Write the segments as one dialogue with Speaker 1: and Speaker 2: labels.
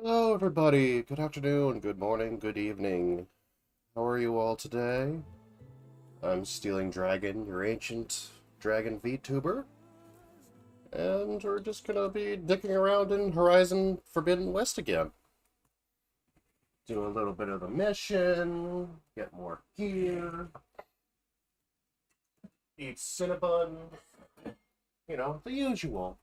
Speaker 1: Hello, everybody. Good afternoon, good morning, good evening. How are you all today? I'm Stealing Dragon, your ancient dragon VTuber, and we're just gonna be dicking around in Horizon Forbidden West again. Do a little bit of the mission, get more gear, eat Cinnabon, the usual.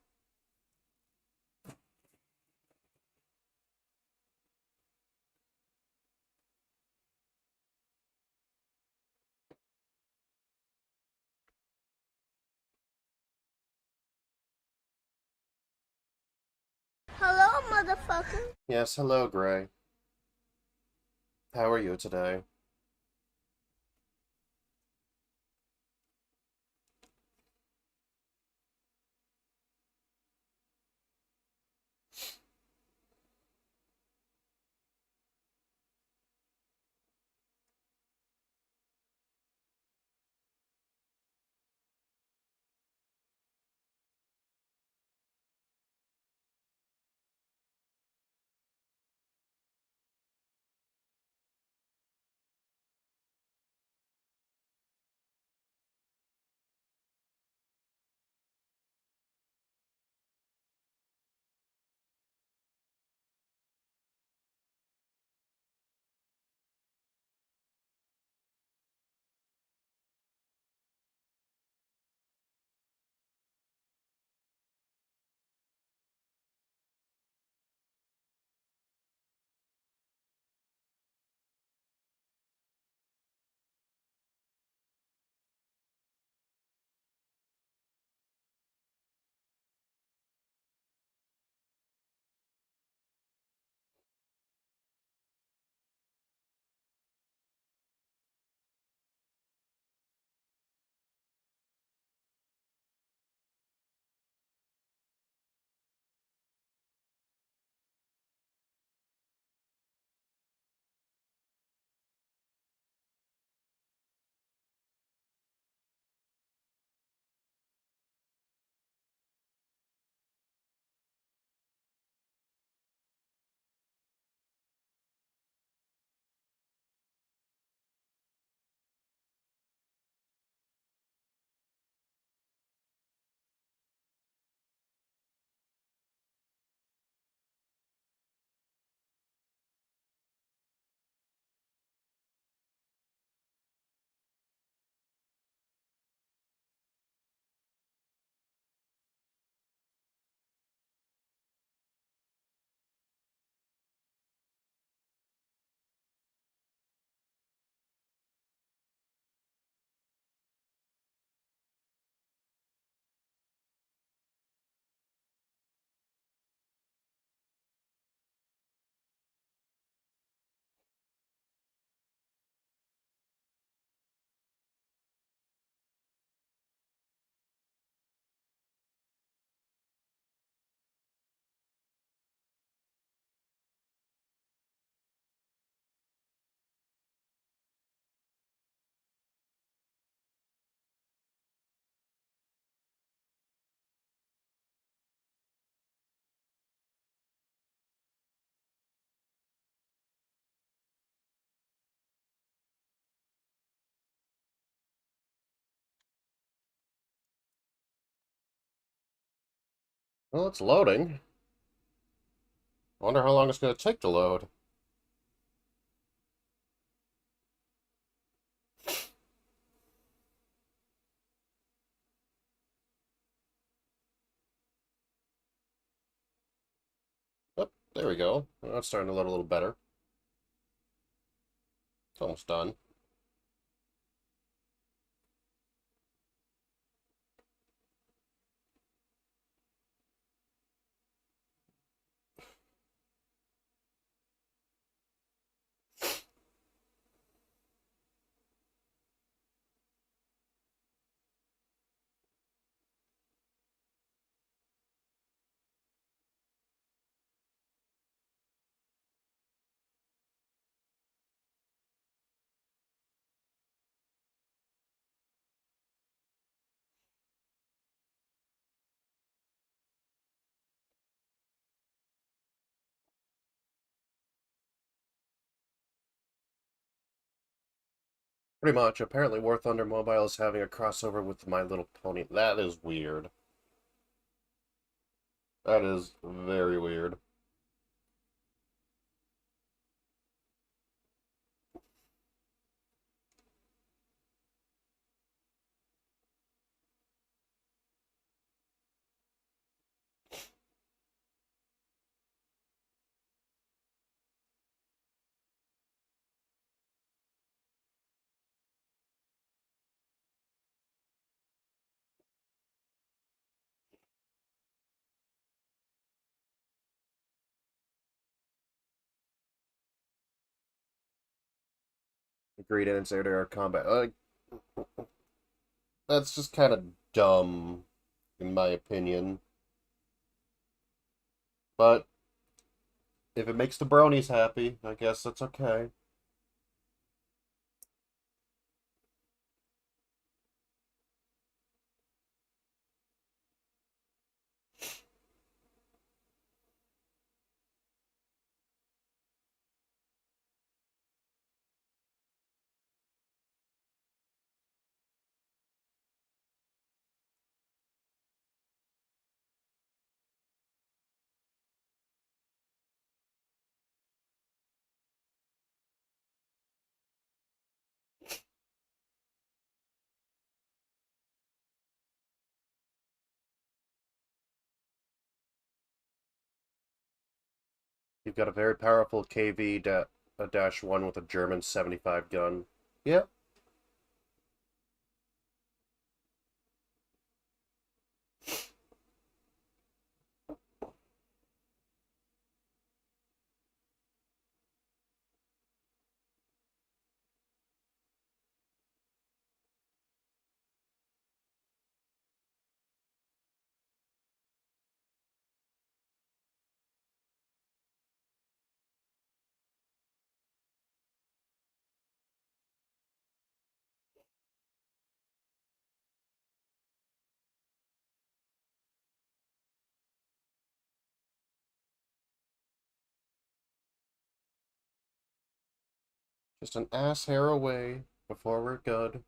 Speaker 2: Hello, motherfucker.
Speaker 1: Yes, hello, Gray. How are you today? Well, it's loading. I wonder how long it's gonna take to load. Oh, there we go. Well, it's starting to load a little better. It's almost done. Pretty much. Apparently War Thunder Mobile is having a crossover with My Little Pony. That is weird. That is very weird. Agreed answer to our combat. That's just kind of dumb, in my opinion. But if it makes the bronies happy, I guess that's okay. You've got a very powerful KV-1 with a German 75 gun. Yep. Just an ass hair away before we're good.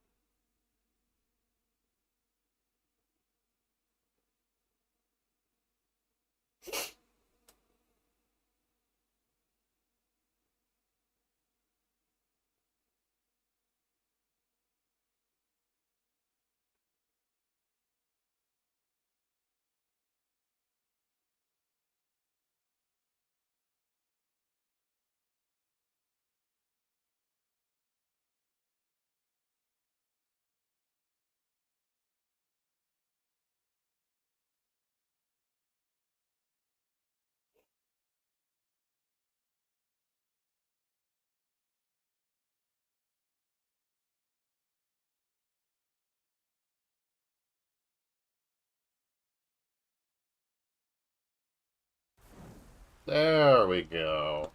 Speaker 1: There we go.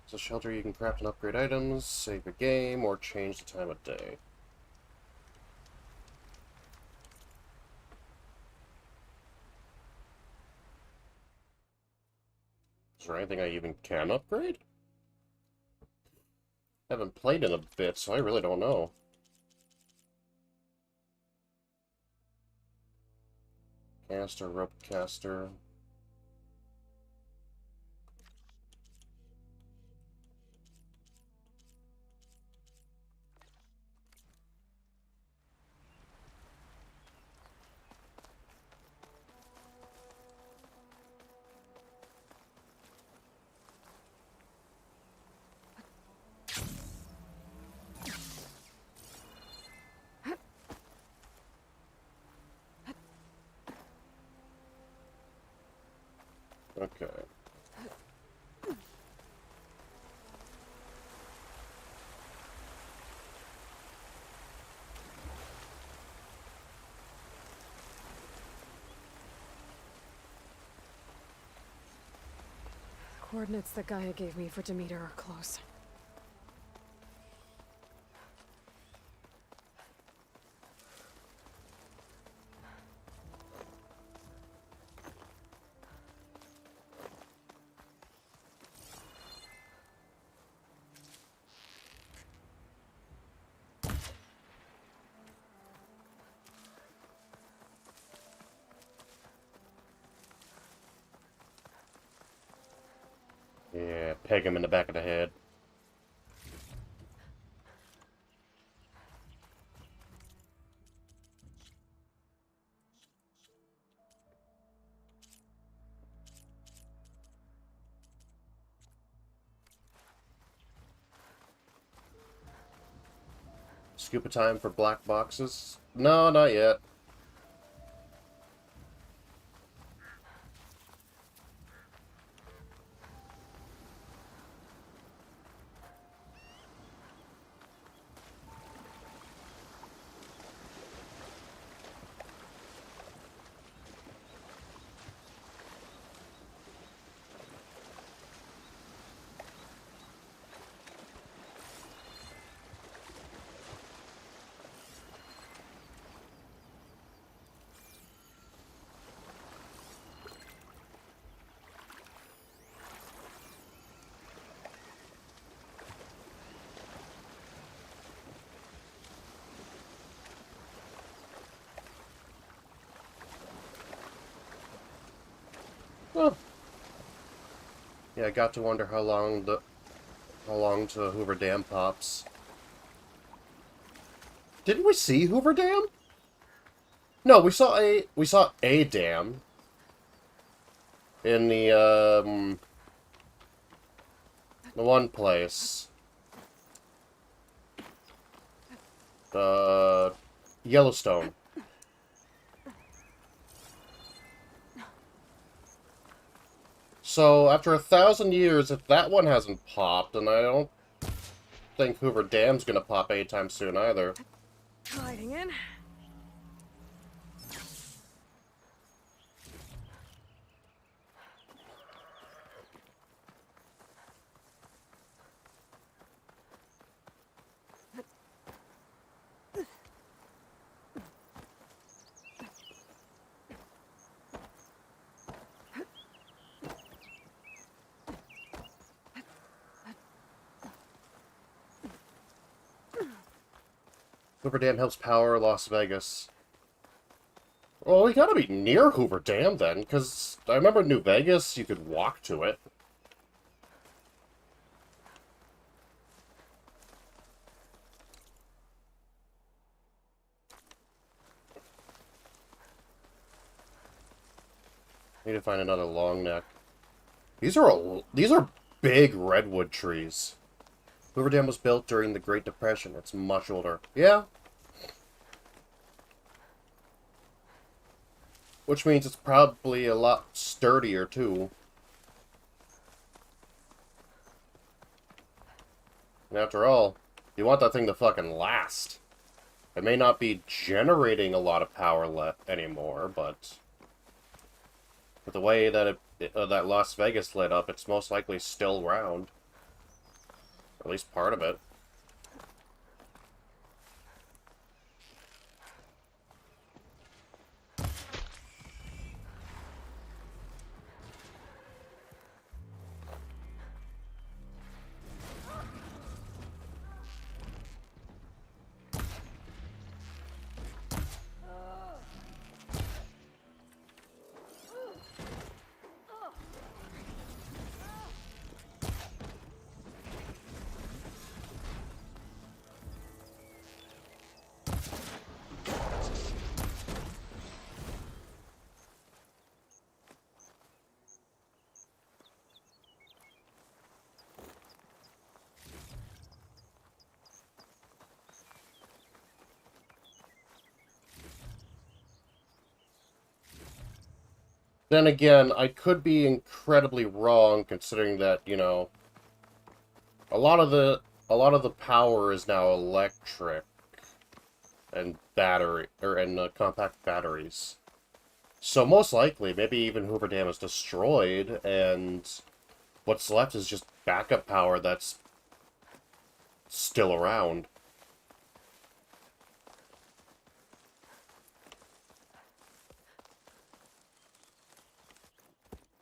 Speaker 1: It's a shelter you can craft and upgrade items, save a game, or change the time of day. Is there anything I even can upgrade? I haven't played in a bit, so I really don't know. Caster, rope caster. Okay.
Speaker 3: The coordinates that Gaia gave me for Demeter are close.
Speaker 1: peg him in the back of the head. Scuba time for black boxes? No, not yet. Oh. Yeah, I got to wonder how long to Hoover Dam pops. Didn't we see Hoover Dam? No, we saw a dam in the one place. Yellowstone. So, after 1,000 years, if that one hasn't popped, and I don't think Hoover Dam's gonna pop anytime soon either.
Speaker 3: Gliding in.
Speaker 1: Hoover Dam helps power Las Vegas. Well, we gotta be near Hoover Dam then, because I remember New Vegas, you could walk to it. Need to find another long neck. These are big redwood trees. Hoover Dam was built during the Great Depression. It's much older. Yeah. Which means it's probably a lot sturdier, too. And after all, you want that thing to fucking last. It may not be generating a lot of power anymore, but with the way that that Las Vegas lit up, it's most likely still around. Or at least part of it. Then again, I could be incredibly wrong, considering that, you know, a lot of the power is now electric and compact batteries. So most likely, maybe even Hoover Dam is destroyed, and what's left is just backup power that's still around.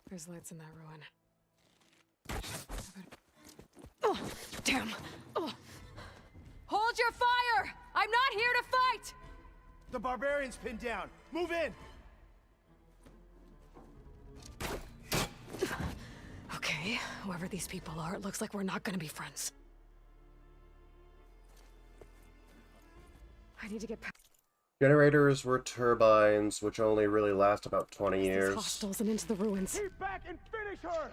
Speaker 3: There's lights in that ruin. Oh, damn! Oh. Hold your fire! I'm not here to fight!
Speaker 4: The barbarian's pinned down. Move in!
Speaker 3: Okay, Whoever these people are, it looks like we're not gonna be friends. I need to get past
Speaker 1: Generators were turbines, which only really last about 20
Speaker 3: these
Speaker 1: years.
Speaker 3: hostiles and into the ruins.
Speaker 4: Keep back and finish her!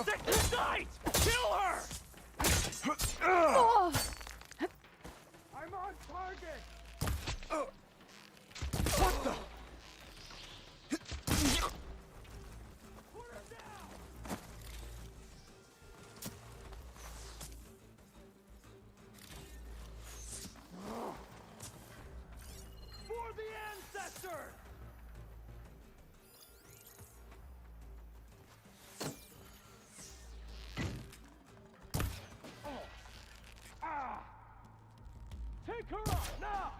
Speaker 4: Stick to sight! Kill her! I'm on target! What the? Put her down! For the ancestors! Take her out now!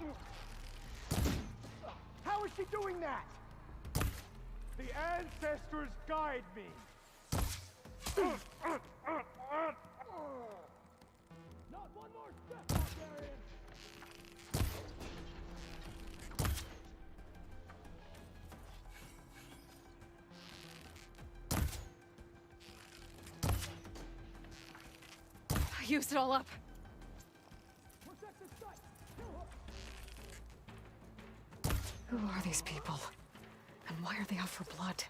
Speaker 4: How is she doing that? The ancestors guide me. Not one more step, barbarian!
Speaker 3: I used it all up.
Speaker 4: Protect the site! Kill her!
Speaker 3: Who are these people? And why are they out for blood?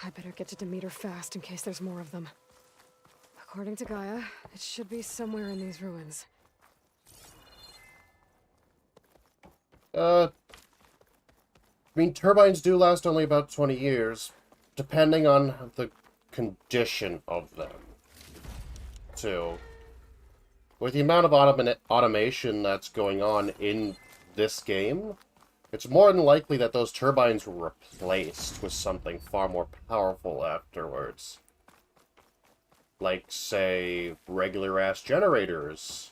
Speaker 3: I better get to Demeter fast in case there's more of them. According to Gaia, it should be somewhere in these ruins.
Speaker 1: I mean, turbines do last only about 20 years, depending on the condition of them, too. With the amount of automation that's going on in this game, it's more than likely that those turbines were replaced with something far more powerful afterwards. Like, say, regular-ass generators.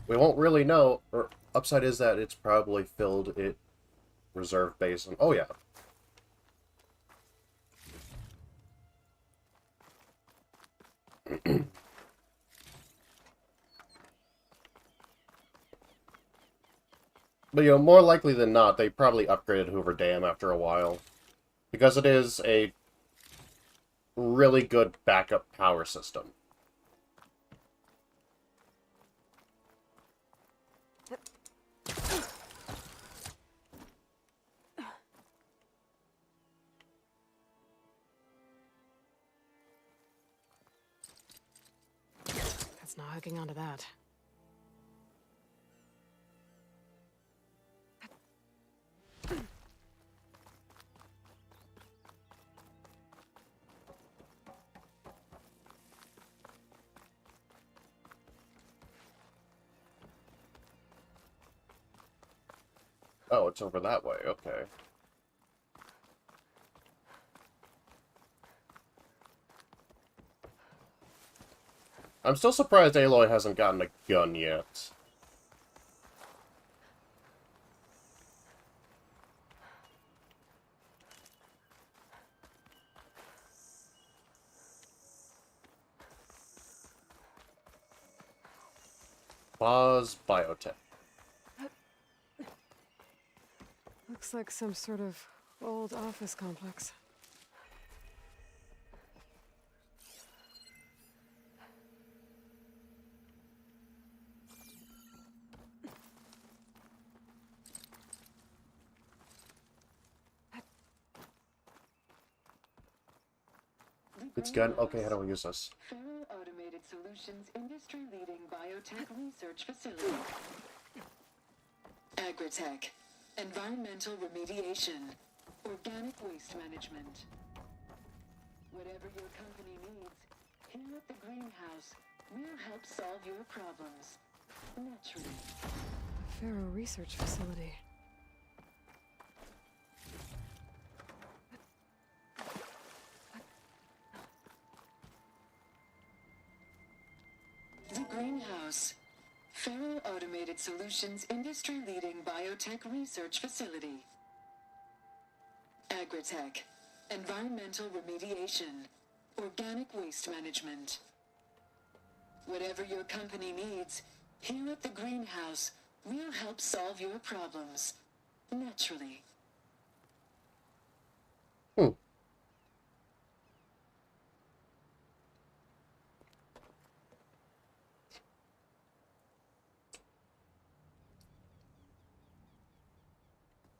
Speaker 1: We won't really know, or upside is that it's probably filled it reserve base. Oh yeah. But, you know, more likely than not, they probably upgraded Hoover Dam after a while. Because it is a really good backup power system.
Speaker 3: That's not hooking onto that.
Speaker 1: Oh, it's over that way, okay. I'm still surprised Aloy hasn't gotten a gun yet. Boz Biotech.
Speaker 3: Looks like some sort of old office complex.
Speaker 1: It's gun. Okay, how do we use this?
Speaker 5: Faro Automated Solutions industry-leading biotech research facility. Agritech. Environmental remediation. Organic waste management. Whatever your company needs, here at the greenhouse, we'll help solve your problems. Naturally.
Speaker 3: A Faro research facility.
Speaker 5: The greenhouse. Faro Automated Solutions industry-leading biotech research facility. Agritech, environmental remediation, organic waste management. Whatever your company needs, here at the greenhouse, we'll help solve your problems. Naturally.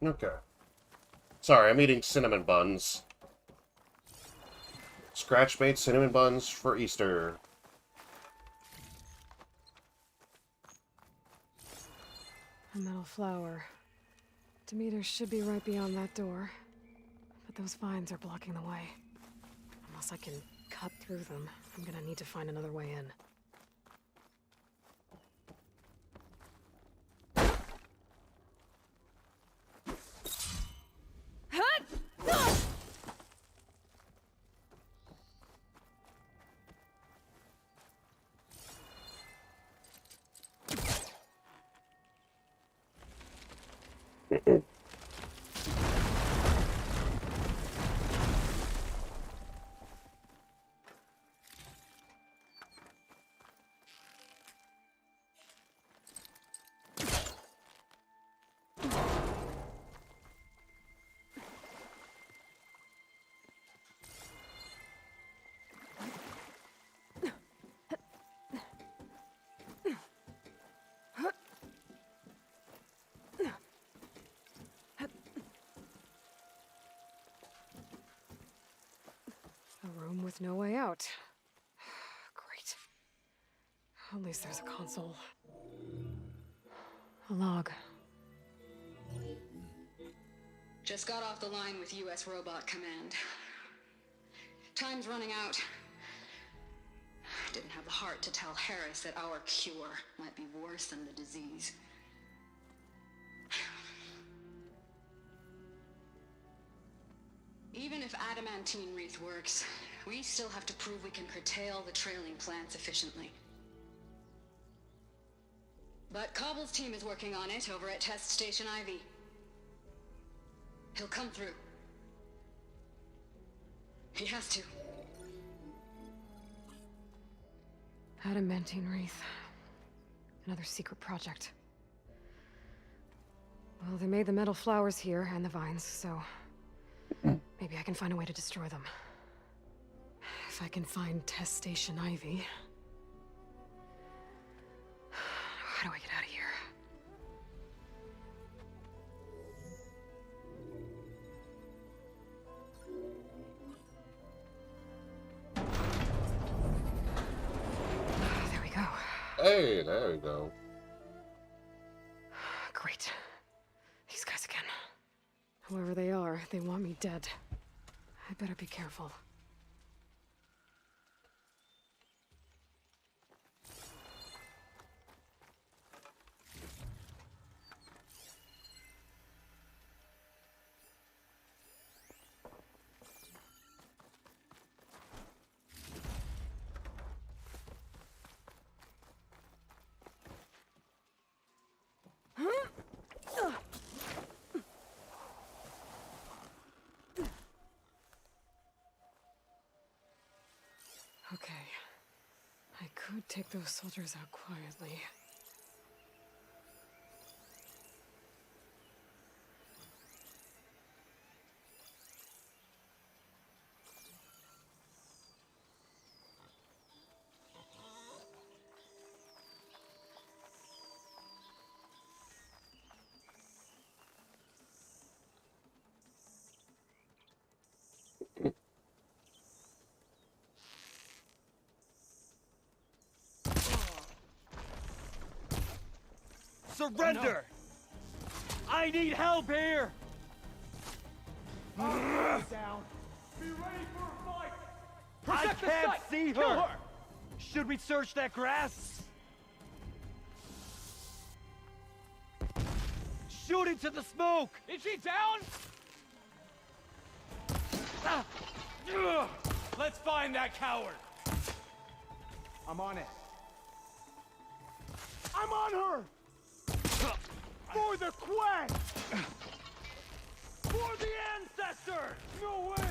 Speaker 1: Okay. Sorry, I'm eating cinnamon buns. Scratch-made cinnamon buns for Easter.
Speaker 3: A metal flower. Demeter should be right beyond that door. But those vines are blocking the way. Unless I can cut through them, I'm gonna need to find another way in. A room with no way out. Great. At least there's a console. A log.
Speaker 6: Just got off the line with US Robot Command. Time's running out. Didn't have the heart to tell Harris that our cure might be worse than the disease. Even if adamantine wreath works, we still have to prove we can curtail the trailing plants efficiently. But Cobble's team is working on it over at Test Station Ivy. He'll come through. He has to.
Speaker 3: Adamantine wreath. Another secret project. Well, they made the metal flowers here and the vines, so maybe I can find a way to destroy them. If I can find Test Station Ivy. How do I get out of here? There we go.
Speaker 1: Hey, there we go.
Speaker 3: Great. These guys again. Whoever they are, they want me dead. I better be careful. Okay. I could take those soldiers out quietly.
Speaker 4: Surrender! I need help here! Down. Be ready for a fight! I can't see her! Should we search that grass? Shoot into the smoke! Is she down? Let's find that coward! I'm on it. I'm on her! For the quest! For the ancestors! No way!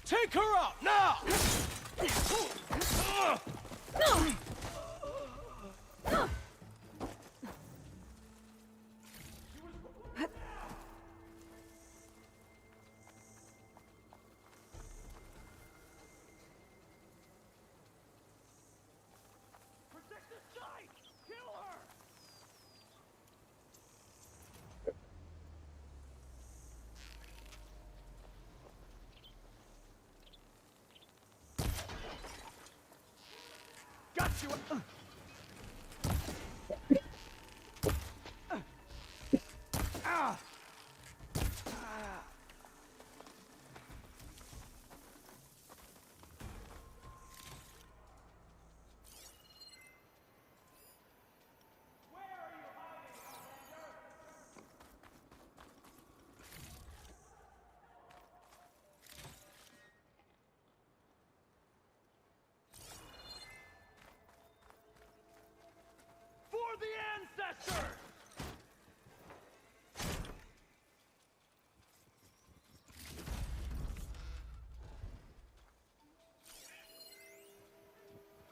Speaker 4: Take her out now! Protect the site! Kill her! Got you! Ah! For the ancestors!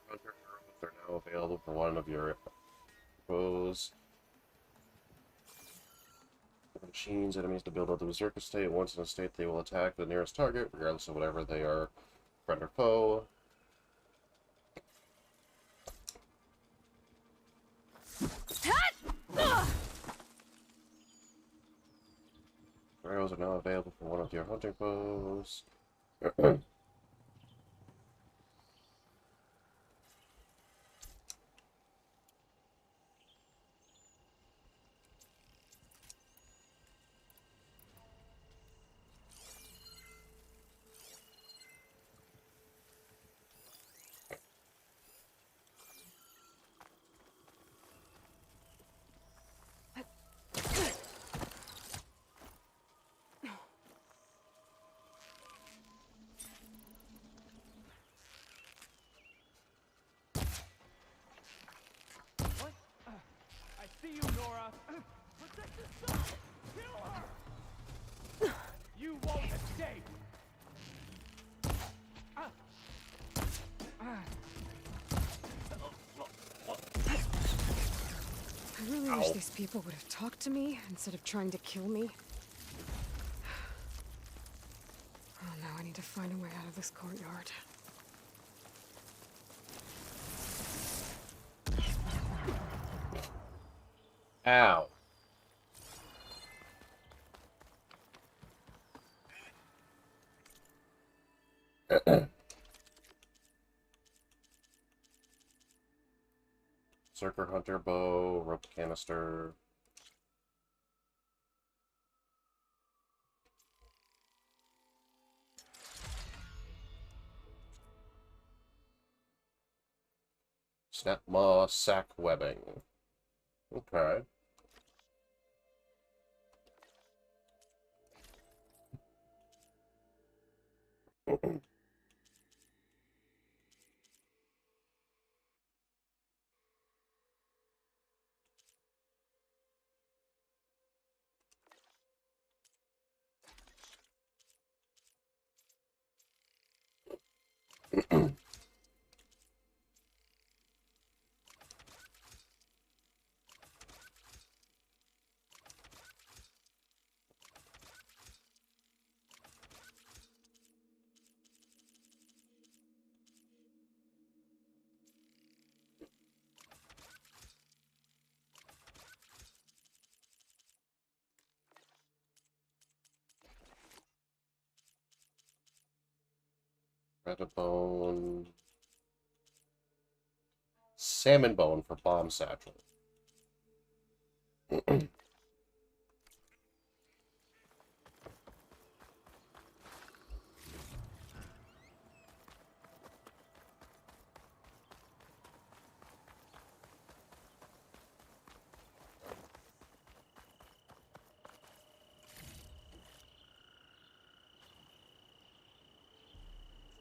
Speaker 1: Hunter arrows are now available for one of your foes. Machines, enemies to build up the Berserker state. Once in a state, they will attack the nearest target, regardless of whatever they are, friend or foe. Arrows are now available for one of your hunting foes.
Speaker 4: What? I see you, Nora. Protect the site! Kill her! You won't escape! Ah. Ah.
Speaker 3: I really wish these people would have talked to me instead of trying to kill me. Oh no, I need to find a way out of this courtyard.
Speaker 1: Ow. Berserker Hunter bow, rope canister. Snap maw sack webbing. Okay. Red bone. Salmon bone for bomb satchel.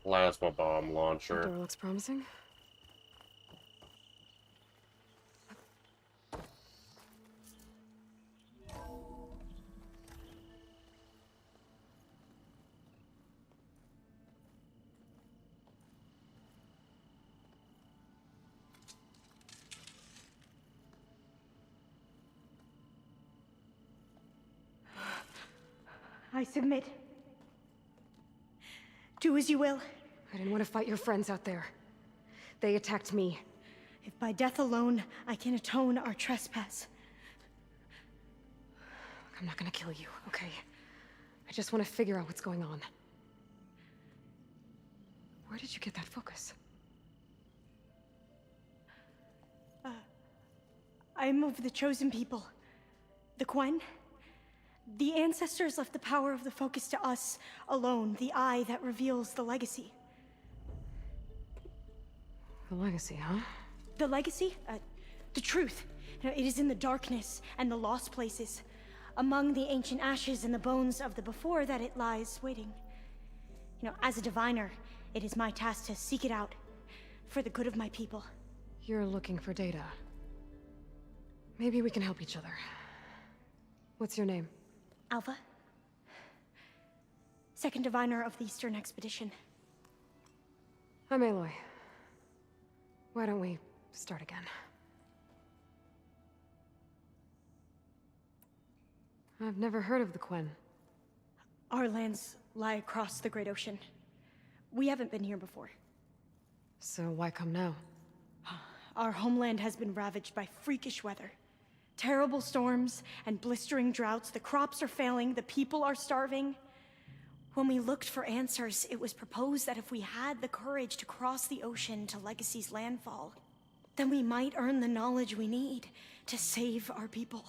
Speaker 1: Plasma bomb
Speaker 3: The
Speaker 1: launcher.
Speaker 3: door looks promising.
Speaker 7: I submit. Do as you will.
Speaker 3: I didn't want to fight your friends out there. They attacked me.
Speaker 7: If by death alone I can atone our trespass.
Speaker 3: I'm not gonna kill you, okay? I just want to figure out what's going on. Where did you get that focus?
Speaker 7: I'm of the chosen people. The Quen. The ancestors left the power of the focus to us alone, the eye that reveals the legacy.
Speaker 3: The legacy, huh?
Speaker 7: The legacy? The truth. It is in the darkness and the lost places. Among the ancient ashes and the bones of the before that it lies waiting. As a diviner, it is my task to seek it out. For the good of my people.
Speaker 3: You're looking for data. Maybe we can help each other. What's your name?
Speaker 7: Alva. Second diviner of the Eastern Expedition.
Speaker 3: I'm Aloy. Why don't we start again? I've never heard of the Quen.
Speaker 7: Our lands lie across the Great Ocean. We haven't been here before.
Speaker 3: So why come now?
Speaker 7: Our homeland has been ravaged by freakish weather. Terrible storms and blistering droughts. The crops are failing, the people are starving. When we looked for answers, it was proposed that if we had the courage to cross the ocean to Legacy's landfall, then we might earn the knowledge we need to save our people.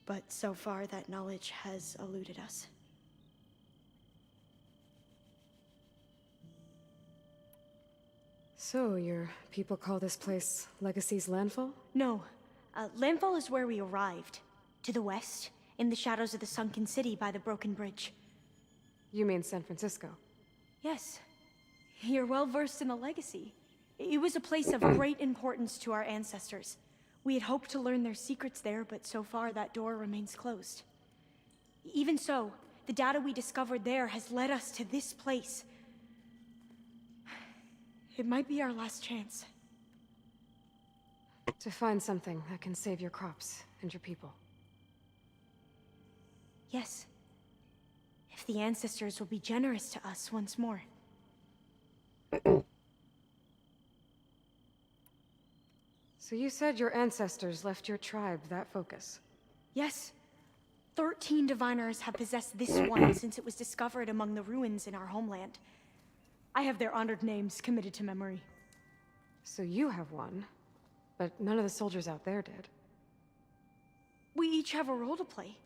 Speaker 7: But so far, that knowledge has eluded us.
Speaker 3: So, your people call this place Legacy's landfall?
Speaker 7: No. Landfall is where we arrived. To the west, in the shadows of the sunken city by the broken bridge.
Speaker 3: You mean San Francisco?
Speaker 7: Yes. You're well versed in the Legacy. It was a place of great importance to our ancestors. We had hoped to learn their secrets there, but so far that door remains closed. Even so, the data we discovered there has led us to this place. It might be our last chance.
Speaker 3: To find something that can save your crops and your people.
Speaker 7: Yes. If the ancestors will be generous to us once more.
Speaker 3: So you said your ancestors left your tribe that focus?
Speaker 7: Yes. 13 diviners have possessed this one since it was discovered among the ruins in our homeland. I have their honored names committed to memory.
Speaker 3: So you have one, but none of the soldiers out there did.
Speaker 7: We each have a role to play.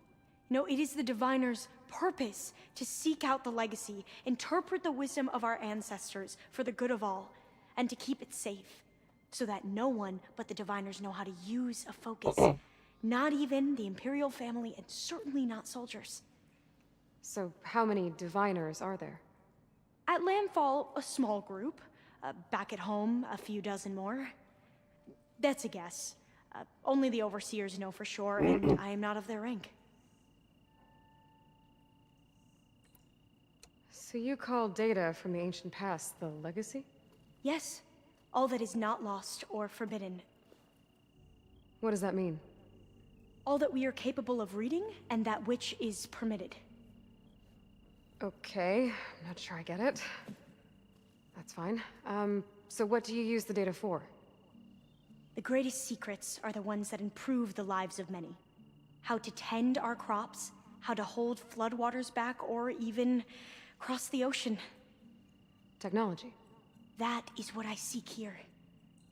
Speaker 7: It is the diviner's purpose to seek out the legacy, interpret the wisdom of our ancestors for the good of all, and to keep it safe, so that no one but the diviners know how to use a focus. Not even the Imperial family, and certainly not soldiers.
Speaker 3: So how many diviners are there?
Speaker 7: At Landfall, a small group. Back at home, a few dozen more. That's a guess. Only the overseers know for sure, and I am not of their rank.
Speaker 3: So you call data from the ancient past the legacy?
Speaker 7: Yes. All that is not lost or forbidden.
Speaker 3: What does that mean?
Speaker 7: All that we are capable of reading, and that which is permitted.
Speaker 3: Okay, I'm not sure I get it. That's fine. So what do you use the data for?
Speaker 7: The greatest secrets are the ones that improve the lives of many. How to tend our crops, how to hold floodwaters back, or even cross the ocean.
Speaker 3: Technology.
Speaker 7: That is what I seek here.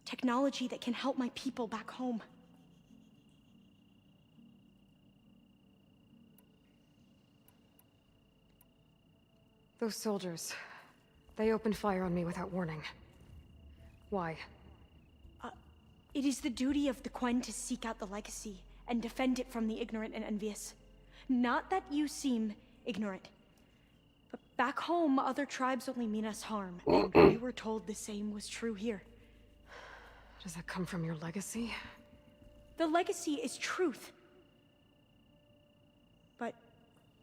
Speaker 7: Technology that can help my people back home.
Speaker 3: Those soldiers, they opened fire on me without warning. Why?
Speaker 7: It is the duty of the Quen to seek out the legacy and defend it from the ignorant and envious. Not that you seem ignorant. But back home, other tribes only mean us harm, and we were told the same was true here.
Speaker 3: Does that come from your legacy?
Speaker 7: The legacy is truth. But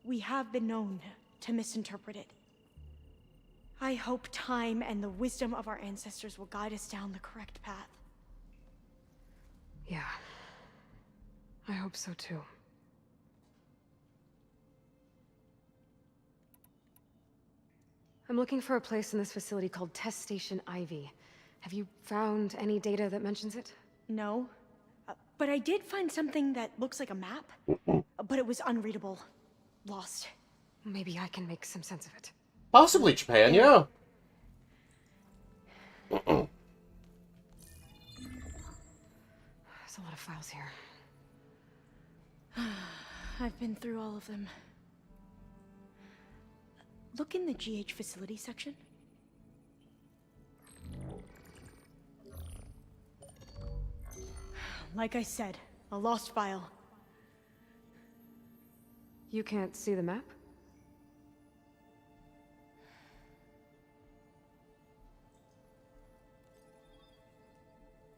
Speaker 7: we have been known to misinterpret it. I hope time and the wisdom of our ancestors will guide us down the correct path.
Speaker 3: Yeah. I hope so too. I'm looking for a place in this facility called Test Station Ivy. Have you found any data that mentions it?
Speaker 7: No. But I did find something that looks like a map. But it was unreadable. Lost.
Speaker 3: Maybe I can make some sense of it.
Speaker 1: Possibly Japan, yeah.
Speaker 3: There's a lot of files here.
Speaker 7: I've been through all of them. Look in the GH facility section. Like I said, a lost file.
Speaker 3: You can't see the map?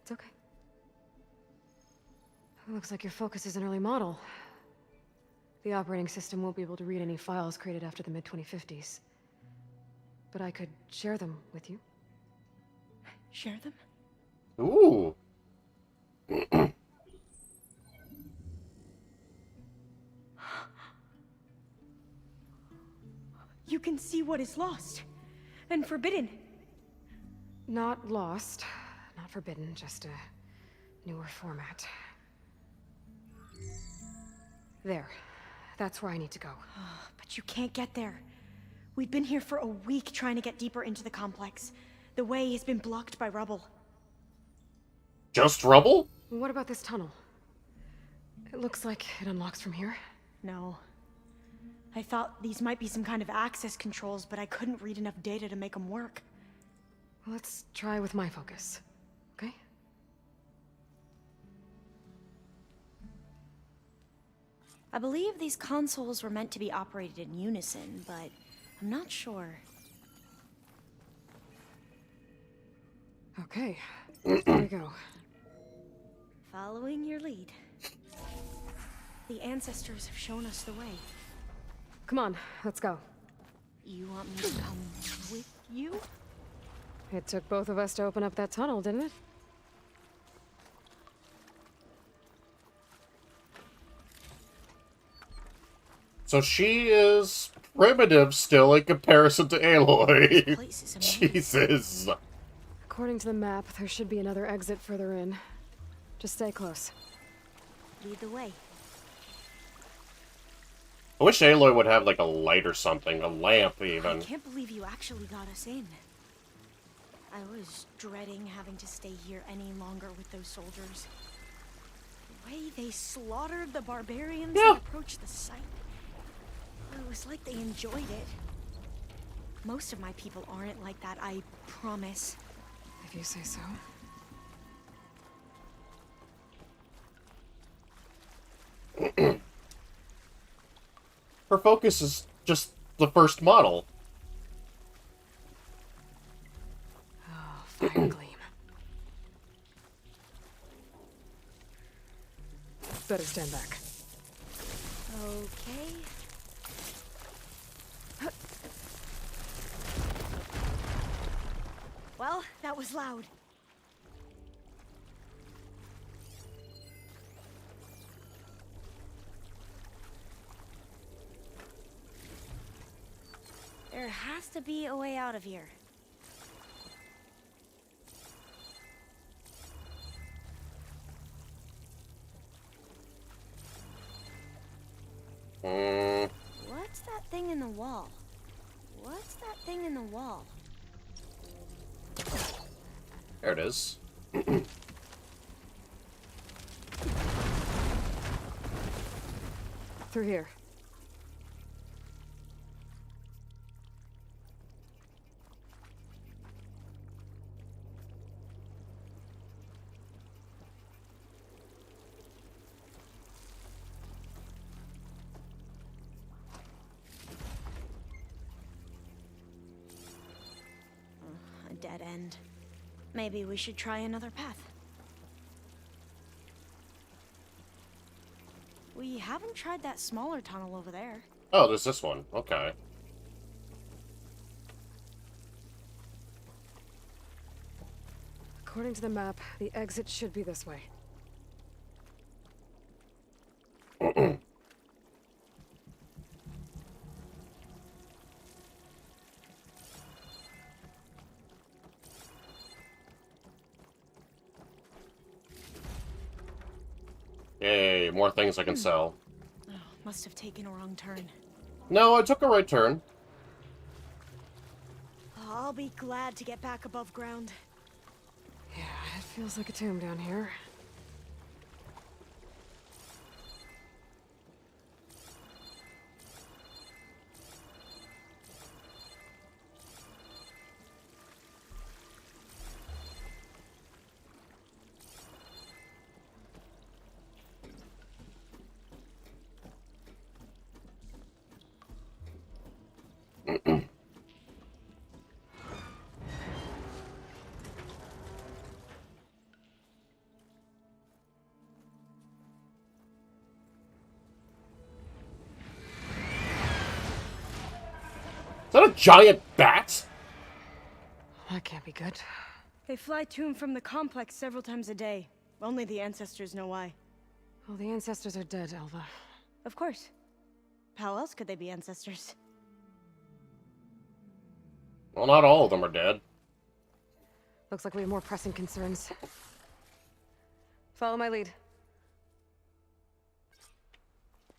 Speaker 3: It's okay. It looks like your focus is an early model. The operating system won't be able to read any files created after the mid-2050s. But I could share them with you.
Speaker 7: Share them?
Speaker 1: Ooh.
Speaker 7: You can see what is lost and forbidden.
Speaker 3: Not lost, not forbidden, just a newer format. There. That's where I need to go.
Speaker 7: But you can't get there. We've been here for a week trying to get deeper into the complex. The way has been blocked by rubble.
Speaker 1: Just rubble?
Speaker 3: What about this tunnel? It looks like it unlocks from here.
Speaker 7: No. I thought these might be some kind of access controls, but I couldn't read enough data to make them work.
Speaker 3: Let's try with my focus, okay?
Speaker 7: I believe these consoles were meant to be operated in unison, but I'm not sure.
Speaker 3: Okay, here we go.
Speaker 7: Following your lead. The ancestors have shown us the way.
Speaker 3: Come on, let's go.
Speaker 7: You want me to come with you?
Speaker 3: It took both of us to open up that tunnel, didn't it?
Speaker 1: So she is primitive still in comparison to Aloy.
Speaker 7: This place is amazing.
Speaker 1: Jesus.
Speaker 3: According to the map, there should be another exit further in. Just stay close.
Speaker 7: Lead the way.
Speaker 1: I wish Aloy would have like a light or something, a lamp
Speaker 7: I
Speaker 1: even.
Speaker 7: can't believe you actually got us in. I was dreading having to stay here any longer with those soldiers. The way they slaughtered the barbarians that approached the site. It was like they enjoyed it. Most of my people aren't like that, I promise.
Speaker 3: If you say so.
Speaker 1: Her focus is just the first model.
Speaker 3: Oh, fire gleam. Better stand back.
Speaker 7: Okay. Well, that was loud. There has to be a way out of here. What's that thing in the wall? What's that thing in the wall?
Speaker 1: There it is.
Speaker 3: Through here.
Speaker 7: A dead end. Maybe we should try another path. We haven't tried that smaller tunnel over there.
Speaker 1: Oh, there's this one. Okay.
Speaker 3: According to the map, the exit should be this way.
Speaker 1: more things I can sell.
Speaker 7: Oh, must have taken a wrong turn.
Speaker 1: No, I took a right turn.
Speaker 7: I'll be glad to get back above ground.
Speaker 3: Yeah, it feels like a tomb down here.
Speaker 1: Is that a giant bat?
Speaker 3: That can't be good.
Speaker 7: They fly to and from the complex several times a day. Only the ancestors know why.
Speaker 3: Well, the ancestors are dead, Elva.
Speaker 7: Of course. How else could they be ancestors?
Speaker 1: Well, not all of them are dead.
Speaker 3: Looks like we have more pressing concerns. Follow my lead.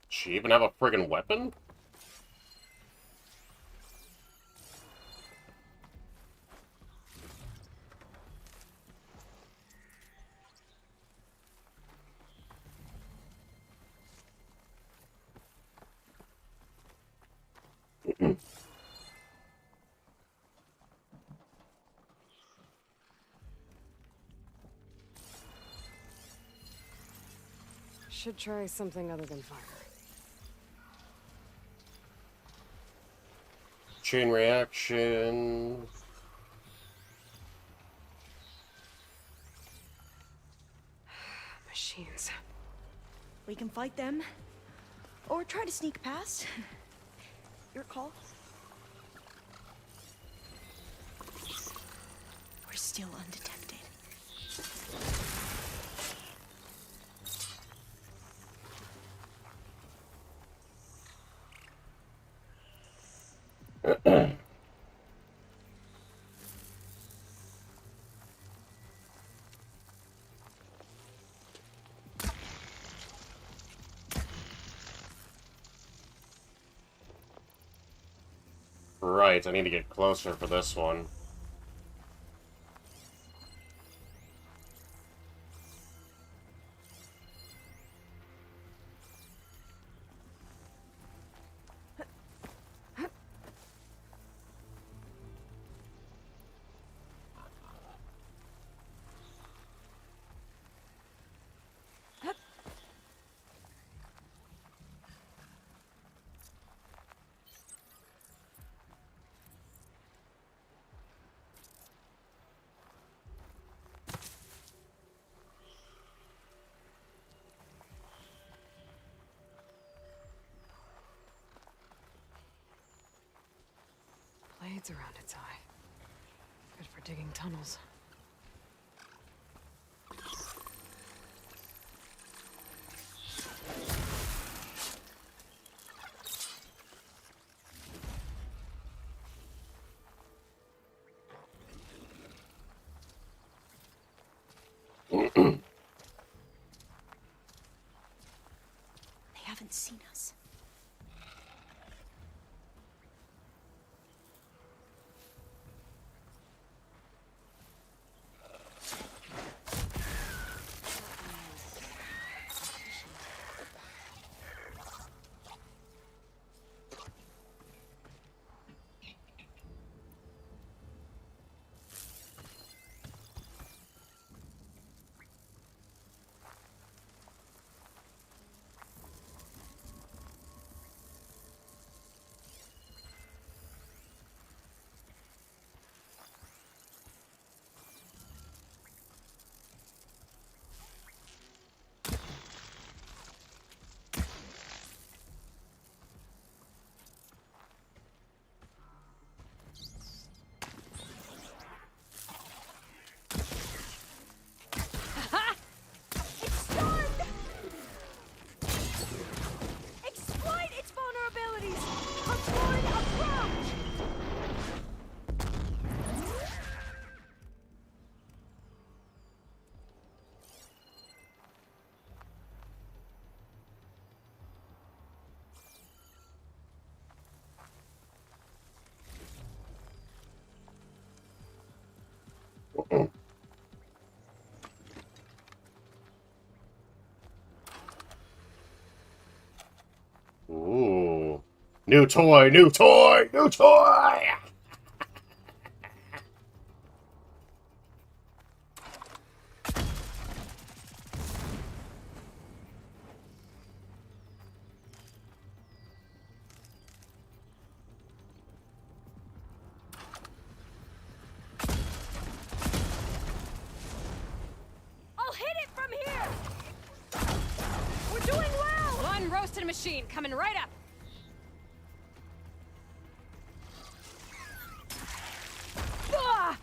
Speaker 1: She even have a friggin' weapon?
Speaker 3: Should try something other than fire.
Speaker 1: Chain reaction.
Speaker 3: Machines.
Speaker 7: We can fight them. Or try to sneak past. Your call. We're still undetected.
Speaker 1: Right, I need to get closer for this one.
Speaker 3: Blades around its eye. Good for digging tunnels.
Speaker 7: They haven't seen us.
Speaker 1: New toy, new toy, new toy!
Speaker 3: I'll hit it from here! We're doing well! One roasted machine coming right up. Ah!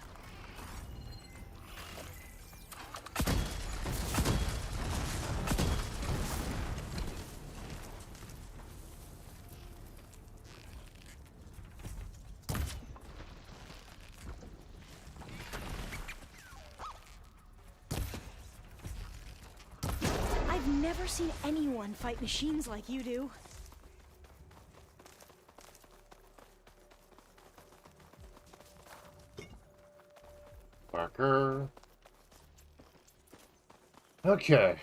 Speaker 7: I've never seen anyone fight machines like you do.
Speaker 1: Marker. Okay.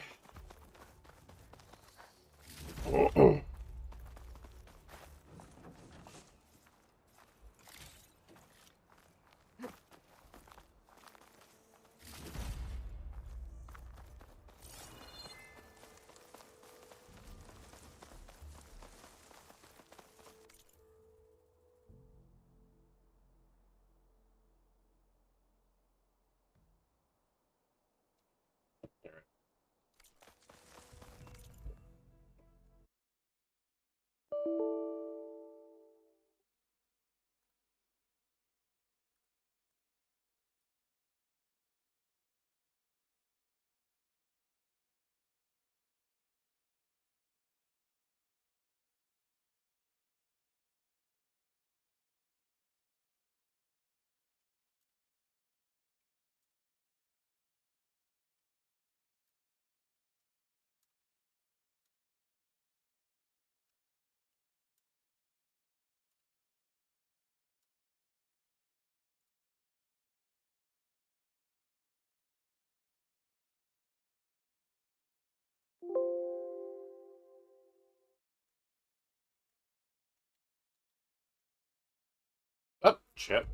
Speaker 1: Oh, shit.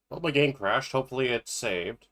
Speaker 1: Well, my game crashed. Hopefully it's saved.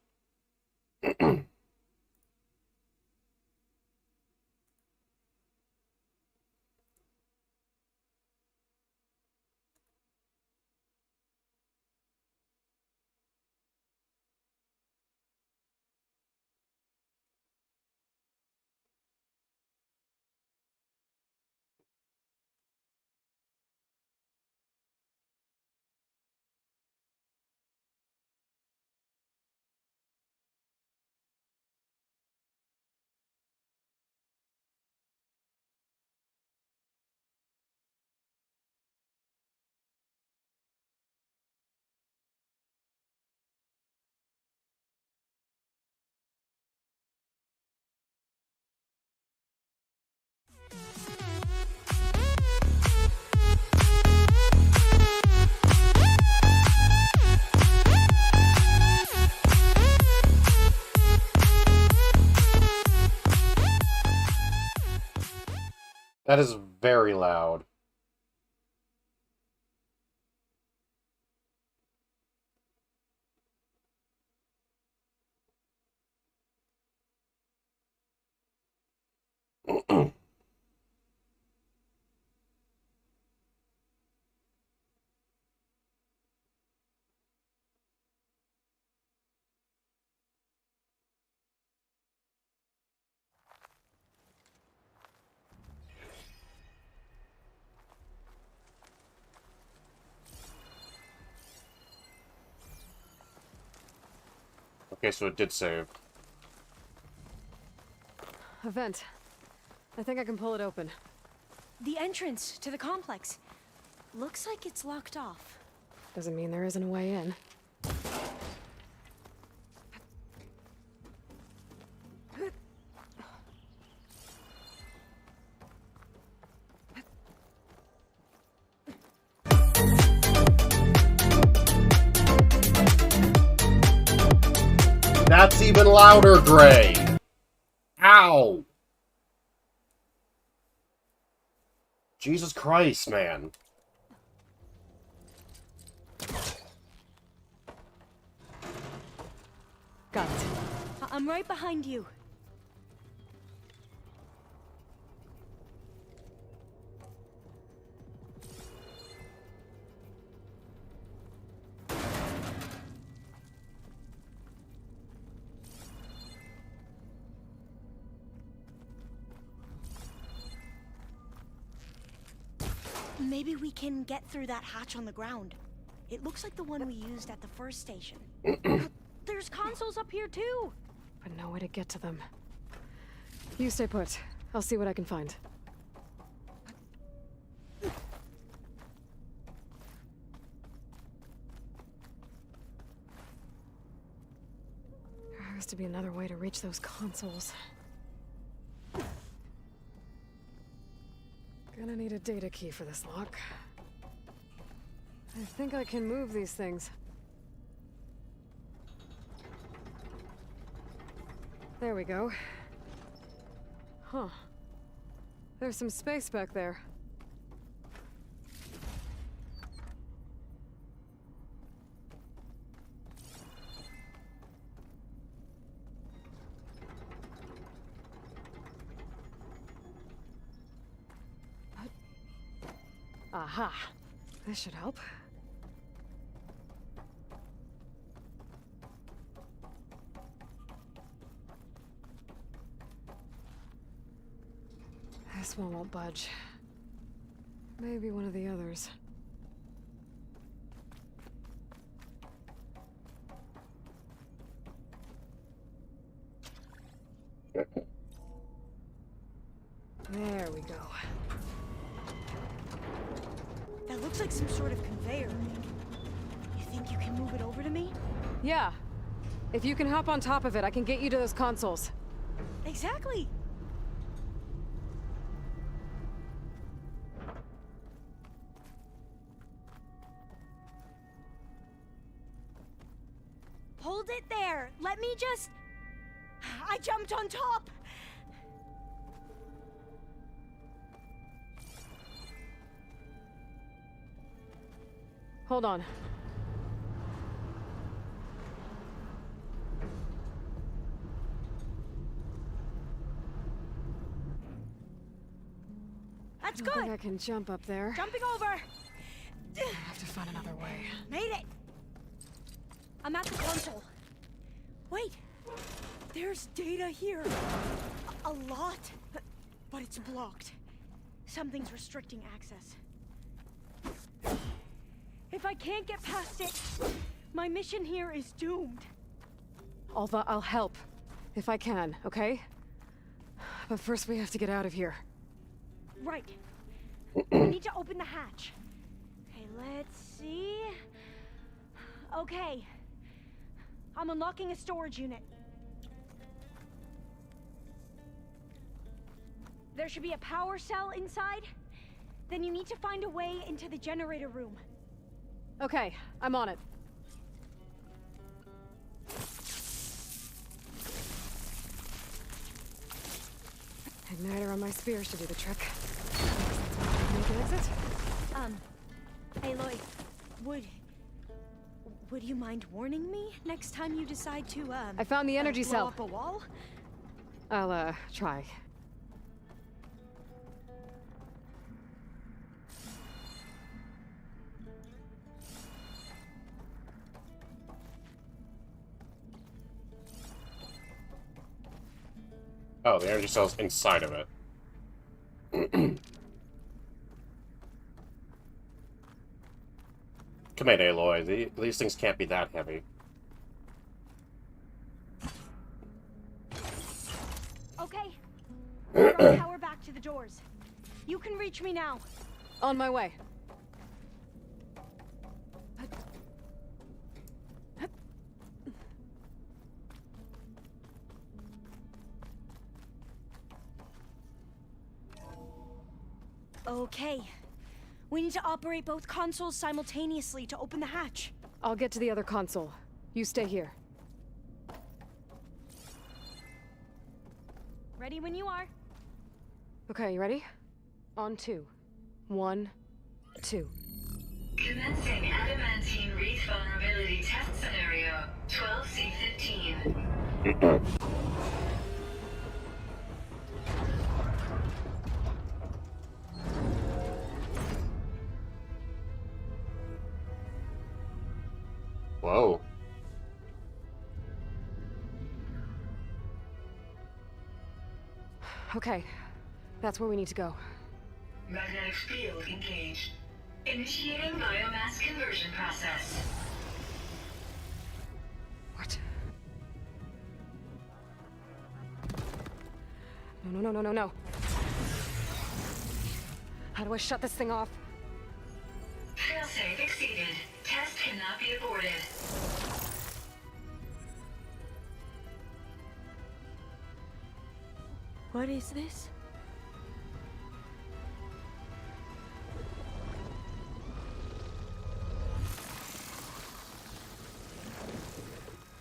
Speaker 1: That is very loud. Okay, so it did save.
Speaker 3: A vent. I think I can pull it open.
Speaker 7: The entrance to the complex. Looks like it's locked off.
Speaker 3: Doesn't mean there isn't a way in.
Speaker 1: That's even louder, Gray! Ow! Jesus Christ, man.
Speaker 3: Got it.
Speaker 7: I'm right behind you. Maybe we can get through that hatch on the ground. It looks like the one we used at the first station. There's consoles up here too!
Speaker 3: But no way to get to them. You stay put. I'll see what I can find. There has to be another way to reach those consoles. Gonna need a data key for this lock. I think I can move these things. There we go. Huh. There's some space back there. Aha. This should help. This one won't budge. Maybe one of the others. There we go.
Speaker 7: That looks like some sort of conveyor. You think you can move it over to me?
Speaker 3: Yeah. If you can hop on top of it, I can get you to those consoles.
Speaker 7: Exactly! Hold it there! Let me just... I jumped on top!
Speaker 3: Hold on.
Speaker 7: That's
Speaker 3: I don't think
Speaker 7: good!
Speaker 3: I can jump up there.
Speaker 7: Jumping over!
Speaker 3: I have to find another way.
Speaker 7: Made it! I'm at the console. Wait! There's data here. A lot. But it's blocked. Something's restricting access. If I can't get past it, my mission here is doomed.
Speaker 3: Alva, I'll help. If I can, okay? But first we have to get out of here.
Speaker 7: Right. We need to open the hatch. Okay, let's see. Okay. I'm unlocking a storage unit. There should be a power cell inside. Then you need to find a way into the generator room.
Speaker 3: Okay, I'm on it. Igniter on my spear should do the trick. Make an exit?
Speaker 7: Aloy, would you mind warning me next time you decide to,
Speaker 3: I found the energy
Speaker 7: blow
Speaker 3: cell.
Speaker 7: up a wall?
Speaker 3: I'll, try.
Speaker 1: Oh, the energy cell's inside of it. Come in, Aloy. These things can't be that heavy.
Speaker 7: Okay. Brought power back to the doors. You can reach me now.
Speaker 3: On my way.
Speaker 7: Okay. We need to operate both consoles simultaneously to open the hatch.
Speaker 3: I'll get to the other console. You stay here.
Speaker 7: Ready when you are.
Speaker 3: Okay, you ready? On 2. 1, 2.
Speaker 5: Commencing adamantine wreath vulnerability test scenario 12C15.
Speaker 1: Whoa.
Speaker 3: Okay, that's where we need to go.
Speaker 5: Magnetic field engaged. Initiating biomass conversion process.
Speaker 3: What? No, no, no, no, no, no. How do I shut this thing off?
Speaker 5: Failsafe exceeded. Test cannot be aborted.
Speaker 7: What is this?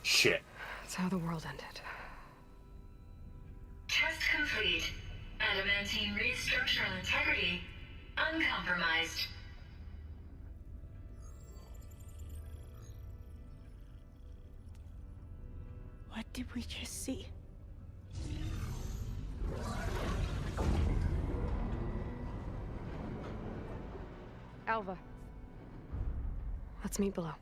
Speaker 1: Shit.
Speaker 3: That's how the world ended.
Speaker 5: Test complete. Adamantine wreath structural integrity uncompromised.
Speaker 7: What did we just see?
Speaker 3: Alva. Let's meet below.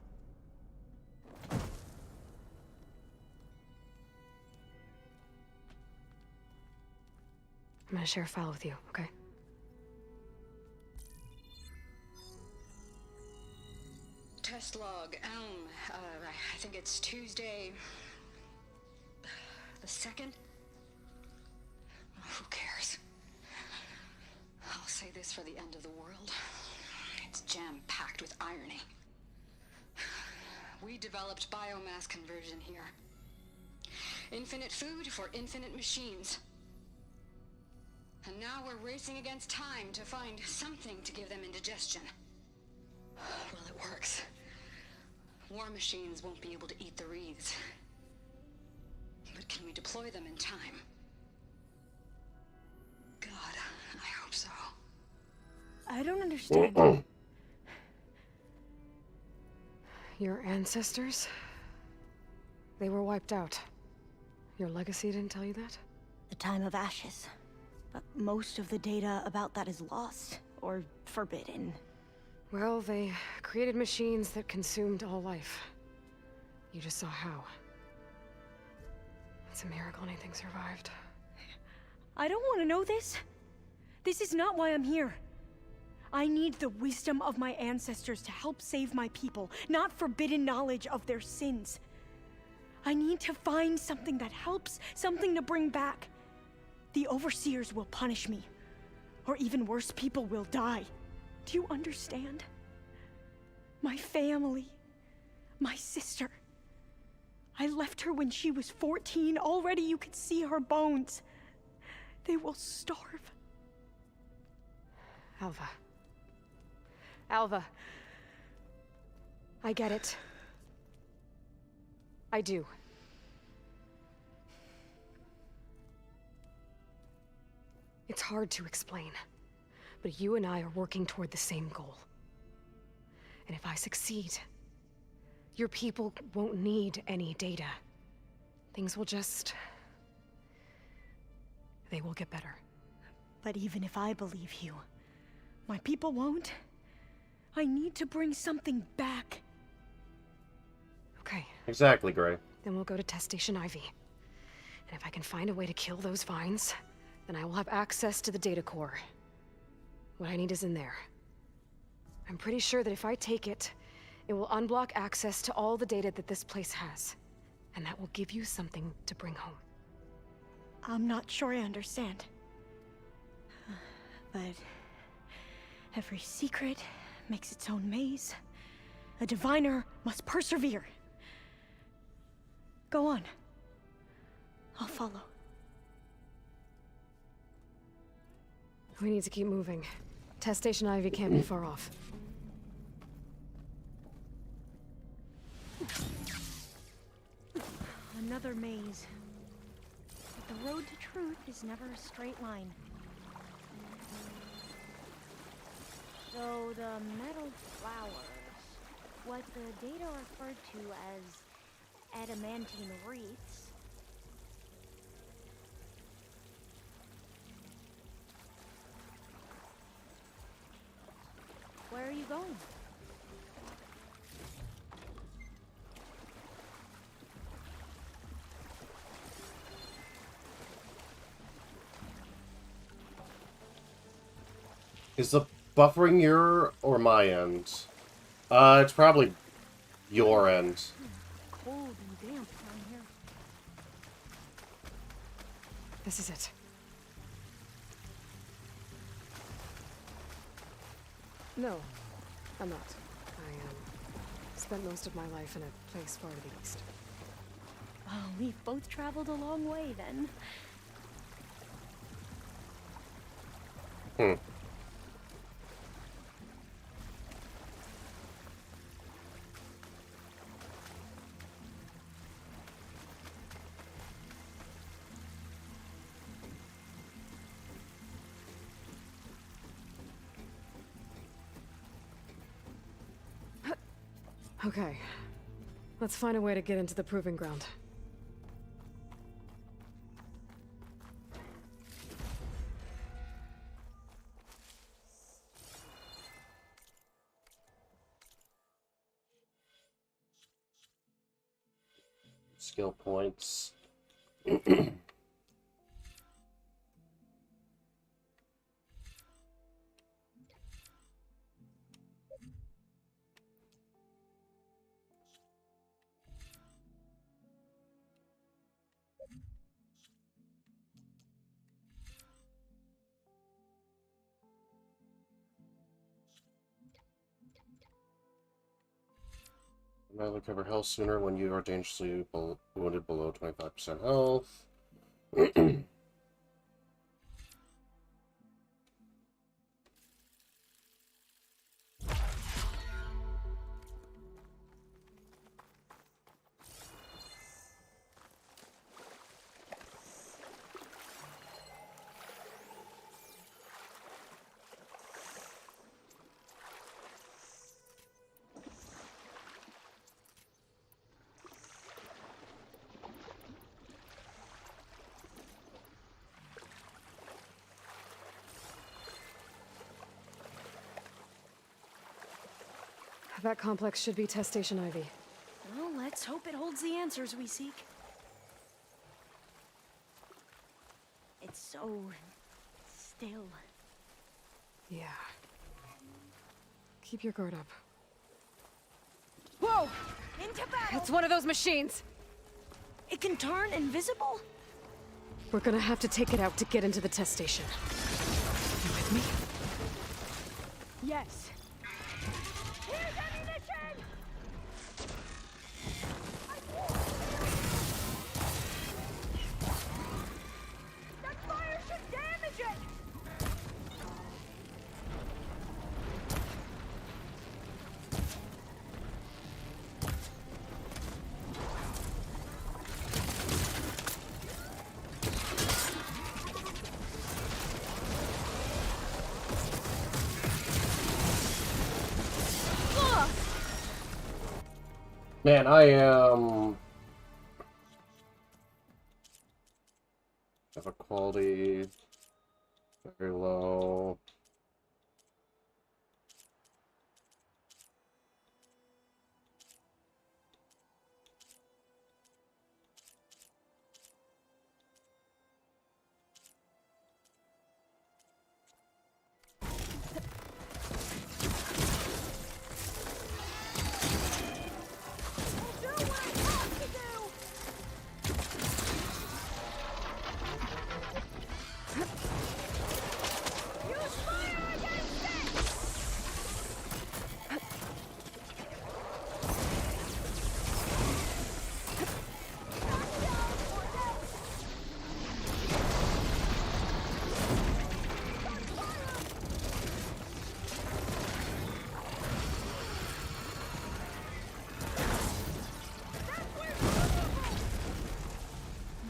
Speaker 3: I'm gonna share a file with you, okay?
Speaker 6: Test log, Elm. I think it's Tuesday... the 2nd? Who cares? I'll say this for the end of the world. It's jam-packed with irony. We developed biomass conversion here. Infinite food for infinite machines. And now we're racing against time to find something to give them indigestion. Well, it works. War machines won't be able to eat the wreaths. But can we deploy them in time? God, I hope so.
Speaker 7: I don't understand.
Speaker 3: Your ancestors? They were wiped out. Your legacy didn't tell you that?
Speaker 7: The time of ashes. But most of the data about that is lost, or forbidden.
Speaker 3: Well, they created machines that consumed all life. You just saw how. It's a miracle anything survived.
Speaker 7: I don't want to know this. This is not why I'm here. I need the wisdom of my ancestors to help save my people, not forbidden knowledge of their sins. I need to find something that helps, something to bring back. The Overseers will punish me. Or even worse, people will die. Do you understand? My family. My sister. I left her when she was 14. Already you could see her bones. They will starve.
Speaker 3: Alva. Alva. I get it. I do. It's hard to explain, but you and I are working toward the same goal. And if I succeed, your people won't need any data. Things will just... they will get better.
Speaker 7: But even if I believe you, my people won't. I need to bring something back.
Speaker 3: Okay.
Speaker 1: Exactly, Gray.
Speaker 3: Then we'll go to Test Station Ivy. And if I can find a way to kill those vines, then I will have access to the data core. What I need is in there. I'm pretty sure that if I take it, it will unblock access to all the data that this place has. And that will give you something to bring home.
Speaker 7: I'm not sure I understand. But every secret makes its own maze. A diviner must persevere. Go on. I'll follow.
Speaker 3: We need to keep moving. Test Station Ivy can't be far off.
Speaker 7: Another maze. But the road to truth is never a straight line.
Speaker 2: So the metal flowers, what the data referred to as adamantine wreaths. Where are you going?
Speaker 1: Is the buffering your or my end? It's probably your end.
Speaker 2: Cold and damp down here.
Speaker 3: This is it. No, I'm not. I spent most of my life in a place far to the east.
Speaker 7: Oh, we've both traveled a long way then.
Speaker 1: Hmm.
Speaker 3: Okay. Let's find a way to get into the proving ground.
Speaker 1: Skill points. You might recover health sooner when you are dangerously wounded below 25% health.
Speaker 3: That complex should be Test Station Ivy.
Speaker 7: Well, let's hope it holds the answers we seek. It's so still.
Speaker 3: Yeah. Keep your guard up.
Speaker 7: Whoa! Into battle!
Speaker 3: It's one of those machines!
Speaker 7: It can turn invisible?
Speaker 3: We're gonna have to take it out to get into the test station. You with me?
Speaker 7: Yes. Here's ammunition! That fire should damage it!
Speaker 1: Man, I am... have a quality very low.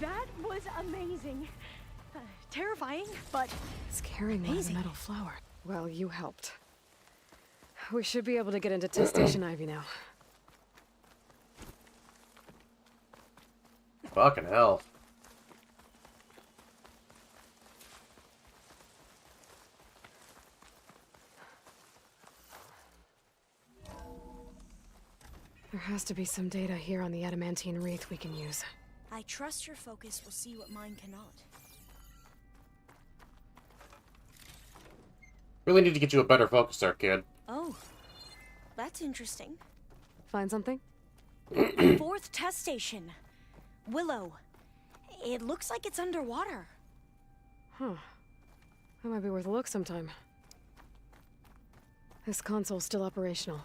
Speaker 7: That was amazing. Terrifying, but
Speaker 3: It's carrying my
Speaker 7: amazing.
Speaker 3: metal flower. Well, you helped. We should be able to get into Test Station Ivy now.
Speaker 1: Fucking hell.
Speaker 3: There has to be some data here on the adamantine wreath we can use.
Speaker 7: I trust your focus will see what mine cannot.
Speaker 1: Really need to get you a better focus there, kid.
Speaker 7: Oh, that's interesting.
Speaker 3: Find something?
Speaker 7: Fourth test station. Willow. It looks like it's underwater.
Speaker 3: Huh. That might be worth a look sometime. This console's still operational.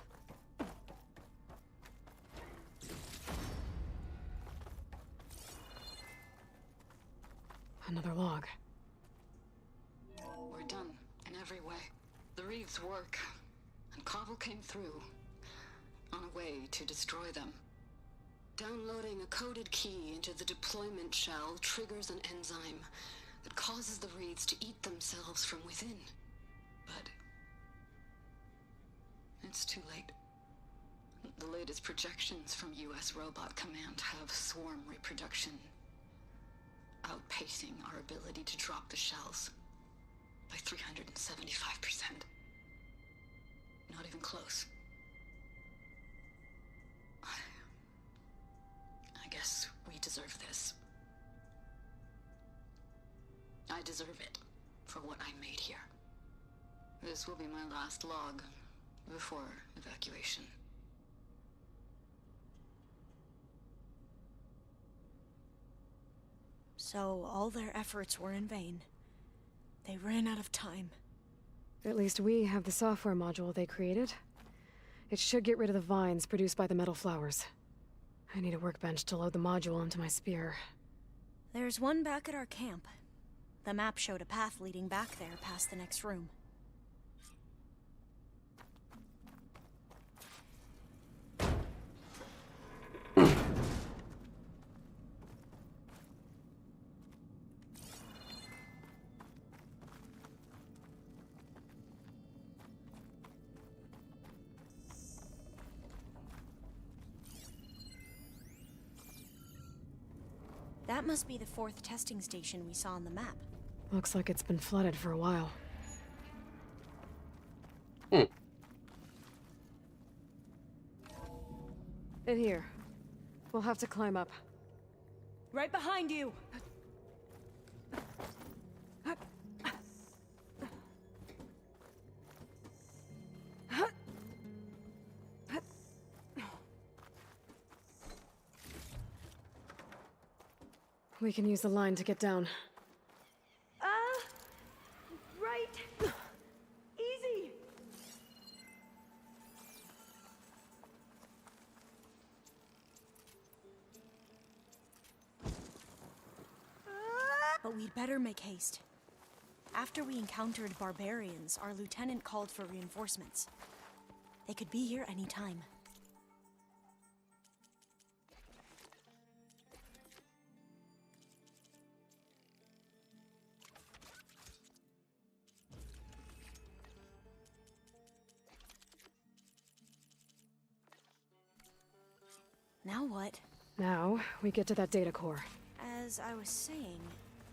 Speaker 3: Another log.
Speaker 6: We're done, in every way. The Reeves work, and Cobble came through, on a way to destroy them. Downloading a coded key into the deployment shell triggers an enzyme that causes the Reeds to eat themselves from within. But it's too late. The latest projections from US Robot Command have swarm reproduction, outpacing our ability to drop the shells by 375%. Not even close. I guess we deserve this. I deserve it for what I made here. This will be my last log before evacuation.
Speaker 7: So all their efforts were in vain. They ran out of time.
Speaker 3: At least we have the software module they created. It should get rid of the vines produced by the metal flowers. I need a workbench to load the module into my spear.
Speaker 7: There's one back at our camp. The map showed a path leading back there past the next room. That must be the fourth testing station we saw on the map.
Speaker 3: Looks like it's been flooded for a while.
Speaker 1: Hmm.
Speaker 3: In here. We'll have to climb up.
Speaker 7: Right behind you!
Speaker 3: We can use the line to get down.
Speaker 7: Right. Easy. But we'd better make haste. After we encountered barbarians, our lieutenant called for reinforcements. They could be here any time. Now what?
Speaker 3: Now, we get to that data core.
Speaker 7: As I was saying,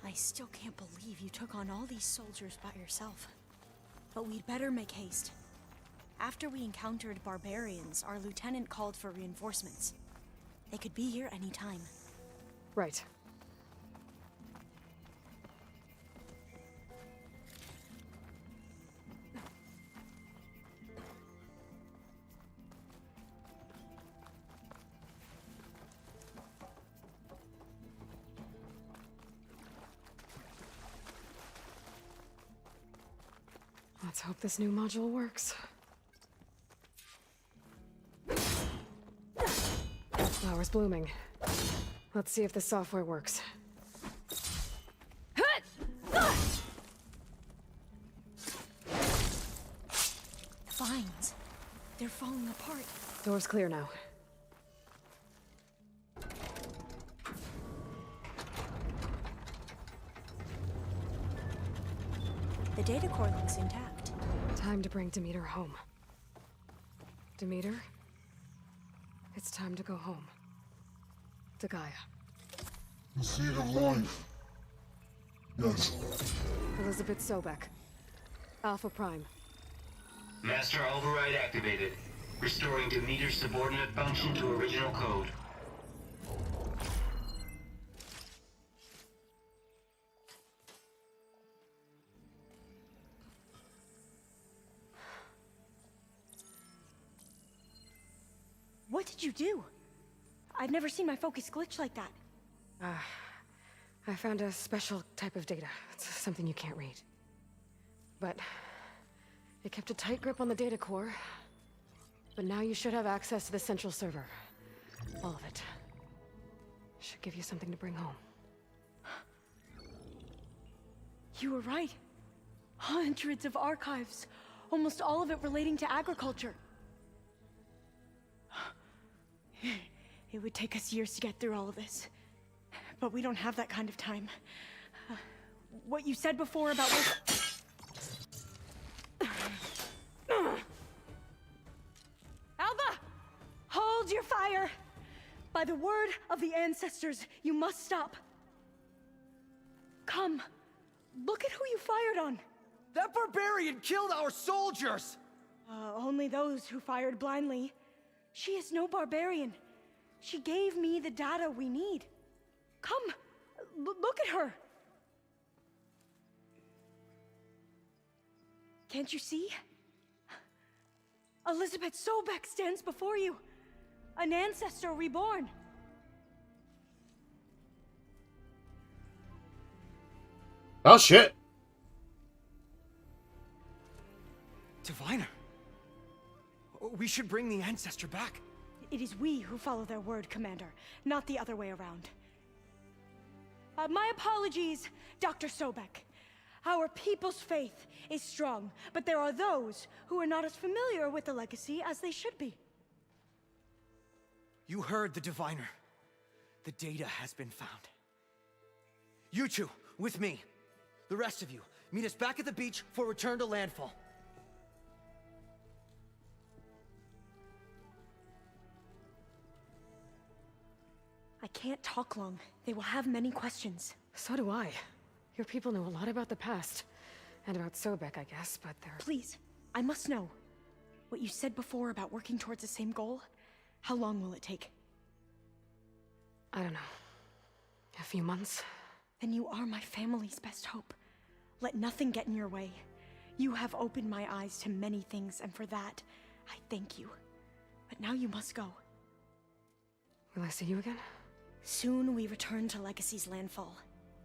Speaker 7: I still can't believe you took on all these soldiers by yourself. But we'd better make haste. After we encountered barbarians, our lieutenant called for reinforcements. They could be here any time.
Speaker 3: Right. Let's hope this new module works. Flowers blooming. Let's see if the software works.
Speaker 7: Vines. They're falling apart.
Speaker 3: Door's clear now.
Speaker 7: The data core looks intact.
Speaker 3: Time to bring Demeter home. Demeter, it's time to go home. To Gaia.
Speaker 8: The seed of life. Yes.
Speaker 3: Elizabeth Sobek. Alpha Prime.
Speaker 9: Master override activated. Restoring Demeter's subordinate function to original code.
Speaker 7: What did you do? I've never seen my focus glitch like that.
Speaker 3: I found a special type of data. It's something you can't read. But it kept a tight grip on the data core. But now you should have access to the central server. All of it. Should give you something to bring home.
Speaker 7: You were right. Hundreds of archives. Almost all of it relating to agriculture. It would take us years to get through all of this. But we don't have that kind of time. What you said before about Alva! Hold your fire! By the word of the ancestors, you must stop. Come. Look at who you fired on.
Speaker 4: That barbarian killed our soldiers!
Speaker 7: Only those who fired blindly. She is no barbarian. She gave me the data we need. Come, look at her. Can't you see? Elizabeth Sobek stands before you. An ancestor reborn.
Speaker 1: Oh shit!
Speaker 4: Diviner. We should bring the ancestor back.
Speaker 7: It is we who follow their word, Commander, not the other way around. My apologies, Dr. Sobek. Our people's faith is strong, but there are those who are not as familiar with the legacy as they should be.
Speaker 4: You heard the diviner. The data has been found. You two, with me. The rest of you, meet us back at the beach for return to landfall.
Speaker 7: I can't talk long. They will have many questions.
Speaker 3: So do I. Your people know a lot about the past. And about Sobek, I guess, but they're...
Speaker 7: Please, I must know. What you said before about working towards the same goal, how long will it take?
Speaker 3: I don't know. A few months?
Speaker 7: Then you are my family's best hope. Let nothing get in your way. You have opened my eyes to many things, and for that, I thank you. But now you must go.
Speaker 3: Will I see you again?
Speaker 7: Soon we return to Legacy's landfall.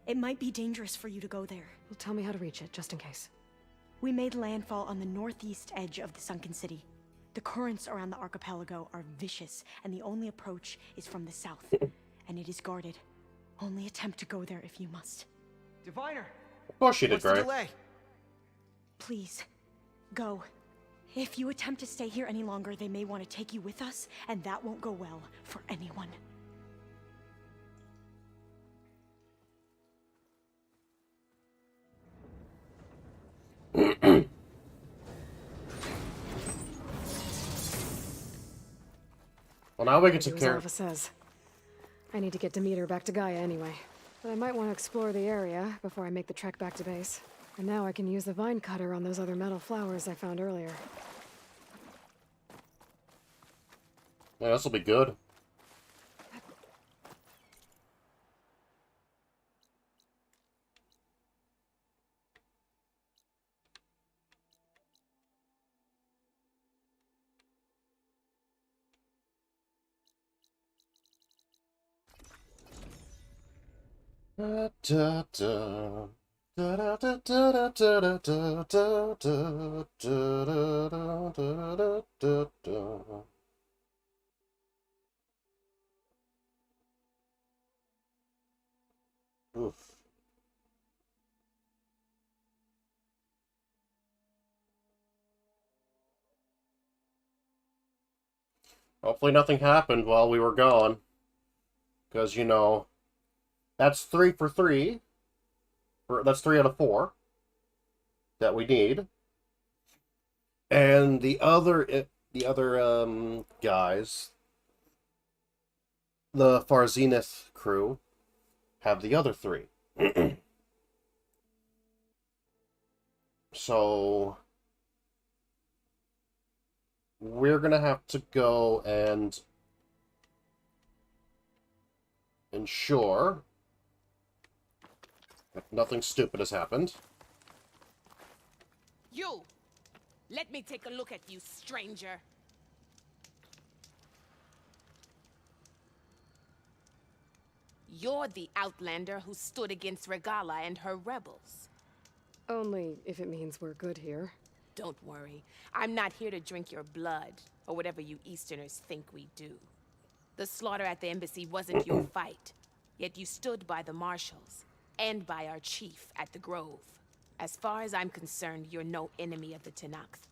Speaker 7: It might be dangerous for you to go there.
Speaker 3: Well, tell me how to reach it, just in case.
Speaker 7: We made landfall on the northeast edge of the sunken city. The currents around the archipelago are vicious, and the only approach is from the south. And it is guarded. Only attempt to go there if you must.
Speaker 4: Diviner!
Speaker 1: Of course she did,
Speaker 4: What's the
Speaker 1: right?
Speaker 4: delay?
Speaker 7: Please, go. If you attempt to stay here any longer, they may want to take you with us, and that won't go well for anyone.
Speaker 1: Well, now we get to
Speaker 3: Do as
Speaker 1: care.
Speaker 3: Alpha says. I need to get Demeter back to Gaia anyway. But I might want to explore the area before I make the trek back to base. And now I can use the vine cutter on those other metal flowers I found earlier.
Speaker 1: Yeah, this will be good. Da, da, da. Da, da, da, da, da, da, da, da, da, da, da, da, da, da. Oof. Hopefully nothing happened while we were gone. Because, you know, that's 3 for 3. That's 3 out of 4 that we need. And the other, the other guys, the Far Zenith crew, have the other three. So we're gonna have to go and ensure that nothing stupid has happened.
Speaker 10: You! Let me take a look at you, stranger. You're the Outlander who stood against Regala and her rebels.
Speaker 3: Only if it means we're good here.
Speaker 10: Don't worry. I'm not here to drink your blood, or whatever you Easterners think we do. The slaughter at the embassy wasn't your fight, yet you stood by the marshals, and by our chief at the Grove. As far as I'm concerned, you're no enemy of the Tenakth.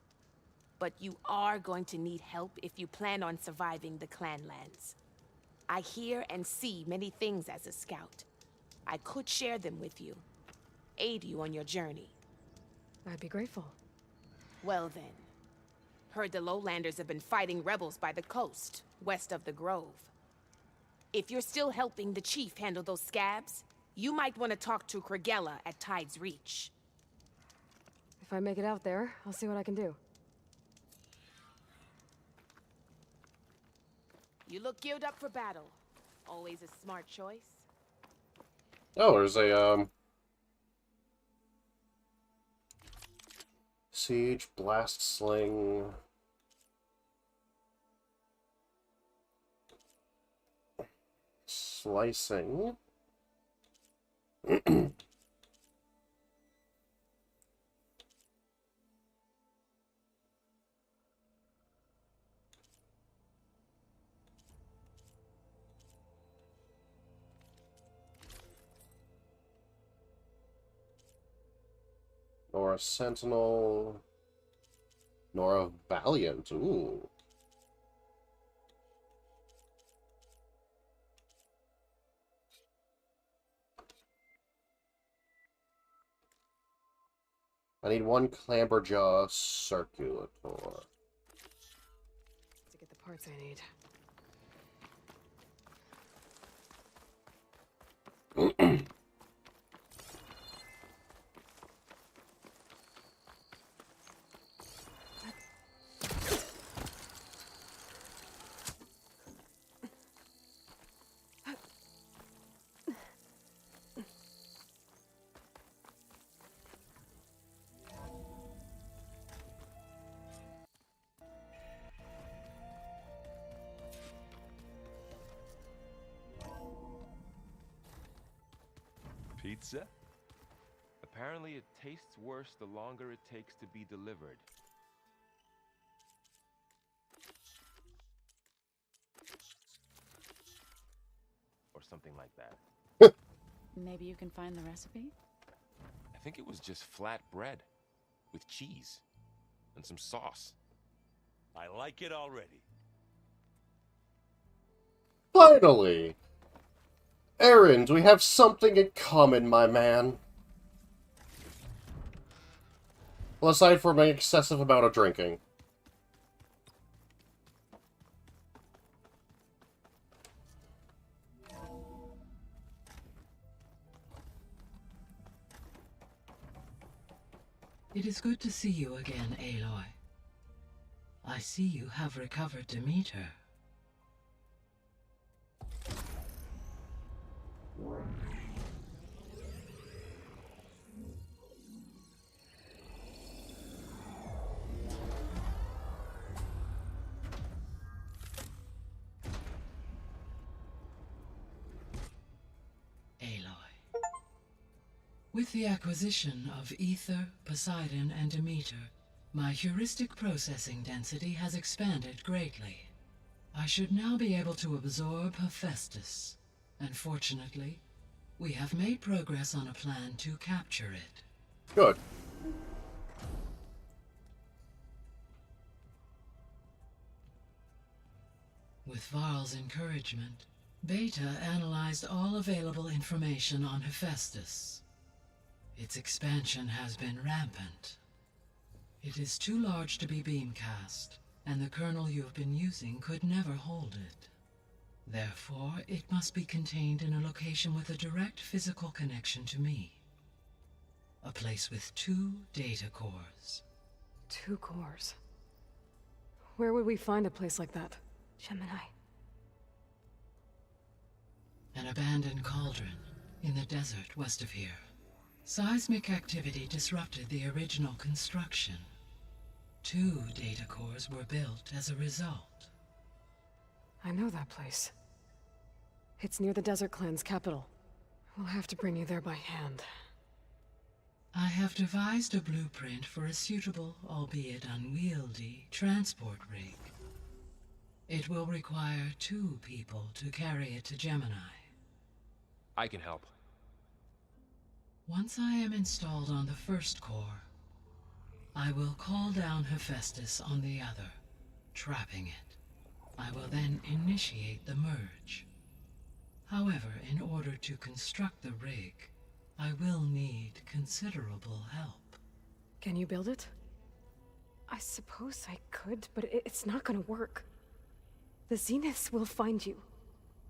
Speaker 10: But you are going to need help if you plan on surviving the Clanlands. I hear and see many things as a scout. I could share them with you, aid you on your journey.
Speaker 3: I'd be grateful.
Speaker 10: Well then. Heard the Lowlanders have been fighting rebels by the coast, west of the Grove. If you're still helping the chief handle those scabs, you might want to talk to Kragella at Tide's Reach.
Speaker 3: If I make it out there, I'll see what I can do.
Speaker 10: You look geared up for battle. Always a smart choice.
Speaker 1: Oh, there's a, Siege, Blast Sling... Slicing... Nora Sentinel... Nora Valiant, ooh. I need one Clamberjaw Circulator.
Speaker 3: To get the parts I need.
Speaker 11: Pizza? Apparently it tastes worse the longer it takes to be delivered. Or something like that.
Speaker 12: Maybe you can find the recipe?
Speaker 11: I think it was just flat bread with cheese and some sauce.
Speaker 13: I like it already.
Speaker 1: Finally! Erend, we have something in common, my man. Well, aside from an excessive amount of drinking.
Speaker 14: It is good to see you again, Aloy. I see you have recovered Demeter. With the acquisition of Ether, Poseidon, and Demeter, my heuristic processing density has expanded greatly. I should now be able to absorb Hephaestus, and fortunately, we have made progress on a plan to capture it.
Speaker 1: Good.
Speaker 14: With Varl's encouragement, Beta analyzed all available information on Hephaestus. Its expansion has been rampant. It is too large to be beamcast, and the kernel you've been using could never hold it. Therefore, it must be contained in a location with a direct physical connection to me. A place with 2 data cores.
Speaker 3: 2 cores? Where would we find a place like that?
Speaker 2: Gemini.
Speaker 14: An abandoned cauldron in the desert west of here. Seismic activity disrupted the original construction. 2 data cores were built as a result.
Speaker 3: I know that place. It's near the Desert Clan's capital. We'll have to bring you there by hand.
Speaker 14: I have devised a blueprint for a suitable, albeit unwieldy, transport rig. It will require 2 people to carry it to Gemini.
Speaker 11: I can help.
Speaker 14: Once I am installed on the first core, I will call down Hephaestus on the other, trapping it. I will then initiate the merge. However, in order to construct the rig, I will need considerable help.
Speaker 3: Can you build it? I suppose I could, but it's not gonna work. The Zeniths will find you.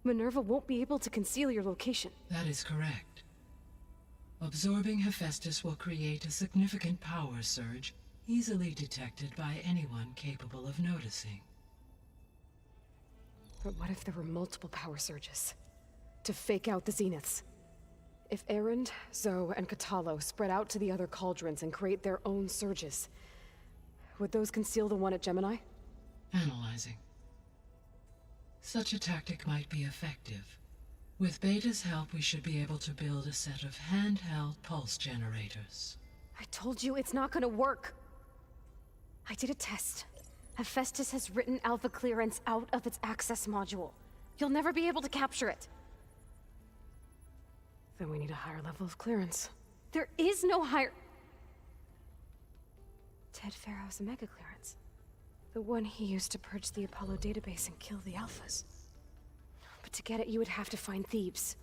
Speaker 3: Minerva won't be able to conceal your location.
Speaker 14: That is correct. Absorbing Hephaestus will create a significant power surge, easily detected by anyone capable of noticing.
Speaker 3: But what if there were multiple power surges? To fake out the Zeniths? If Erend, Zoe, and Katalo spread out to the other cauldrons and create their own surges, would those conceal the one at Gemini?
Speaker 14: Analyzing. Such a tactic might be effective. With Beta's help, we should be able to build a set of handheld pulse generators.
Speaker 3: I told you it's not gonna work. I did a test. Hephaestus has written Alpha clearance out of its access module. You'll never be able to capture it. Then we need a higher level of clearance. There is no higher... Ted Pharaoh's Omega clearance. The one he used to purge the Apollo database and kill the Alphas. But to get it, you would have to find Thebes.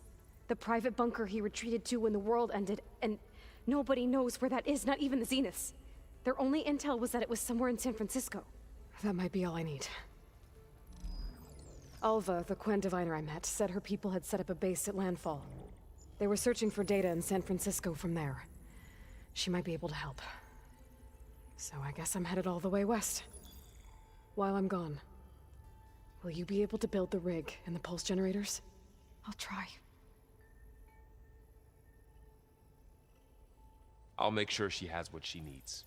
Speaker 3: The private bunker he retreated to when the world ended, and nobody knows where that is, not even the Zeniths. Their only intel was that it was somewhere in San Francisco. That might be all I need. Alva, the Quen diviner I met, said her people had set up a base at Landfall. They were searching for data in San Francisco from there. She might be able to help. So I guess I'm headed all the way west. While I'm gone, will you be able to build the rig and the pulse generators? I'll try.
Speaker 11: I'll make sure she has what she needs.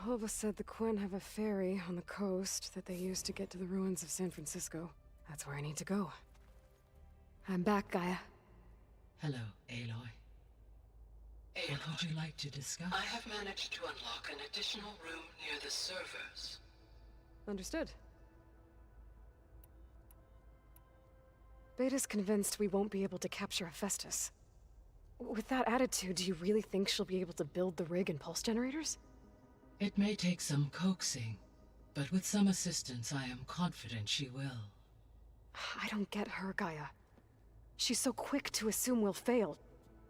Speaker 3: Alva said the Quen have a ferry on the coast that they use to get to the ruins of San Francisco. That's where I need to go. I'm back, Gaia.
Speaker 14: Hello, Aloy. What would you like to discuss? I have managed to unlock an additional room near the servers.
Speaker 3: Understood. Beta's convinced we won't be able to capture Hephaestus. With that attitude, do you really think she'll be able to build the rig and pulse generators?
Speaker 14: It may take some coaxing, but with some assistance, I am confident she will.
Speaker 3: I don't get her, Gaia. She's so quick to assume we'll fail.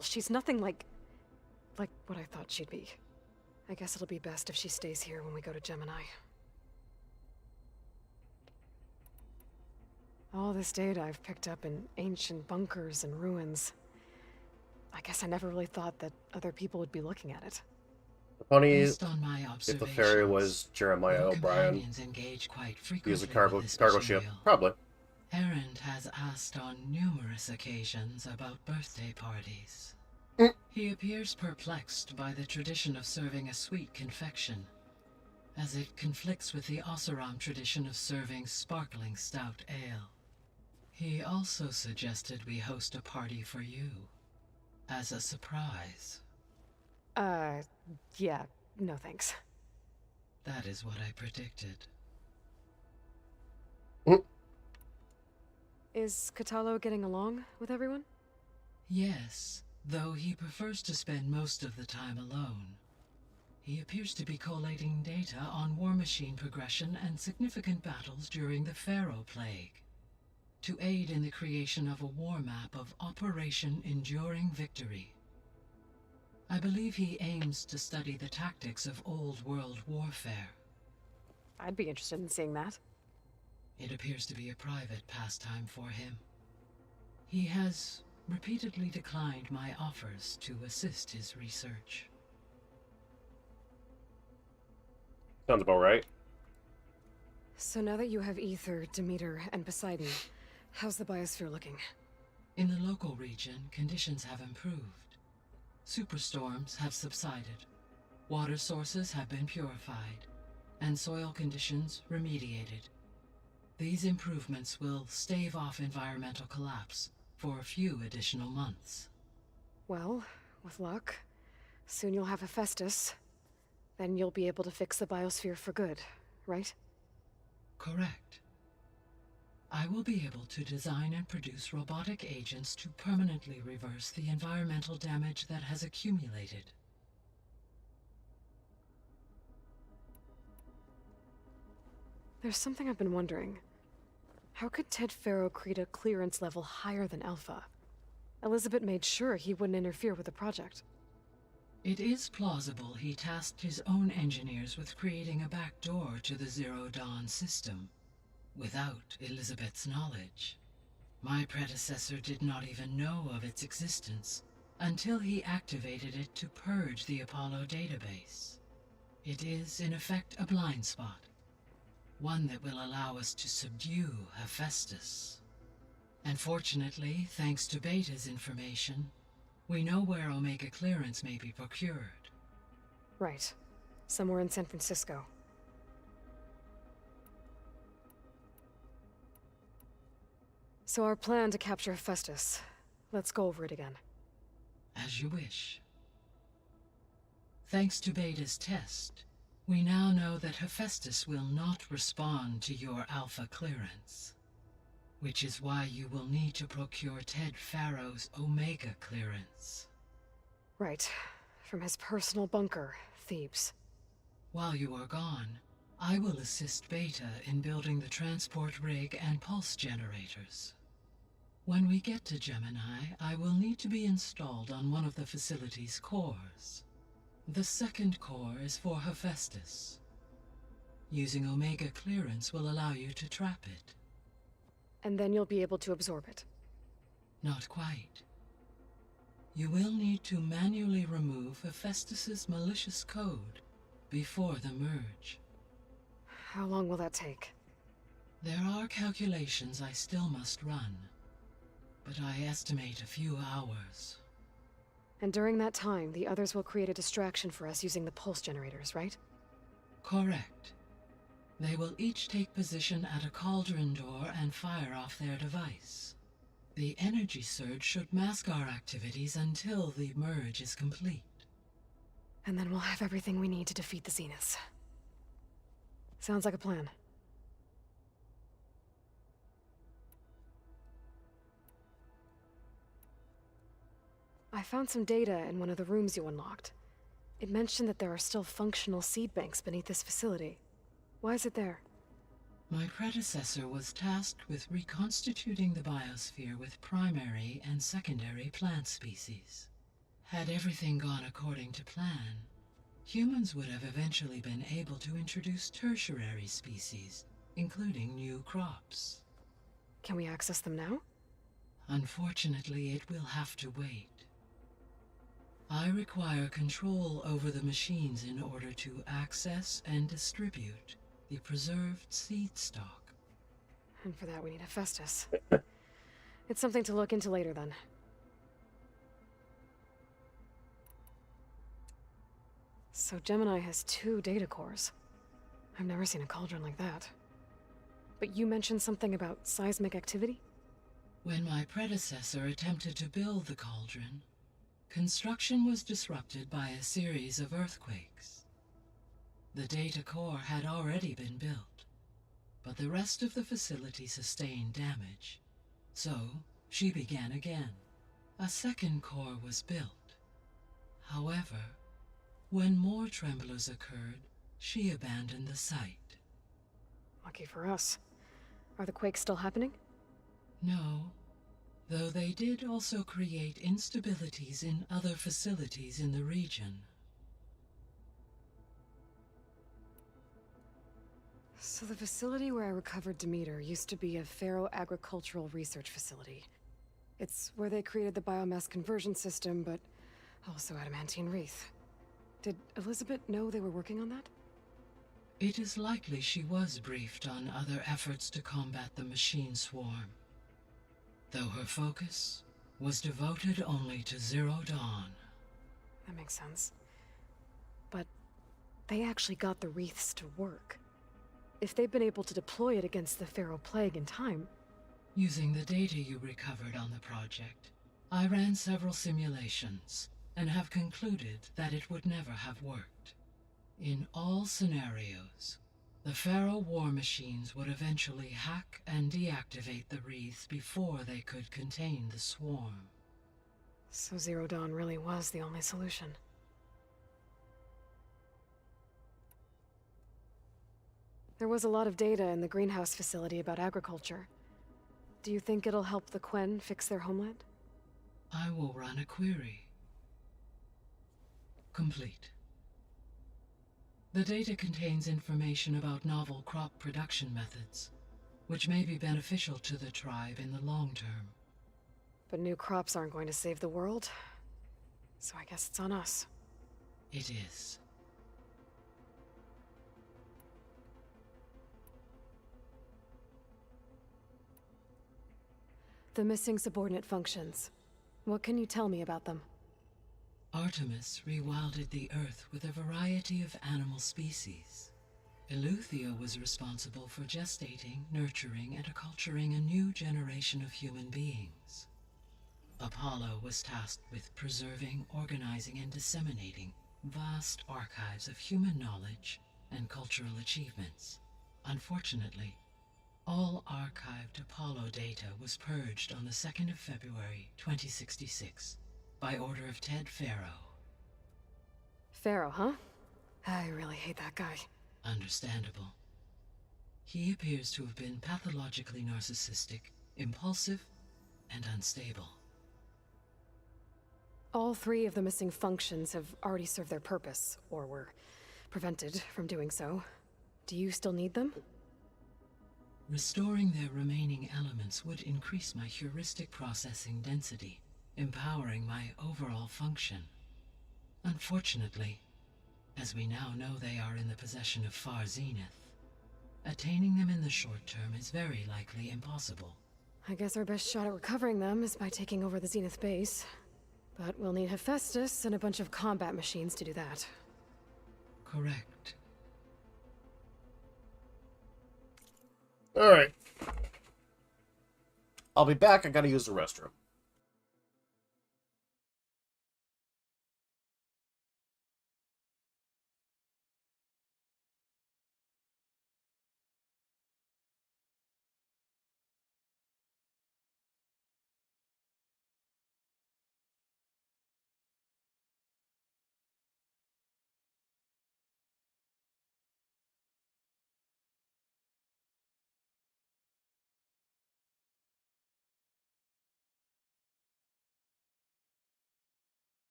Speaker 3: She's nothing like what I thought she'd be. I guess it'll be best if she stays here when we go to Gemini. All this data I've picked up in ancient bunkers and ruins. I guess I never really thought that other people would be looking at it.
Speaker 1: Funny
Speaker 14: Based on my
Speaker 1: if the ferry was Jeremiah O'Brien. He was a cargo ship. Probably.
Speaker 14: Erend has asked on numerous occasions about birthday parties. He appears perplexed by the tradition of serving a sweet confection, as it conflicts with the Oseram tradition of serving sparkling stout ale. He also suggested we host a party for you, as a surprise.
Speaker 3: Yeah, no thanks.
Speaker 14: That is what I predicted.
Speaker 3: Is Katalo getting along with everyone?
Speaker 14: Yes, though he prefers to spend most of the time alone. He appears to be collating data on war machine progression and significant battles during the Pharaoh Plague. to aid in the creation of a war map of Operation Enduring Victory. I believe he aims to study the tactics of old world warfare.
Speaker 3: I'd be interested in seeing that.
Speaker 14: It appears to be a private pastime for him. He has repeatedly declined my offers to assist his research.
Speaker 1: Sounds about right.
Speaker 3: So now that you have Ether, Demeter, and Poseidon, how's the biosphere looking?
Speaker 14: In the local region, conditions have improved. Superstorms have subsided, water sources have been purified, and soil conditions remediated. These improvements will stave off environmental collapse for a few additional months.
Speaker 3: Well, with luck, soon you'll have Hephaestus. Then you'll be able to fix the biosphere for good, right?
Speaker 14: Correct. I will be able to design and produce robotic agents to permanently reverse the environmental damage that has accumulated.
Speaker 3: There's something I've been wondering. How could Ted Faro create a clearance level higher than Alpha? Elizabeth made sure he wouldn't interfere with the project.
Speaker 14: It is plausible he tasked his own engineers with creating a backdoor to the Zero Dawn system, without Elizabeth's knowledge. My predecessor did not even know of its existence until he activated it to purge the Apollo database. It is, in effect, a blind spot. One that will allow us to subdue Hephaestus. And fortunately, thanks to Beta's information, we know where Omega clearance may be procured.
Speaker 3: Right. Somewhere in San Francisco. So our plan to capture Hephaestus. Let's go over it again.
Speaker 14: As you wish. Thanks to Beta's test, we now know that Hephaestus will not respond to your Alpha clearance. Which is why you will need to procure Ted Faro's Omega clearance.
Speaker 3: Right. From his personal bunker, Thebes.
Speaker 14: While you are gone, I will assist Beta in building the transport rig and pulse generators. When we get to Gemini, I will need to be installed on one of the facility's cores. The second core is for Hephaestus. Using Omega clearance will allow you to trap it.
Speaker 3: And then you'll be able to absorb it.
Speaker 14: Not quite. You will need to manually remove Hephaestus's malicious code before the merge.
Speaker 3: How long will that take?
Speaker 14: There are calculations I still must run, but I estimate a few hours.
Speaker 3: And during that time, the others will create a distraction for us using the pulse generators, right?
Speaker 14: Correct. They will each take position at a cauldron door and fire off their device. The energy surge should mask our activities until the merge is complete.
Speaker 3: And then we'll have everything we need to defeat the Zeniths. Sounds like a plan. I found some data in one of the rooms you unlocked. It mentioned that there are still functional seed banks beneath this facility. Why is it there?
Speaker 14: My predecessor was tasked with reconstituting the biosphere with primary and secondary plant species. Had everything gone according to plan, humans would have eventually been able to introduce tertiary species, including new crops.
Speaker 3: Can we access them now?
Speaker 14: Unfortunately, it will have to wait. I require control over the machines in order to access and distribute the preserved seed stock.
Speaker 3: And for that we need Hephaestus. It's something to look into later then. So Gemini has 2 data cores. I've never seen a cauldron like that. But you mentioned something about seismic activity?
Speaker 14: When my predecessor attempted to build the cauldron, construction was disrupted by a series of earthquakes. The data core had already been built, but the rest of the facility sustained damage. So, she began again. A second core was built. However, when more tremblers occurred, she abandoned the site.
Speaker 3: Lucky for us. Are the quakes still happening?
Speaker 14: No, though they did also create instabilities in other facilities in the region.
Speaker 3: So the facility where I recovered Demeter used to be a Pharaoh agricultural research facility. It's where they created the biomass conversion system, but also adamantine wreath. Did Elizabeth know they were working on that?
Speaker 14: It is likely she was briefed on other efforts to combat the machine swarm, though her focus was devoted only to Zero Dawn.
Speaker 3: That makes sense. But they actually got the wreaths to work. If they've been able to deploy it against the Pharaoh Plague in time...
Speaker 14: Using the data you recovered on the project, I ran several simulations and have concluded that it would never have worked. In all scenarios, the Pharaoh war machines would eventually hack and deactivate the wreaths before they could contain the swarm.
Speaker 3: So Zero Dawn really was the only solution. There was a lot of data in the greenhouse facility about agriculture. Do you think it'll help the Quen fix their homeland?
Speaker 14: I will run a query. Complete. The data contains information about novel crop production methods, which may be beneficial to the tribe in the long term.
Speaker 3: But new crops aren't going to save the world, so I guess it's on us.
Speaker 14: It is.
Speaker 3: The missing subordinate functions. What can you tell me about them?
Speaker 14: Artemis rewilded the Earth with a variety of animal species. Eleuthia was responsible for gestating, nurturing, and acculturating a new generation of human beings. Apollo was tasked with preserving, organizing, and disseminating vast archives of human knowledge and cultural achievements. Unfortunately, all archived Apollo data was purged on the 2nd of February, 2066, by order of Ted Faro.
Speaker 3: Faro, huh? I really hate that guy.
Speaker 14: Understandable. He appears to have been pathologically narcissistic, impulsive, and unstable.
Speaker 3: All three of the missing functions have already served their purpose, or were prevented from doing so. Do you still need them?
Speaker 14: Restoring their remaining elements would increase my heuristic processing density, empowering my overall function. Unfortunately, as we now know they are in the possession of Far Zenith, attaining them in the short term is very likely impossible.
Speaker 3: I guess our best shot at recovering them is by taking over the Zenith base. But we'll need Hephaestus and a bunch of combat machines to do that.
Speaker 14: Correct.
Speaker 1: Alright. I'll be back. I gotta use the restroom.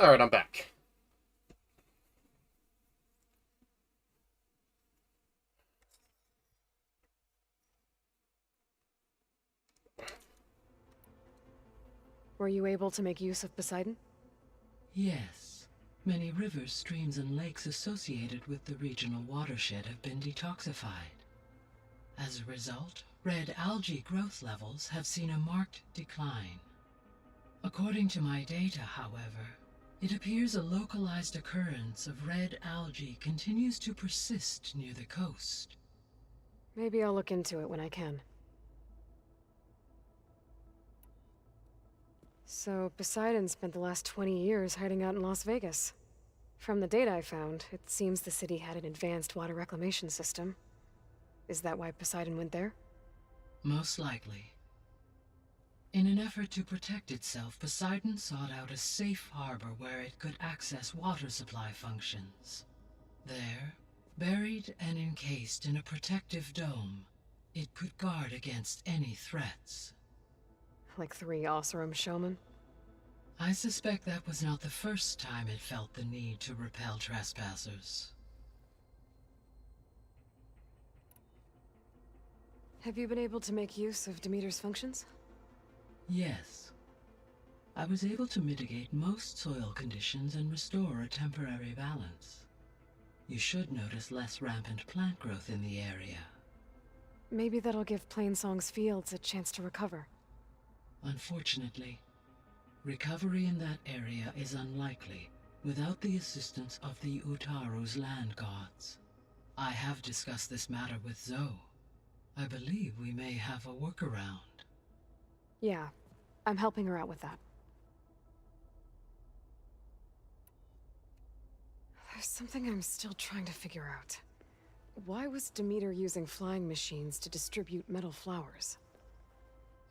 Speaker 1: Alright, I'm back.
Speaker 3: Were you able to make use of Poseidon?
Speaker 14: Yes. Many rivers, streams, and lakes associated with the regional watershed have been detoxified. As a result, red algae growth levels have seen a marked decline. According to my data, however, it appears a localized occurrence of red algae continues to persist near the coast.
Speaker 3: Maybe I'll look into it when I can. So, Poseidon spent the last 20 years hiding out in Las Vegas. From the data I found, it seems the city had an advanced water reclamation system. Is that why Poseidon went there?
Speaker 14: Most likely. In an effort to protect itself, Poseidon sought out a safe harbor where it could access water supply functions. There, buried and encased in a protective dome, it could guard against any threats.
Speaker 3: Like 3 Oseram showmen?
Speaker 14: I suspect that was not the first time it felt the need to repel trespassers.
Speaker 3: Have you been able to make use of Demeter's functions?
Speaker 14: Yes. I was able to mitigate most soil conditions and restore a temporary balance. You should notice less rampant plant growth in the area.
Speaker 3: Maybe that'll give Plainsong's fields a chance to recover.
Speaker 14: Unfortunately, recovery in that area is unlikely without the assistance of the Utaru's land gods. I have discussed this matter with Zoe. I believe we may have a workaround.
Speaker 3: Yeah, I'm helping her out with that. There's something I'm still trying to figure out. Why was Demeter using flying machines to distribute metal flowers?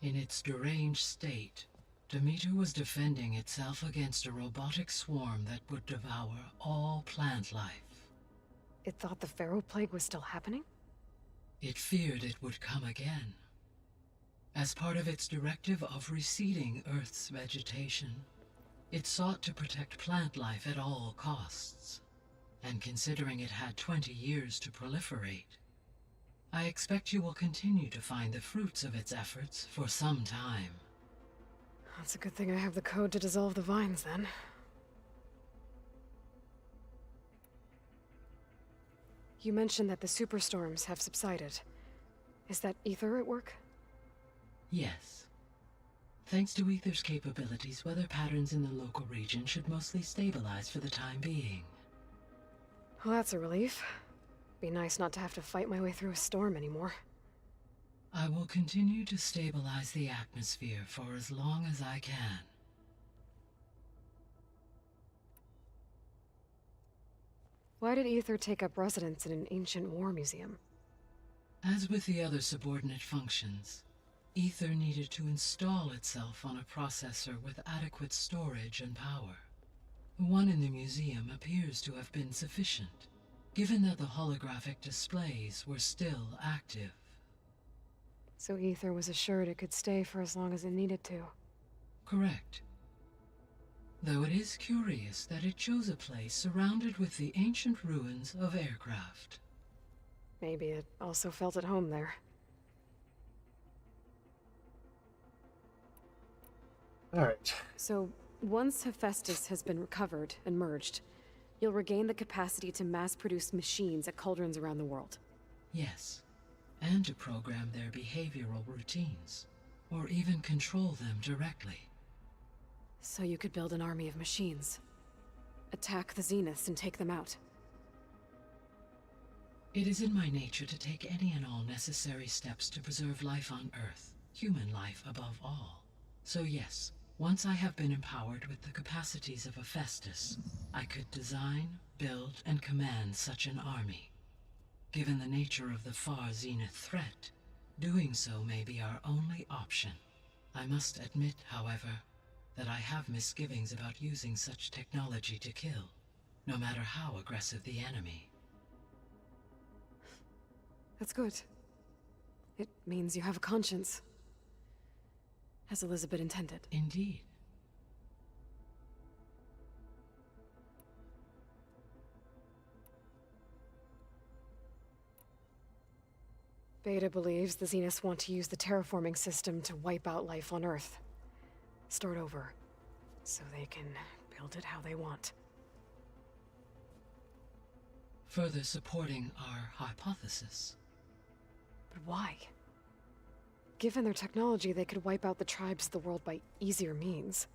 Speaker 14: In its deranged state, Demeter was defending itself against a robotic swarm that would devour all plant life.
Speaker 3: It thought the Pharaoh Plague was still happening?
Speaker 14: It feared it would come again. As part of its directive of reseeding Earth's vegetation, it sought to protect plant life at all costs. And considering it had 20 years to proliferate, I expect you will continue to find the fruits of its efforts for some time.
Speaker 3: That's a good thing I have the code to dissolve the vines, then. You mentioned that the superstorms have subsided. Is that Ether at work?
Speaker 14: Yes. Thanks to Ether's capabilities, weather patterns in the local region should mostly stabilize for the time being.
Speaker 3: Well, that's a relief. Be nice not to have to fight my way through a storm anymore.
Speaker 14: I will continue to stabilize the atmosphere for as long as I can.
Speaker 3: Why did Ether take up residence in an ancient war museum?
Speaker 14: As with the other subordinate functions, Ether needed to install itself on a processor with adequate storage and power. The one in the museum appears to have been sufficient, given that the holographic displays were still active.
Speaker 3: So Ether was assured it could stay for as long as it needed to.
Speaker 14: Correct. Though it is curious that it chose a place surrounded with the ancient ruins of aircraft.
Speaker 3: Maybe it also felt at home there.
Speaker 1: Alright.
Speaker 3: So, once Hephaestus has been recovered and merged, you'll regain the capacity to mass-produce machines at cauldrons around the world.
Speaker 14: Yes, and to program their behavioral routines, or even control them directly.
Speaker 3: So you could build an army of machines. Attack the Zeniths and take them out.
Speaker 14: It is in my nature to take any and all necessary steps to preserve life on Earth, human life above all. So yes, once I have been empowered with the capacities of Hephaestus, I could design, build, and command such an army. Given the nature of the far Zenith threat, doing so may be our only option. I must admit, however, that I have misgivings about using such technology to kill, no matter how aggressive the enemy.
Speaker 3: That's good. It means you have a conscience. As Elizabeth intended.
Speaker 14: Indeed.
Speaker 3: Beta believes the Zeniths want to use the terraforming system to wipe out life on Earth. Start over, so they can build it how they want.
Speaker 14: Further supporting our hypothesis.
Speaker 3: But why? Given their technology, they could wipe out the tribes of the world by easier means.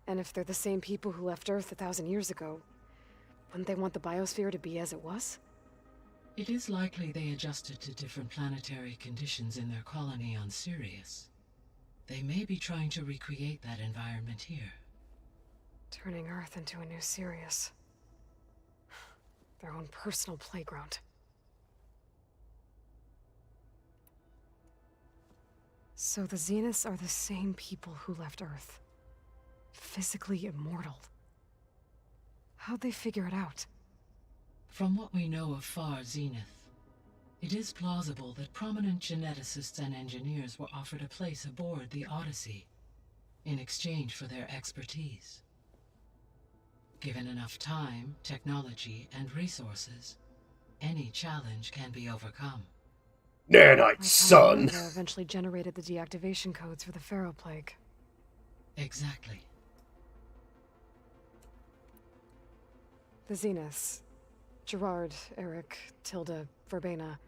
Speaker 3: And if they're the same people who left Earth 1,000 years ago, wouldn't they want the biosphere to be as it was?
Speaker 14: It is likely they adjusted to different planetary conditions in their colony on Sirius. They may be trying to recreate that environment here.
Speaker 3: Turning Earth into a new Sirius. Their own personal playground. So the Zeniths are the same people who left Earth. Physically immortal. How'd they figure it out?
Speaker 14: From what we know of Far Zenith, it is plausible that prominent geneticists and engineers were offered a place aboard the Odyssey in exchange for their expertise. Given enough time, technology, and resources, any challenge can be overcome.
Speaker 1: Nanite son!
Speaker 3: They eventually generated the deactivation codes for the Pharaoh Plague.
Speaker 14: Exactly.
Speaker 3: The Zeniths. Gerard, Eric, Tilda, Verbena.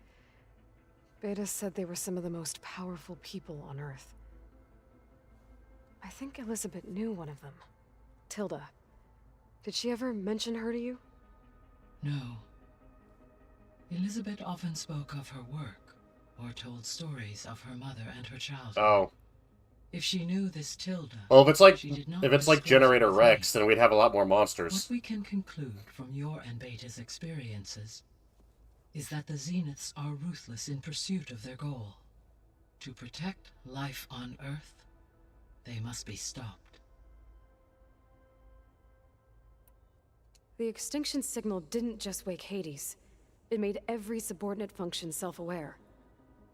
Speaker 3: Beta said they were some of the most powerful people on Earth. I think Elizabeth knew one of them. Tilda. Did she ever mention her to you?
Speaker 14: No. Elizabeth often spoke of her work, or told stories of her mother and her childhood.
Speaker 1: Oh.
Speaker 14: If she knew this Tilda,
Speaker 1: Well, if it's like
Speaker 14: she did not
Speaker 1: Generator Rex, then we'd have a lot more monsters.
Speaker 14: What we can conclude from your and Beta's experiences is that the Zeniths are ruthless in pursuit of their goal. To protect life on Earth, they must be stopped.
Speaker 3: The extinction signal didn't just wake Hades. It made every subordinate function self-aware.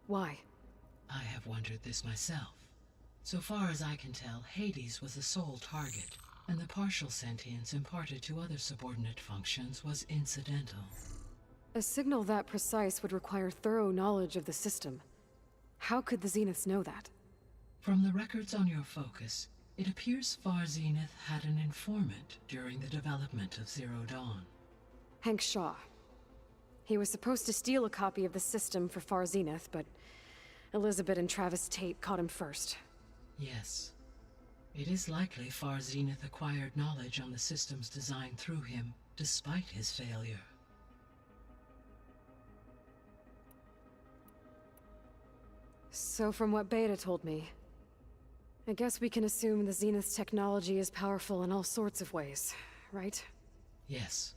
Speaker 3: Why?
Speaker 14: I have wondered this myself. So far as I can tell, Hades was the sole target, and the partial sentience imparted to other subordinate functions was incidental.
Speaker 3: A signal that precise would require thorough knowledge of the system. How could the Zeniths know that?
Speaker 14: From the records on your focus, it appears Far Zenith had an informant during the development of Zero Dawn.
Speaker 3: Hank Shaw. He was supposed to steal a copy of the system for Far Zenith, but Elizabeth and Travis Tate caught him first.
Speaker 14: Yes. It is likely Far Zenith acquired knowledge on the system's design through him, despite his failure.
Speaker 3: So from what Beta told me, I guess we can assume the Zenith's technology is powerful in all sorts of ways, right?
Speaker 14: Yes.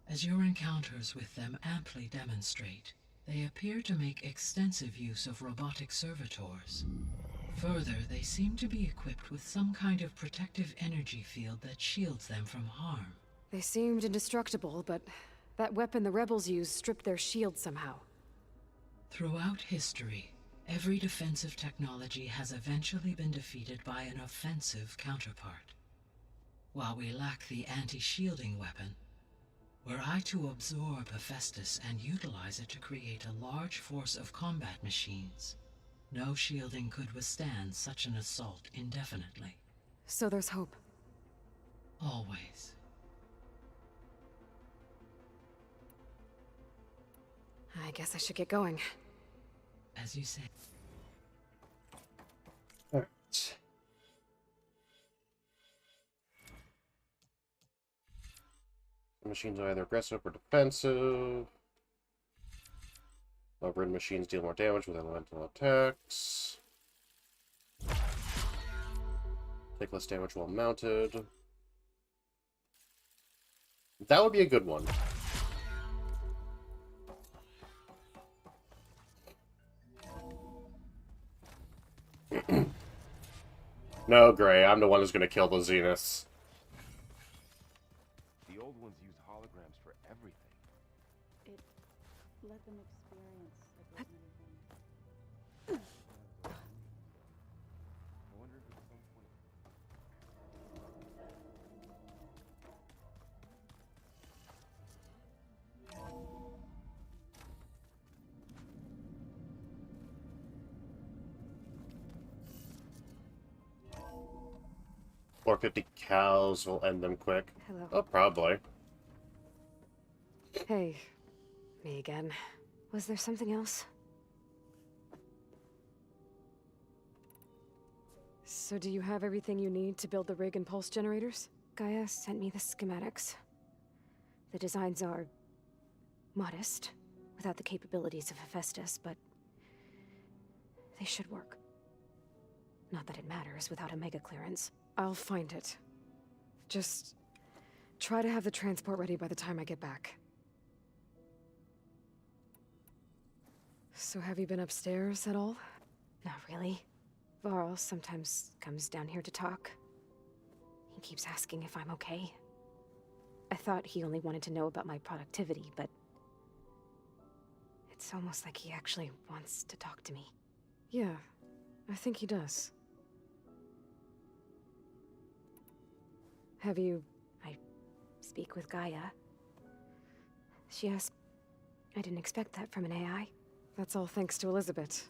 Speaker 14: As your encounters with them amply demonstrate, they appear to make extensive use of robotic servitors. Further, they seem to be equipped with some kind of protective energy field that shields them from harm.
Speaker 3: They seemed indestructible, but that weapon the rebels used stripped their shield somehow.
Speaker 14: Throughout history, every defensive technology has eventually been defeated by an offensive counterpart. While we lack the anti-shielding weapon, were I to absorb Hephaestus and utilize it to create a large force of combat machines, no shielding could withstand such an assault indefinitely.
Speaker 3: So there's hope.
Speaker 14: Always.
Speaker 3: I guess I should get going.
Speaker 14: As you say.
Speaker 1: Alright. The machines are either aggressive or defensive. Low-grade machines deal more damage with elemental attacks. Take less damage while mounted. That would be a good one. No, Gray, I'm the one who's gonna kill the Zeniths.
Speaker 11: The old ones used holograms for everything.
Speaker 12: It let them experience a great many things.
Speaker 11: I wonder if at some point...
Speaker 1: 450 cows will end them quick.
Speaker 3: Hello.
Speaker 1: Oh, probably.
Speaker 3: Hey. Me again. Was there something else? So do you have everything you need to build the rig and pulse generators? Gaia sent me the schematics. The designs are modest, without the capabilities of Hephaestus, but they should work. Not that it matters without a mega clearance. I'll find it. Just try to have the transport ready by the time I get back. So have you been upstairs at all? Not really. Varl sometimes comes down here to talk. He keeps asking if I'm okay. I thought he only wanted to know about my productivity, but it's almost like he actually wants to talk to me. Yeah, I think he does. I speak with Gaia. She asked... I didn't expect that from an AI. That's all thanks to Elizabeth.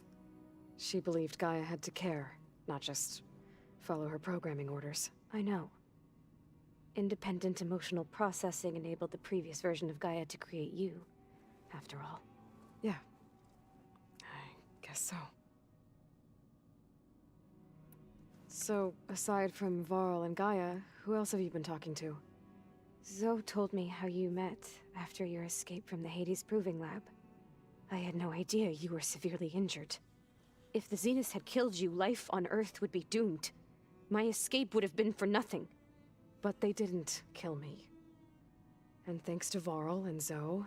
Speaker 3: She believed Gaia had to care, not just follow her programming orders. I know. Independent emotional processing enabled the previous version of Gaia to create you, after all. Yeah. I guess so. So, aside from Varl and Gaia, who else have you been talking to? Zoe told me how you met after your escape from the Hades Proving Lab. I had no idea you were severely injured. If the Zeniths had killed you, life on Earth would be doomed. My escape would have been for nothing. But they didn't kill me. And thanks to Varl and Zoe,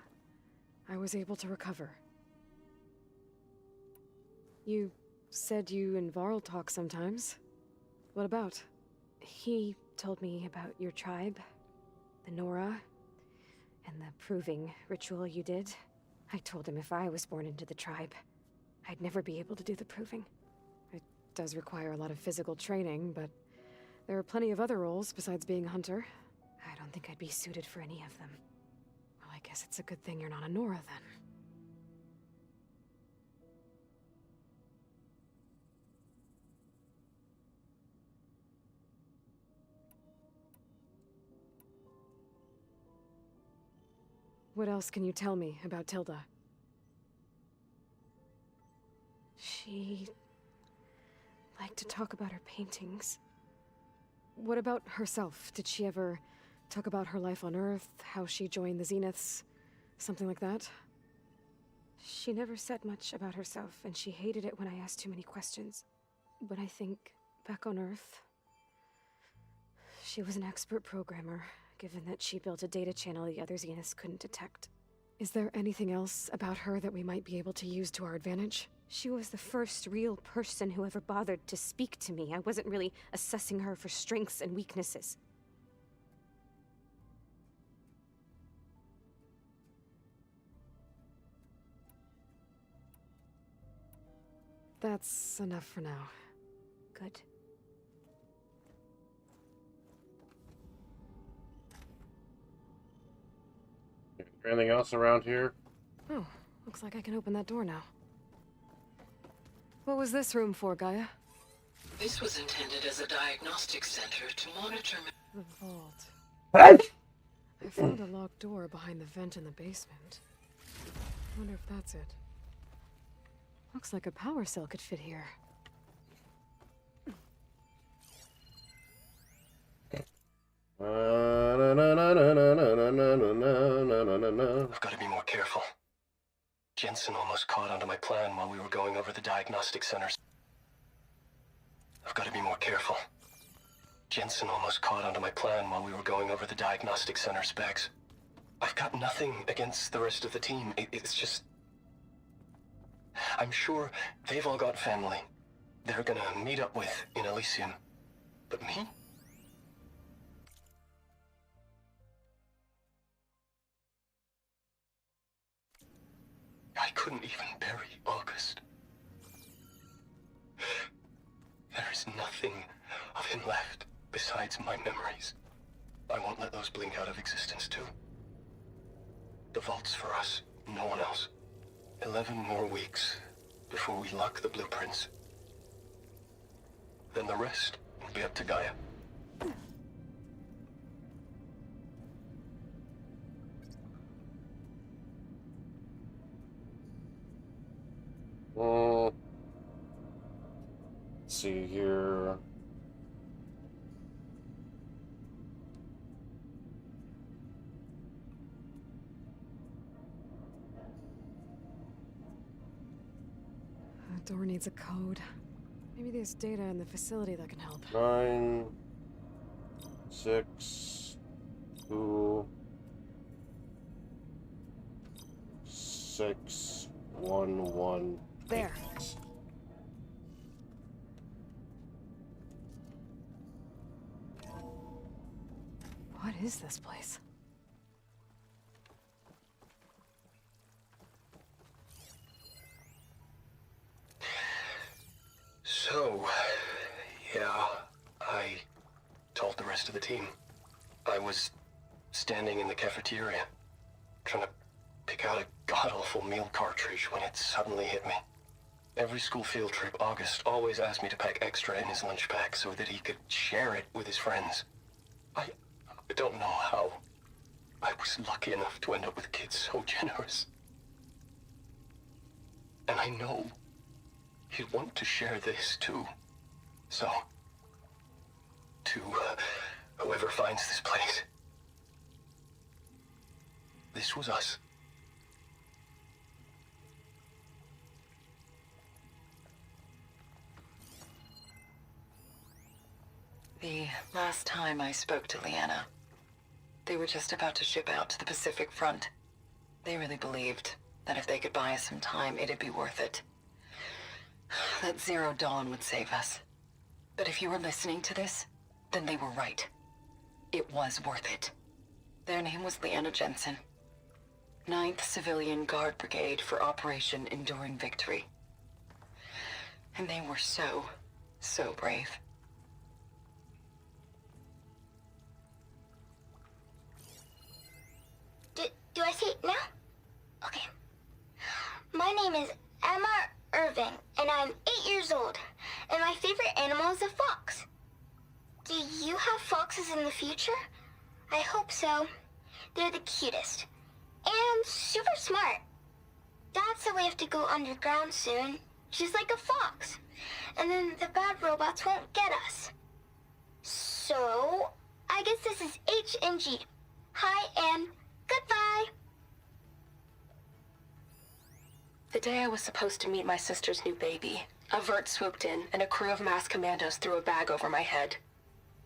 Speaker 3: I was able to recover. You said you and Varl talk sometimes. What about? He told me about your tribe, the Nora, and the proving ritual you did. I told him if I was born into the tribe, I'd never be able to do the proving. It does require a lot of physical training, but there are plenty of other roles besides being a hunter. I don't think I'd be suited for any of them. Well, I guess it's a good thing you're not a Nora, then. What else can you tell me about Tilda? She liked to talk about her paintings. What about herself? Did she ever talk about her life on Earth, how she joined the Zeniths, something like that? She never said much about herself, and she hated it when I asked too many questions. But I think, back on Earth, she was an expert programmer, given that she built a data channel the other Zeniths couldn't detect. Is there anything else about her that we might be able to use to our advantage? She was the first real person who ever bothered to speak to me. I wasn't really assessing her for strengths and weaknesses. That's enough for now. Good.
Speaker 1: Anything else around here?
Speaker 3: Oh, looks like I can open that door now. What was this room for, Gaia?
Speaker 14: This was intended as a diagnostic center to monitor...
Speaker 3: The vault. I found a locked door behind the vent in the basement. I wonder if that's it. Looks like a power cell could fit here.
Speaker 15: I've got to be more careful. Jensen almost caught onto my plan while we were going over the diagnostic centers. I've got to be more careful. Jensen almost caught onto my plan while we were going over the diagnostic center specs. I've got nothing against the rest of the team. It's just... I'm sure they've all got family they're gonna meet up with in Elysium. But me? I couldn't even bury August. There is nothing of him left besides my memories. I won't let those blink out of existence too. The vault's for us, no one else. 11 more weeks before we lock the blueprints. Then the rest will be up to Gaia.
Speaker 1: see here.
Speaker 3: The door needs a code. Maybe there's data in the facility that can help.
Speaker 1: 9, 6, 2, 6, 1, 1.
Speaker 3: There. What is this place?
Speaker 15: So, yeah, I told the rest of the team. I was standing in the cafeteria, trying to pick out a god-awful meal cartridge when it suddenly hit me. Every school field trip, August always asked me to pack extra in his lunch pack so that he could share it with his friends. I don't know how. I was lucky enough to end up with kids so generous. And I know he'd want to share this too. So, to whoever finds this place, this was us.
Speaker 16: The last time I spoke to Leanna, they were just about to ship out to the Pacific Front. They really believed that if they could buy us some time, it'd be worth it. That Zero Dawn would save us. But if you were listening to this, then they were right. It was worth it. Their name was Leanna Jensen. 9th Civilian Guard Brigade for Operation Enduring Victory. And they were so brave.
Speaker 17: Do I say it now? Okay. My name is Emma Irving, and I'm 8 years old, and my favorite animal is a fox. Do you have foxes in the future? I hope so. They're the cutest. And super smart. Dad said we have to go underground soon, just like a fox. And then the bad robots won't get us. So, I guess this is H and G. Hi and goodbye.
Speaker 18: The day I was supposed to meet my sister's new baby, a vert swooped in and a crew of masked commandos threw a bag over my head.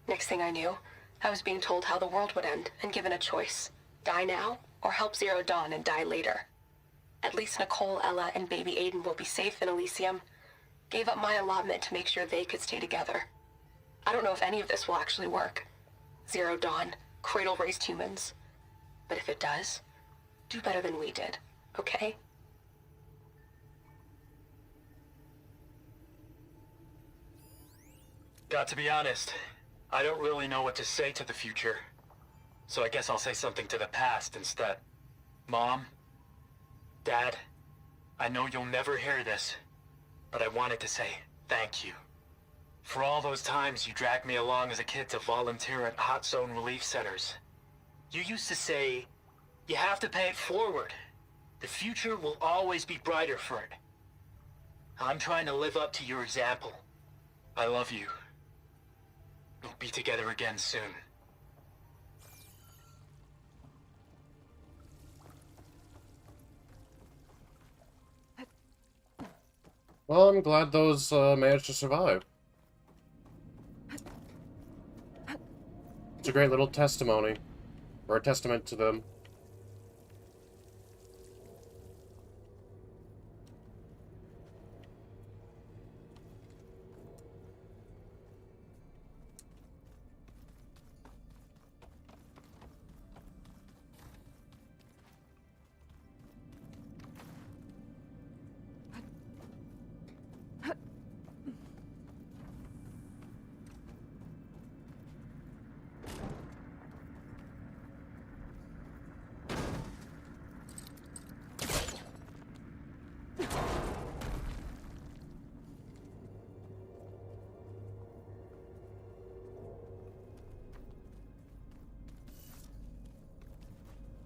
Speaker 18: Next thing I knew, I was being told how the world would end and given a choice. Die now, or help Zero Dawn and die later. At least Nicole, Ella, and baby Aiden will be safe in Elysium. Gave up my allotment to make sure they could stay together. I don't know if any of this will actually work. Zero Dawn, cradle-raised humans. But if it does, do better than we did, okay?
Speaker 19: Got to be honest, I don't really know what to say to the future. So I guess I'll say something to the past instead. Mom, Dad, I know you'll never hear this, but I wanted to say thank you. For all those times you dragged me along as a kid to volunteer at hot zone relief centers. You used to say, you have to pay it forward. The future will always be brighter for it. I'm trying to live up to your example. I love you. We'll be together again soon.
Speaker 1: Well, I'm glad those managed to survive. It's a great little testimony, or a testament to them.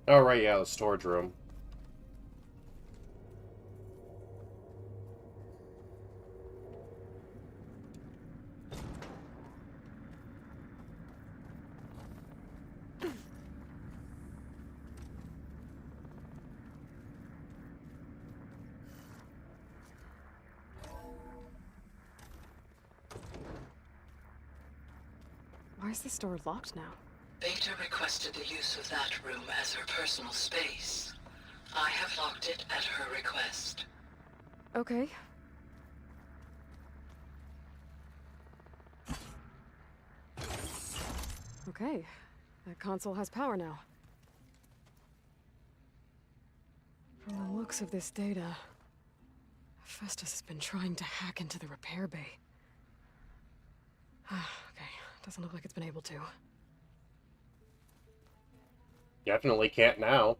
Speaker 1: Oh, right, yeah, the storage room.
Speaker 3: Why is this door locked now?
Speaker 16: Beta requested the use of that room as her personal space. I have locked it at her request.
Speaker 3: Okay. Okay. That console has power now. From the looks of this data, Festus has been trying to hack into the repair bay. Okay, doesn't look like it's been able to.
Speaker 1: Definitely can't now.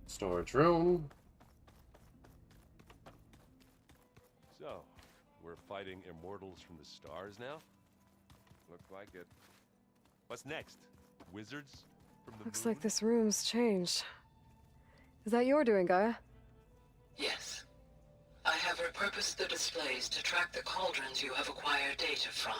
Speaker 1: Storage room.
Speaker 11: So, we're fighting immortals from the stars now? Looks like it. What's next? Wizards from the
Speaker 3: Looks
Speaker 11: moon?
Speaker 3: like this room's changed. Is that your doing, Gaia?
Speaker 16: Yes. I have repurposed the displays to track the cauldrons you have acquired data from.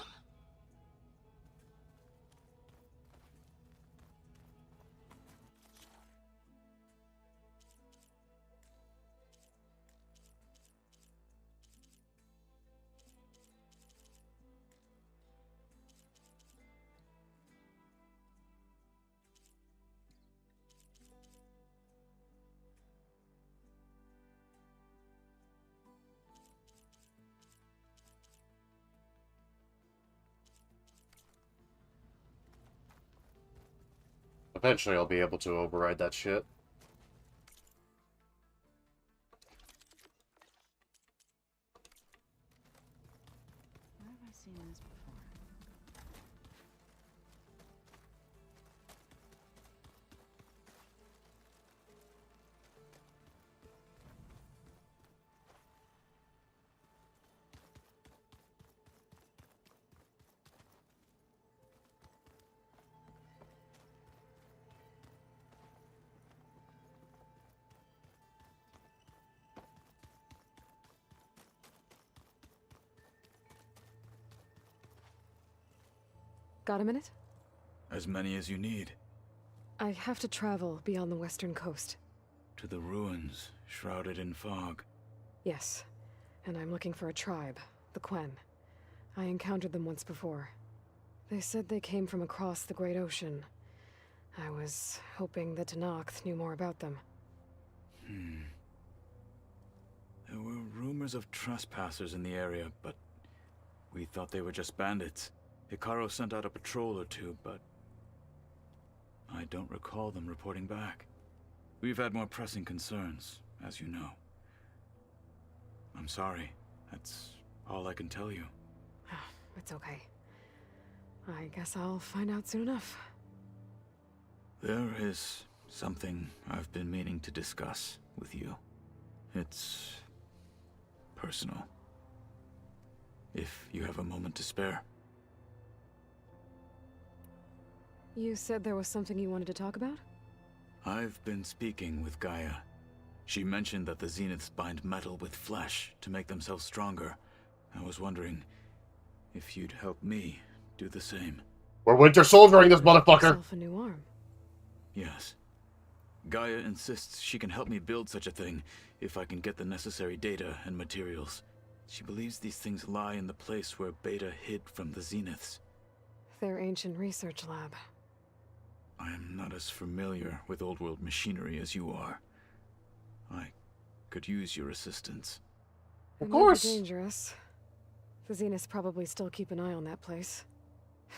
Speaker 1: Eventually I'll be able to override that shit.
Speaker 12: Where have I seen this before?
Speaker 3: Got a minute?
Speaker 20: As many as you need.
Speaker 3: I have to travel beyond the western coast.
Speaker 20: To the ruins, shrouded in fog.
Speaker 3: Yes, and I'm looking for a tribe, the Quen. I encountered them once before. They said they came from across the Great Ocean. I was hoping that Tenakth knew more about them.
Speaker 20: There were rumors of trespassers in the area, but we thought they were just bandits. Hekarro sent out a patrol or two, but I don't recall them reporting back. We've had more pressing concerns, as you know. I'm sorry. That's all I can tell you.
Speaker 3: It's okay. I guess I'll find out soon enough.
Speaker 20: There is something I've been meaning to discuss with you. It's personal. If you have a moment to spare.
Speaker 3: You said there was something you wanted to talk about?
Speaker 20: I've been speaking with Gaia. She mentioned that the Zeniths bind metal with flesh to make themselves stronger. I was wondering if you'd help me do the same.
Speaker 1: We're Winter Soldiering this motherfucker!
Speaker 3: Yourself a new arm.
Speaker 20: Yes. Gaia insists she can help me build such a thing if I can get the necessary data and materials. She believes these things lie in the place where Beta hid from the Zeniths.
Speaker 3: Their ancient research lab.
Speaker 20: I am not as familiar with old world machinery as you are. I could use your assistance.
Speaker 3: Of course! Dangerous. The Zeniths probably still keep an eye on that place.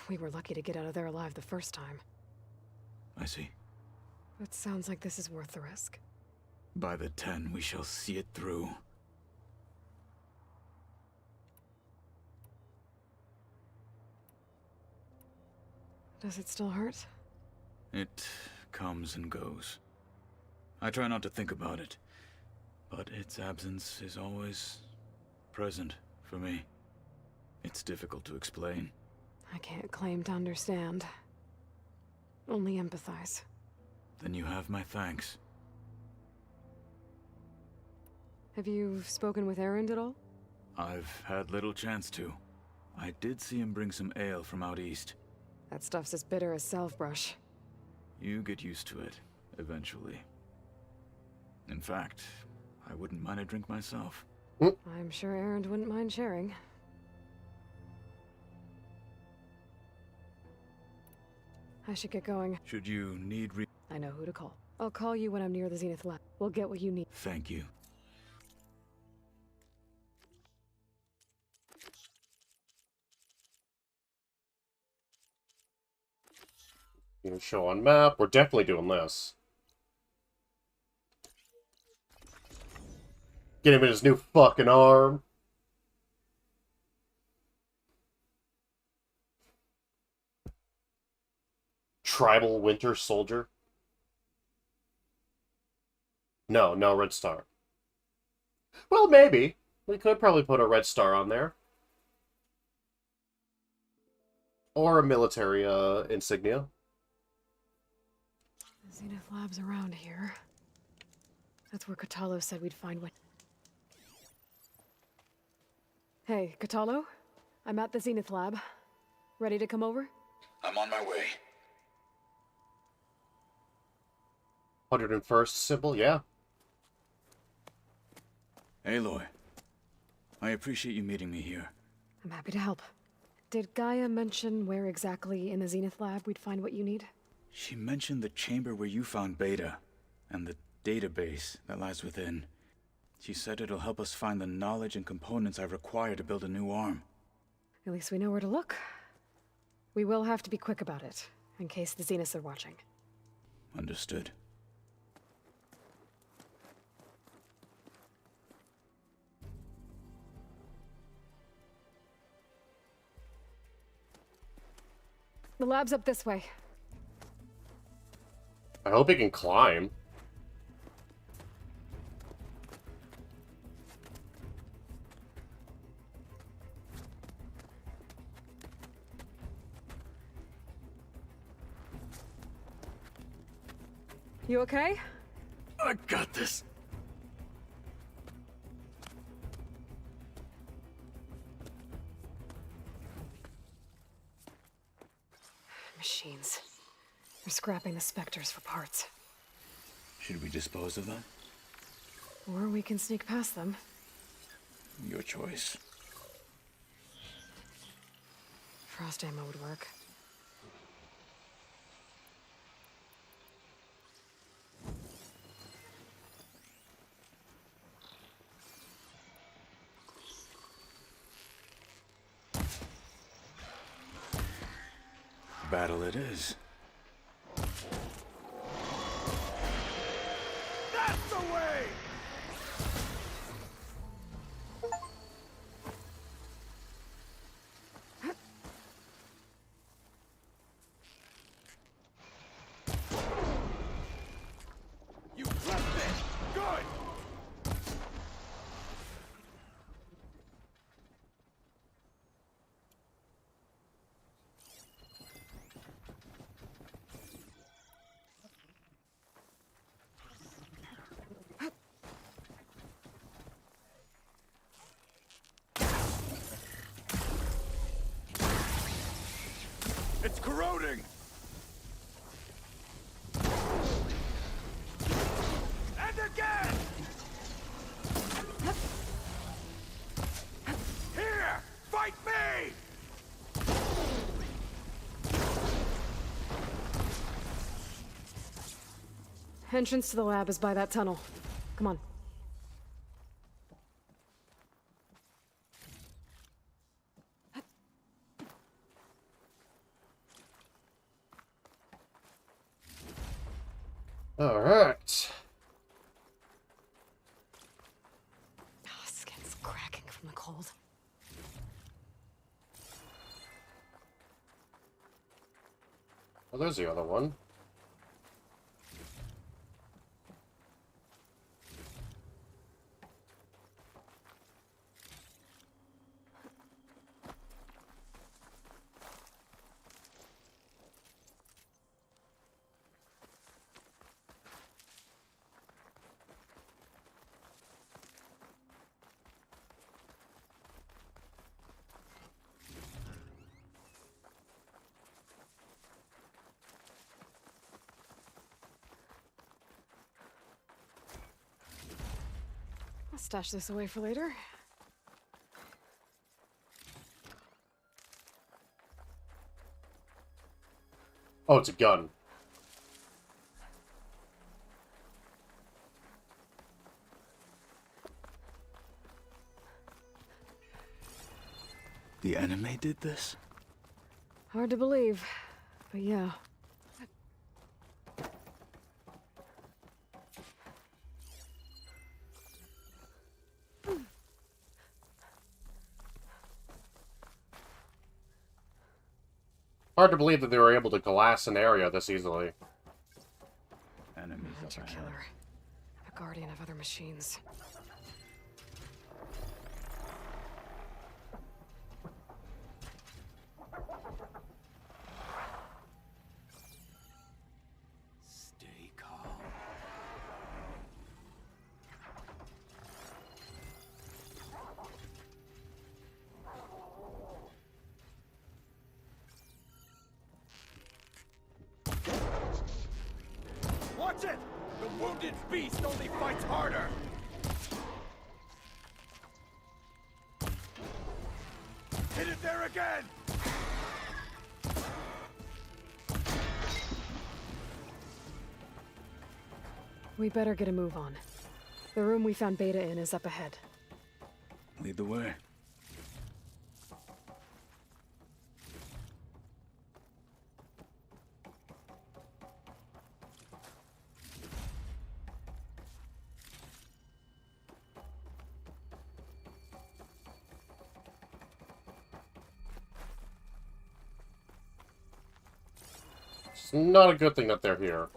Speaker 3: We were lucky to get out of there alive the first time.
Speaker 20: I see.
Speaker 3: It sounds like this is worth the risk.
Speaker 20: By the 10, we shall see it through.
Speaker 3: Does it still hurt?
Speaker 20: It comes and goes. I try not to think about it, but its absence is always present for me. It's difficult to explain.
Speaker 3: I can't claim to understand. Only empathize.
Speaker 20: Then you have my thanks.
Speaker 3: Have you spoken with Erend at all?
Speaker 20: I've had little chance to. I did see him bring some ale from out east.
Speaker 3: That stuff's as bitter as salvebrush.
Speaker 20: You get used to it, eventually. In fact, I wouldn't mind a drink myself.
Speaker 3: I'm sure Erend wouldn't mind sharing. I should get going.
Speaker 20: Should you need
Speaker 3: I know who to call. I'll call you when I'm near the Zenith Lab. We'll get what you need.
Speaker 20: Thank you.
Speaker 1: You know, show on map. We're definitely doing this. Get him in his new fucking arm. Tribal Winter Soldier. No, no red star. Well, maybe. We could probably put a red star on there. Or a military insignia.
Speaker 3: The Zenith Lab's around here. That's where Kotallo said we'd find what... Hey, Kotallo? I'm at the Zenith Lab. Ready to come over?
Speaker 20: I'm on my way.
Speaker 1: 101st symbol, yeah.
Speaker 20: Aloy, I appreciate you meeting me here.
Speaker 3: I'm happy to help. Did Gaia mention where exactly in the Zenith Lab we'd find what you need?
Speaker 20: She mentioned the chamber where you found Beta, and the database that lies within. She said it'll help us find the knowledge and components I require to build a new arm.
Speaker 3: At least we know where to look. We will have to be quick about it, in case the Zeniths are watching.
Speaker 20: Understood.
Speaker 3: The lab's up this way.
Speaker 1: I hope he can climb.
Speaker 3: You okay?
Speaker 20: I got this.
Speaker 3: Machines. They're scrapping the Spectres for parts.
Speaker 20: Should we dispose of them?
Speaker 3: Or we can sneak past them.
Speaker 20: Your choice.
Speaker 3: Frost ammo would work.
Speaker 20: Battle it is.
Speaker 13: That's the way! You flipped it! Good! It's corroding! And again! Here! Fight me!
Speaker 3: Entrance to the lab is by that tunnel. Come on.
Speaker 1: All right.
Speaker 3: Oh, skin's cracking from the cold.
Speaker 1: Well, there's the other one.
Speaker 3: stash this away for later.
Speaker 1: Oh, it's a gun.
Speaker 20: The enemy did this?
Speaker 3: Hard to believe, but yeah.
Speaker 1: Hard to believe that they were able to glass an area this easily.
Speaker 20: Enemies
Speaker 3: Hunter killer. A guardian of other machines.
Speaker 20: Stay calm.
Speaker 13: Watch it! The wounded beast only fights harder! Hit it there again!
Speaker 3: We better get a move on. The room we found Beta in is up ahead.
Speaker 20: Lead the way.
Speaker 1: It's not a good thing that they're here.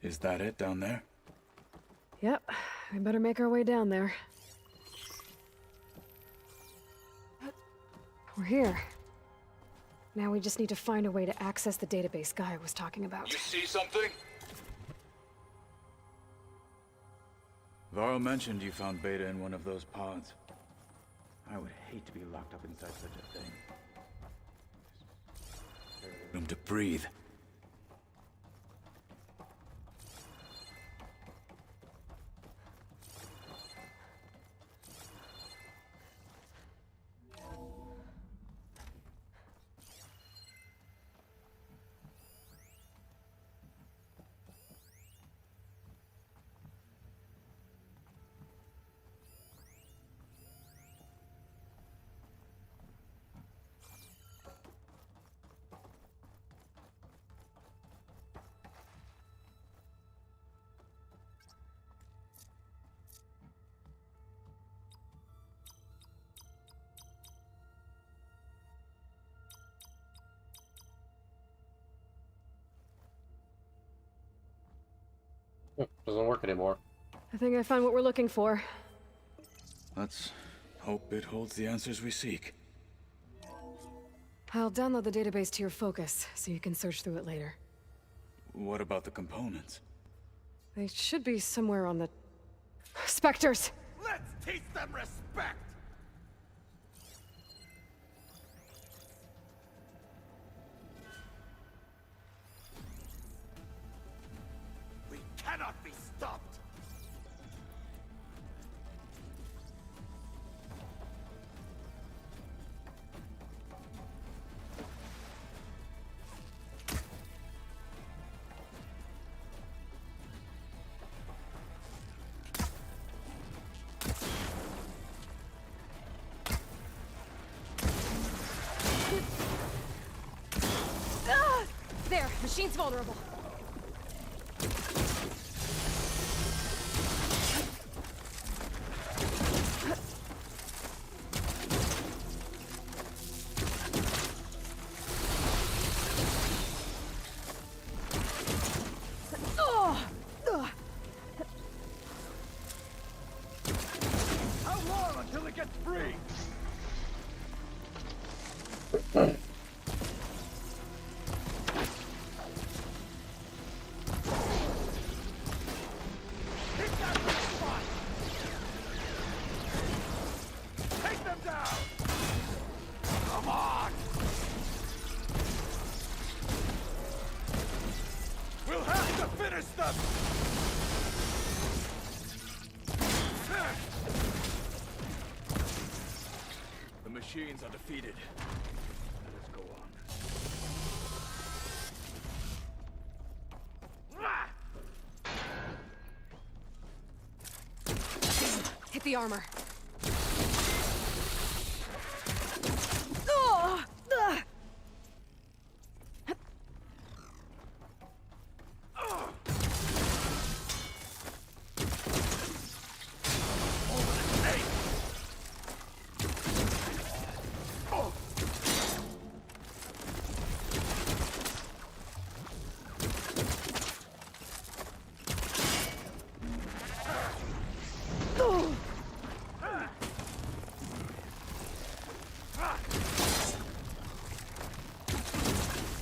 Speaker 20: Is that it down there?
Speaker 3: Yep, we better make our way down there. We're here. Now we just need to find a way to access the database Guy was talking about.
Speaker 13: You see something?
Speaker 20: Varl mentioned you found Beta in one of those pods. I would hate to be locked up inside such a thing. Room to breathe.
Speaker 1: Doesn't work anymore.
Speaker 3: I think I found what we're looking for.
Speaker 20: Let's hope it holds the answers we seek.
Speaker 3: I'll download the database to your Focus, so you can search through it later.
Speaker 20: What about the components?
Speaker 3: They should be somewhere on the... Spectres!
Speaker 13: Let's teach them respect! We cannot be stopped!
Speaker 3: There, machine's vulnerable.
Speaker 13: How long until it gets free? Take them down! Come on! We'll have to finish them! The machines are defeated. Let us go on.
Speaker 3: Hit the armor.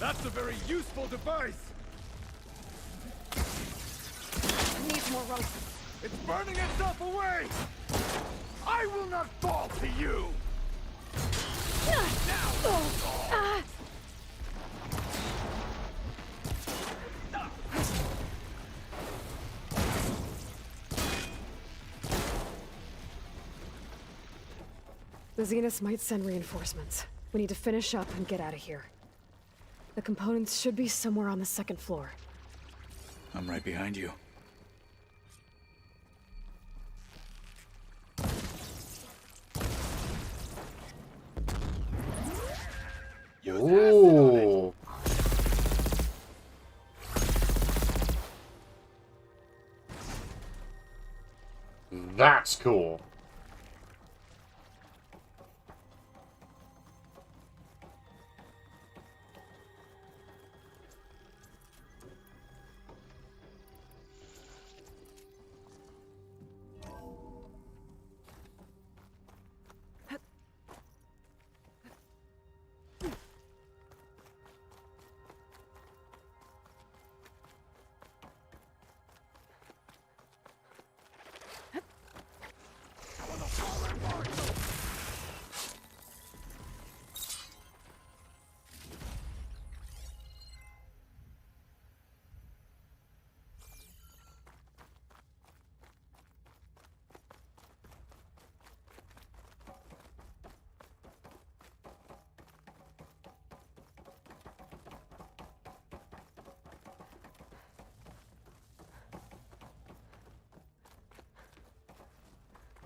Speaker 13: That's a very useful device!
Speaker 3: Needs more rope.
Speaker 13: It's burning itself away! I will not fall to you! Now!
Speaker 3: The Zeniths might send reinforcements. We need to finish up and get out of here. The components should be somewhere on the second floor.
Speaker 20: I'm right behind you.
Speaker 1: Ooh. That's cool.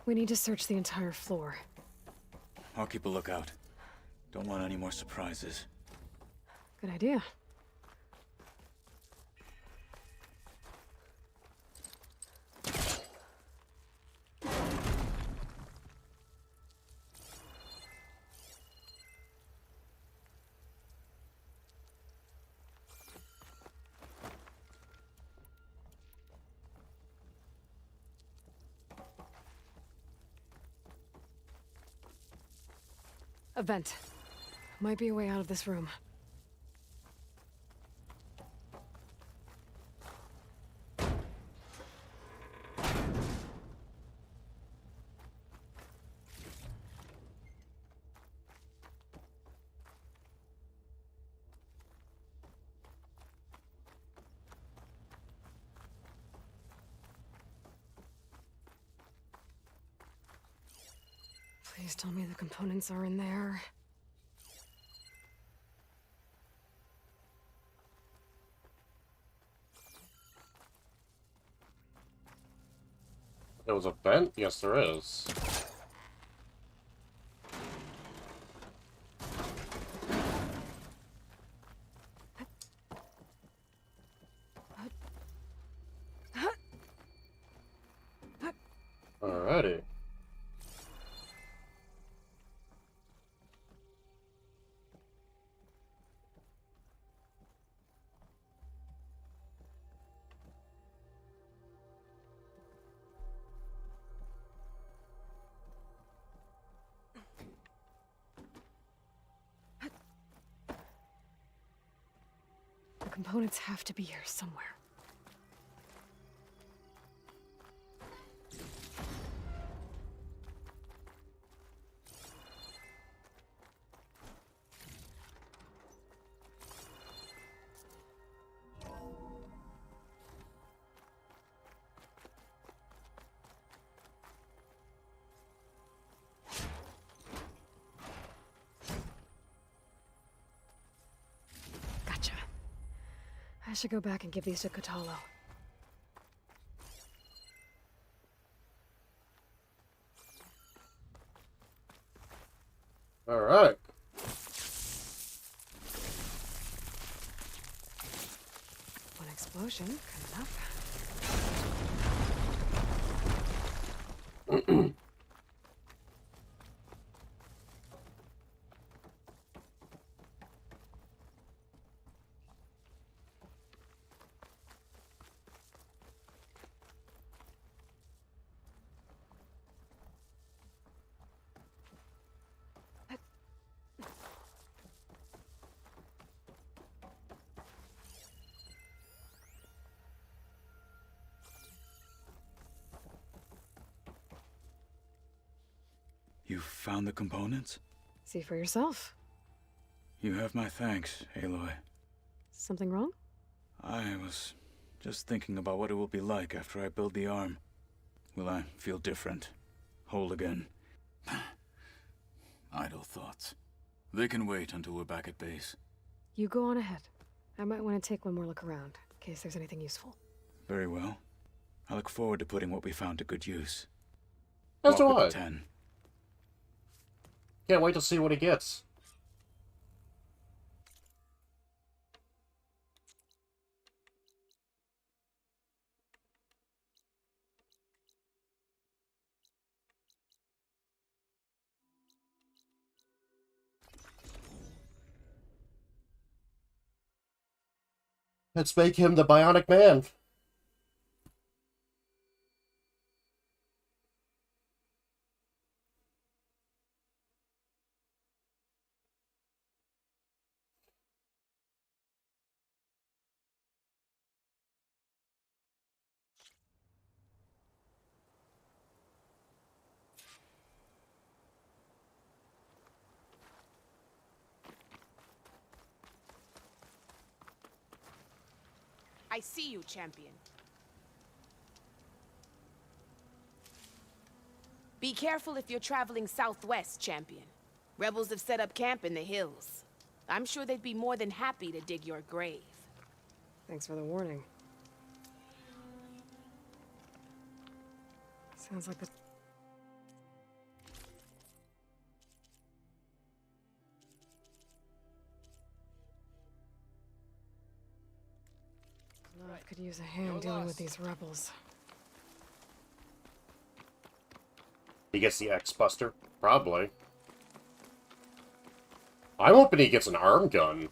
Speaker 3: We need to search the entire floor.
Speaker 20: I'll keep a lookout. Don't want any more surprises.
Speaker 3: Good idea. A vent. Might be a way out of this room. Please tell me the components are in there.
Speaker 1: There was a vent? Yes, there is. Alrighty.
Speaker 3: components have to be here somewhere. Gotcha. I should go back and give these to Kotallo.
Speaker 1: All right.
Speaker 3: One explosion coming up.
Speaker 20: You found the components?
Speaker 3: See for yourself.
Speaker 20: You have my thanks, Aloy.
Speaker 3: Something wrong?
Speaker 20: I was just thinking about what it will be like after I build the arm. Will I feel different? Whole again? Idle thoughts. They can wait until we're back at base.
Speaker 3: You go on ahead. I might want to take one more look around, in case there's anything useful.
Speaker 20: Very well. I look forward to putting what we found to good use.
Speaker 1: As do
Speaker 20: Walk
Speaker 1: I.
Speaker 20: with the 10.
Speaker 1: Can't wait to see what he gets. Let's make him the Bionic Man.
Speaker 10: I see you, champion. Be careful if you're traveling southwest, champion. Rebels have set up camp in the hills. I'm sure they'd be more than happy to dig your grave.
Speaker 3: Thanks for the warning. Sounds like the... Love could use a hand dealing with these rebels.
Speaker 1: He gets the X-Buster? Probably. I'm hoping he gets an arm gun.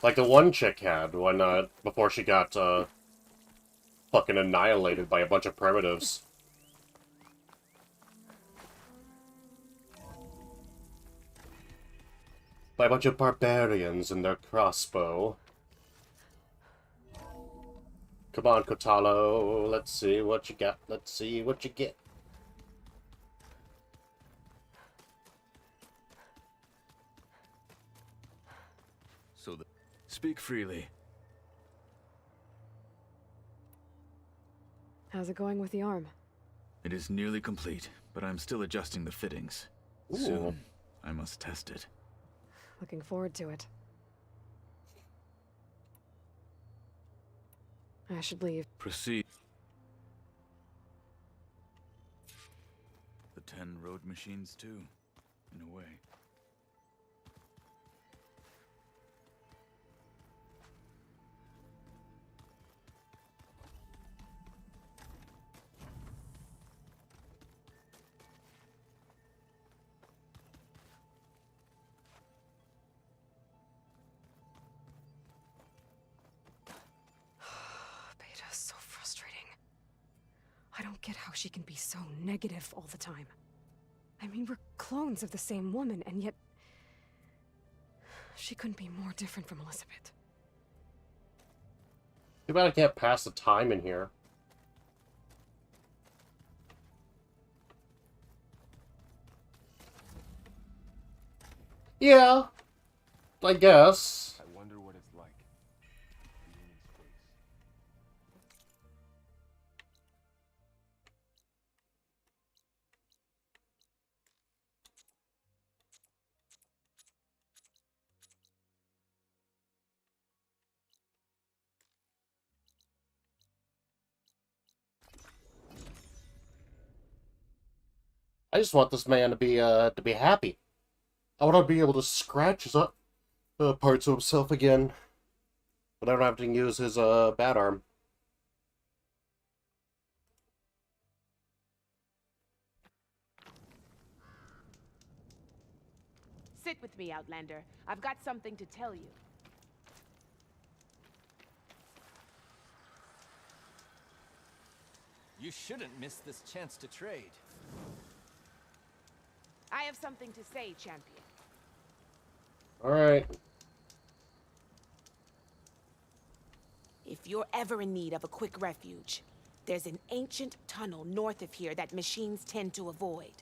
Speaker 1: Like the one chick had when, before she got, fucking annihilated by a bunch of primitives. By a bunch of barbarians and their crossbow. Come on, Kotallo. Let's see what you got. Let's see what you get.
Speaker 20: So speak freely.
Speaker 3: How's it going with the arm?
Speaker 20: It is nearly complete, but I'm still adjusting the fittings.
Speaker 1: Ooh.
Speaker 20: Soon, I must test it.
Speaker 3: Looking forward to it. I should leave.
Speaker 20: Proceed. The 10 road machines, too, in a way.
Speaker 3: Beta's so frustrating. I don't get how she can be so negative all the time. I mean, we're clones of the same woman, and yet... She couldn't be more different from Elizabeth.
Speaker 1: Too bad I can't pass the time in here. Yeah, I guess.
Speaker 11: I wonder what it's like being in space.
Speaker 1: I just want this man to be happy. I want to be able to scratch his parts of himself again, but I don't have to use his bat arm.
Speaker 10: Sit with me, Outlander. I've got something to tell you.
Speaker 21: You shouldn't miss this chance to trade.
Speaker 10: I have something to say, champion.
Speaker 1: Alright.
Speaker 10: If you're ever in need of a quick refuge, there's an ancient tunnel north of here that machines tend to avoid.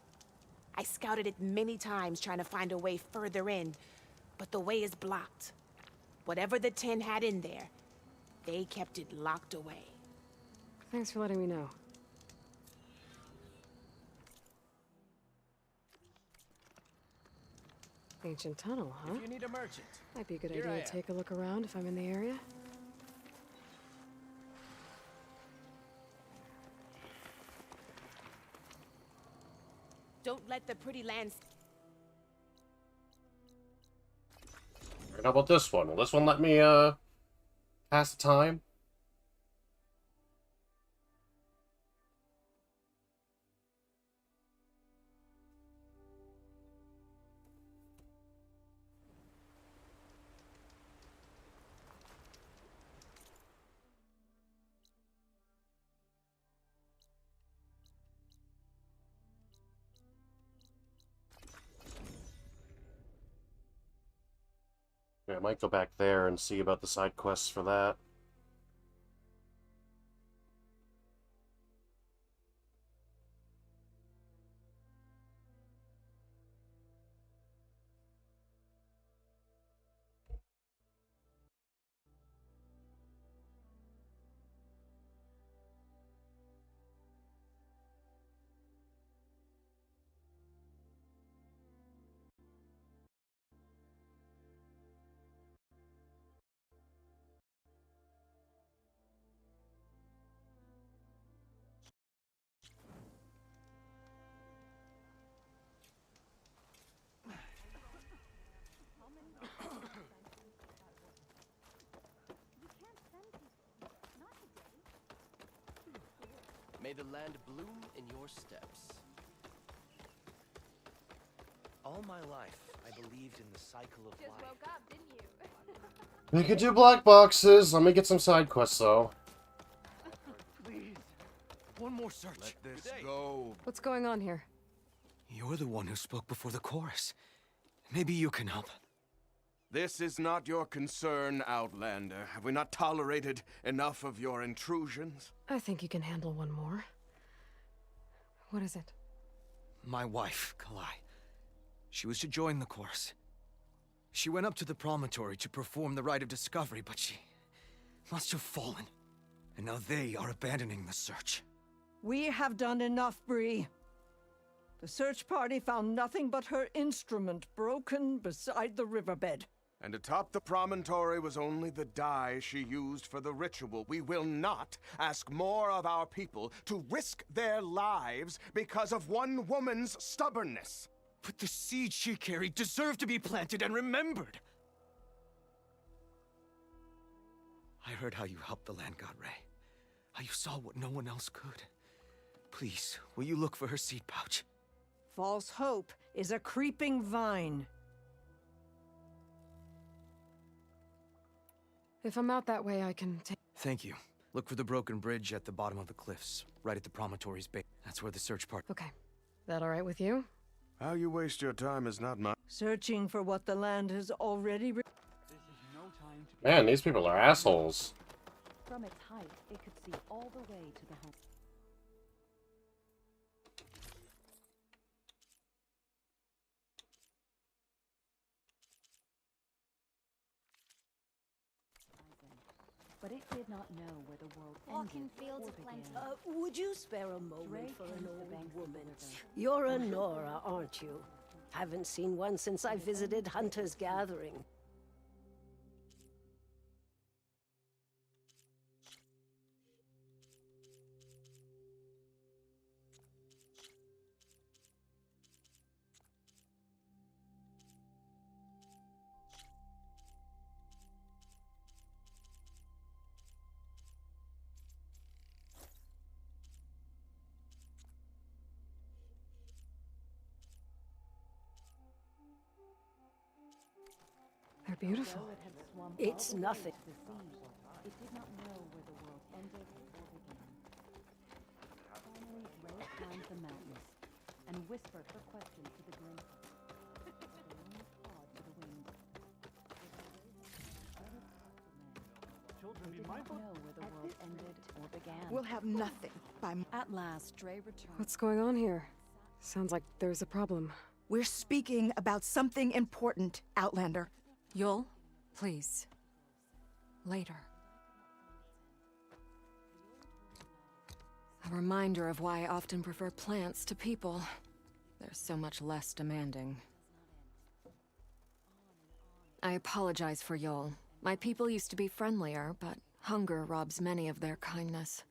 Speaker 10: I scouted it many times trying to find a way further in, but the way is blocked. Whatever the Ten had in there, they kept it locked away.
Speaker 3: Thanks for letting me know. Ancient tunnel, huh?
Speaker 21: If you need a merchant,
Speaker 3: Might be a good
Speaker 21: here
Speaker 3: idea
Speaker 21: I
Speaker 3: to
Speaker 21: am.
Speaker 3: take a look around if I'm in the area.
Speaker 10: Don't let the pretty lands...
Speaker 1: How about this one? Will this one let me, pass the time? Yeah, I might go back there and see about the side quests for that.
Speaker 21: May the land bloom in your steps. All my life, I believed in the cycle of life.
Speaker 10: woke up, didn't you?
Speaker 1: We could do black boxes. Let me get some side quests, though.
Speaker 4: Please. One more search.
Speaker 13: Let this go.
Speaker 3: What's going on here?
Speaker 4: You're the one who spoke before the chorus. Maybe you can help.
Speaker 13: This is not your concern, Outlander. Have we not tolerated enough of your intrusions?
Speaker 3: I think you can handle one more. What is it?
Speaker 4: My wife, Kalai. She was to join the chorus. She went up to the promontory to perform the rite of discovery, but she must have fallen. And now they are abandoning the search.
Speaker 22: We have done enough, Bree. The search party found nothing but her instrument broken beside the riverbed.
Speaker 13: And atop the promontory was only the dye she used for the ritual. We will not ask more of our people to risk their lives because of one woman's stubbornness.
Speaker 4: But the seed she carried deserved to be planted and remembered. I heard how you helped the land god Ray. How you saw what no one else could. Please, will you look for her seed pouch?
Speaker 22: False hope is a creeping vine.
Speaker 3: If I'm out that way, I can take...
Speaker 4: Thank you. Look for the broken bridge at the bottom of the cliffs, right at the promontory's base. That's where the search part...
Speaker 3: Okay. That all right with you?
Speaker 13: How you waste your time is not my...
Speaker 22: Searching for what the land has already...
Speaker 1: Man, these people are assholes.
Speaker 12: From its height, it could see all the way to the home. But it did not know where the world
Speaker 5: Walking
Speaker 12: ended
Speaker 5: fields
Speaker 12: or
Speaker 5: of plenty.
Speaker 12: began.
Speaker 5: Would you spare a moment for an
Speaker 12: came to the
Speaker 5: old
Speaker 12: banks of the
Speaker 5: woman?
Speaker 12: river.
Speaker 5: You're a Nora, aren't you? Haven't seen one since I visited Hunter's Gathering.
Speaker 3: They're beautiful.
Speaker 5: It's nothing.
Speaker 12: It did not know where the world ended or began. Finally, Rose climbed the mountains and whispered her question to the great. The wind cawed to the wind. Children, be mindful. Know where the world ended or began.
Speaker 6: We'll have nothing by...
Speaker 12: At last, Dre returned.
Speaker 3: What's going on here? Sounds like there's a problem.
Speaker 6: We're speaking about something important, Outlander.
Speaker 3: Yul, please. Later. A reminder of why I often prefer plants to people. They're so much less demanding. I apologize for Yul. My people used to be friendlier, but hunger robs many of their kindness.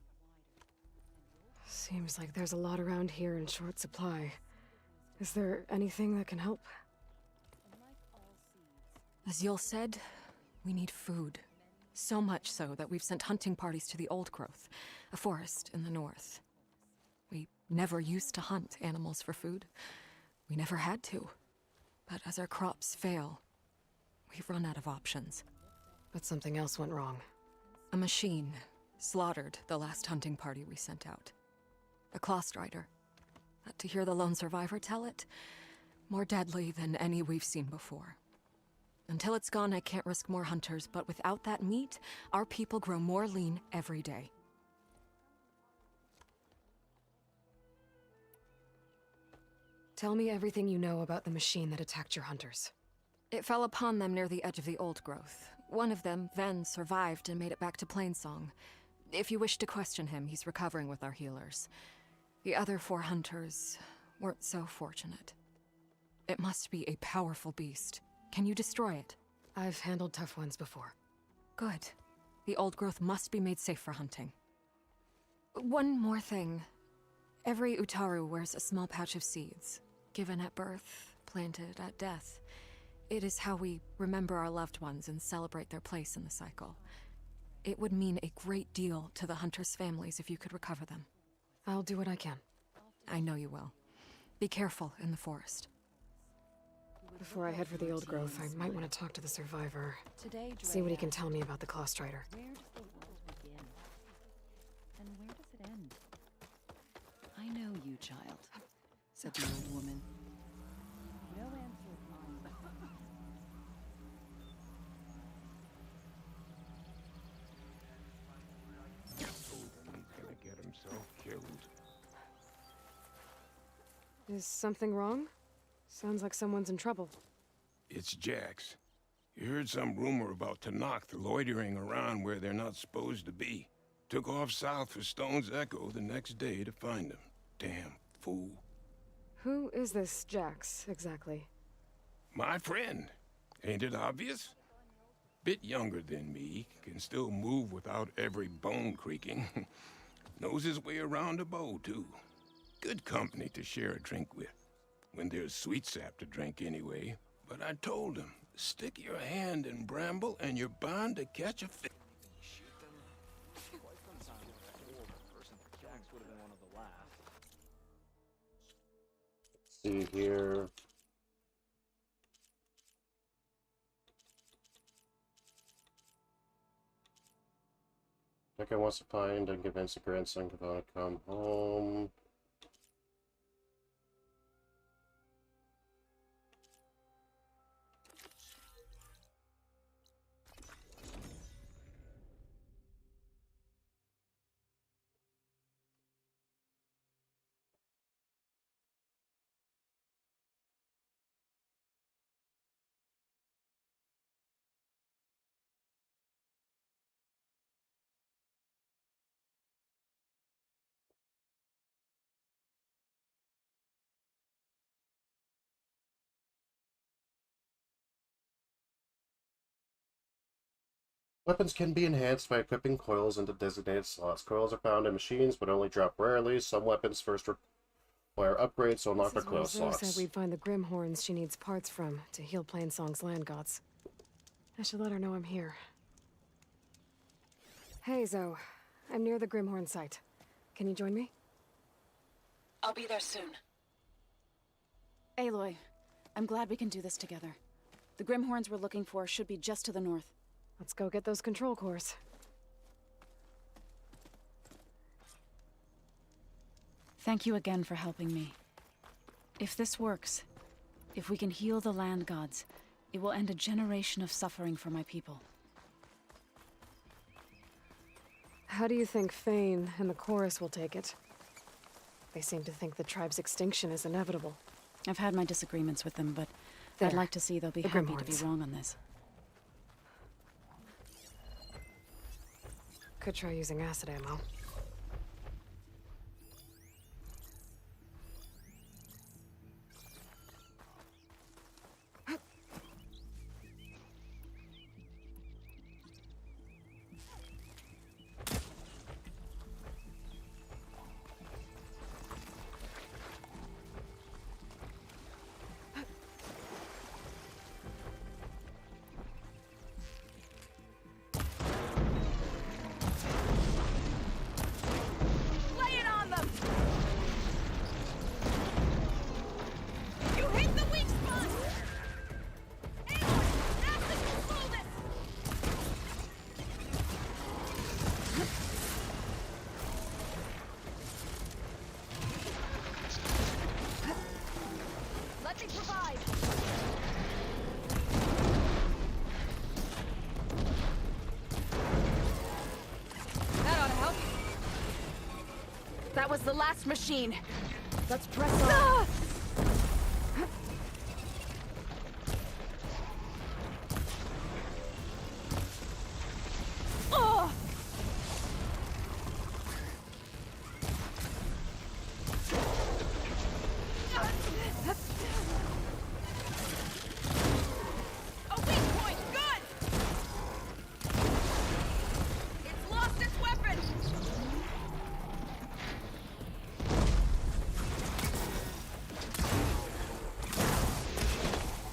Speaker 3: Seems like there's a lot around here in short supply. Is there anything that can help? As Yul said, we need food. So much so that we've sent hunting parties to the Old Growth, a forest in the north. We never used to hunt animals for food. We never had to. But as our crops fail, we've run out of options. But something else went wrong. A machine slaughtered the last hunting party we sent out. A Clawstrider. To hear the lone survivor tell it, more deadly than any we've seen before. Until it's gone, I can't risk more hunters, but without that meat, our people grow more lean every day. Tell me everything you know about the machine that attacked your hunters. It fell upon them near the edge of the Old Growth. One of them, Ven, survived and made it back to Plainsong. If you wish to question him, he's recovering with our healers. The other 4 hunters weren't so fortunate. It must be a powerful beast. Can you destroy it? I've handled tough ones before. Good. The Old Growth must be made safe for hunting. One more thing. Every Utaru wears a small pouch of seeds, given at birth, planted at death. It is how we remember our loved ones and celebrate their place in the cycle. It would mean a great deal to the hunters' families if you could recover them. I'll do what I can. I know you will. Be careful in the forest. Before I head for the Old Growth, I might want to talk to the survivor. See what he can tell me about the Clawstrider.
Speaker 12: Where does the world begin? And where does it end? I know you, child, said the old woman. No answer of mine.
Speaker 23: Gonna get himself killed.
Speaker 3: Is something wrong? Sounds like someone's in trouble.
Speaker 23: It's Jax. You heard some rumor about Tanakh loitering around where they're not supposed to be. Took off south for Stone's Echo the next day to find him. Damn fool.
Speaker 3: Who is this Jax, exactly?
Speaker 23: My friend. Ain't it obvious? Bit younger than me, can still move without every bone creaking. Knows his way around a bow, too. Good company to share a drink with. When there's sweet sap to drink anyway. But I told him, stick your hand in bramble and you're bound to catch a fish.
Speaker 1: See here. Becca wants to find and convince the grandson to come home. Weapons can be enhanced by equipping coils into designated slots. Coils are found in machines, but only drop rarely. Some weapons first require upgrades to unlock their coil
Speaker 3: Zoe
Speaker 1: slots.
Speaker 3: said we'd find the Grimhorns she needs parts from to heal Plainsong's land gods. I should let her know I'm here. Hey, Zoe. I'm near the Grimhorn site. Can you join me?
Speaker 7: I'll be there soon. Aloy, I'm glad we can do this together. The Grimhorns we're looking for should be just to the north.
Speaker 3: Let's go get those control cores.
Speaker 7: Thank you again for helping me. If this works, if we can heal the land gods, it will end a generation of suffering for my people.
Speaker 3: How do you think Fane and the chorus will take it? They seem to think the tribe's extinction is inevitable.
Speaker 7: I've had my disagreements with them, but
Speaker 3: There.
Speaker 7: I'd like to see they'll be
Speaker 3: The
Speaker 7: happy to be
Speaker 3: Grimhorns.
Speaker 7: wrong on this.
Speaker 3: Could try using acid ammo.
Speaker 10: Lay it on them! You hit the weak spot! Aloy, acid control this! Let me provide! That ought to help. That was the last machine. Let's press on. Oh! A weak point, good! It's lost its weapon!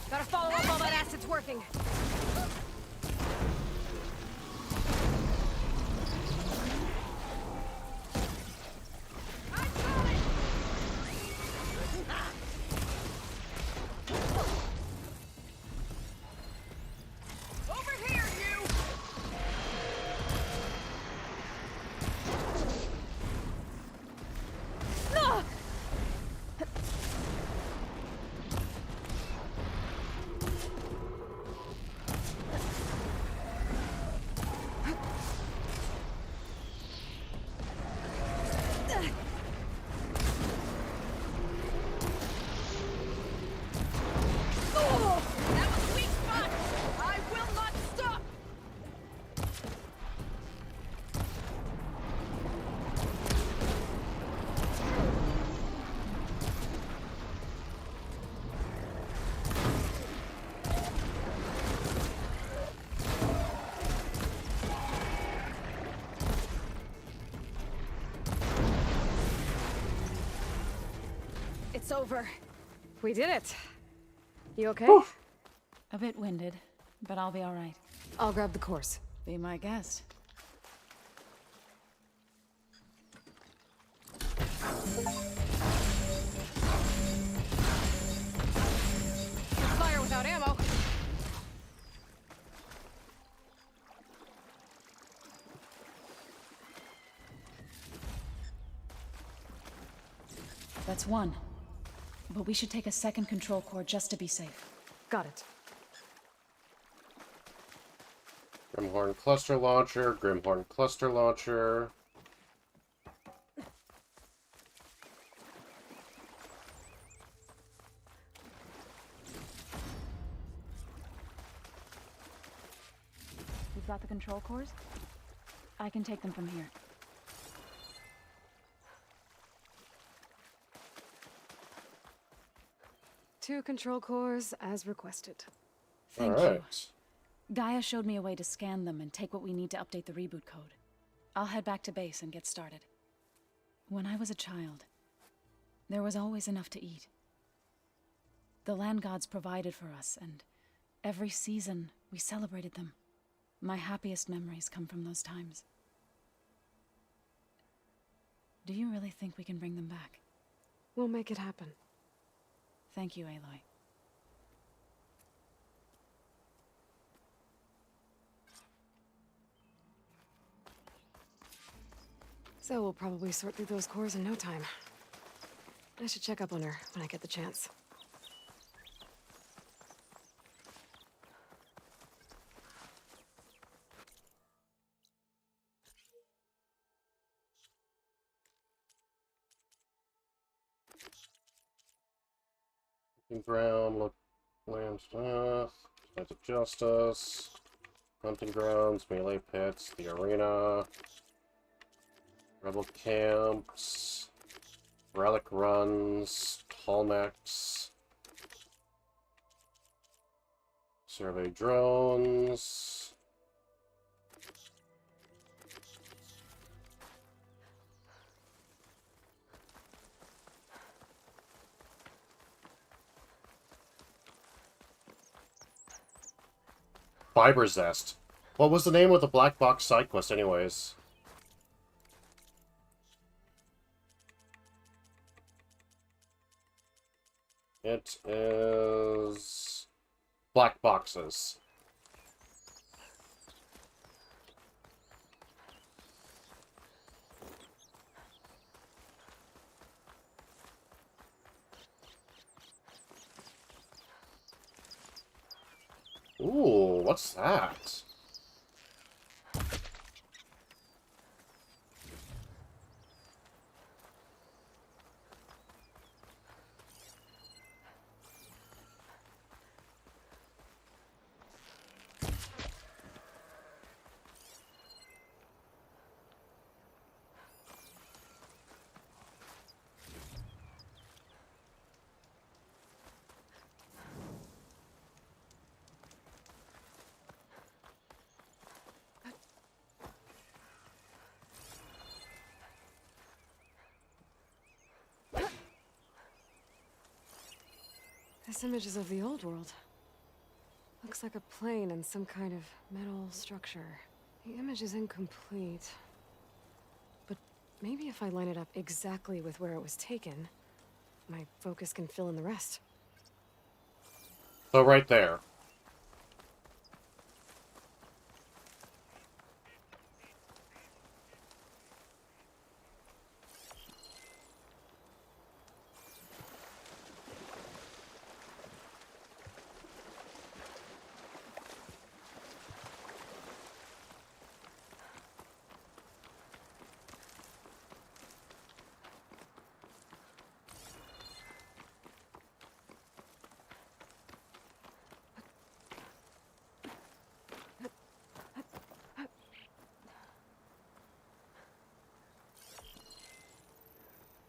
Speaker 10: Gotta follow up while that acid's working. Over here, you! Ah! Oh! That was a weak spot! I will not stop! It's over.
Speaker 3: We did it. You okay?
Speaker 7: A bit winded, but I'll be all right.
Speaker 3: I'll grab the course.
Speaker 7: Be my guest.
Speaker 10: Fire without ammo.
Speaker 7: That's one. But we should take a second control core just to be safe.
Speaker 3: Got it.
Speaker 1: Grimhorn cluster launcher, Grimhorn cluster launcher.
Speaker 7: We've got the control cores? I can take them from here.
Speaker 3: Two control cores as requested.
Speaker 7: Thank
Speaker 1: All
Speaker 7: you.
Speaker 1: right.
Speaker 7: Gaia showed me a way to scan them and take what we need to update the reboot code. I'll head back to base and get started. When I was a child, there was always enough to eat. The land gods provided for us, and every season we celebrated them. My happiest memories come from those times. Do you really think we can bring them back?
Speaker 3: We'll make it happen.
Speaker 7: Thank you, Aloy.
Speaker 3: So we'll probably sort through those cores in no time. I should check up on her when I get the chance.
Speaker 1: Ground, look, land stuff, Knights of Justice, hunting grounds, melee pits, the arena, rebel camps, relic runs, Tallnecks, survey drones. Fiber Zest. What was the name of the black box side quest anyways? It is black boxes. Ooh, what's that?
Speaker 3: This image is of the old world. Looks like a plane and some kind of metal structure. The image is incomplete. But maybe if I line it up exactly with where it was taken, my focus can fill in the rest.
Speaker 1: So right there.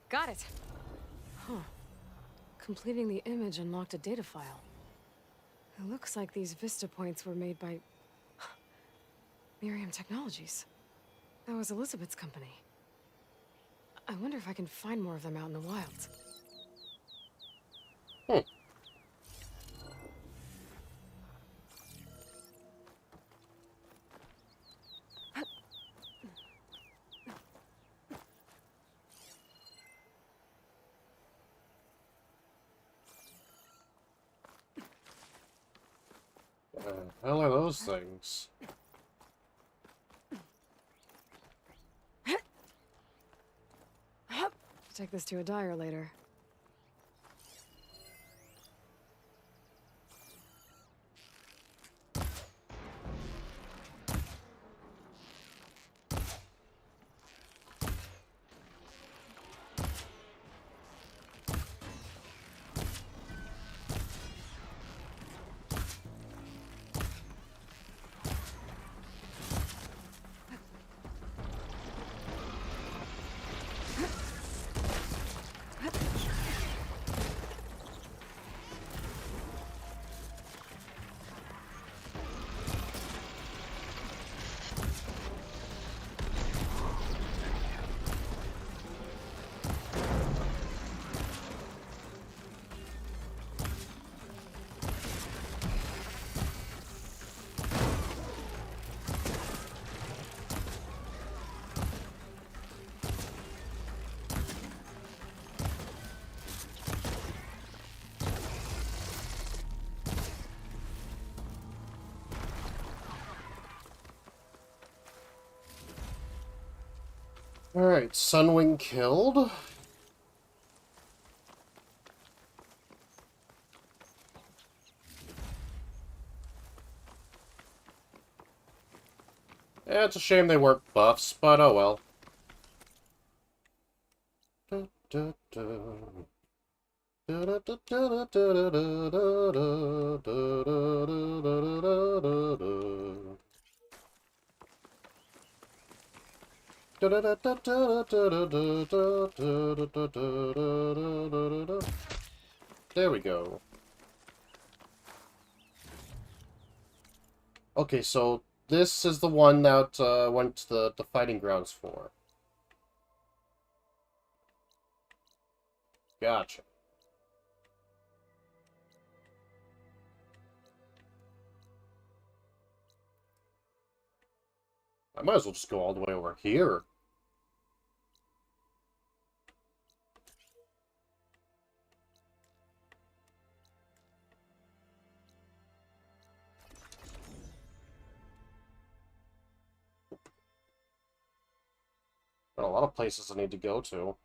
Speaker 3: Got it! Huh. Completing the image unlocked a data file. It looks like these Vista points were made by... Miriam Technologies. That was Elizabeth's company. I wonder if I can find more of them out in the wilds.
Speaker 1: The hell are those things?
Speaker 3: Take this to a dyer later.
Speaker 1: Alright, Sunwing killed. Yeah, it's a shame they weren't buffs, but oh well. There we go. Okay, so this is the one that went to the fighting grounds for. Gotcha. I might as well just go all the way over here. Got a lot of places I need to go to.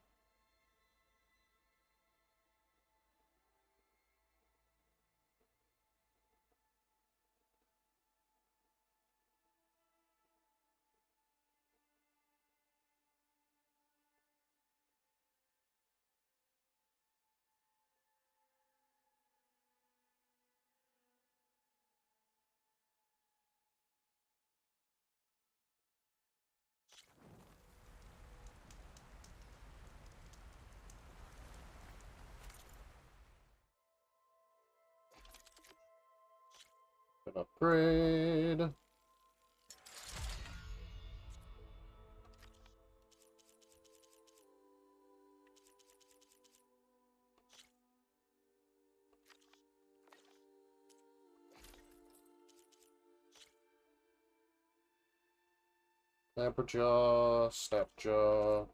Speaker 1: An upgrade. Snapperjaw, Snapjaw.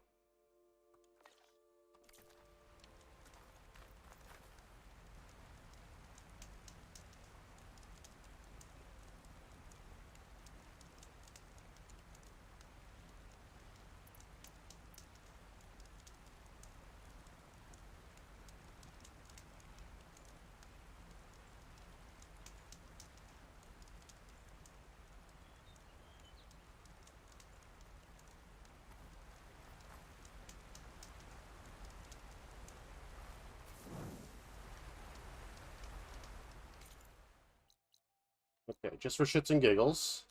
Speaker 1: Okay, just for shits and giggles.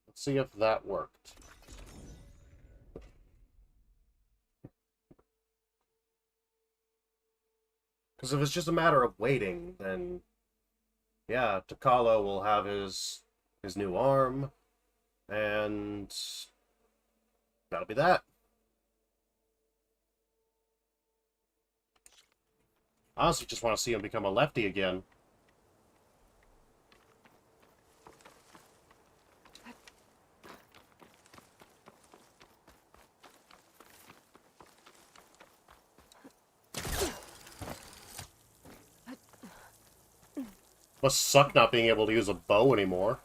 Speaker 1: Let's see if that worked. Because if it's just a matter of waiting, then yeah, Takalo will have his new arm, and that'll be that. I honestly just want to see him become a lefty again. Must suck not being able to use a bow anymore.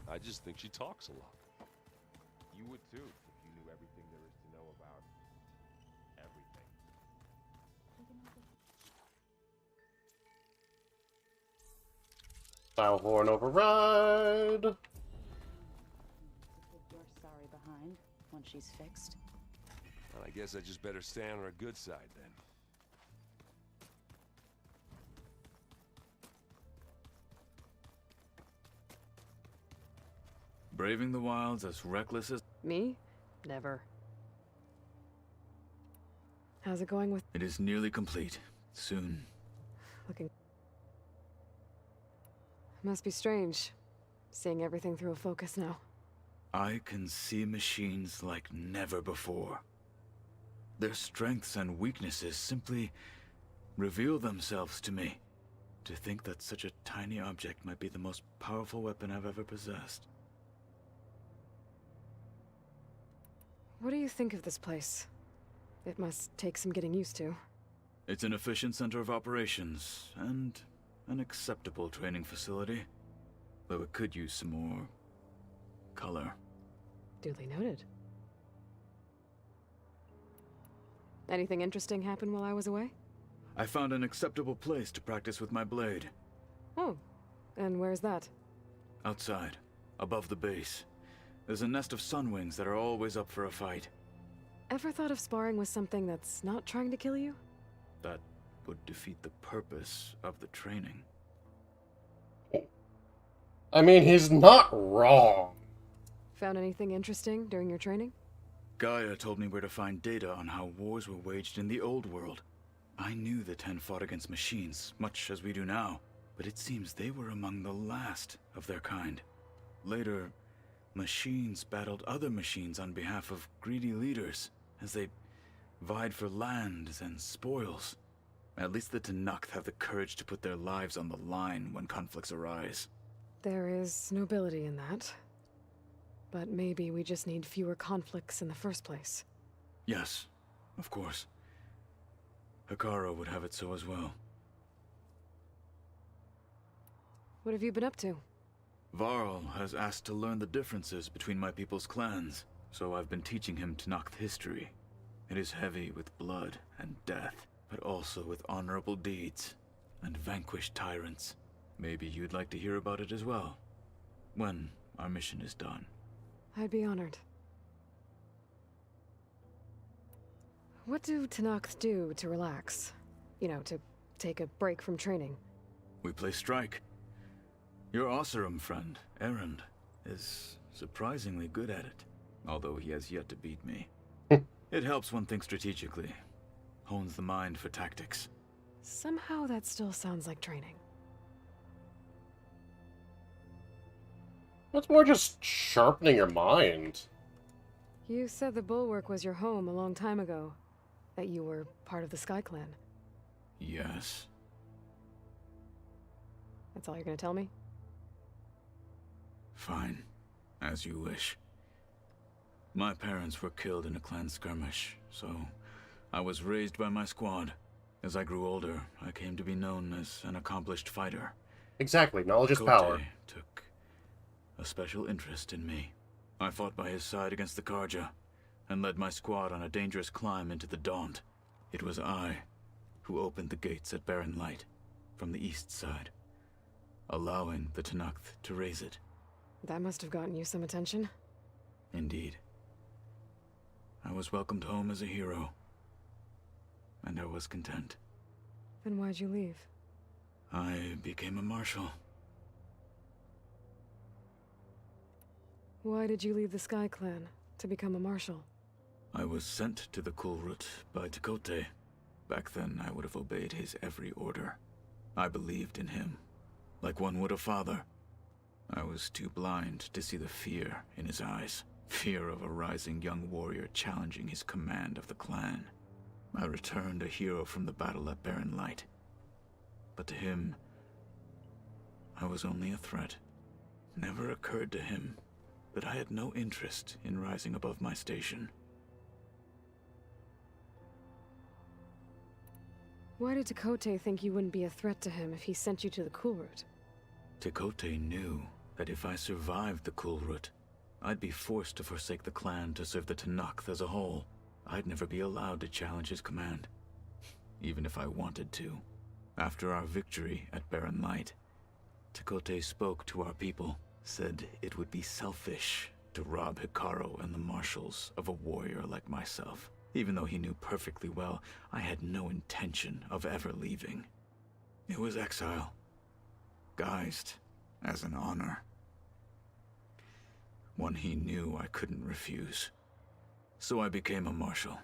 Speaker 11: I just think she talks a lot. You would too, if you knew everything there is to know about everything.
Speaker 1: Foul horn override.
Speaker 12: You're sorry behind once she's fixed.
Speaker 11: Well, I guess I just better stay on her good side then.
Speaker 20: Braving the wilds as reckless as...
Speaker 3: Me? Never. How's it going with...
Speaker 20: It is nearly complete. Soon.
Speaker 3: Looking... Must be strange, seeing everything through a focus now.
Speaker 20: I can see machines like never before. Their strengths and weaknesses simply reveal themselves to me. To think that such a tiny object might be the most powerful weapon I've ever possessed.
Speaker 3: What do you think of this place? It must take some getting used to.
Speaker 20: It's an efficient center of operations, and an acceptable training facility. Though it could use some more color.
Speaker 3: Duly noted. Anything interesting happen while I was away?
Speaker 20: I found an acceptable place to practice with my blade.
Speaker 3: Oh, and where's that?
Speaker 20: Outside, above the base. There's a nest of sunwings that are always up for a fight.
Speaker 3: Ever thought of sparring with something that's not trying to kill you?
Speaker 20: That would defeat the purpose of the training.
Speaker 1: I mean, he's not wrong.
Speaker 3: Found anything interesting during your training?
Speaker 20: Gaia told me where to find data on how wars were waged in the old world. I knew the Ten fought against machines, much as we do now, but it seems they were among the last of their kind. Later, machines battled other machines on behalf of greedy leaders, as they vied for lands and spoils. At least the Tenakth have the courage to put their lives on the line when conflicts arise.
Speaker 3: There is nobility in that. But maybe we just need fewer conflicts in the first place.
Speaker 20: Yes, of course. Hekarro would have it so as well.
Speaker 3: What have you been up to?
Speaker 20: Varl has asked to learn the differences between my people's clans, so I've been teaching him Tenakth history. It is heavy with blood and death, but also with honorable deeds and vanquished tyrants. Maybe you'd like to hear about it as well, when our mission is done.
Speaker 3: I'd be honored. What do Tenakth do to relax? You know, to take a break from training?
Speaker 20: We play strike. Your Oseram friend, Erend, is surprisingly good at it, although he has yet to beat me. It helps one think strategically, hones the mind for tactics.
Speaker 3: Somehow that still sounds like training.
Speaker 1: It's more just sharpening your mind.
Speaker 3: You said the Bulwark was your home a long time ago. That you were part of the Sky Clan.
Speaker 20: Yes.
Speaker 3: That's all you're gonna tell me?
Speaker 20: Fine. As you wish. My parents were killed in a clan skirmish, so I was raised by my squad. As I grew older, I came to be known as an accomplished fighter.
Speaker 1: Exactly, knowledge is power.
Speaker 20: Took a special interest in me. I fought by his side against the Karja, and led my squad on a dangerous climb into the Daunt. It was I who opened the gates at Barren Light, from the east side, allowing the Tenakth to raise it.
Speaker 3: That must have gotten you some attention.
Speaker 20: Indeed. I was welcomed home as a hero, and I was content.
Speaker 3: Then why'd you leave?
Speaker 20: I became a marshal.
Speaker 3: Why did you leave the Sky Clan to become a marshal?
Speaker 20: I was sent to the Kulrut by Tekotteh. Back then, I would have obeyed his every order. I believed in him, like one would a father. I was too blind to see the fear in his eyes. Fear of a rising young warrior challenging his command of the clan. I returned a hero from the battle at Barren Light. But to him, I was only a threat. Never occurred to him that I had no interest in rising above my station.
Speaker 3: Why did Tekotteh think you wouldn't be a threat to him if he sent you to the Kulrut?
Speaker 20: Tekotteh knew that if I survived the Kulrut, I'd be forced to forsake the clan to serve the Tenakth as a whole. I'd never be allowed to challenge his command, even if I wanted to. After our victory at Barren Light, Tekotteh spoke to our people, said it would be selfish to rob Hekarro and the marshals of a warrior like myself, even though he knew perfectly well I had no intention of ever leaving. It was exile, guised as an honor. One he knew I couldn't refuse. So I became a marshal,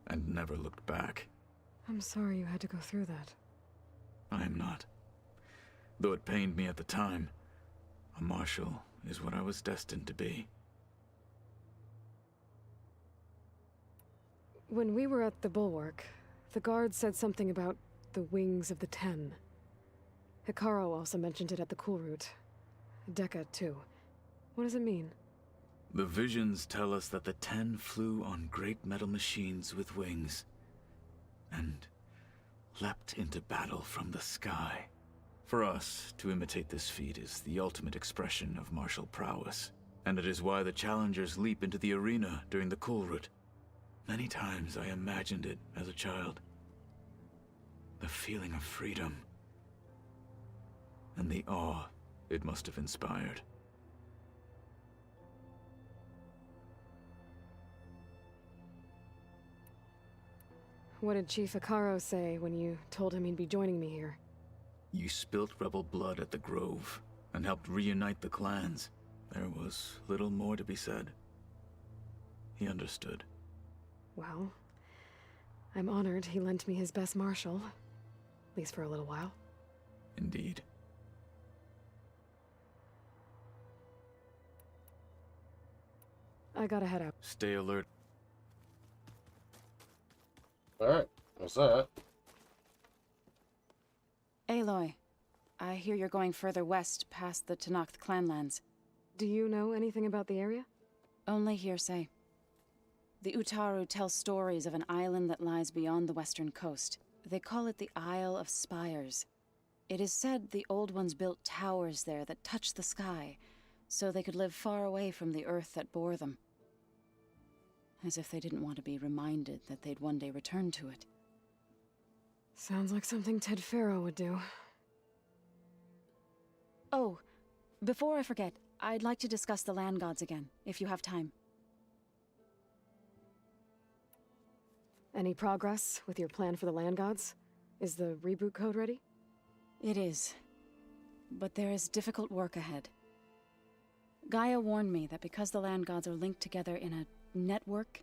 Speaker 20: and never looked back.
Speaker 3: I'm sorry you had to go through that.
Speaker 20: I am not. Though it pained me at the time, a marshal is what I was destined to be.
Speaker 3: When we were at the Bulwark, the guard said something about the Wings of the Ten. Hekarro also mentioned it at the Kulrut. Dekka, too. What does it mean?
Speaker 20: The visions tell us that the 10 flew on great metal machines with wings and leapt into battle from the sky. For us, to imitate this feat is the ultimate expression of martial prowess, and it is why the challengers leap into the arena during the Kulrut. Many times I imagined it as a child. The feeling of freedom and the awe it must have inspired.
Speaker 3: What did Chief Hekarro say when you told him he'd be joining me here?
Speaker 20: You spilt rebel blood at the Grove and helped reunite the clans. There was little more to be said. He understood.
Speaker 3: Well, I'm honored he lent me his best marshal. At least for a little while.
Speaker 20: Indeed.
Speaker 3: I gotta head out.
Speaker 20: Stay alert.
Speaker 1: Alright, what's that?
Speaker 7: Aloy, I hear you're going further west past the Tenakth clanlands.
Speaker 3: Do you know anything about the area?
Speaker 7: Only hearsay. The Utaru tell stories of an island that lies beyond the western coast. They call it the Isle of Spires. It is said the Old Ones built towers there that touch the sky, so they could live far away from the earth that bore them. As if they didn't want to be reminded that they'd one day return to it.
Speaker 3: Sounds like something Ted Faro would do.
Speaker 7: Oh, before I forget, I'd like to discuss the land gods again, if you have time.
Speaker 3: Any progress with your plan for the land gods? Is the reboot code ready?
Speaker 7: It is. But there is difficult work ahead. Gaia warned me that because the land gods are linked together in a network,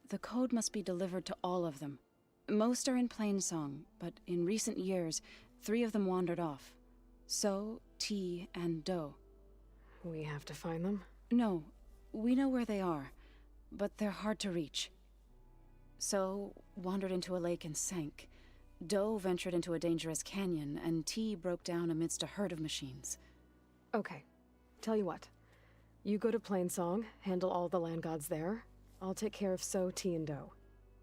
Speaker 7: the code must be delivered to all of them. Most are in Plainsong, but in recent years, 3 of them wandered off. So, T, and Do.
Speaker 3: We have to find them?
Speaker 7: No, we know where they are, but they're hard to reach. So, wandered into a lake and sank. Do ventured into a dangerous canyon, and T broke down amidst a herd of machines.
Speaker 3: Okay, tell you what. You go to Plainsong, handle all the land gods there. I'll take care of So, T, and Do.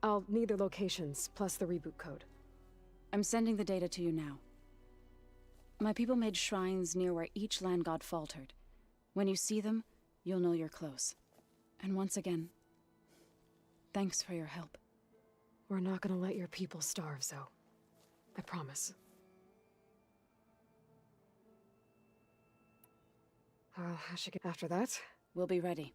Speaker 3: I'll need their locations, plus the reboot code.
Speaker 7: I'm sending the data to you now. My people made shrines near where each land god faltered. When you see them, you'll know you're close. And once again, thanks for your help.
Speaker 3: We're not gonna let your people starve, Zo. I promise. I should get after that.
Speaker 7: We'll be ready.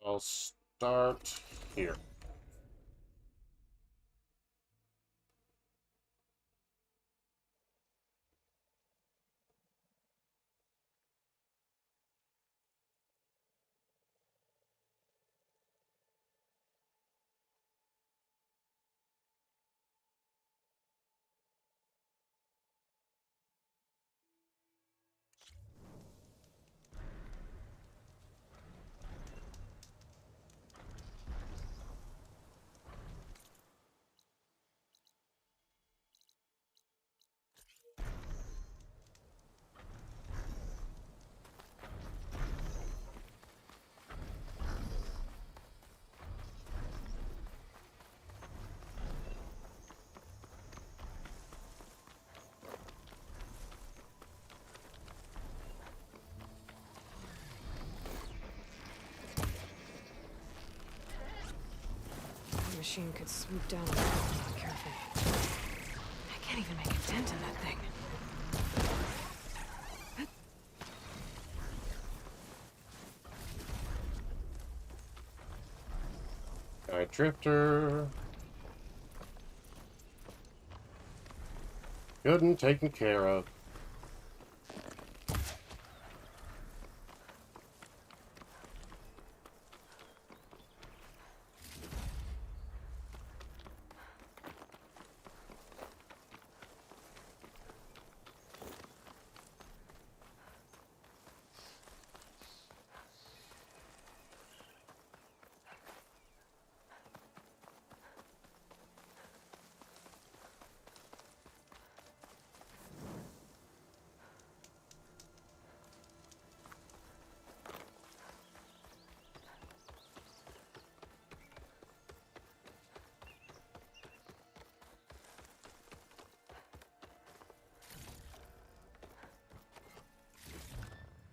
Speaker 1: I'll start here.
Speaker 3: The machine could swoop down on me if I'm not careful. I can't even make a dent in that thing.
Speaker 1: I tripped her. Good and taken care of.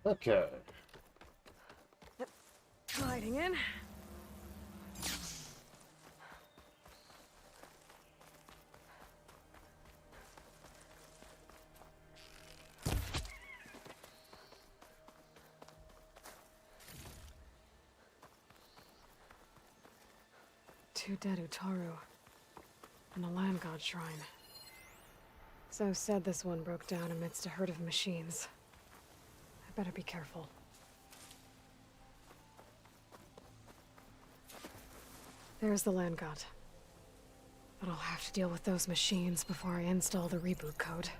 Speaker 1: Okay.
Speaker 3: Gliding in. Two dead Utaru. And a land god shrine. So said this one broke down amidst a herd of machines. I better be careful. There's the land god. But I'll have to deal with those machines before I install the reboot code.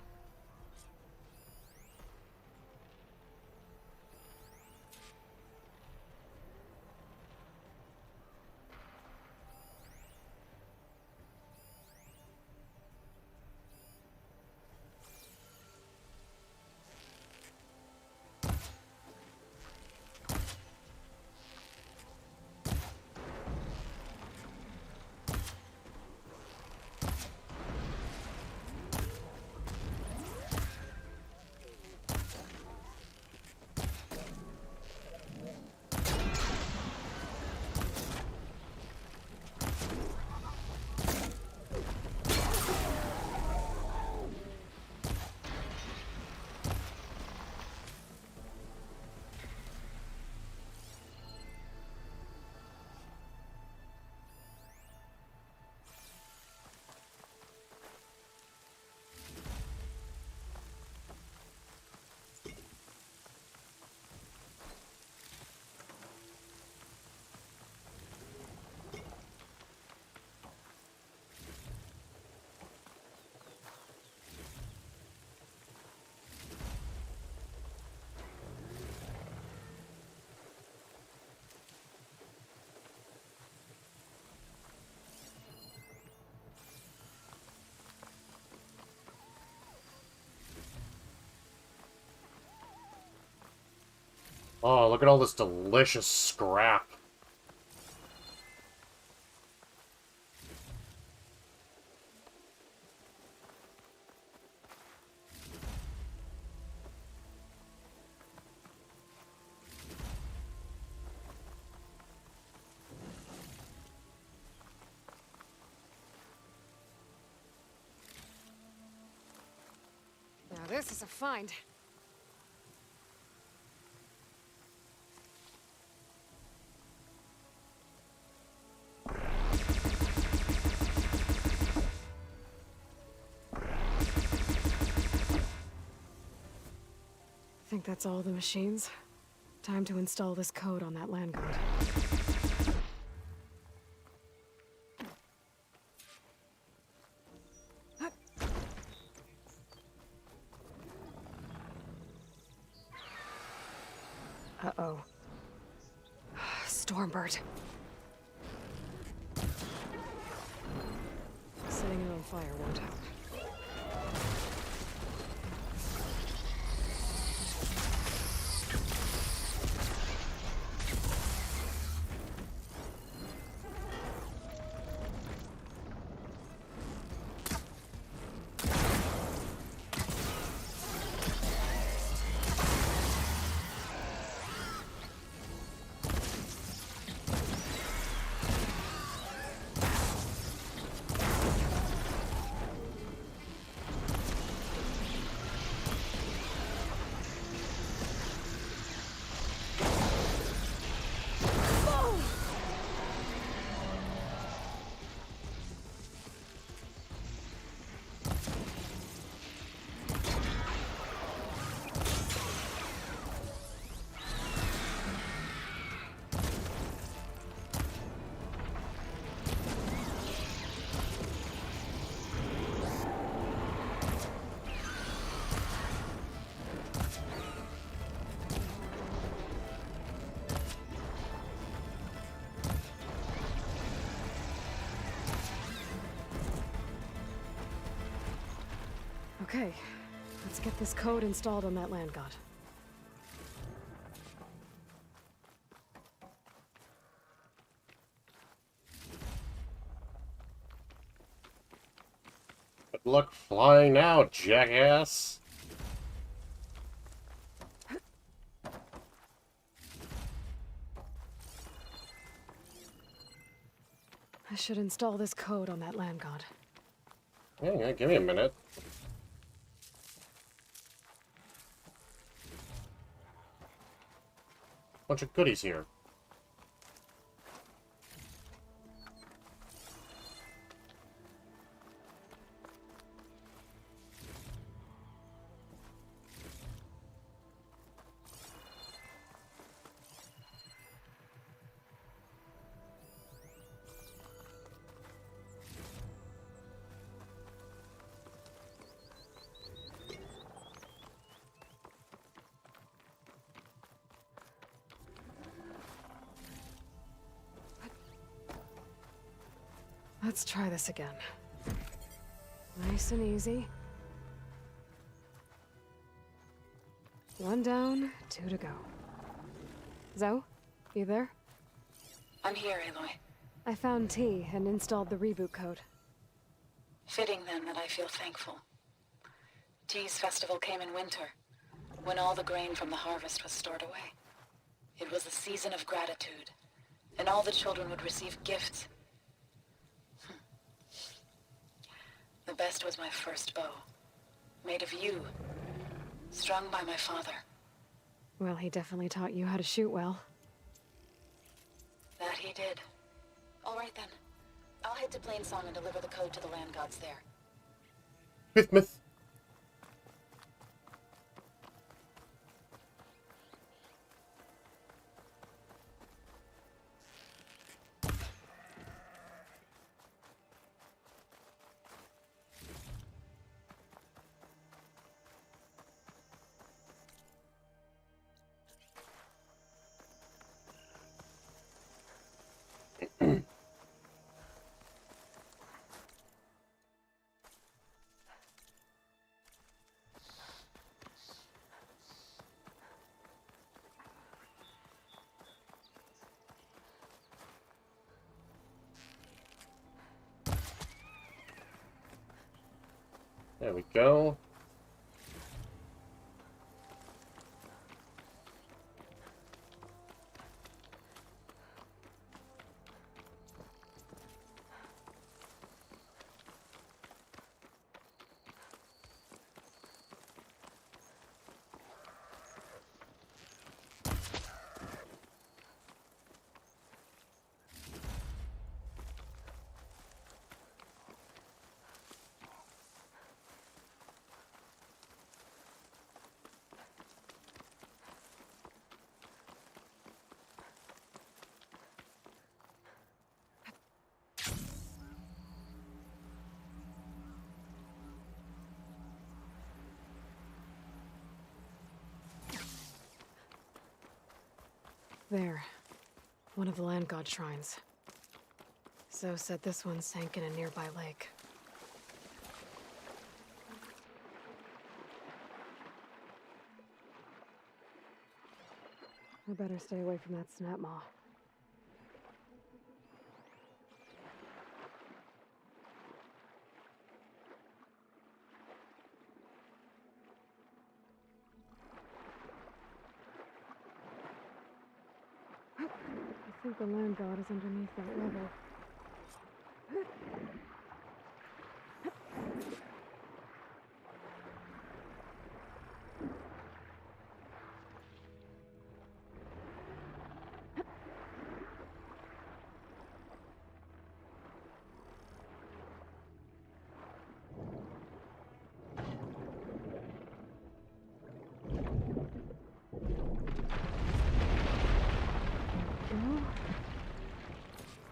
Speaker 1: Oh, look at all this delicious scrap.
Speaker 3: Now this is a find. Think that's all the machines? Time to install this code on that land god. Uh-oh. Stormbird. Setting it on fire won't help. Okay, let's get this code installed on that land god.
Speaker 1: Good luck flying now, jackass.
Speaker 3: should install this code on that land god.
Speaker 1: Yeah, give me a minute. Bunch of goodies here.
Speaker 3: Let's try this again. Nice and easy. 1 down, 2 to go. Zoe, you there?
Speaker 16: I'm here, Aloy.
Speaker 3: I found T and installed the reboot code.
Speaker 16: Fitting then that I feel thankful. T's festival came in winter, when all the grain from the harvest was stored away. It was a season of gratitude, and all the children would receive gifts. The best was my first bow, made of yew, strung by my father.
Speaker 3: Well, he definitely taught you how to shoot well.
Speaker 16: That he did. All right then. I'll head to Plainsong and deliver the code to the land gods there.
Speaker 1: Myth. There we go.
Speaker 3: There. One of the land god shrines. Zoe said this one sank in a nearby lake. I better stay away from that snap maw. I think the land god is underneath that level.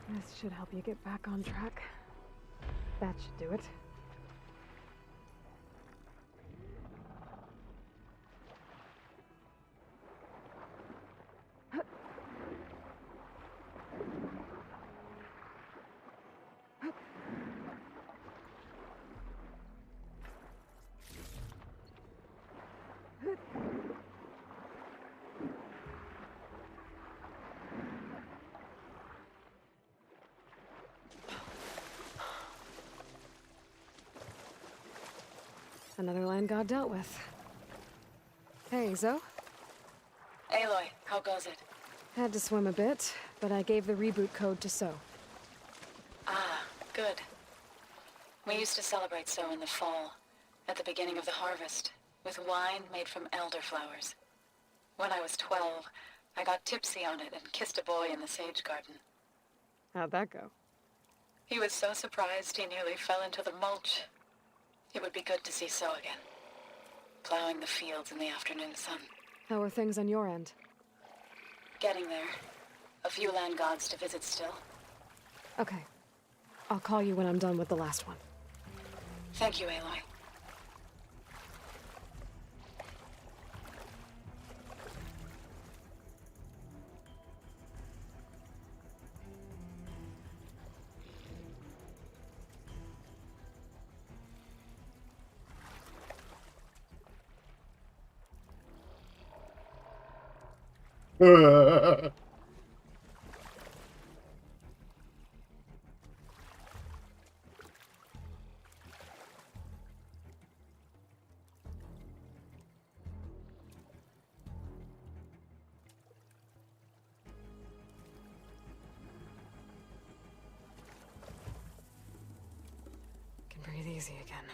Speaker 3: This should help you get back on track. That should do it. Another land god dealt with. Hey, Zoe?
Speaker 16: Aloy, how goes it?
Speaker 3: Had to swim a bit, but I gave the reboot code to So.
Speaker 16: Ah,
Speaker 7: Good. We used to celebrate so in the fall, at the beginning of the harvest, with wine made from elderflowers. When I was 12, I got tipsy on it and kissed a boy in the sage garden.
Speaker 3: How'd that go?
Speaker 7: He was so surprised he nearly fell into the mulch. It would be good to see So again, plowing the fields in the afternoon sun.
Speaker 3: How are things on your end?
Speaker 7: Getting there. A few land gods to visit still.
Speaker 3: Okay. I'll call you when I'm done with the last one.
Speaker 7: Thank you, Aloy.
Speaker 3: Can breathe easy again.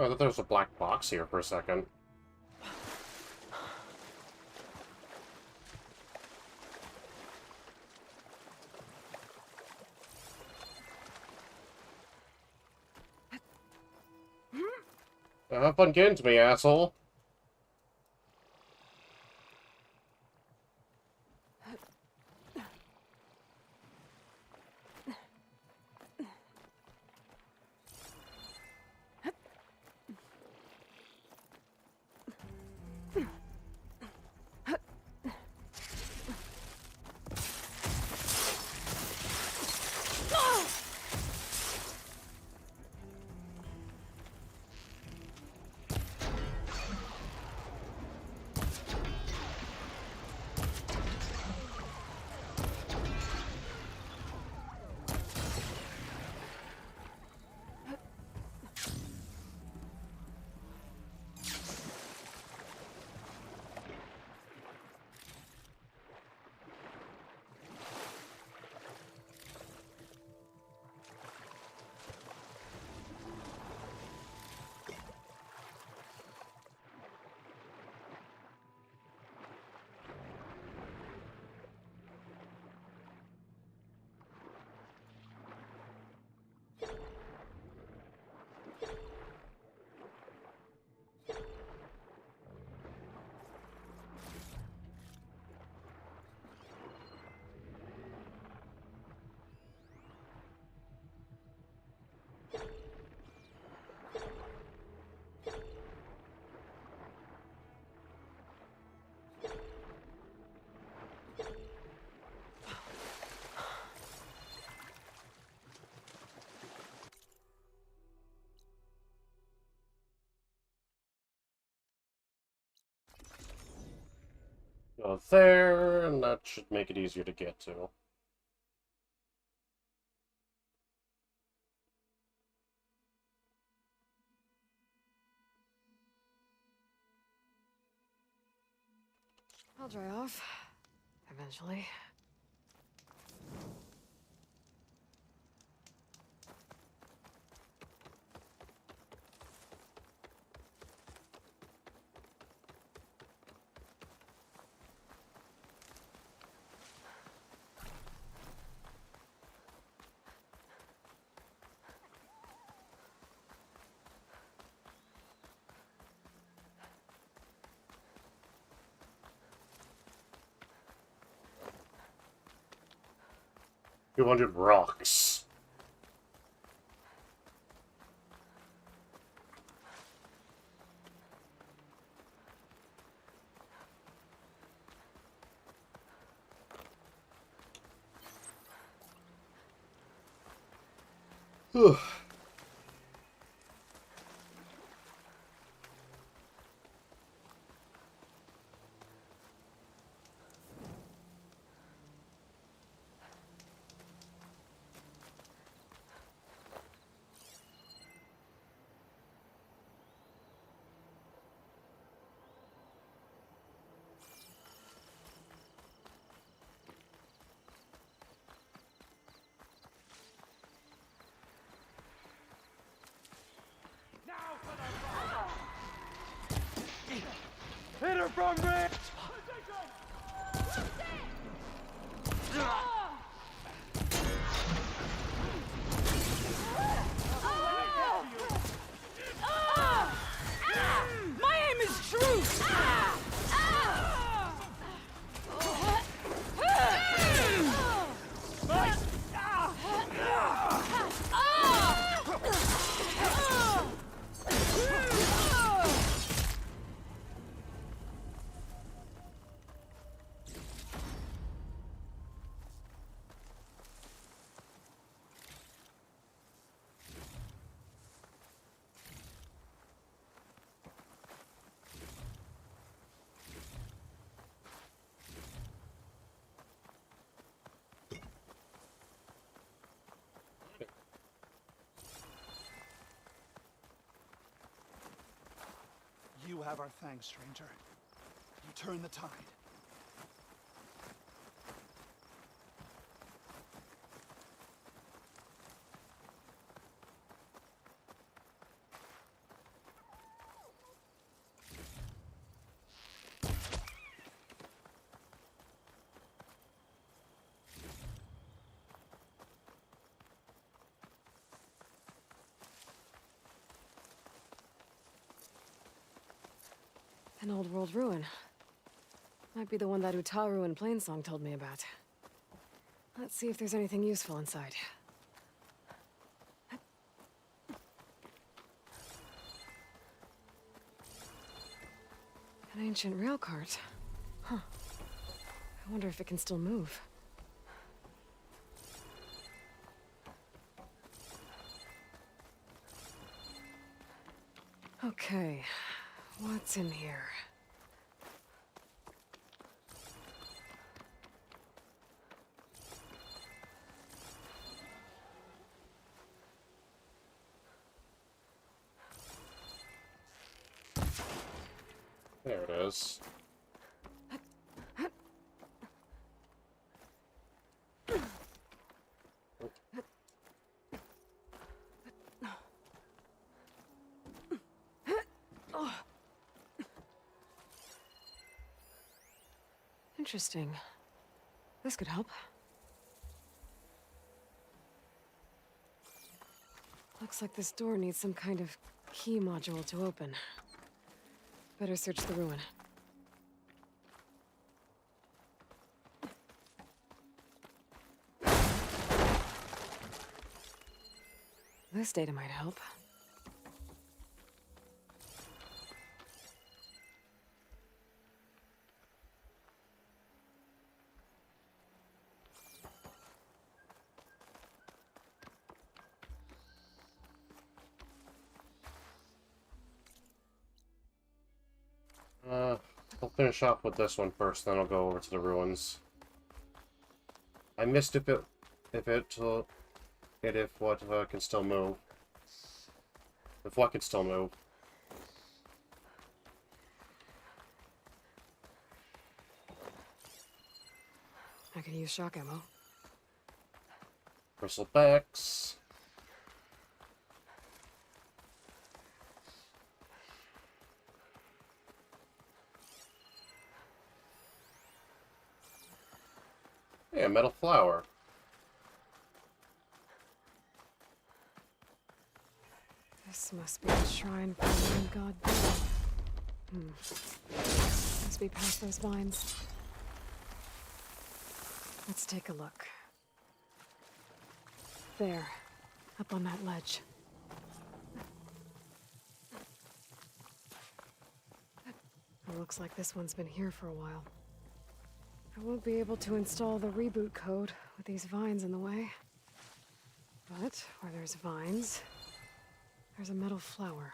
Speaker 1: Oh, I thought there was a black box here for a second. Have fun getting to me, asshole. Go there, and that should make it easier to get to.
Speaker 3: I'll dry off. Eventually.
Speaker 1: 200 rocks. Whew.
Speaker 2: Hit her from range! My aim is true!
Speaker 8: You have our thanks, stranger. You turn the tide.
Speaker 3: An old world ruin. Might be the one that Utaru and Plainsong told me about. Let's see if there's anything useful inside. An ancient rail cart. Huh. I wonder if it can still move. Okay. What's in here?
Speaker 1: There it is.
Speaker 3: Interesting. This could help. Looks like this door needs some kind of key module to open. Better search the ruin. This data might help.
Speaker 1: I'll finish off with this one first, then I'll go over to the ruins. I missed if what can still move. If what can still move.
Speaker 3: I could use shock ammo.
Speaker 1: Bristlebacks. Yeah, metal flower.
Speaker 3: This must be the shrine for the main god Bill. Must be past those vines. Let's take a look. there, up on that ledge. It looks like this one's been here for a while. I won't be able to install the reboot code with these vines in the way. But where there's vines, there's a metal flower.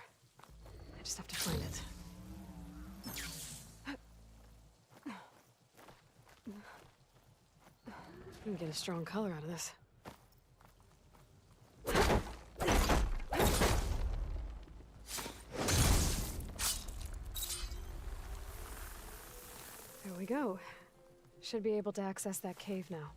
Speaker 3: I just have to find it. I can get a strong color out of this. There we go. Should be able to access that cave now.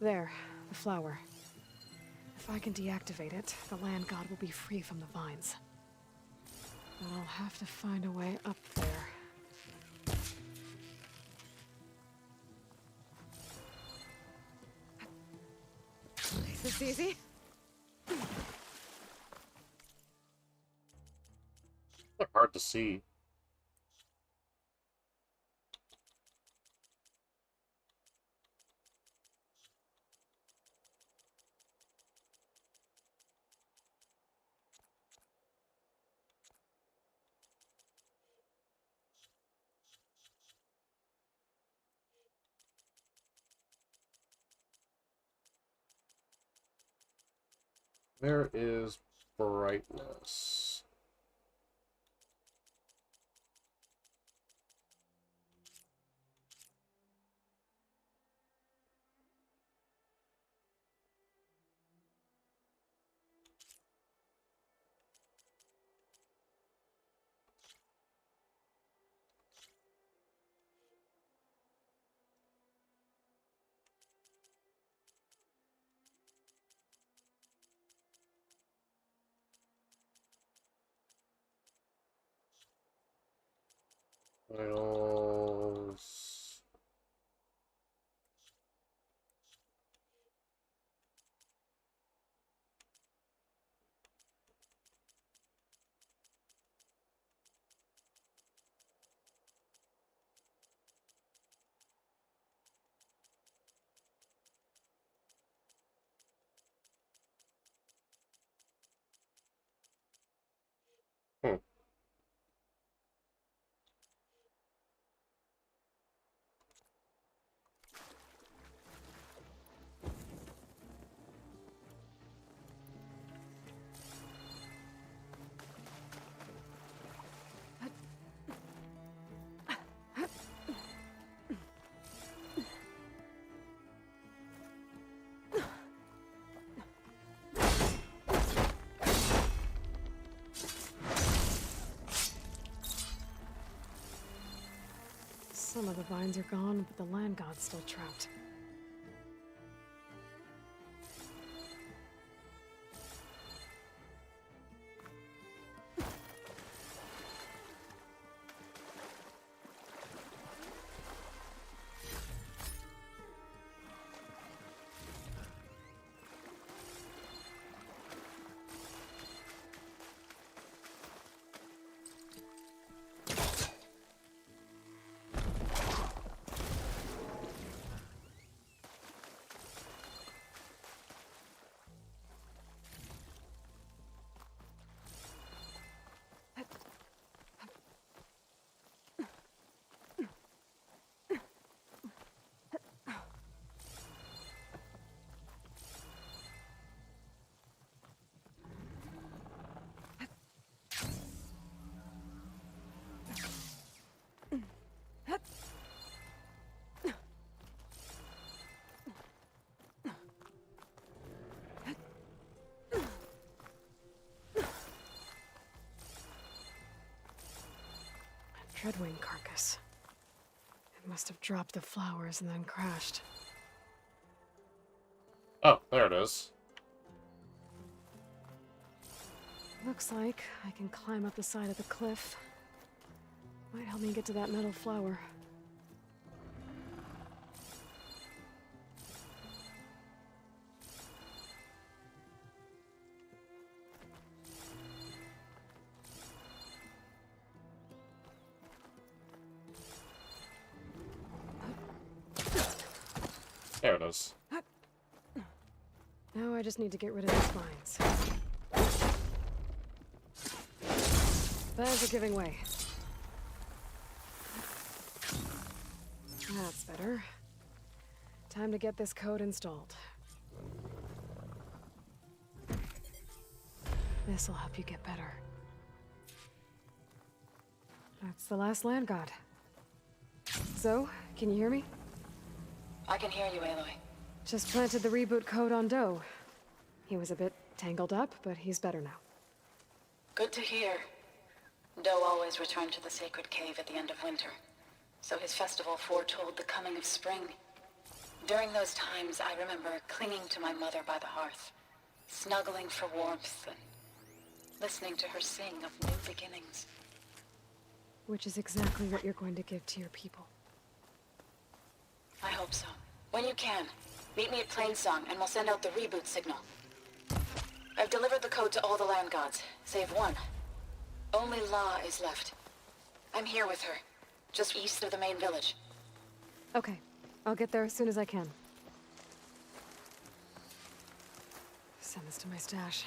Speaker 3: There, the flower. If I can deactivate it, the land god will be free from the vines. But I'll have to find a way up there. Is this easy?
Speaker 1: They're hard to see. Where is brightness? Finals.
Speaker 3: Some of the vines are gone, but the land god's still trapped. Dreadwing carcass. It must have dropped the flowers and then crashed.
Speaker 1: Oh, there it is.
Speaker 3: Looks like I can climb up the side of the cliff. Might help me get to that metal flower.
Speaker 1: There it is.
Speaker 3: Now I just need to get rid of these vines. Vines are giving way. That's better. Time to get this code installed. This'll help you get better. That's the last land god. So, can you hear me?
Speaker 16: I can hear you, Aloy.
Speaker 3: Just planted the reboot code on Doe. He was a bit tangled up, but he's better now.
Speaker 16: Good to hear. Doe always returned to the sacred cave at the end of winter, so his festival foretold the coming of spring. During those times, I remember clinging to my mother by the hearth, snuggling for warmth and listening to her sing of new beginnings.
Speaker 3: Which is exactly what you're going to give to your people.
Speaker 16: I hope so. When you can, meet me at Plainsong and we'll send out the reboot signal. I've delivered the code to all the land gods, save one. Only La is left. I'm here with her, just east of the main village.
Speaker 3: Okay, I'll get there as soon as I can. Send this to my stash.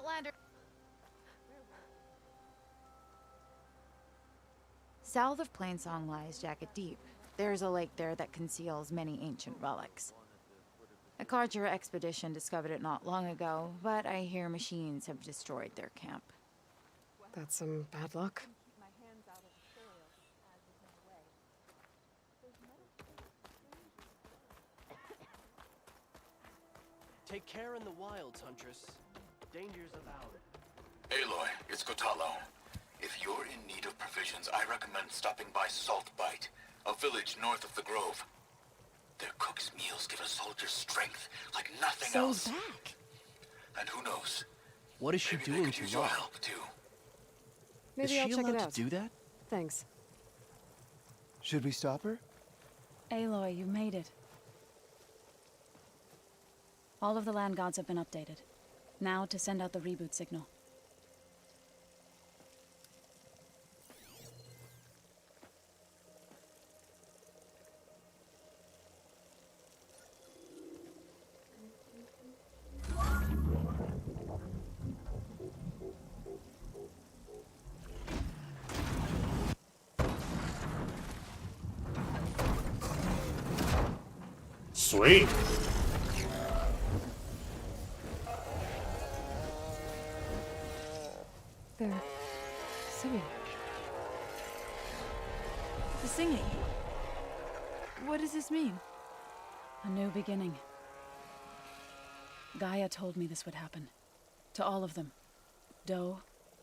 Speaker 9: Outlander. South of Plainsong lies Jacket Deep. There's a lake there that conceals many ancient relics. A Carter expedition discovered it not long ago, but I hear machines have destroyed their camp.
Speaker 3: That's some bad luck.
Speaker 14: Take care in the wilds, Huntress. Dangers abound.
Speaker 15: Aloy, it's Kotallo. If you're in need of provisions, I recommend stopping by Saltbite, a village north of the Grove. Their cook's meals give a soldier strength like nothing else.
Speaker 9: Back.
Speaker 15: And who knows?
Speaker 14: What is she
Speaker 15: Maybe they
Speaker 14: doing
Speaker 15: could
Speaker 14: to
Speaker 15: use your
Speaker 14: La?
Speaker 15: help too.
Speaker 3: Maybe
Speaker 14: Is she
Speaker 3: I'll check
Speaker 14: allowed
Speaker 3: it out.
Speaker 14: to do that?
Speaker 3: Thanks.
Speaker 14: Should we stop her?
Speaker 7: Aloy, you made it. All of the land gods have been updated. Now to send out the reboot signal.
Speaker 1: Sweet.
Speaker 3: They're singing.
Speaker 7: The singing. What does this mean? A new beginning. Gaia told me this would happen. To all of them. Doe,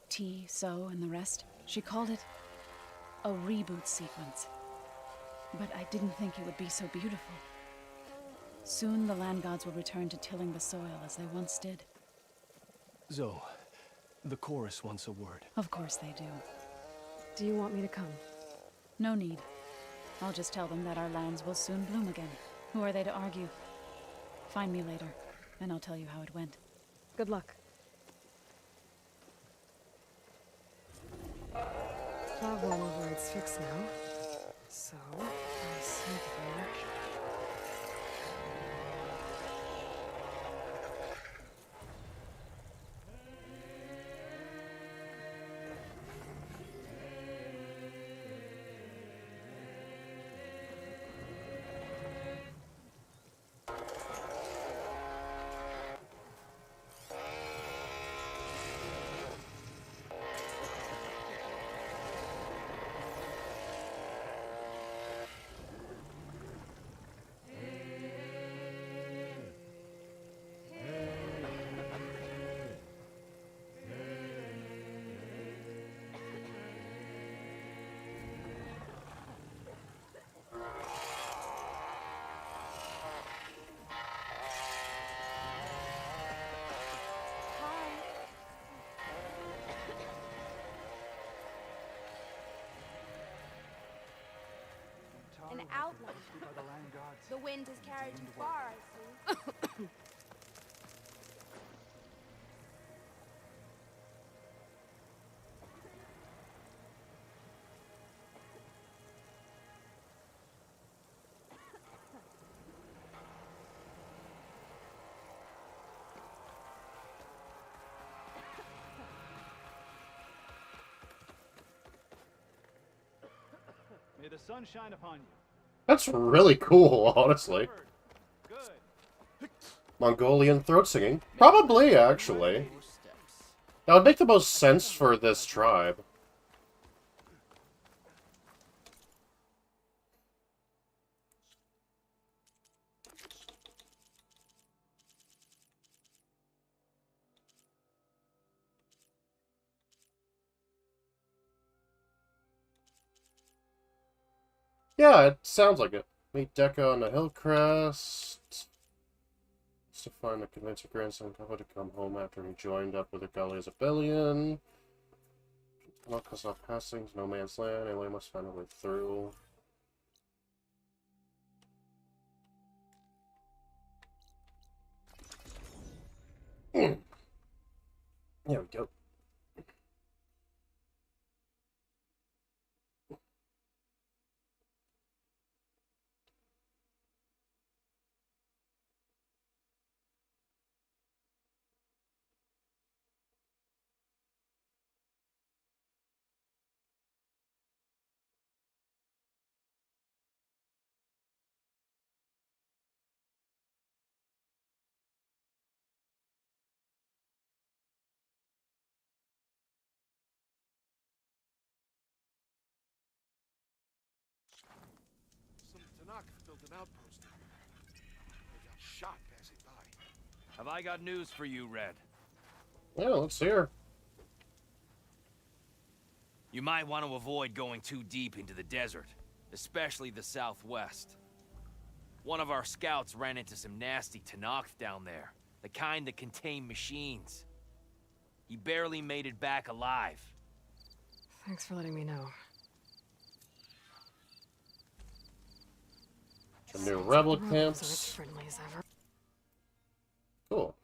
Speaker 7: T, So, and the rest. She called it a reboot sequence. But I didn't think it would be so beautiful. Soon the land gods will return to tilling the soil as they once did.
Speaker 14: Zoe, the chorus wants a word.
Speaker 7: Of course they do.
Speaker 3: Do you want me to come?
Speaker 7: No need. I'll just tell them that our lands will soon bloom again. Who are they to argue? Find me later, and I'll tell you how it went.
Speaker 3: Good luck. Problem over its fixed now. So, I sneak there.
Speaker 10: outland. The wind has carried too far, I see.
Speaker 17: May the sun shine upon you.
Speaker 1: That's really cool, honestly. Mongolian throat singing? Probably, actually. That would make the most sense for this tribe. Yeah, it sounds like it. Meet Dekka on the Hillcrest. To find and convince her grandson Kaho to come home after he joined up with a Gully as a billion. Tunnel cuts off passings, no man's land, anyway must find a way through. There we go.
Speaker 13: Some Tanakh built an outpost. They got shot passing by.
Speaker 21: Have I got news for you, Red?
Speaker 1: Yeah, let's hear.
Speaker 21: You might want to avoid going too deep into the desert, especially the southwest. One of our scouts ran into some nasty Tanakh down there, the kind that contain machines. He barely made it back alive.
Speaker 3: Thanks for letting me know.
Speaker 1: Some new rebel
Speaker 3: Rebels
Speaker 1: camps.
Speaker 3: are as friendly as ever.
Speaker 1: Cool.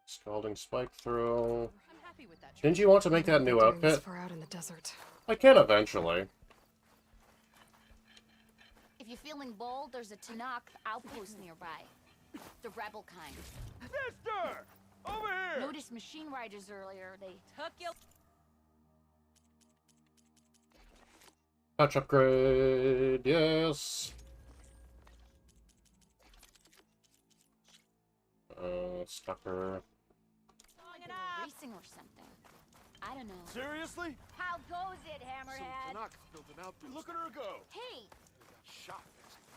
Speaker 1: Scalding spike throw. Didn't you want to make that new outfit?
Speaker 3: Far out in the desert.
Speaker 1: I can eventually.
Speaker 18: If you're feeling bold, there's a Tanakh outpost nearby. The rebel kind.
Speaker 2: Sister! Over here!
Speaker 18: Noticed machine riders earlier. They took you.
Speaker 1: Patch upgrade, yes. Stalker.
Speaker 18: Racing or something. I don't know.
Speaker 2: Seriously?
Speaker 18: How goes it, Hammerhead?
Speaker 13: Some Tanakh built an outpost.
Speaker 2: Look at her go!
Speaker 18: Hey!
Speaker 13: They got shot passing by.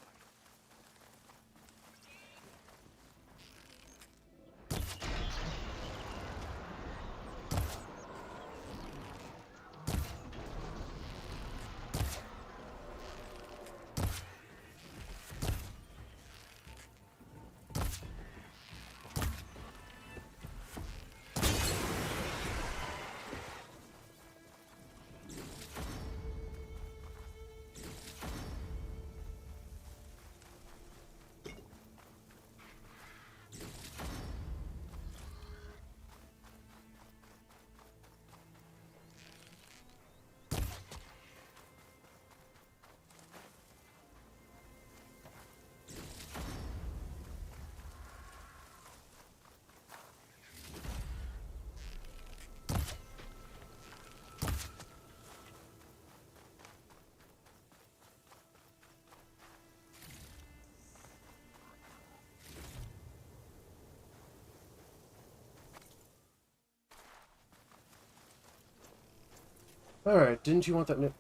Speaker 1: Alright, didn't you want that new...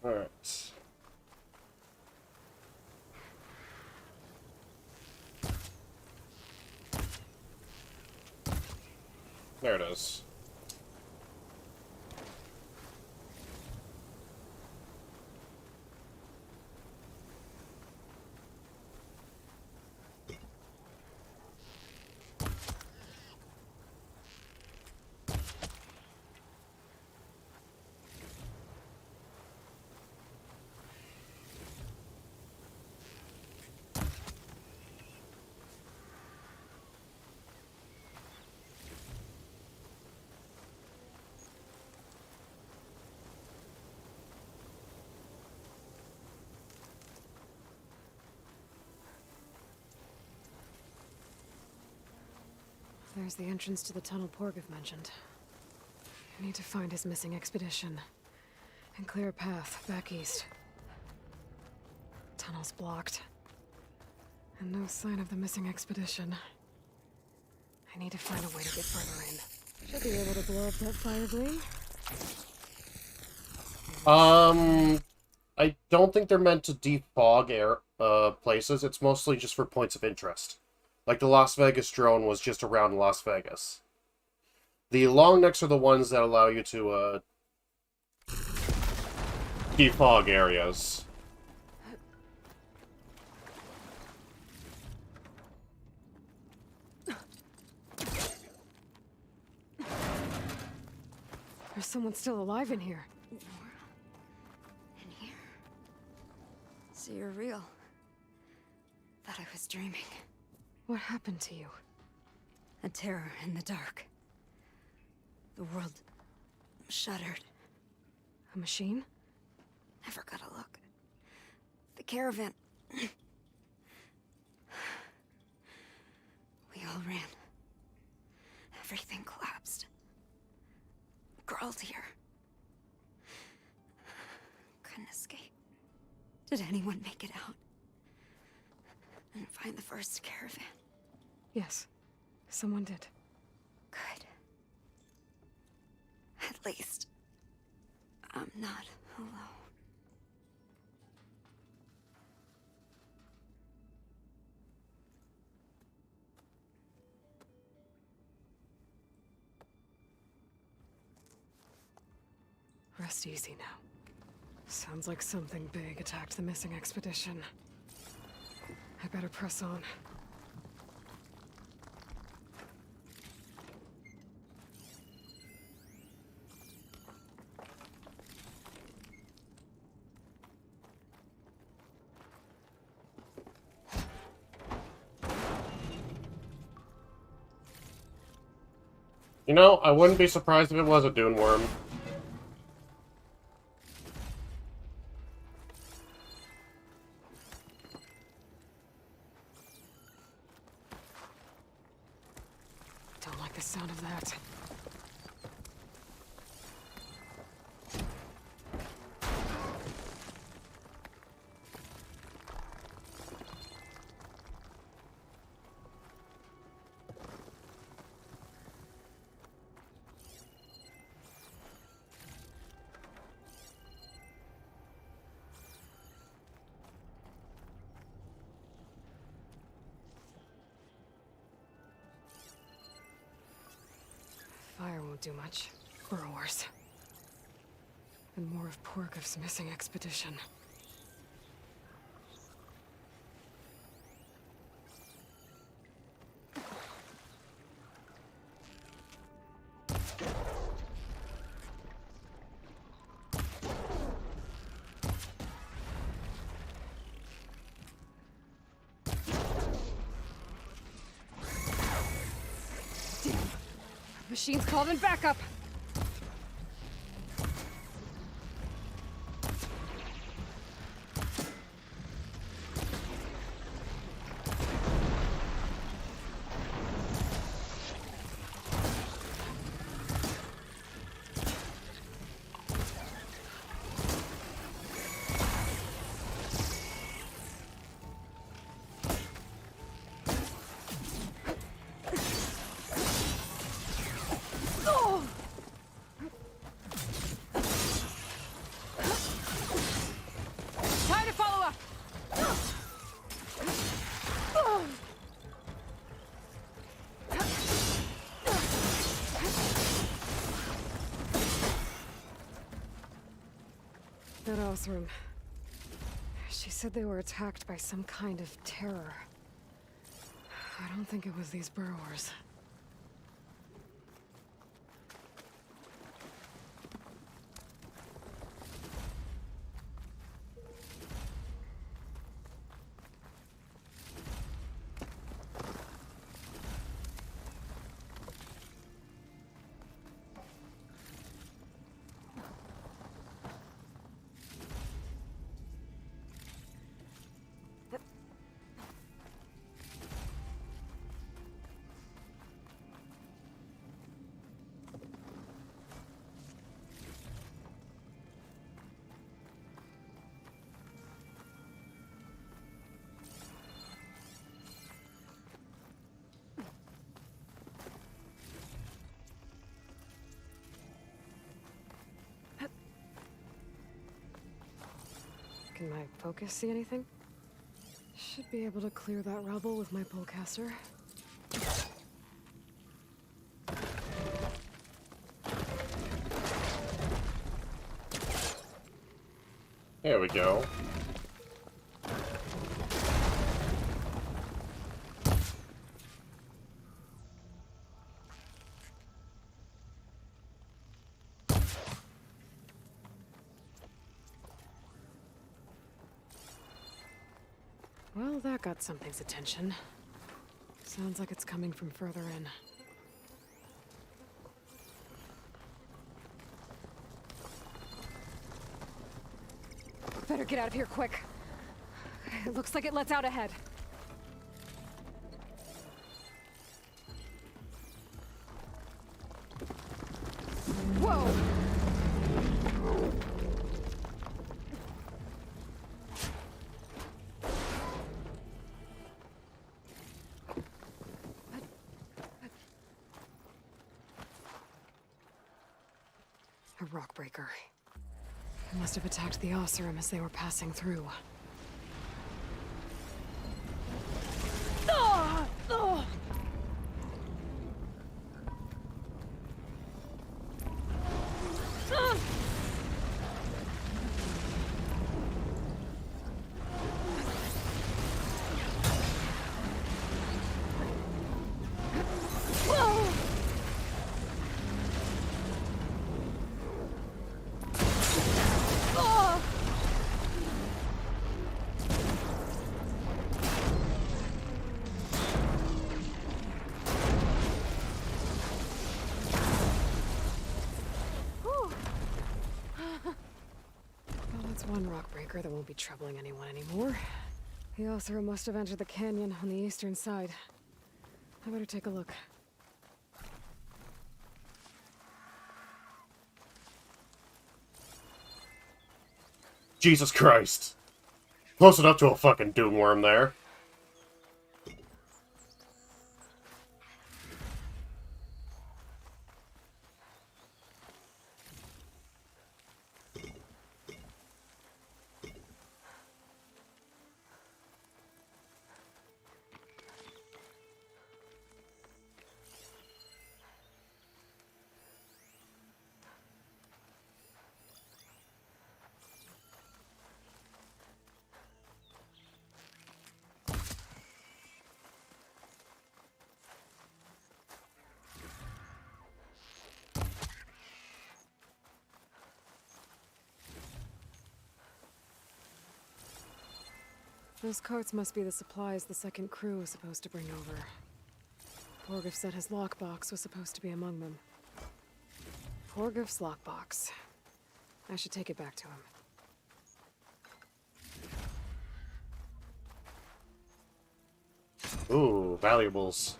Speaker 1: Alright. There it is.
Speaker 3: There's the entrance to the tunnel Porgov mentioned. I need to find his missing expedition and clear a path back east. Tunnel's blocked. And no sign of the missing expedition. I need to find a way to get further in. Should be able to blow up that fire gleam.
Speaker 1: I don't think they're meant to defog air places. It's mostly just for points of interest. Like the Las Vegas drone was just around Las Vegas. The long necks are the ones that allow you to defog areas.
Speaker 3: There's someone still alive in here.
Speaker 6: In here. So you're real. Thought I was dreaming.
Speaker 3: What happened to you?
Speaker 6: A terror in the dark. The world shuddered.
Speaker 3: A machine?
Speaker 6: Never got a look. The caravan. We all ran. Everything collapsed. Crawled here. Couldn't escape. Did anyone make it out? And find the first caravan?
Speaker 3: Yes. Someone did.
Speaker 6: Good. At least, I'm not alone.
Speaker 3: Rest easy now. Sounds like something big attacked the missing expedition. I better press on.
Speaker 1: You know, I wouldn't be surprised if it was a dune worm.
Speaker 3: Don't like the sound of that. Fire won't do much. Or worse. And more of Porgov's missing expedition. Machine's called in backup! That Othram. She said they were attacked by some kind of terror. I don't think it was these burrowers. Can my focus see anything? Should be able to clear that rubble with my pullcaster.
Speaker 1: There we go.
Speaker 3: Well, that got something's attention. Sounds like it's coming from further in. Better get out of here quick. It looks like it lets out ahead. Whoa! A rock breaker. It must have attacked the Oseram as they were passing through. Ah! Oh! Ah! Whoa! Ah! Whew. Well, that's one rock breaker that won't be troubling anyone anymore. The Oseram must have entered the canyon on the eastern side. I better take a look.
Speaker 1: Jesus Christ. Close enough to a fucking doom worm there.
Speaker 3: Those carts must be the supplies the second crew was supposed to bring over. Porgif said his lockbox was supposed to be among them. Porgif's lockbox. I should take it back to him.
Speaker 1: Ooh, valuables.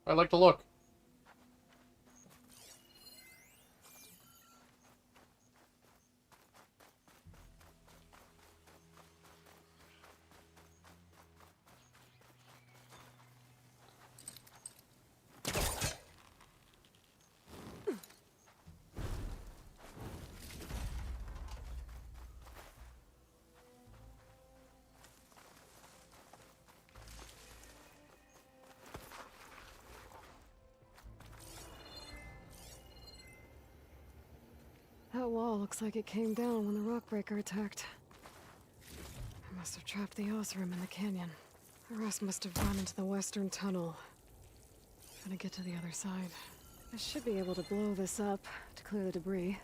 Speaker 1: I like to look.
Speaker 3: That wall looks like it came down when the Rockbreaker attacked. I must have trapped the Osram in the canyon. The rest must have gone into the western tunnel. Gonna get to the other side. I should be able to blow this up to clear the debris.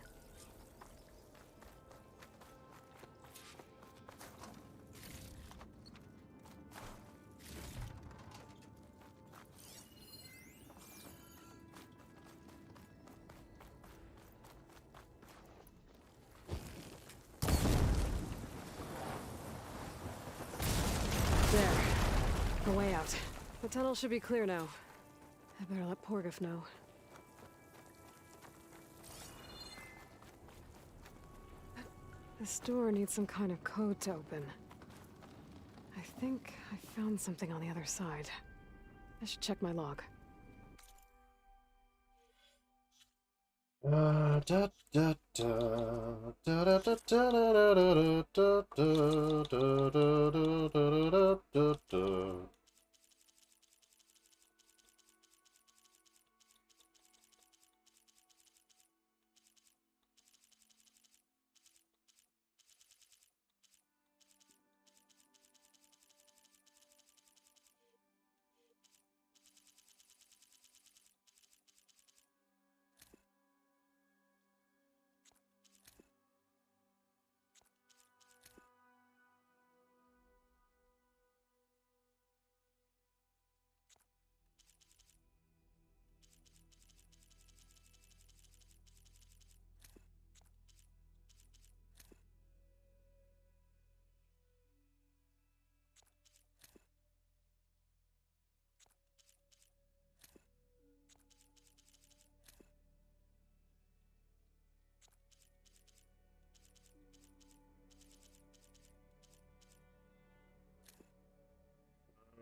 Speaker 3: There. The way out. The tunnel should be clear now. I better let Porgif know. This door needs some kind of code to open. I think I found something on the other side. I should check my log.
Speaker 1: Da da da da da da da da da da da da.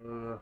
Speaker 1: Uh...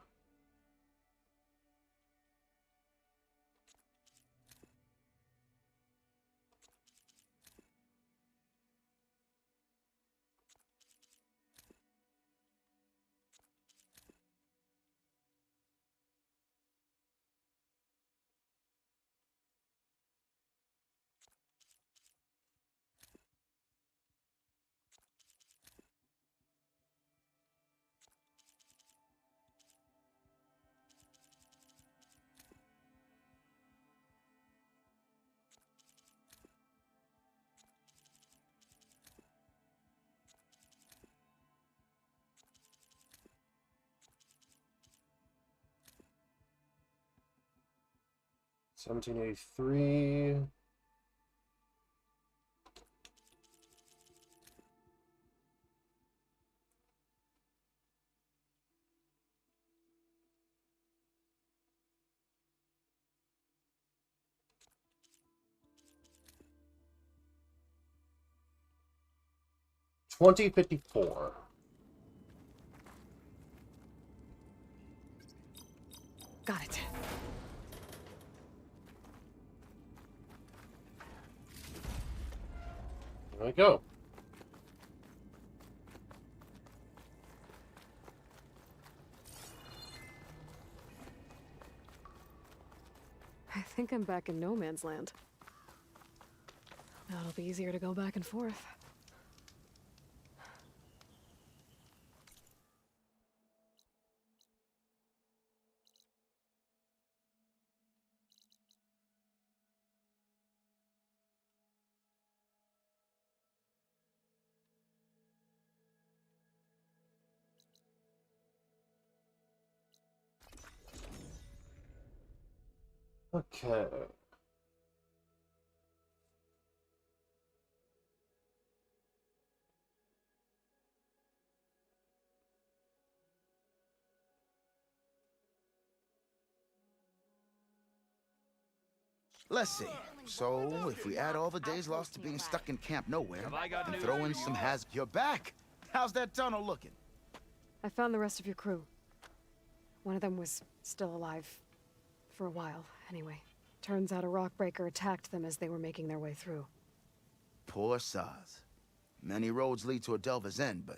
Speaker 1: 1783. $20.54.
Speaker 3: Got it.
Speaker 1: There we go.
Speaker 3: I think I'm back in no man's land. Now it'll be easier to go back and forth.
Speaker 1: Okay.
Speaker 4: Let's see. So, if we add all the days lost to being stuck in Camp Nowhere, and throw in some You're back! How's that tunnel looking?
Speaker 3: I found the rest of your crew. One of them was still alive. For a while, anyway. Turns out a Rockbreaker attacked them as they were making their way through.
Speaker 4: Poor Saz. Many roads lead to a Delver's End, but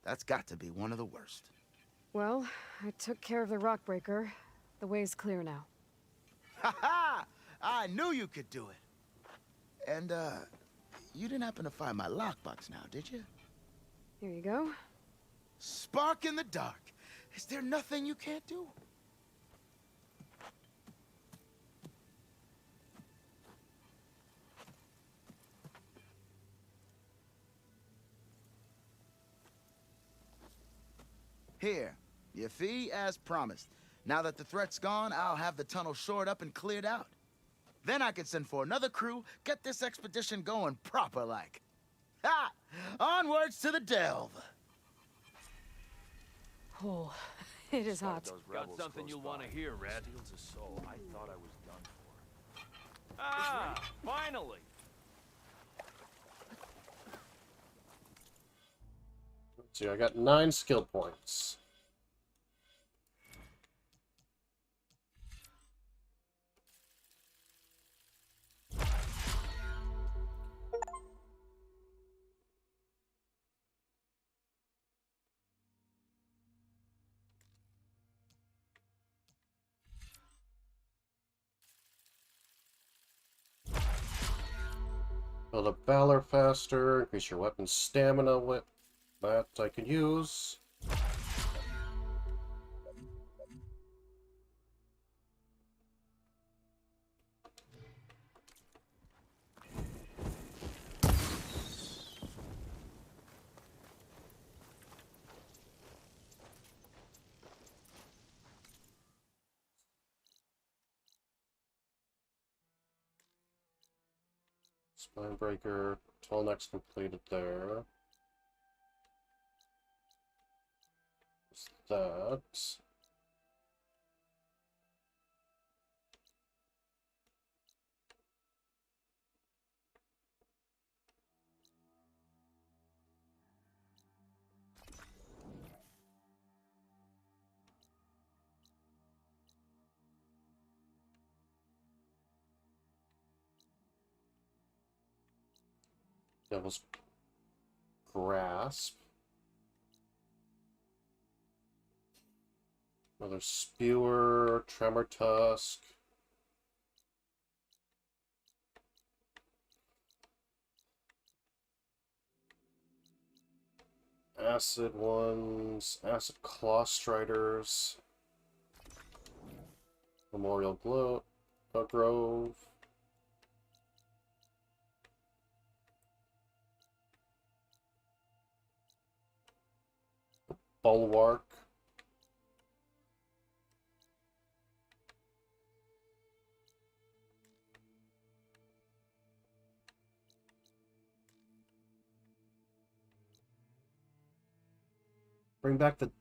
Speaker 4: that's got to be one of the worst.
Speaker 3: Well, I took care of the Rockbreaker. The way's clear now.
Speaker 4: Ha ha! I knew you could do it. And, you didn't happen to find my lockbox now, did you?
Speaker 3: Here you go.
Speaker 4: Spark in the dark. Is there nothing you can't do? Here, your fee as promised. Now that the threat's gone, I'll have the tunnel shored up and cleared out. Then I can send for another crew, get this expedition going proper-like. Ha! Onwards to the delve!
Speaker 3: Oh, it is hot.
Speaker 21: Got something you'll want to hear, Red. Steals a soul. I thought I was done for. Ah, finally!
Speaker 1: Let's see, I got 9 skill points. Build up Valor faster, increase your weapon stamina with that I can use. Spinebreaker, Tallneck's completed there. What's that? Devil's Grasp. Another Spewer, Tremor Tusk. Acid ones, Acid Claw Striders. Memorial Grove. Bulwark. Bring back the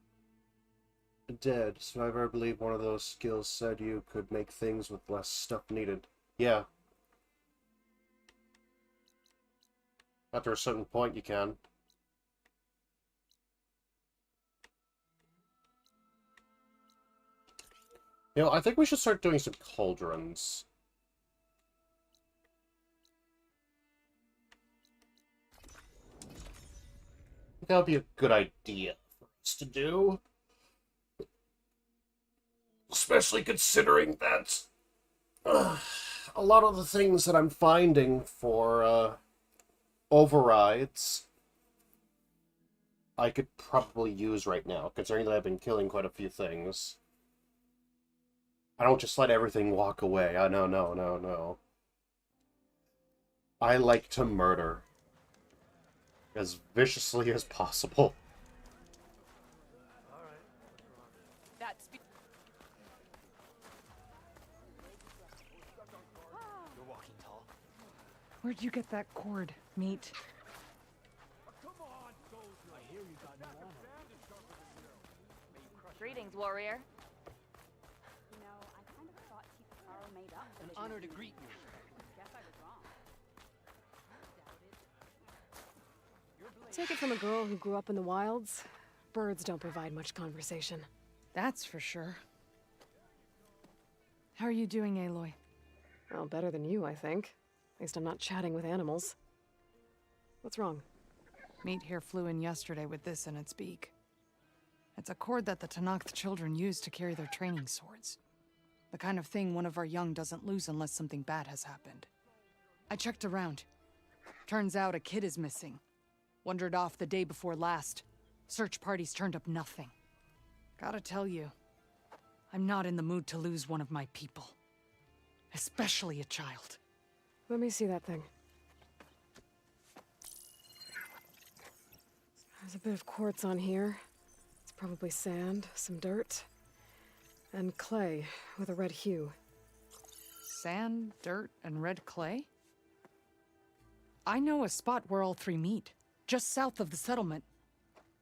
Speaker 1: dead. Survivor, I believe one of those skills said you could make things with less stuff needed. Yeah. After a certain point you can. You know, I think we should start doing some cauldrons. I think that would be a good idea for us to do. Especially considering that a lot of the things that I'm finding for overrides I could probably use right now, considering that I've been killing quite a few things. I don't just let everything walk away. No. I like to murder. As viciously as possible.
Speaker 10: That's...
Speaker 14: You're walking tall.
Speaker 3: Where'd you get that cord, Meat?
Speaker 14: I hear you got no honor.
Speaker 18: Greetings, warrior.
Speaker 12: You know, I kind of thought Tikaro made up.
Speaker 14: An honor to greet you.
Speaker 12: Guess I was wrong.
Speaker 3: Take it from a girl who grew up in the wilds. Birds don't provide much conversation.
Speaker 5: That's for sure. How are you doing, Aloy?
Speaker 3: Well, better than you, I think. At least I'm not chatting with animals. What's wrong?
Speaker 5: Meat here flew in yesterday with this in its beak. It's a cord that the Tenakth children use to carry their training swords. The kind of thing one of our young doesn't lose unless something bad has happened. I checked around. Turns out a kid is missing. Wandered off the day before last. Search parties turned up nothing. Gotta tell you, I'm not in the mood to lose one of my people. Especially a child.
Speaker 3: Let me see that thing. There's a bit of quartz on here. It's probably sand, some dirt, and clay with a red hue.
Speaker 5: Sand, dirt, and red clay? I know a spot where all three meet, just south of the settlement.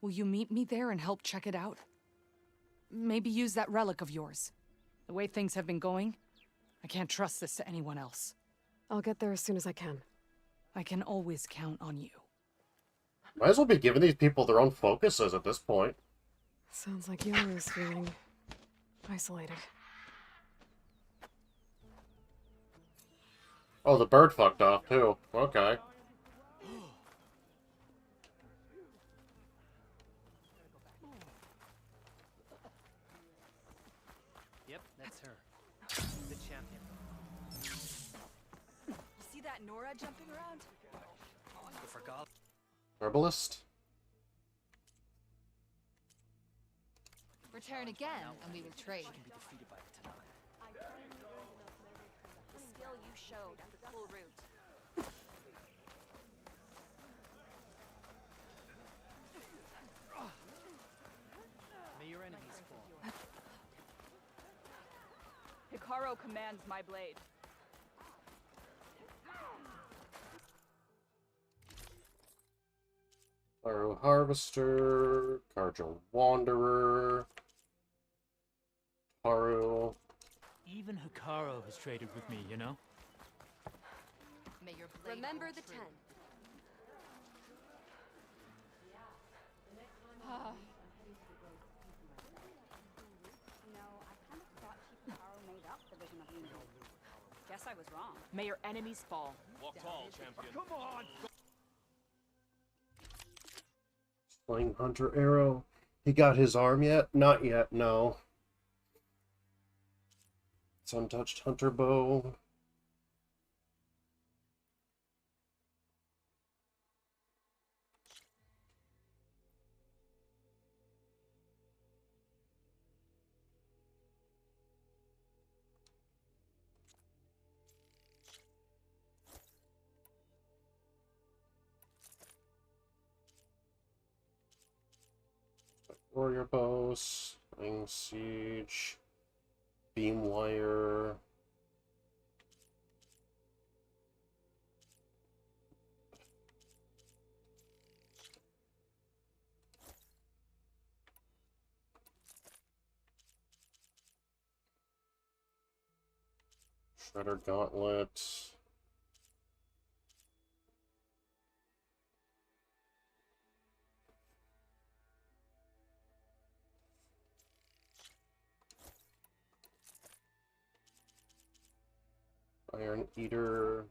Speaker 5: Will you meet me there and help check it out? Maybe use that relic of yours. The way things have been going, I can't trust this to anyone else.
Speaker 3: I'll get there as soon as I can.
Speaker 5: I can always count on you.
Speaker 1: Might as well be giving these people their own focuses at this point.
Speaker 3: Sounds like Yaro's feeling isolated.
Speaker 1: Oh, the bird fucked off too. Okay.
Speaker 14: Yep, that's her. The champion.
Speaker 19: You see that Nora jumping around?
Speaker 14: You forgot.
Speaker 1: Herbalist?
Speaker 19: Return again, and we will trade.
Speaker 14: Can be defeated by the Tanakh.
Speaker 19: The skill you showed at the cool route.
Speaker 14: May your enemies fall.
Speaker 19: Hikaru commands my blade.
Speaker 1: Haru Harvester, Karja Wanderer, Haru.
Speaker 22: Even Hikaru has traded with me, you know?
Speaker 19: May your blade remember the 10.
Speaker 18: Guess I was wrong.
Speaker 19: May your enemies fall.
Speaker 11: Walk tall, champion.
Speaker 2: Come on!
Speaker 1: Flame Hunter Arrow. He got his arm yet? Not yet, no. It's Untouched Hunter Bow. Warrior Bow, Spring Siege, Beam Wire. Shredder Gauntlet. Iron Eater.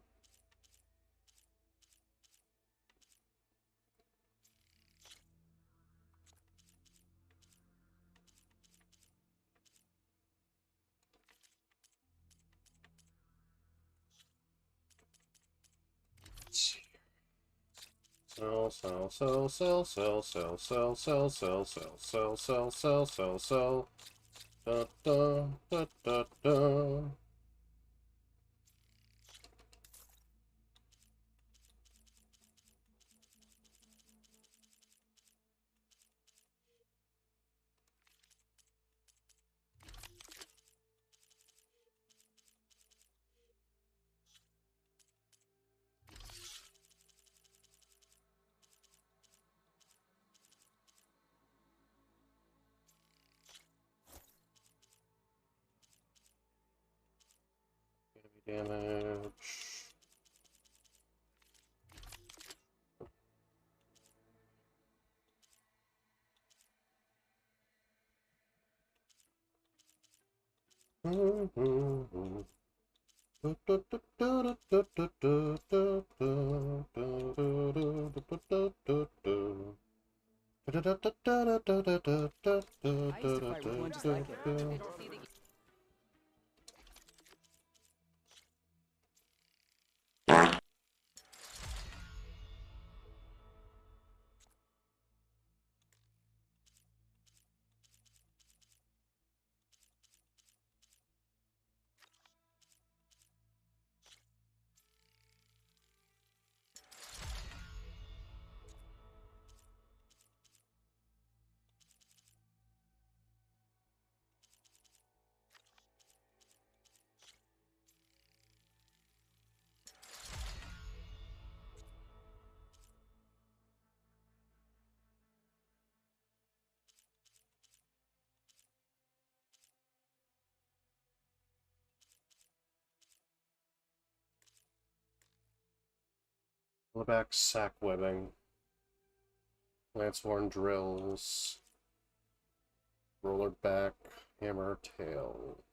Speaker 1: Sell, sell, sell, sell, sell, sell, sell, sell, sell, sell, sell, sell, sell, sell, sell. Da da da da da. Damage. Leatherback sack webbing. Lancehorn drills. Roller back hammer tail.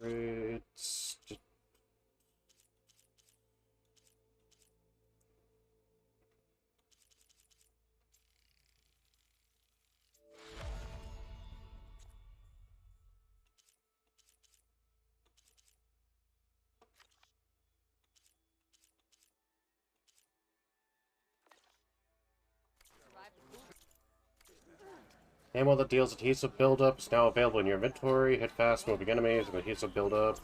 Speaker 1: Great. Ammo that deals adhesive buildup is now available in your inventory. Hit fast moving enemies with adhesive buildup.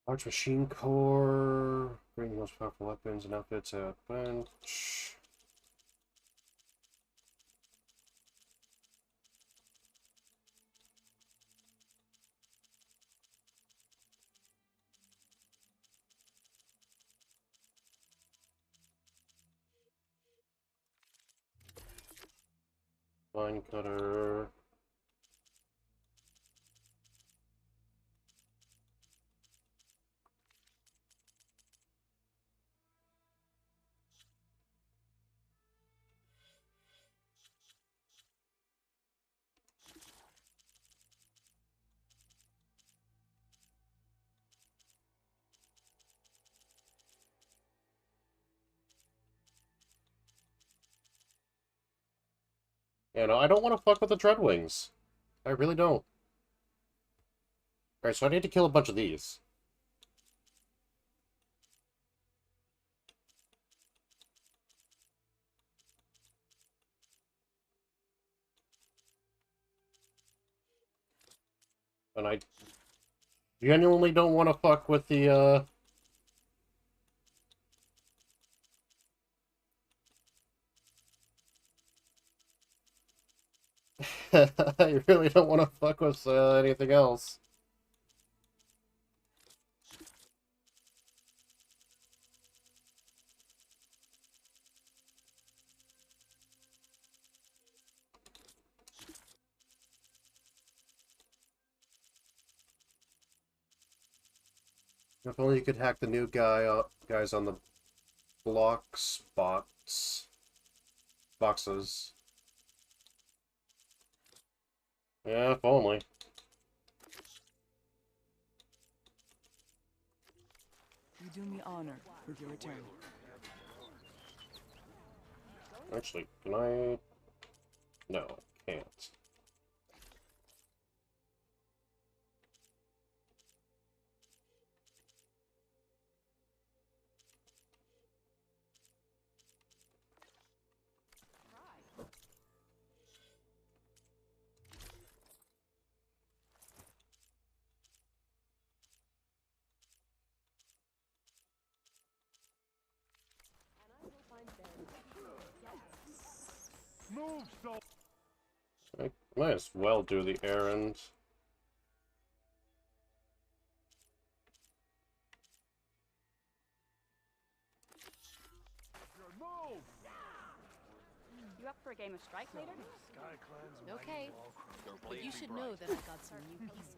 Speaker 1: Large machine core. Bring the most powerful weapons and outfits at bench. Line cutter. Yeah, no, I don't want to fuck with the Dreadwings. I really don't. Alright, so I need to kill a bunch of these. And I genuinely don't want to fuck with the, I really don't want to fuck with anything else. If only you could hack the new guys on the boxes. Yeah, if only.
Speaker 5: You do me honor with your return.
Speaker 1: Actually, can I No, can't.
Speaker 2: Move, so.
Speaker 1: I might as well do the errand.
Speaker 2: Move.
Speaker 19: You up for a game of strike later? Okay. But you should know that I got some new pieces.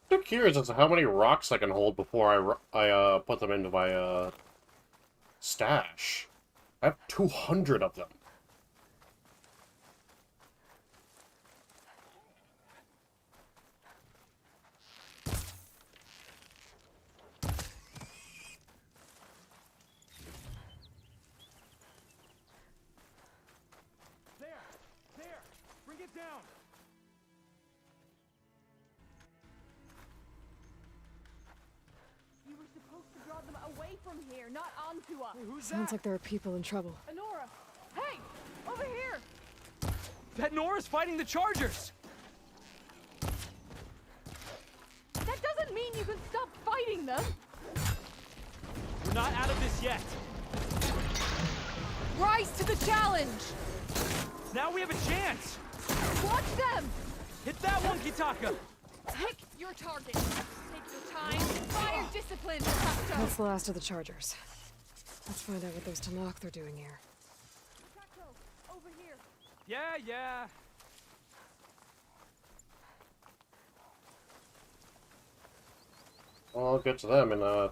Speaker 1: I'm curious as to how many rocks I can hold before I put them into my stash. I have 200 of them.
Speaker 2: There! Bring it down!
Speaker 8: You were supposed to draw them away from here, not onto us.
Speaker 2: Who's
Speaker 3: Sounds like there are people in trouble.
Speaker 8: Nora! Hey! Over here!
Speaker 22: That Nora's fighting the Chargers!
Speaker 8: That doesn't mean you can stop fighting them!
Speaker 22: We're not out of this yet.
Speaker 8: Rise to the challenge!
Speaker 22: Now we have a chance!
Speaker 8: Watch them!
Speaker 22: Hit that one, Kitaka!
Speaker 8: Pick your target. Take your time. Fire discipline, Takto.
Speaker 3: That's the last of the Chargers. Let's find out what those Tanakh are doing here.
Speaker 8: Takto, over here.
Speaker 22: Yeah.
Speaker 1: I'll get to them in a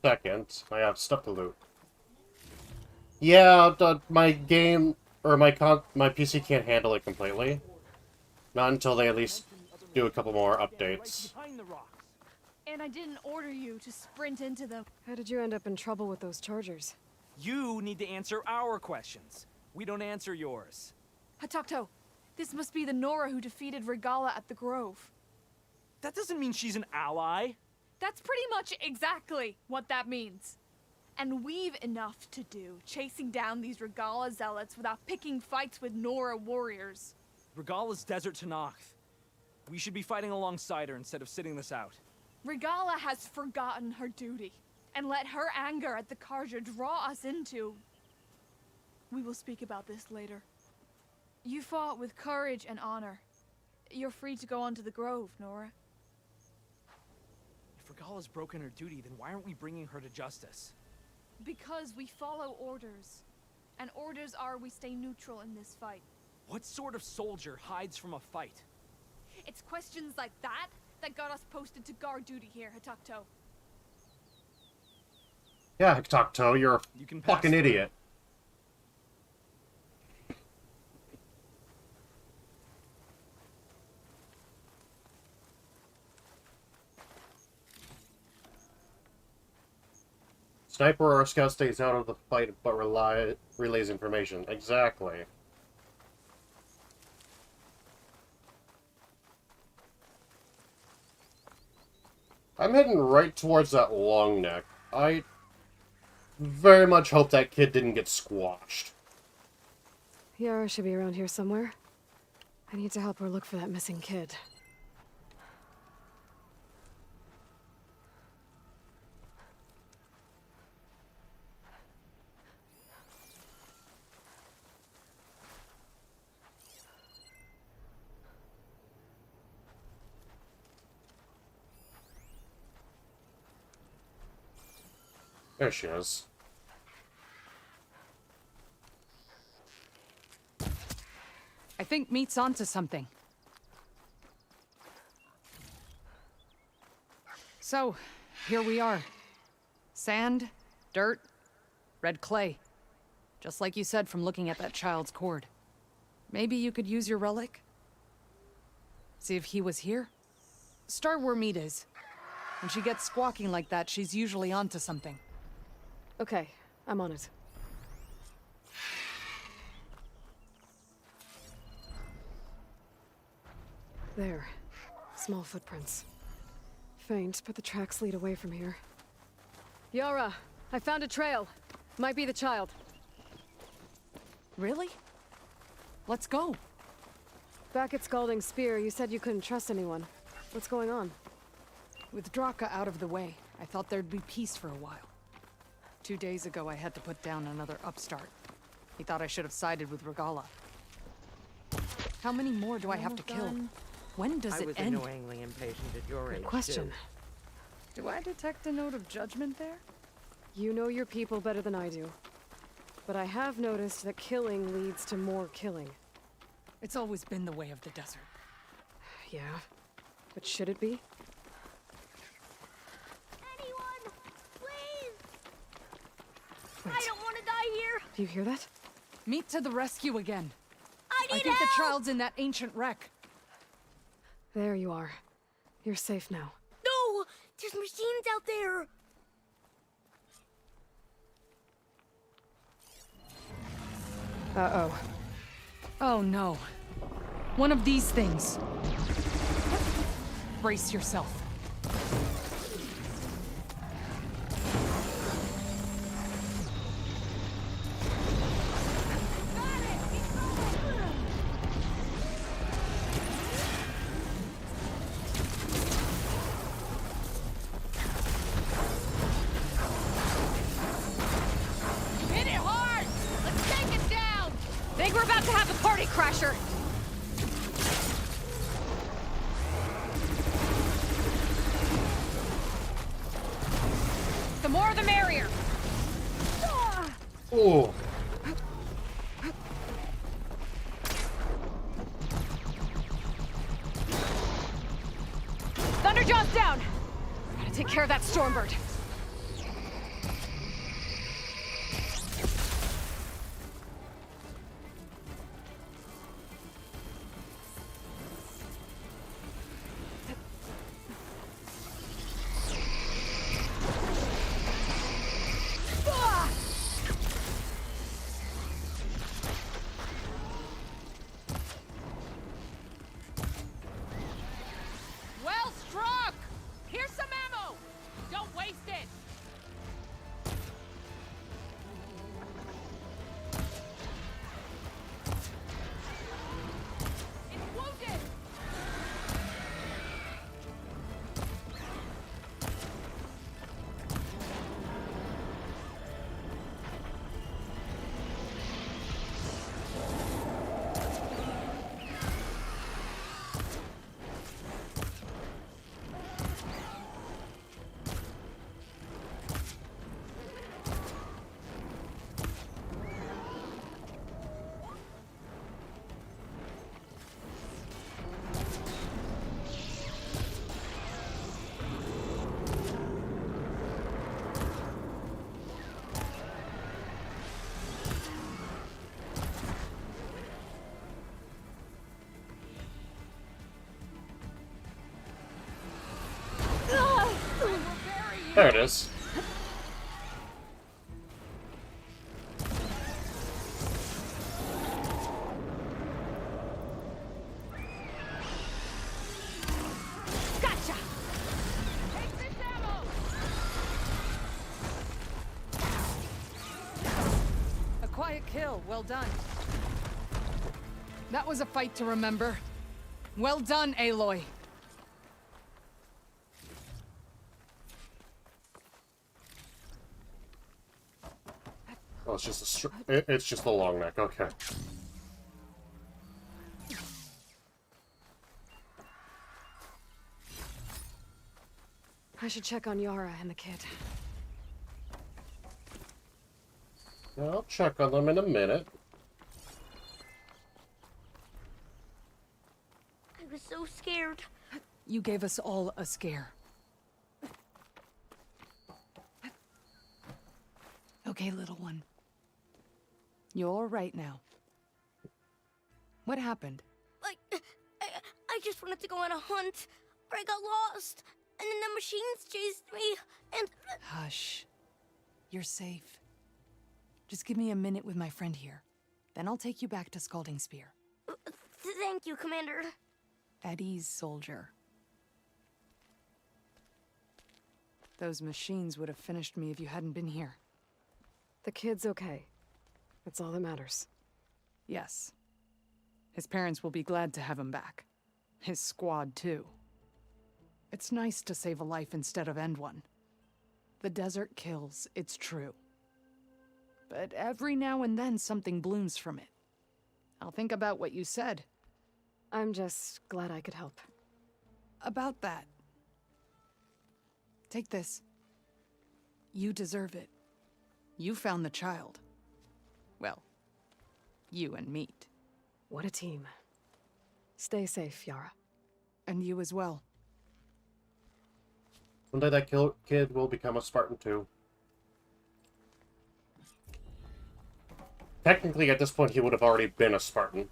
Speaker 1: second. I have stuff to loot. Yeah, my game or my PC can't handle it completely. Not until they at least do a couple more updates.
Speaker 8: And I didn't order you to sprint into them.
Speaker 3: How did you end up in trouble with those Chargers?
Speaker 22: You need to answer our questions. We don't answer yours.
Speaker 8: Hatakto, this must be the Nora who defeated Regala at the Grove.
Speaker 22: That doesn't mean she's an ally.
Speaker 8: That's pretty much exactly what that means. And we've enough to do chasing down these Regala zealots without picking fights with Nora warriors.
Speaker 22: Regala's Desert Tanakh. We should be fighting alongside her instead of sitting this out.
Speaker 8: Regala has forgotten her duty and let her anger at the Carja draw us into... We will speak about this later. You fought with courage and honor. You're free to go on to the Grove, Nora.
Speaker 22: If Regala's broken her duty, then why aren't we bringing her to justice?
Speaker 8: Because we follow orders. And orders are we stay neutral in this fight.
Speaker 22: What sort of soldier hides from a fight?
Speaker 8: It's questions like that that got us posted to guard duty here, Hatakto.
Speaker 1: Yeah, Hatakto, you're a fucking idiot. Sniper or scout stays out of the fight but relays information. Exactly. I'm heading right towards that long neck. I very much hope that kid didn't get squashed.
Speaker 3: Yara should be around here somewhere. I need to help her look for that missing kid.
Speaker 1: There she is.
Speaker 5: I think Meat's onto something. So, here we are. Sand, dirt, red clay. Just like you said from looking at that child's cord. Maybe you could use your relic? See if he was here? Start where Meat is. When she gets squawking like that, she's usually onto something.
Speaker 3: Okay, I'm on it. There. Small footprints. Faint, but the tracks lead away from here. Yara, I found a trail. Might be the child.
Speaker 5: Really? Let's go.
Speaker 3: Back at Scalding Spear, you said you couldn't trust anyone. What's going on?
Speaker 5: With Draka out of the way, I thought there'd be peace for a while. 2 days ago, I had to put down another upstart. He thought I should have sided with Regala. How many more do I have to kill? When does it end?
Speaker 16: I was annoyingly impatient at your age,
Speaker 3: Good question.
Speaker 5: Do I detect a note of judgment there?
Speaker 3: You know your people better than I do. But I have noticed that killing leads to more killing.
Speaker 5: It's always been the way of the desert.
Speaker 3: Yeah. But should it be?
Speaker 18: Anyone, please!
Speaker 3: Wait.
Speaker 18: I don't want to die here.
Speaker 3: Do you hear that?
Speaker 5: Meet to the rescue again.
Speaker 18: I need
Speaker 5: think
Speaker 18: help!
Speaker 5: the child's in that ancient wreck.
Speaker 3: There you are. You're safe now.
Speaker 18: No! There's machines out there!
Speaker 3: Uh-oh.
Speaker 5: Oh no. One of these things. Brace yourself.
Speaker 10: Hit it hard! Let's take it down! Think we're about to have a party crasher! The more the merrier!
Speaker 1: Oh.
Speaker 3: Thunderjaw's down! Gotta take care of that Stormbird.
Speaker 10: Well struck! Here's some ammo! Don't waste it! It's wounded!
Speaker 1: There it is.
Speaker 10: Gotcha! Take this ammo!
Speaker 5: A quiet kill. Well done. That was a fight to remember. Well done, Aloy.
Speaker 1: Oh, it's just it's just the long neck. Okay.
Speaker 3: I should check on Yara and the kid.
Speaker 1: I'll check on them in a minute.
Speaker 18: I was so scared.
Speaker 5: You gave us all a scare. okay, little one. You're all right now. What happened?
Speaker 9: I just wanted to go on a hunt, but I got lost, and then the machines chased me, and...
Speaker 5: Hush. You're safe. Just give me a minute with my friend here. Then I'll take you back to Scalding Spear.
Speaker 9: Thank you, Commander.
Speaker 5: At ease, soldier. Those machines would have finished me if you hadn't been here.
Speaker 3: The kid's okay. That's all that matters.
Speaker 5: Yes. His parents will be glad to have him back. His squad, too. It's nice to save a life instead of end one. The desert kills, it's true. But every now and then something blooms from it. I'll think about what you said.
Speaker 3: I'm just glad I could help.
Speaker 5: About that. Take this. You deserve it. You found the child. Well, you and Meat.
Speaker 3: What a team. Stay safe, Yara.
Speaker 5: And you as well.
Speaker 1: Someday that kid will become a Spartan too. Technically, at this point, he would have already been a Spartan.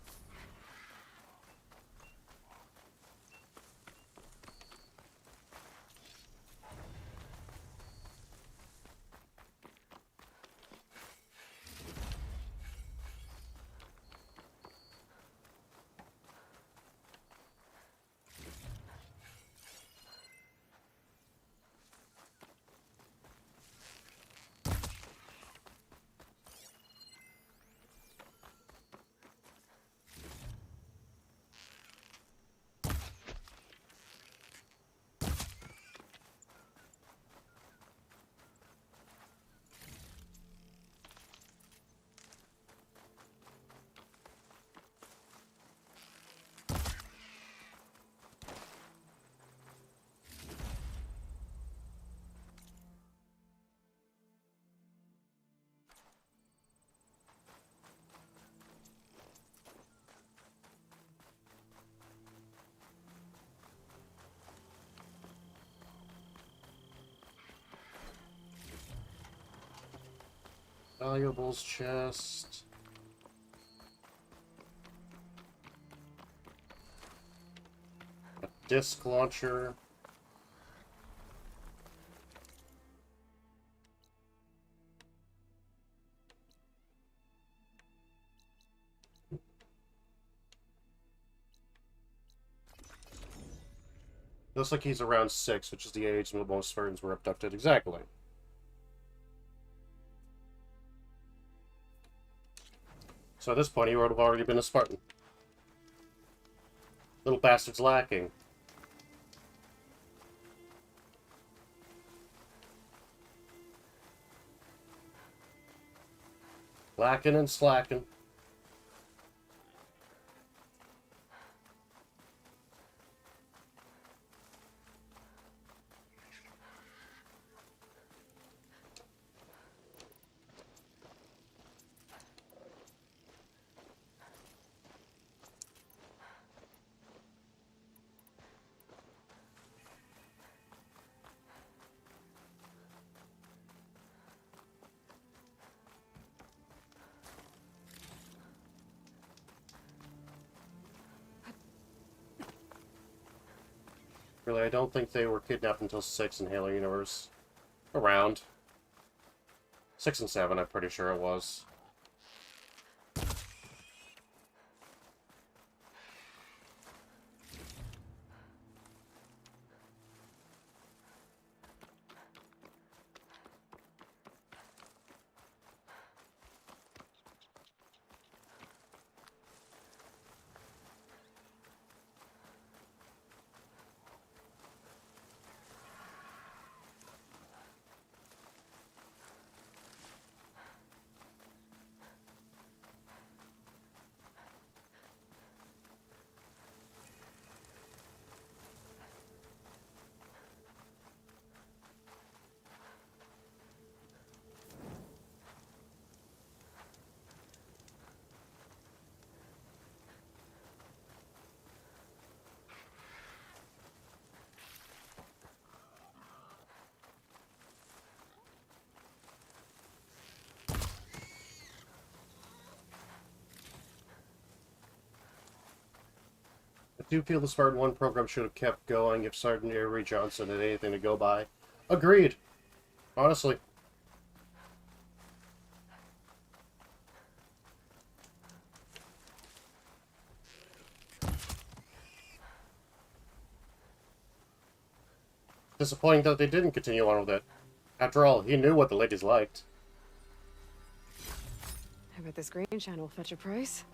Speaker 1: Valuables chest. A disc launcher. Looks like he's around 6, which is the age when most Spartans were abducted. Exactly. So at this point, he would have already been a Spartan. Little bastard's lacking. Lacking and slacking. Really, I don't think they were kidnapped until 6 in Halo Universe. Around. 6 and 7, I'm pretty sure it was. do feel the Spartan 1 program should have kept going if Sergeant Avery Johnson had anything to go by. Agreed. Honestly. Disappointing that they didn't continue on with it. After all, he knew what the ladies liked.
Speaker 3: I bet this green shine will fetch a price.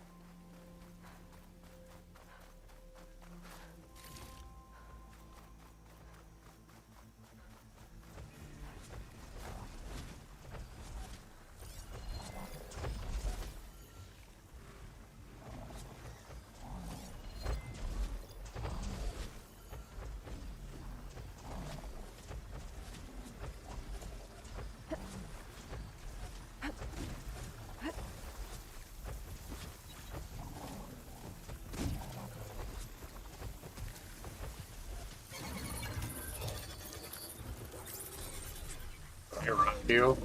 Speaker 1: You.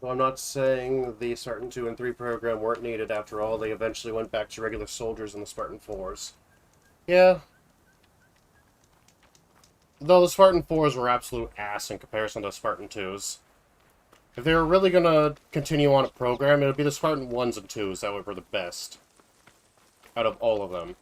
Speaker 1: Well, I'm not saying the Spartan 2 and 3 program weren't needed. After all, they eventually went back to regular soldiers in the Spartan 4s. Yeah. Though the Spartan 4s were absolute ass in comparison to the Spartan 2s. If they were really going to continue on a program, it would be the Spartan 1s and 2s that were the best. Out of all of them.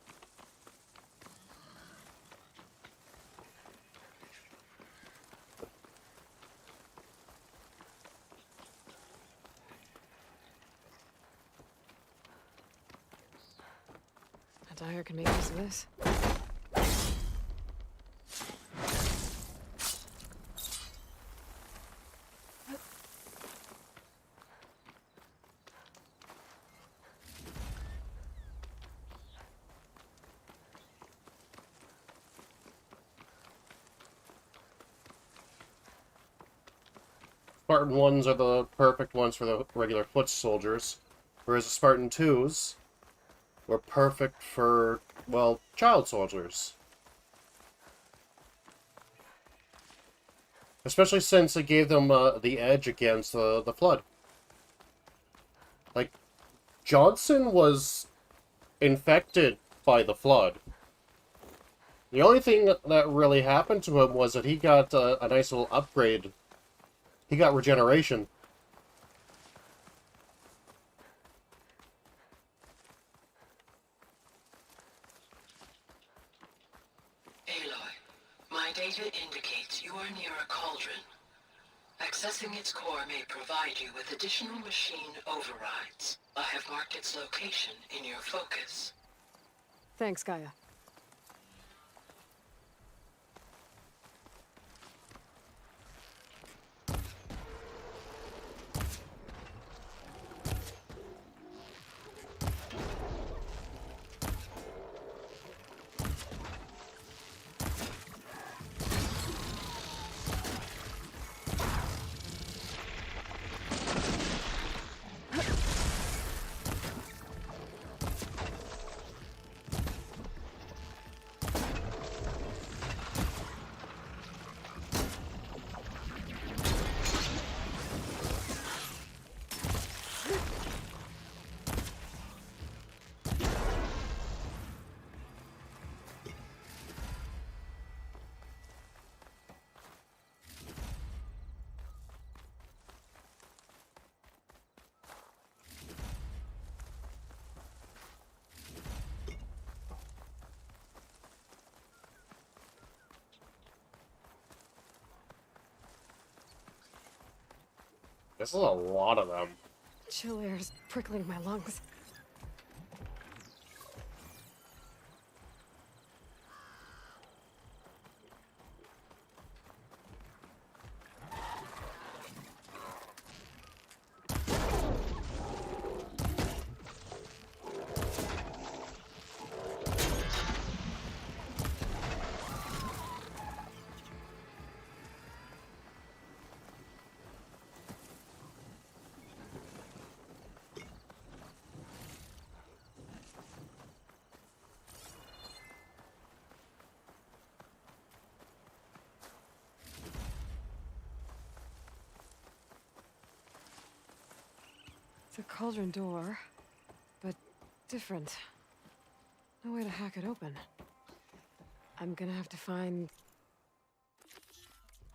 Speaker 3: Dyer can make use of this.
Speaker 1: Spartan 1s are the perfect ones for the regular foot soldiers, whereas the Spartan 2s were perfect for, well, child soldiers. Especially since it gave them the edge against the Flood. Like, Johnson was infected by the Flood. The only thing that really happened to him was that he got a nice little upgrade. He got regeneration.
Speaker 15: My data indicates you are near a cauldron. Accessing its core may provide you with additional machine overrides. I have marked its location in your focus.
Speaker 3: Thanks, Gaia.
Speaker 1: This is a lot of them.
Speaker 3: Chill air's prickling my lungs. It's a cauldron door, but different. No way to hack it open. I'm gonna have to find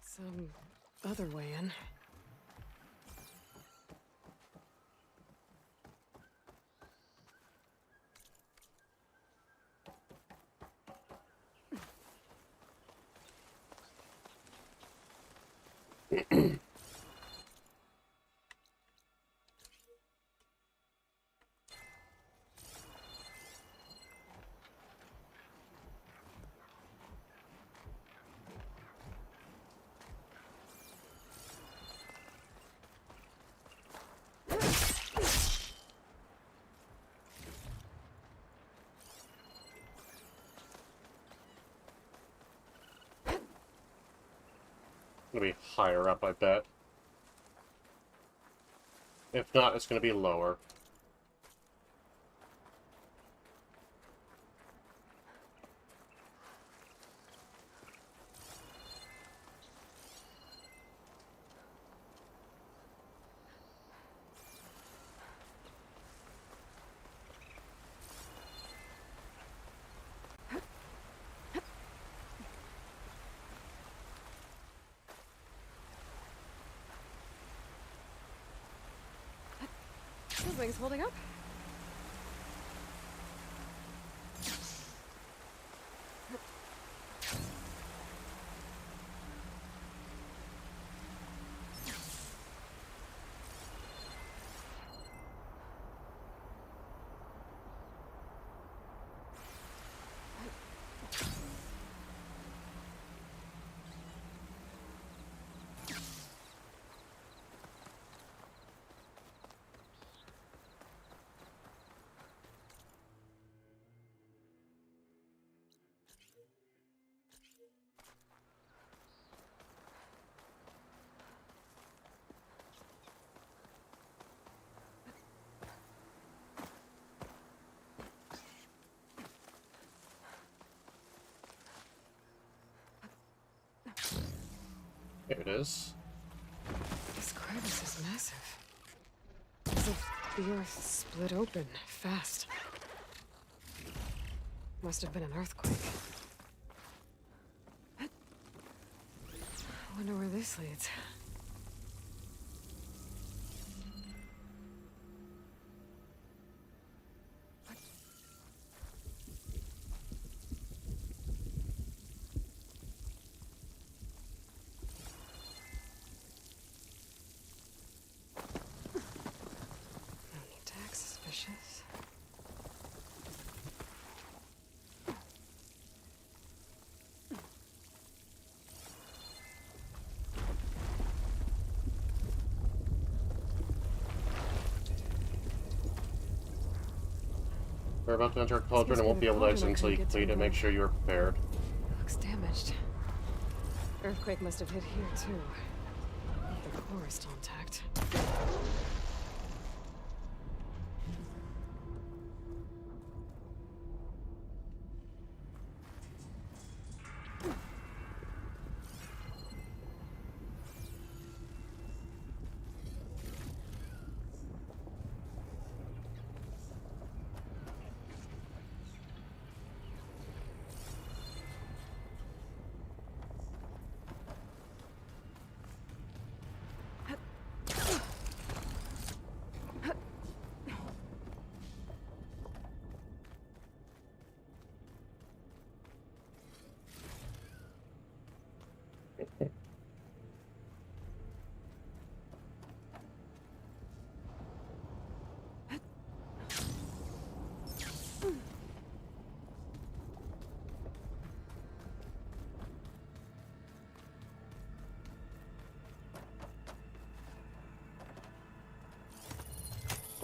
Speaker 3: some other way in.
Speaker 1: Gonna be higher up, I bet. If not, it's gonna be lower.
Speaker 3: Those wings holding up?
Speaker 1: Here it is.
Speaker 3: This crevice is massive. As if the earth split open fast. Must have been an earthquake. I wonder where this leads.
Speaker 1: We're about to enter a cauldron and won't be able to exit until you complete it. Make sure you are prepared.
Speaker 3: Looks damaged. Earthquake must have hit here too. The core is still intact.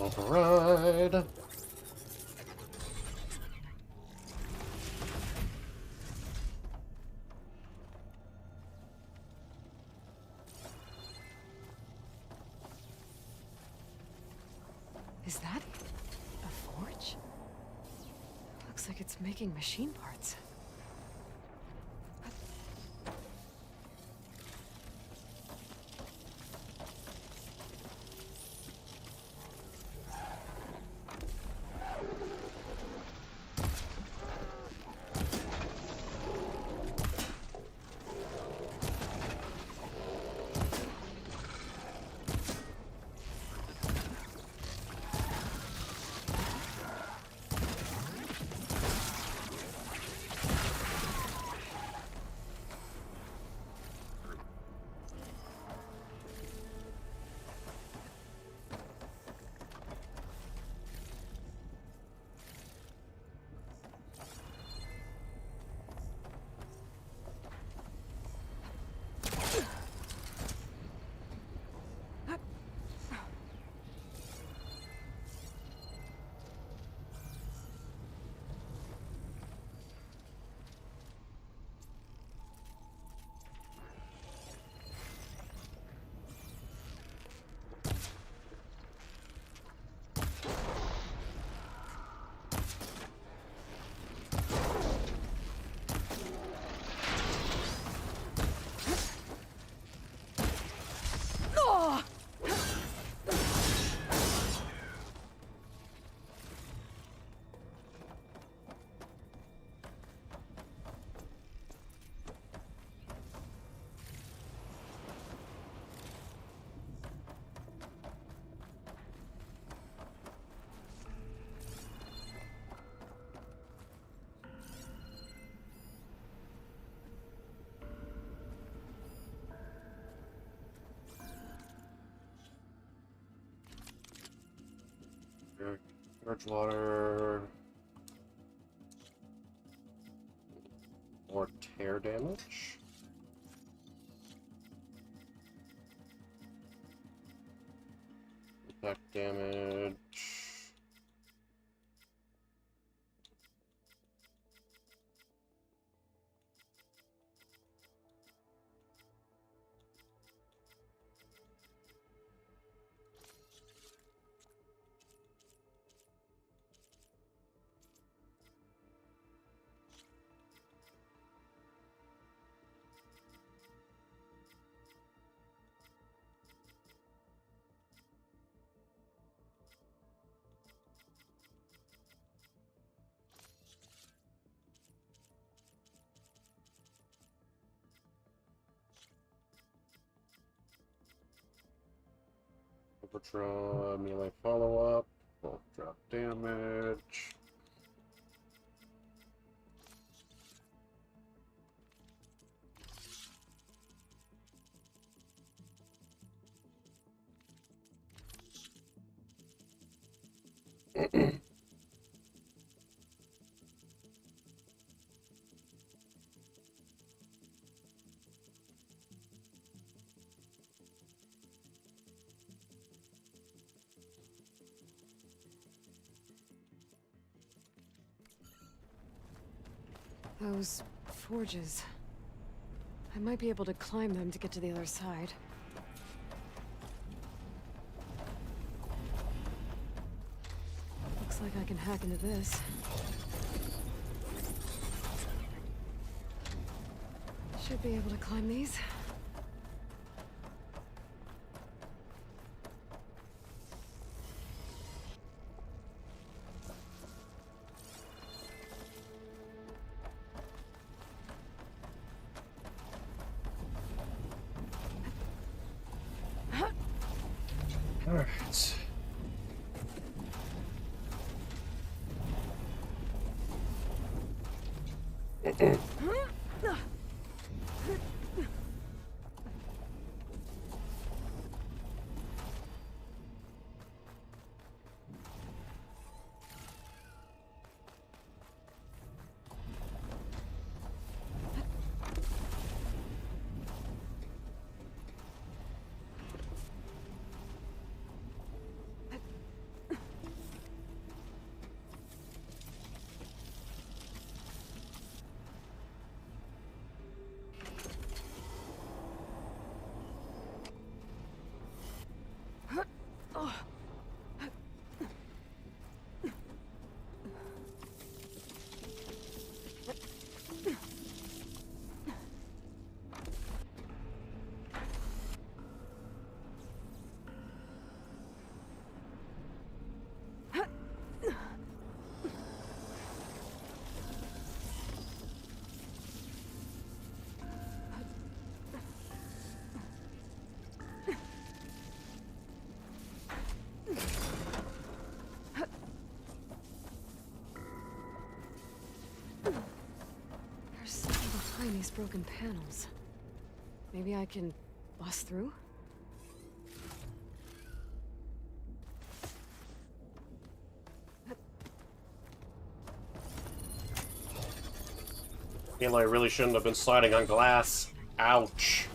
Speaker 1: Override.
Speaker 3: Is that a forge? Looks like it's making machine parts.
Speaker 1: Bridgewater. More tear damage. Attack damage. Overdraw, melee follow-up, both drop damage.
Speaker 3: Those forges. I might be able to climb them to get to the other side. Looks like I can hack into this. Should be able to climb these.
Speaker 1: Alright.
Speaker 3: between these broken panels. Maybe I can bust through?
Speaker 1: Aloy really shouldn't have been sliding on glass. Ouch.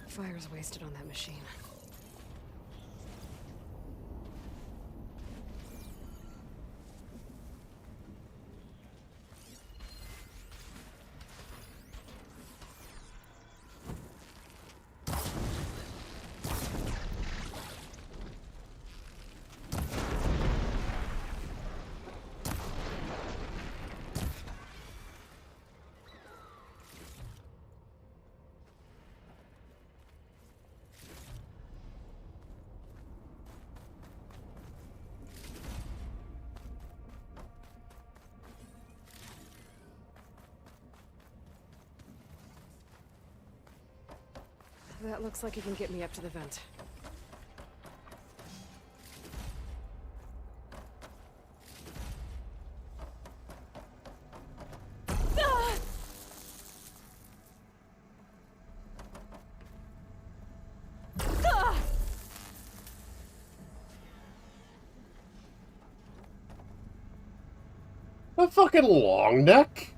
Speaker 3: Fire's wasted on that machine. That looks like it can get me up to the vent.
Speaker 1: A fucking long neck?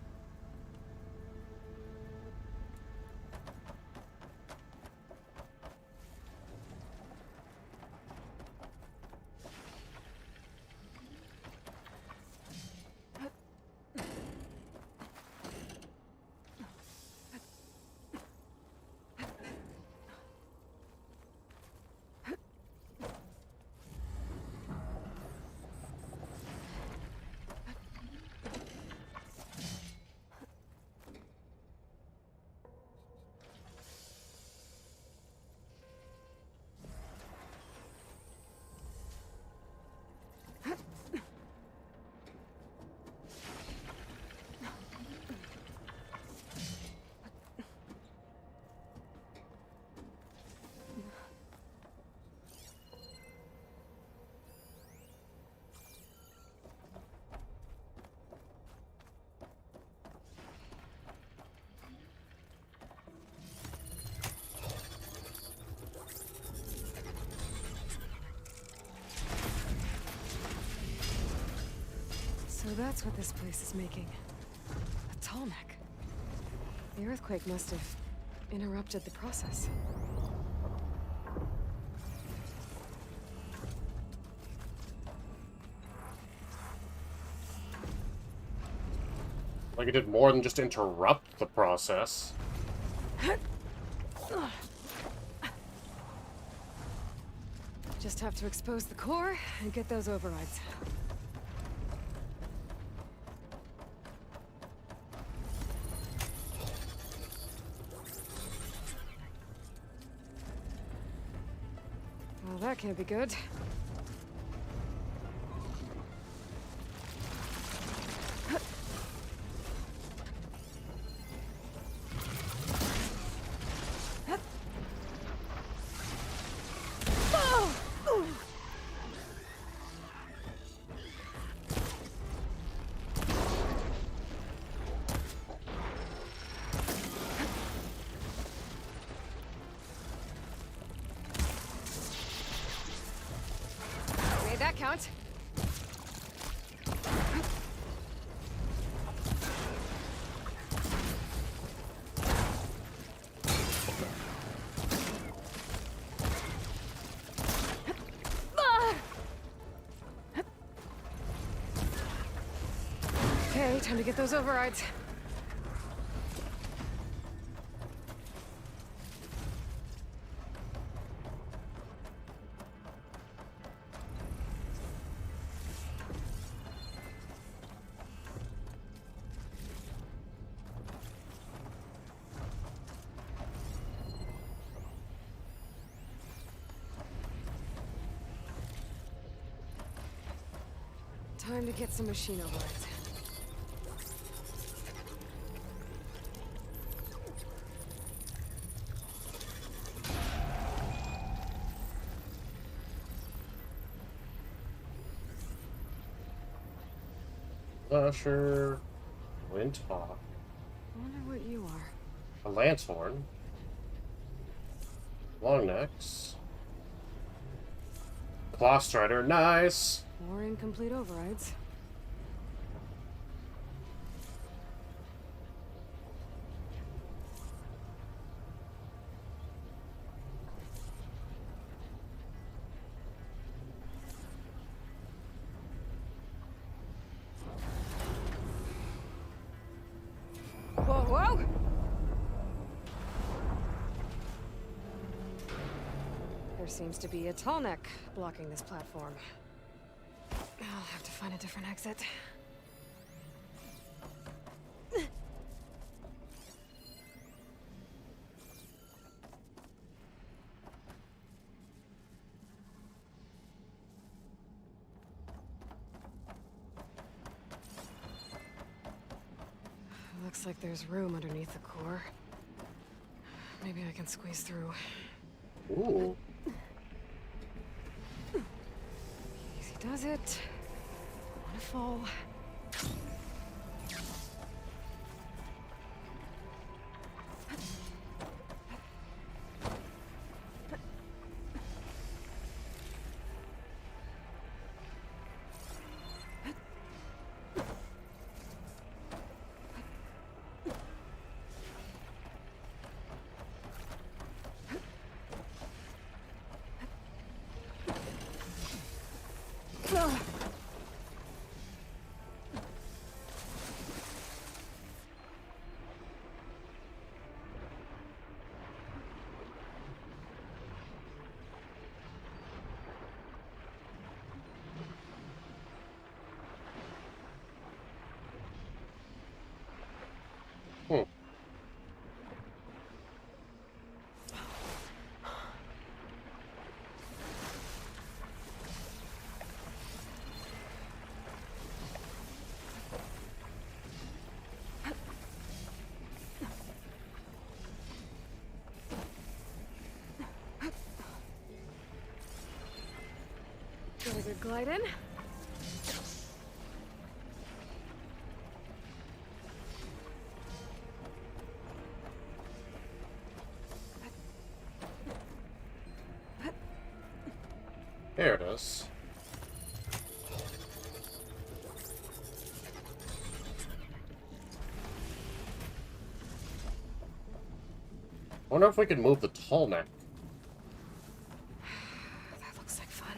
Speaker 1: So that's what this place is making. A tall neck. The earthquake must have interrupted the process. Like it did more than just interrupt the process.
Speaker 3: Just have to expose the core and get those overrides. Well, that can't be good. Made that count. Okay, time to get those overrides. Time to get some machine overrides.
Speaker 1: Slasher, Windhawk,
Speaker 3: I wonder what you are.
Speaker 1: a Lancehorn, Longnecks, Clawstrider, nice!
Speaker 3: More incomplete overrides. Whoa, whoa! There seems to be a tall neck blocking this platform. I'll have to find a different exit. Looks like there's room underneath the core. Maybe I can squeeze through.
Speaker 1: Ooh.
Speaker 3: Easy does it. Don't wanna fall. Get a good glide in.
Speaker 1: There it is. I wonder if we can move the tall neck.
Speaker 3: That looks like fun.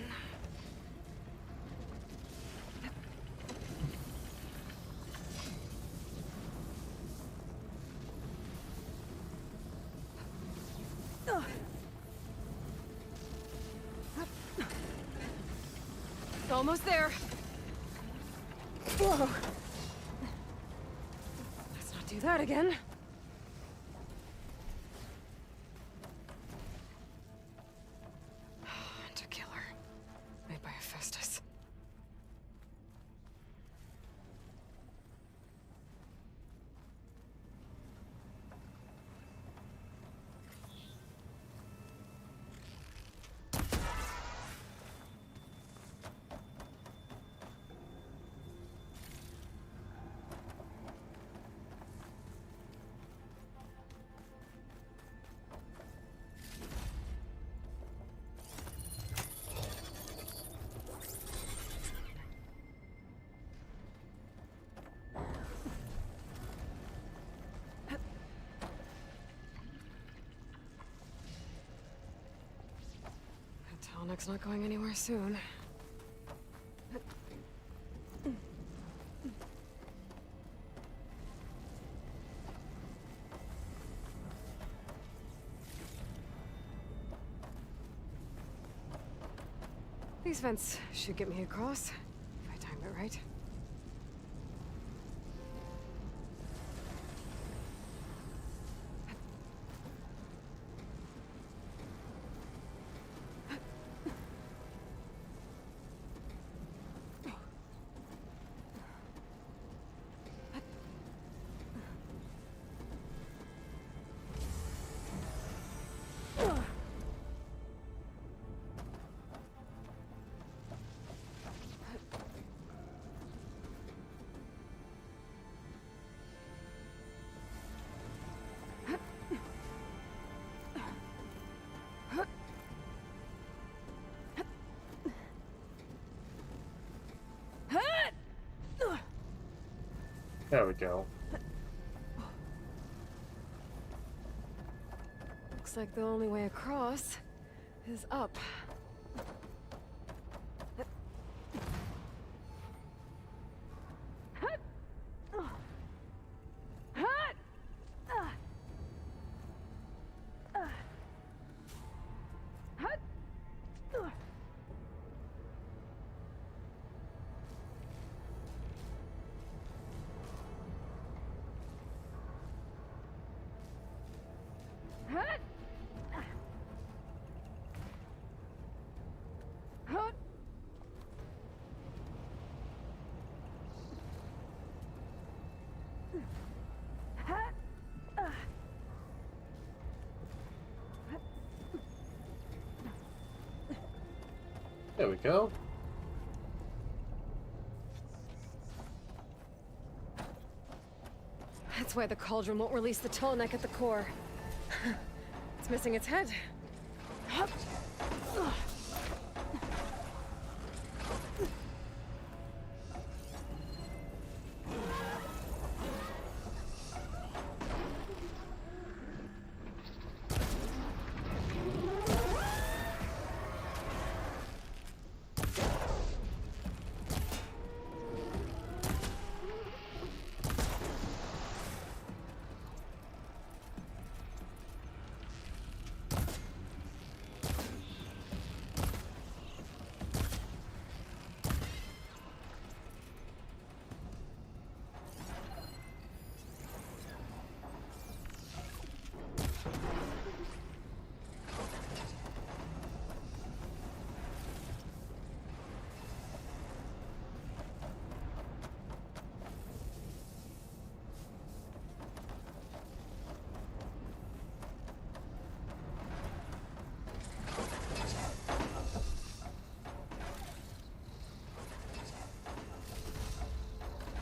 Speaker 3: Almost there. Whoa. Let's not do that again. Hunter killer. Made by Hephaestus. Tallneck's not going anywhere soon. These vents should get me across, if I time it right.
Speaker 1: There we go.
Speaker 3: Looks like the only way across is up.
Speaker 1: There we go.
Speaker 3: That's why the cauldron won't release the tall neck at the core. It's missing its head.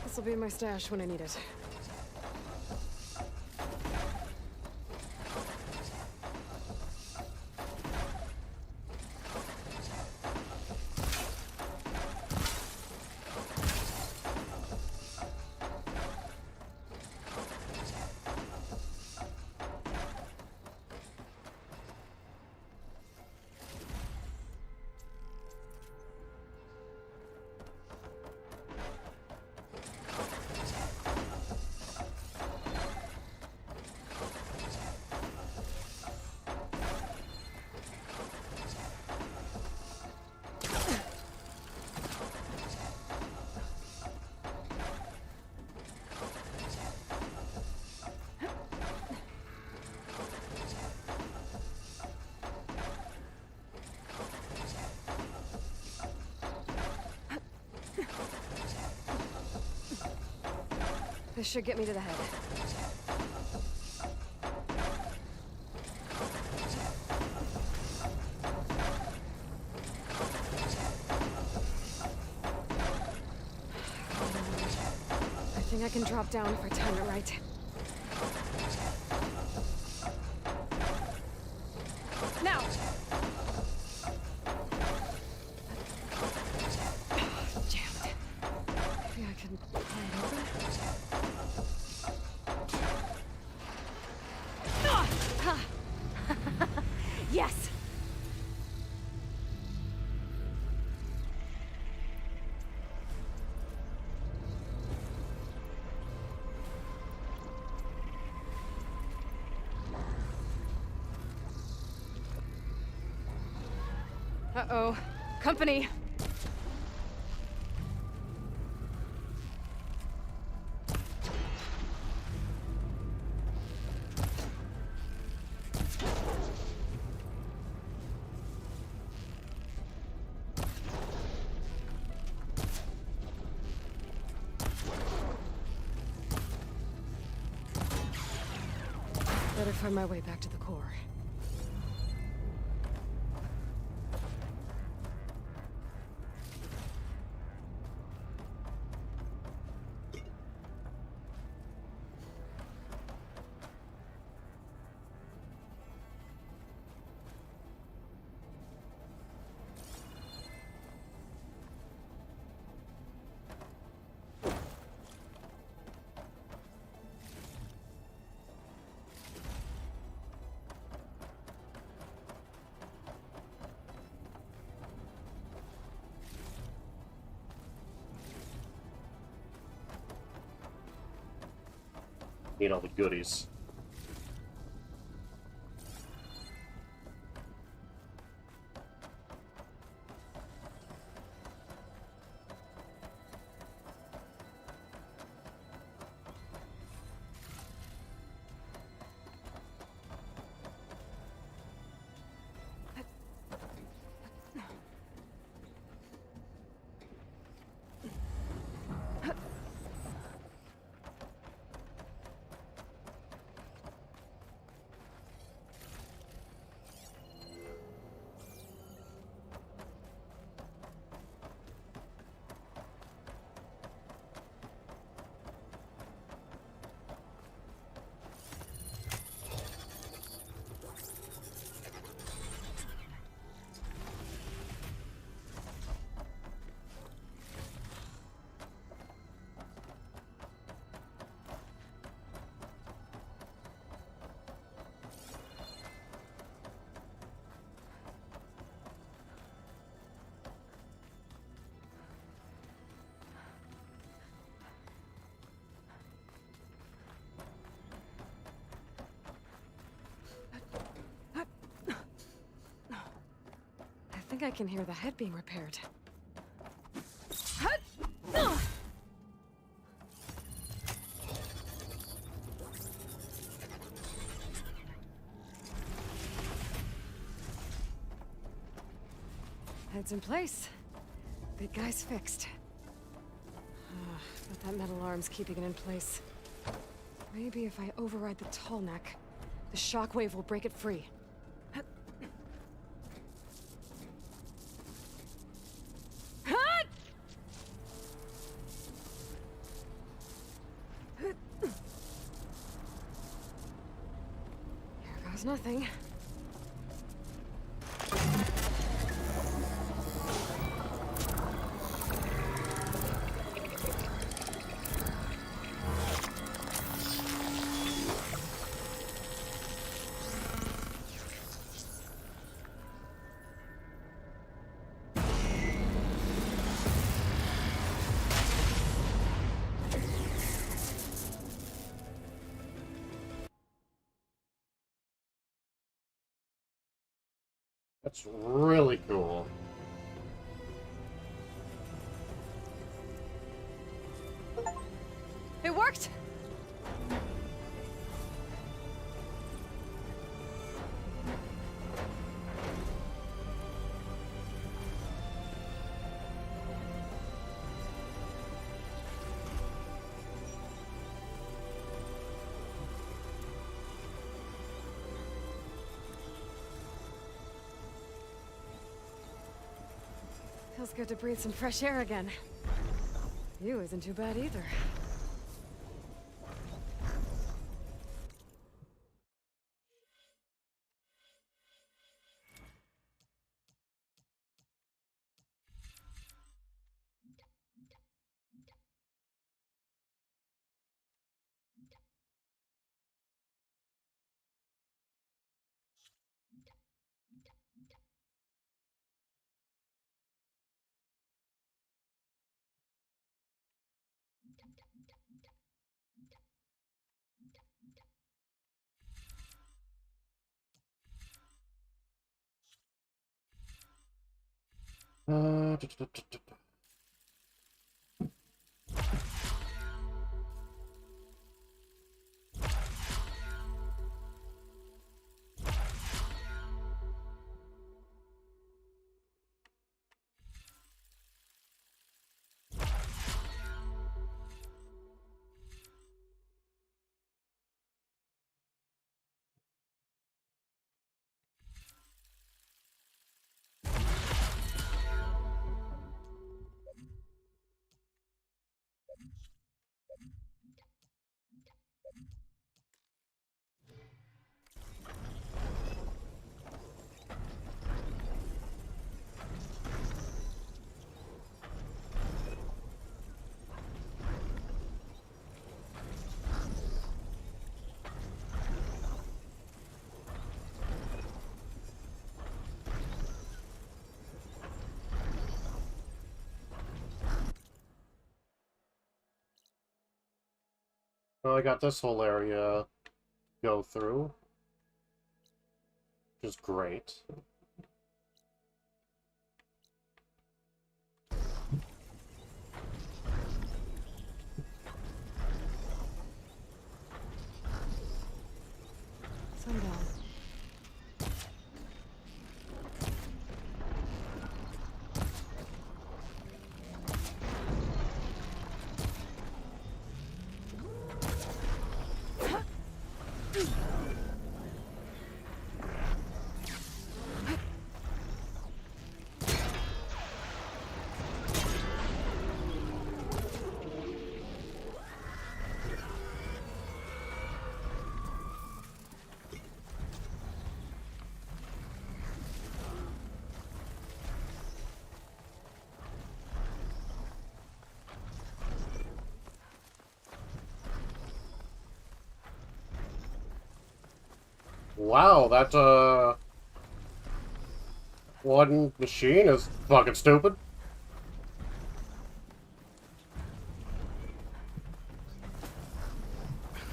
Speaker 3: This'll be my stash when I need it. This should get me to the head. I think I can drop down if I time it right. Now! Jammed. Maybe I can pry it open? Yes! Uh-oh. Company! Better find my way back to the core.
Speaker 1: Need all the goodies.
Speaker 3: I think I can hear the head being repaired. Head's in place. Big guy's fixed. But that metal arm's keeping it in place. Maybe if I override the tall neck, the shockwave will break it free. Here goes nothing.
Speaker 1: That's really cool.
Speaker 3: It worked! Feels good to breathe some fresh air again. You isn't too bad either.
Speaker 1: Uh, duh, duh, duh, duh, duh. Well, I got this whole area go through, which is great.
Speaker 3: Sundown.
Speaker 1: Wow, that, one machine is fucking stupid.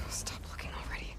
Speaker 3: Stop looking already.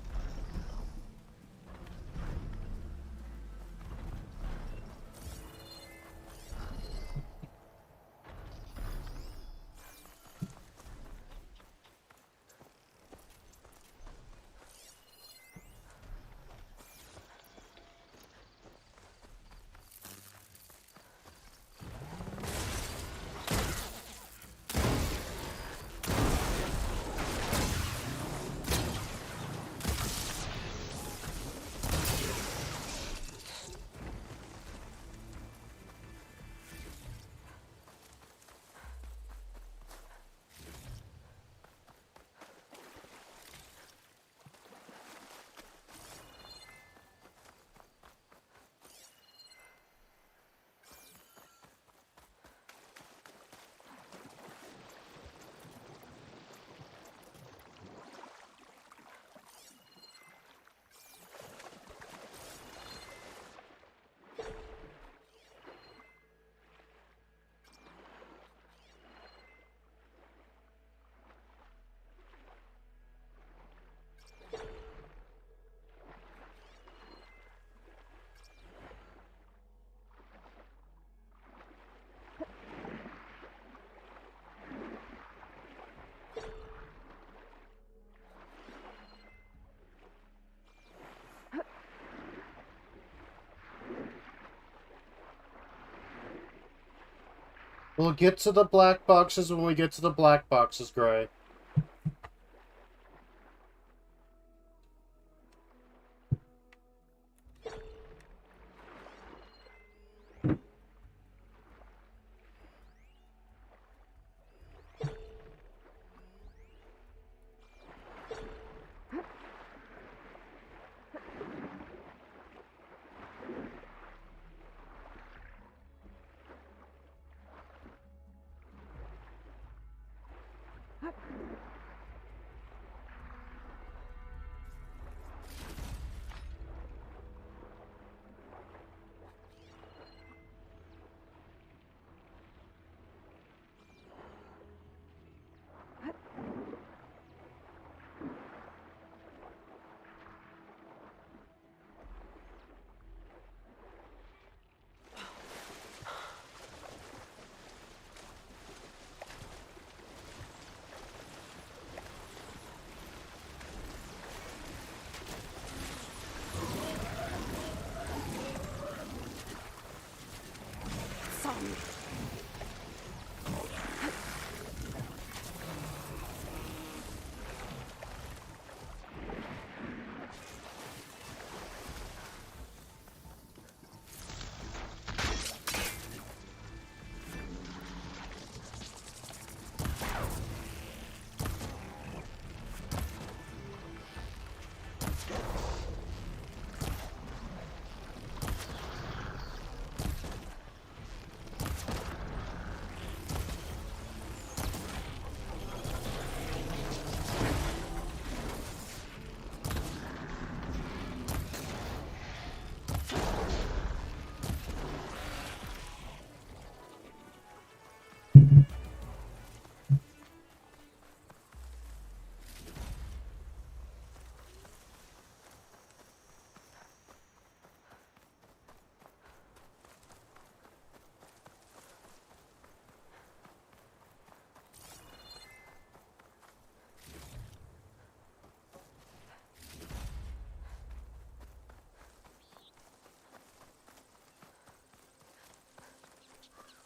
Speaker 1: We'll get to the black boxes when we get to the black boxes, Gray.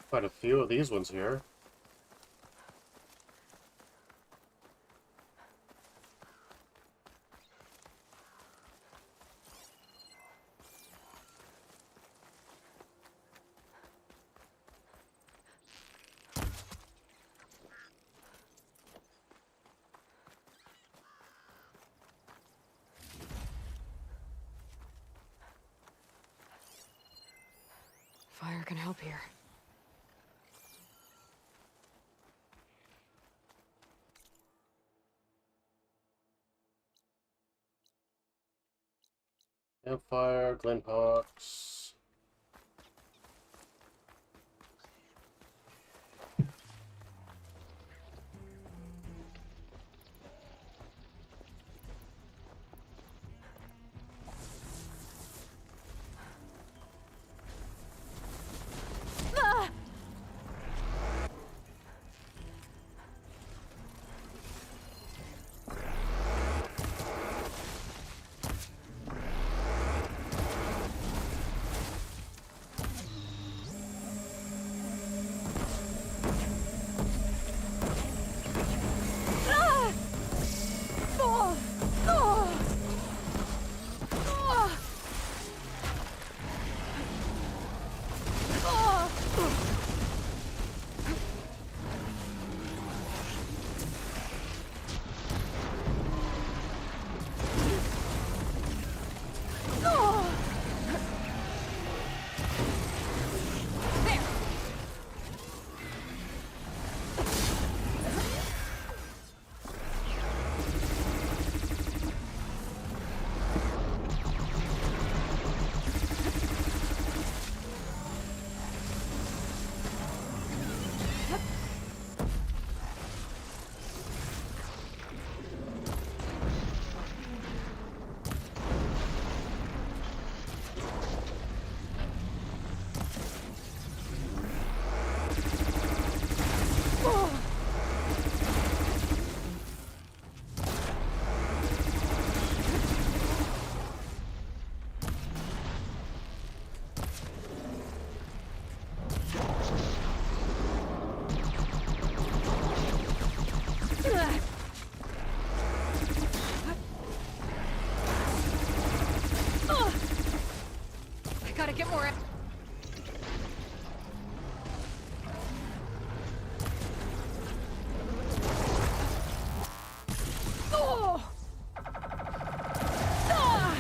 Speaker 1: Quite a few of these ones here.
Speaker 3: Fire can help here.
Speaker 1: Campfire, Glenhawks.
Speaker 5: Gotta get more. Oh! Ah!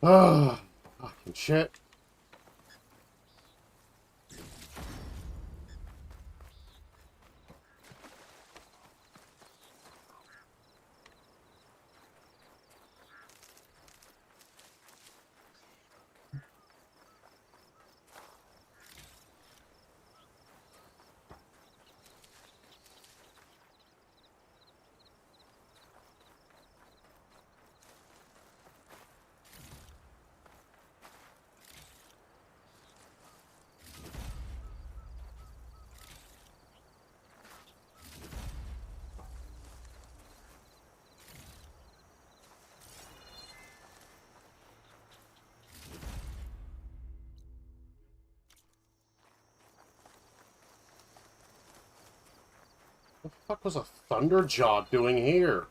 Speaker 1: Oh, fucking shit. fuck was a Thunderjaw doing here?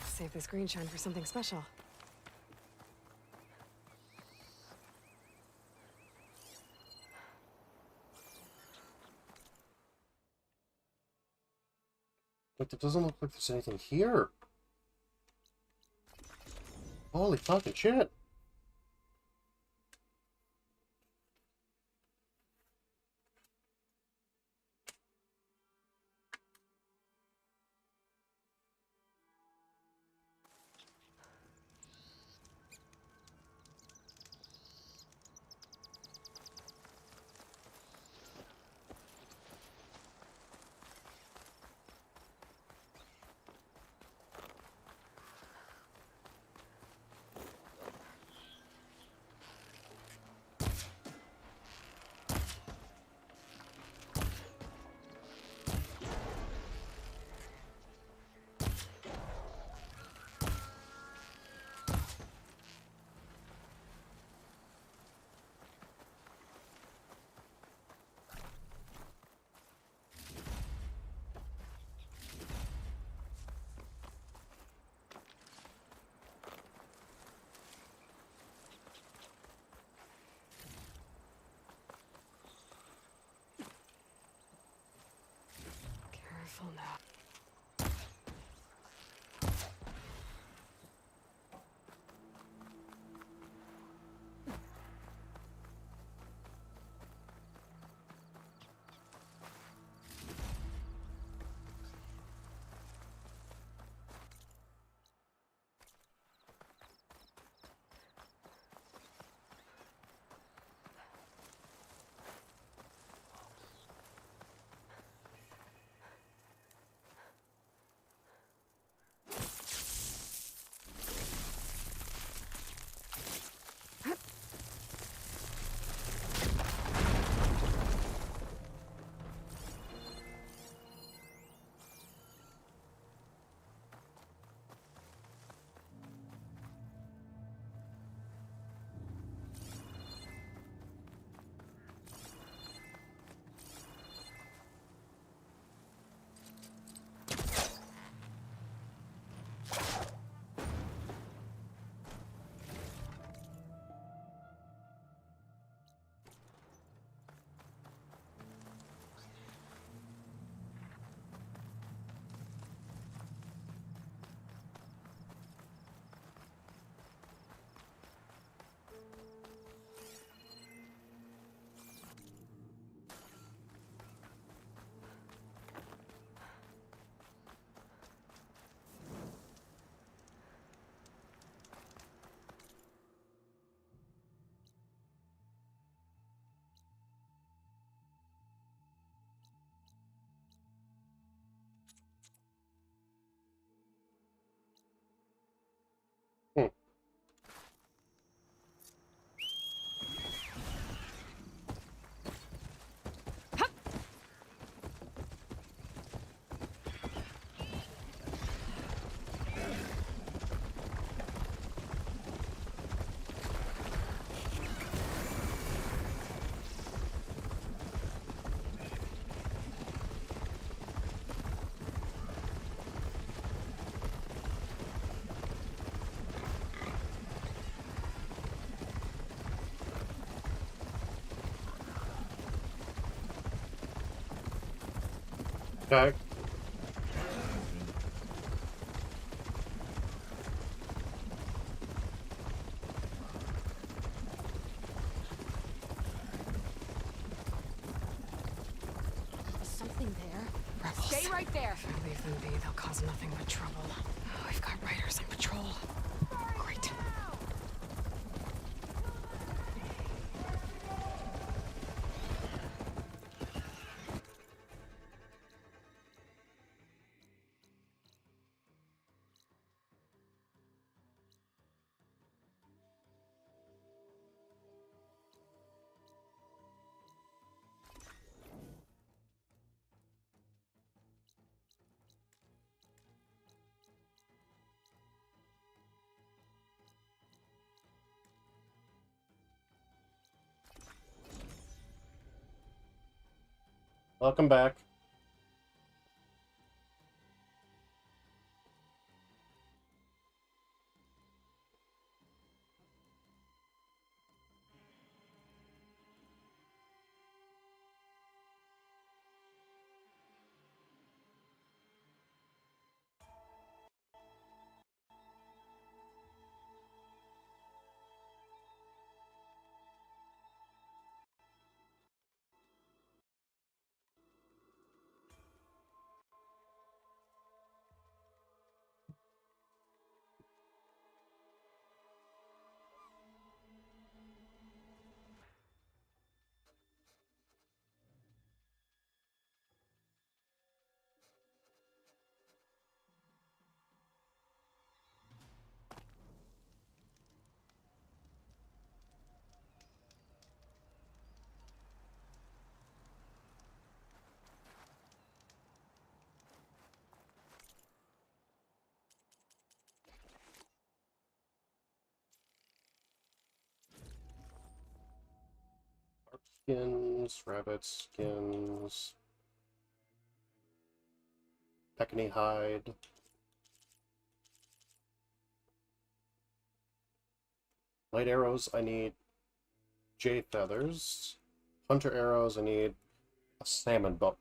Speaker 3: Save this green shine for something special.
Speaker 1: But it doesn't look like there's anything here. Holy fucking shit.
Speaker 3: Careful now. Okay.
Speaker 18: Is something there?
Speaker 3: Rebels.
Speaker 18: Stay right there.
Speaker 3: If I leave them be, they'll cause nothing but trouble. Oh, we've got raiders on patrol. Great.
Speaker 1: Welcome back. Skins, rabbit skins, peckney hide. Light arrows, I need jade feathers. Hunter arrows, I need a salmon bow.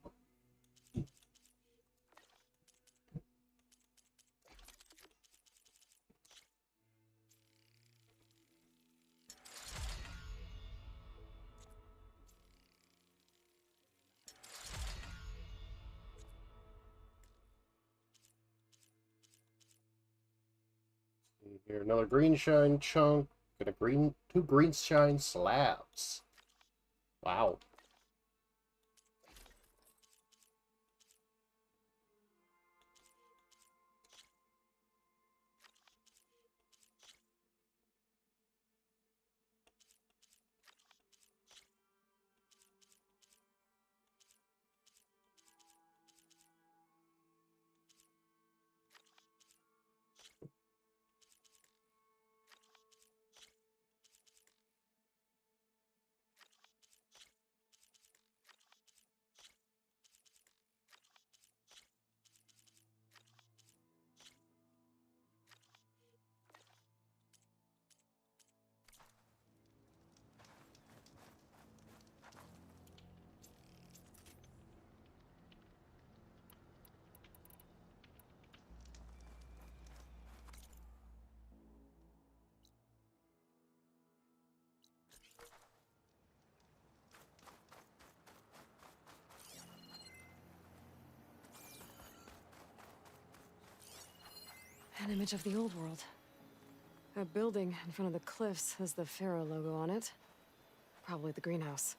Speaker 1: Here, another green shine chunk, and two green shine slabs. Wow.
Speaker 3: An image of the old world. A building in front of the cliffs has the Pharaoh logo on it. Probably the greenhouse.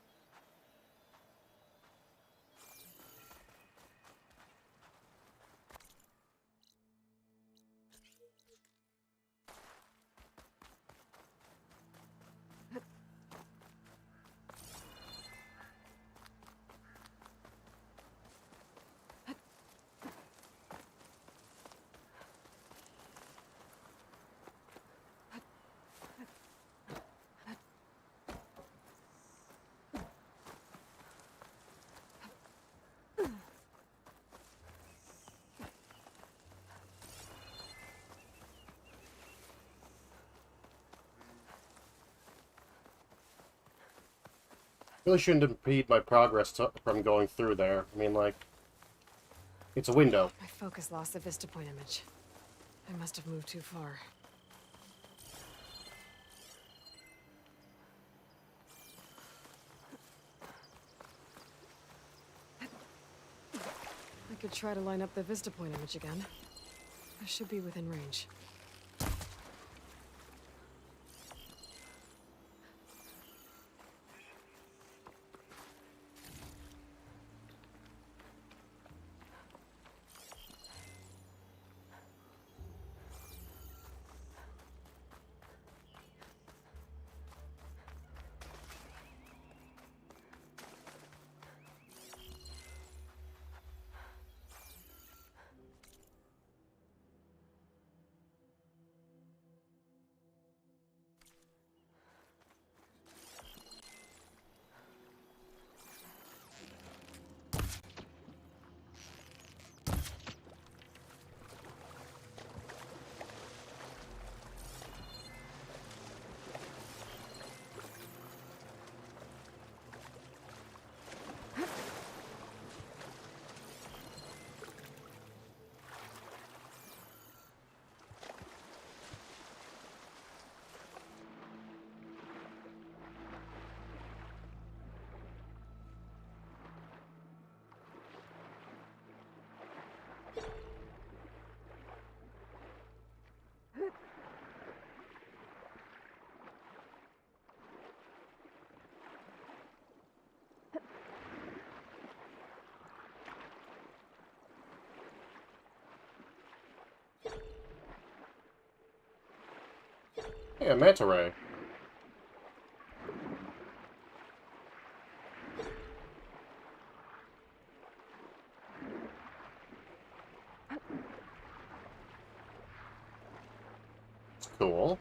Speaker 1: Really shouldn't impede my progress from going through there. I mean, like, it's a window.
Speaker 3: My focus lost the Vista Point image. I must have moved too far. I could try to line up the Vista Point image again. I should be within range.
Speaker 1: Hey, a manta ray. It's cool.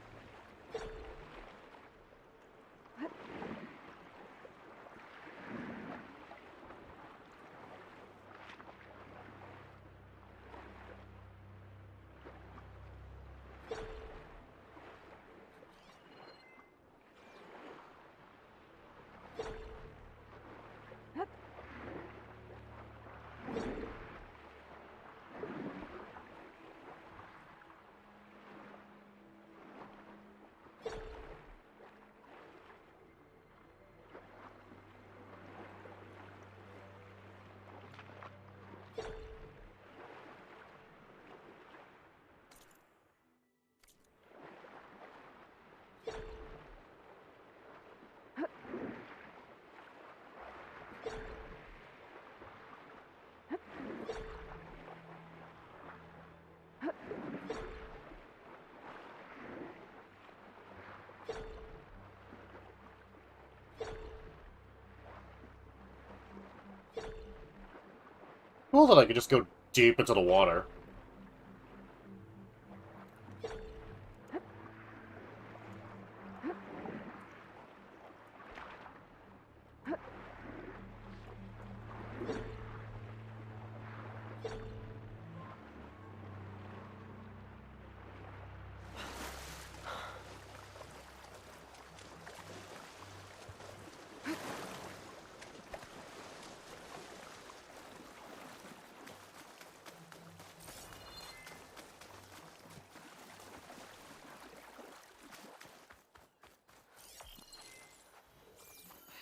Speaker 1: Cool that I could just go deep into the water.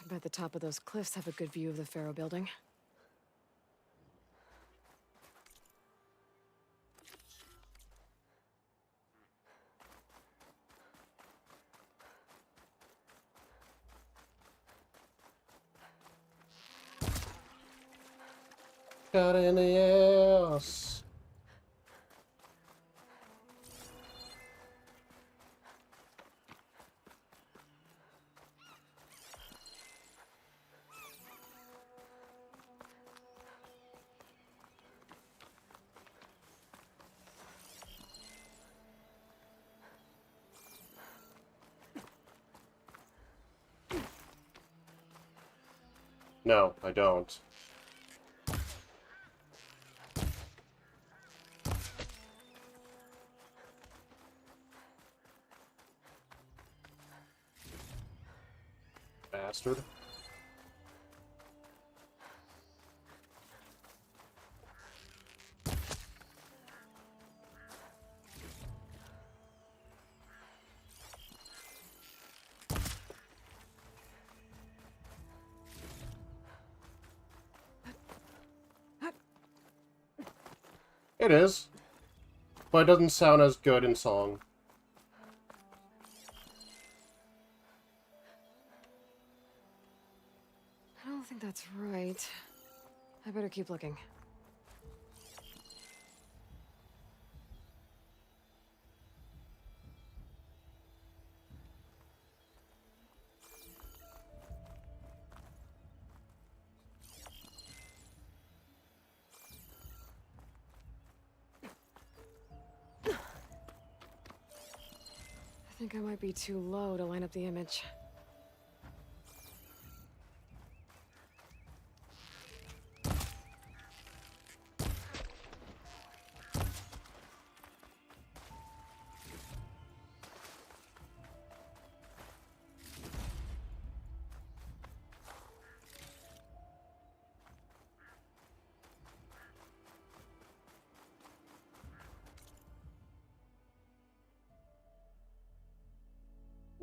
Speaker 3: I bet the top of those cliffs have a good view of the Pharaoh building.
Speaker 1: Got in the ass. No, I don't. Bastard. It is, but it doesn't sound as good in song.
Speaker 3: I don't think that's right. I better keep looking. I think I might be too low to line up the image.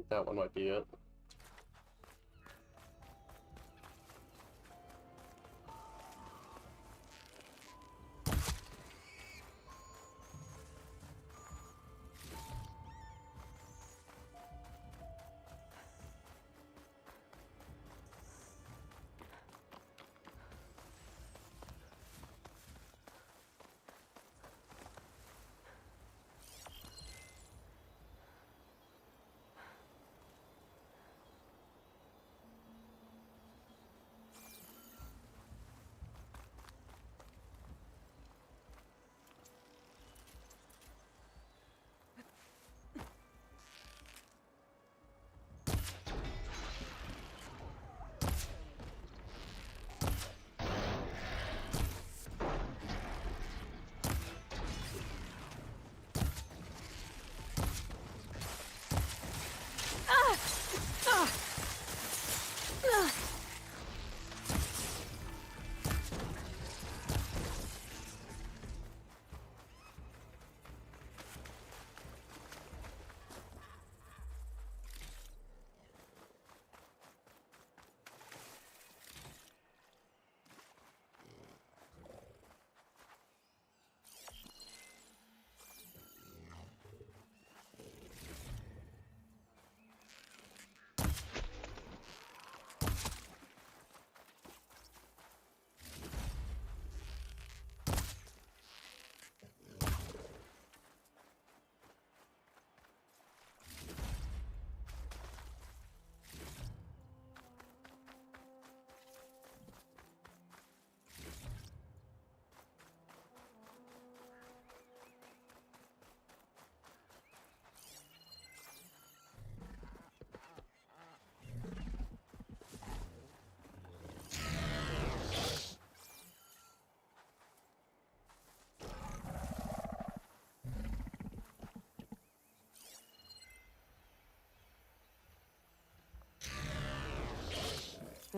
Speaker 1: That one might be it.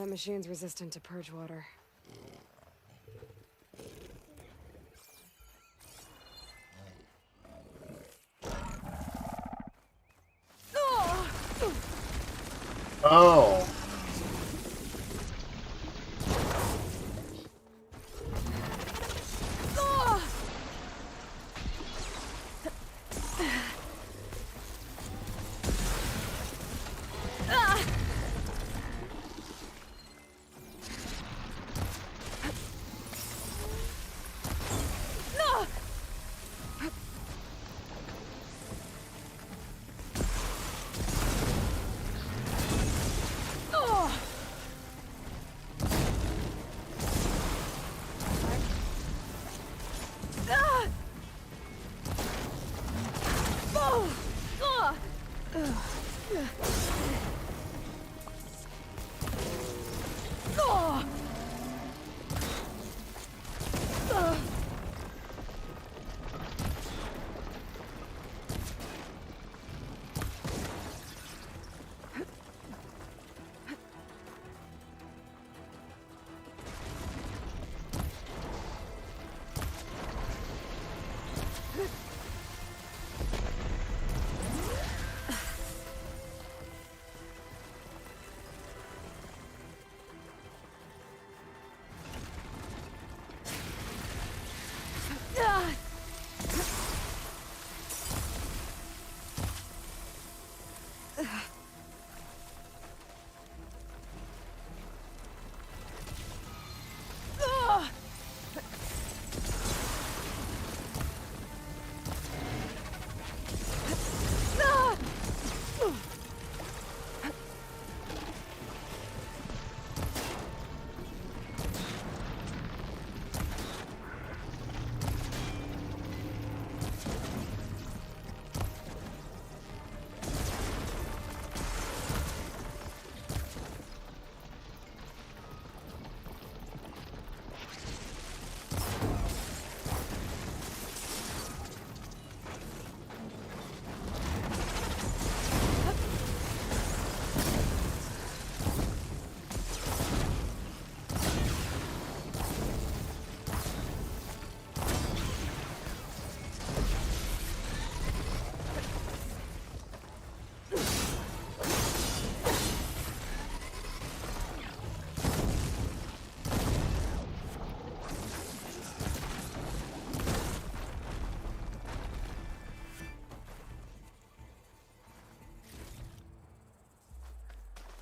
Speaker 3: That machine's resistant to purge water.
Speaker 1: Oh.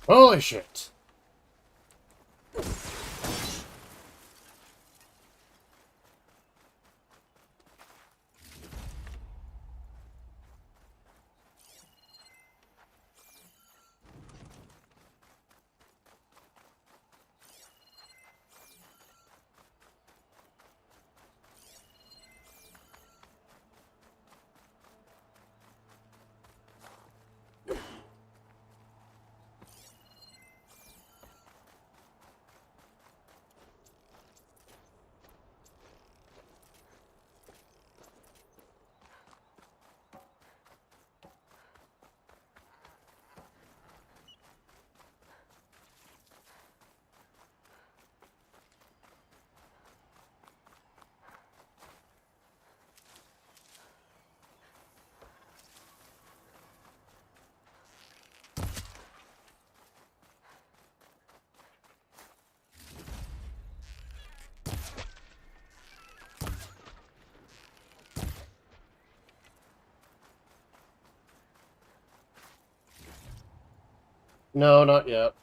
Speaker 1: Holy shit. No, not yet.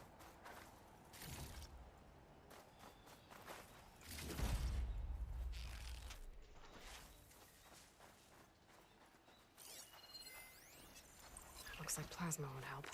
Speaker 3: Looks like plasma would help.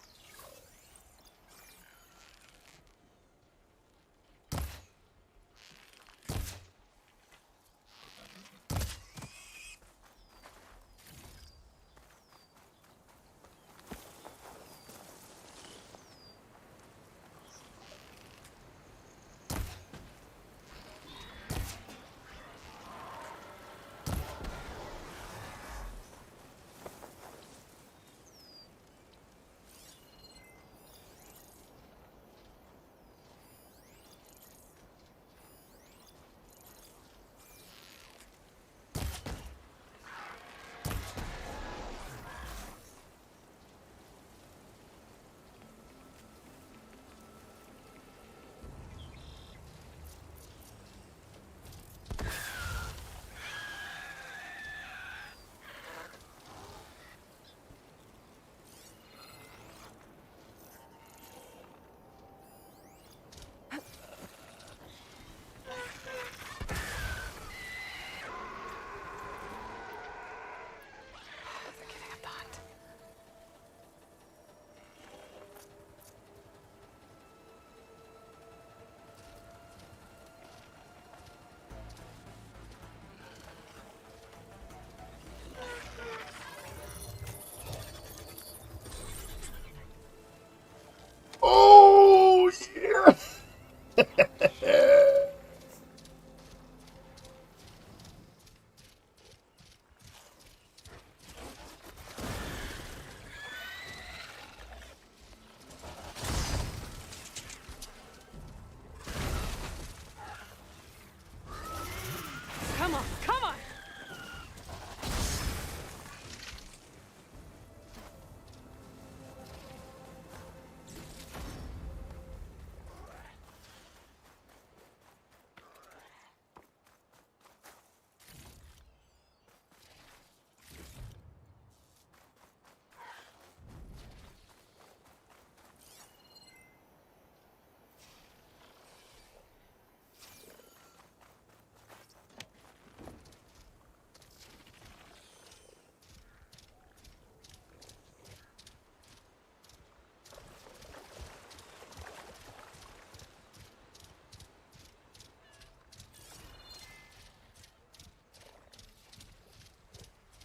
Speaker 3: Come on, come on!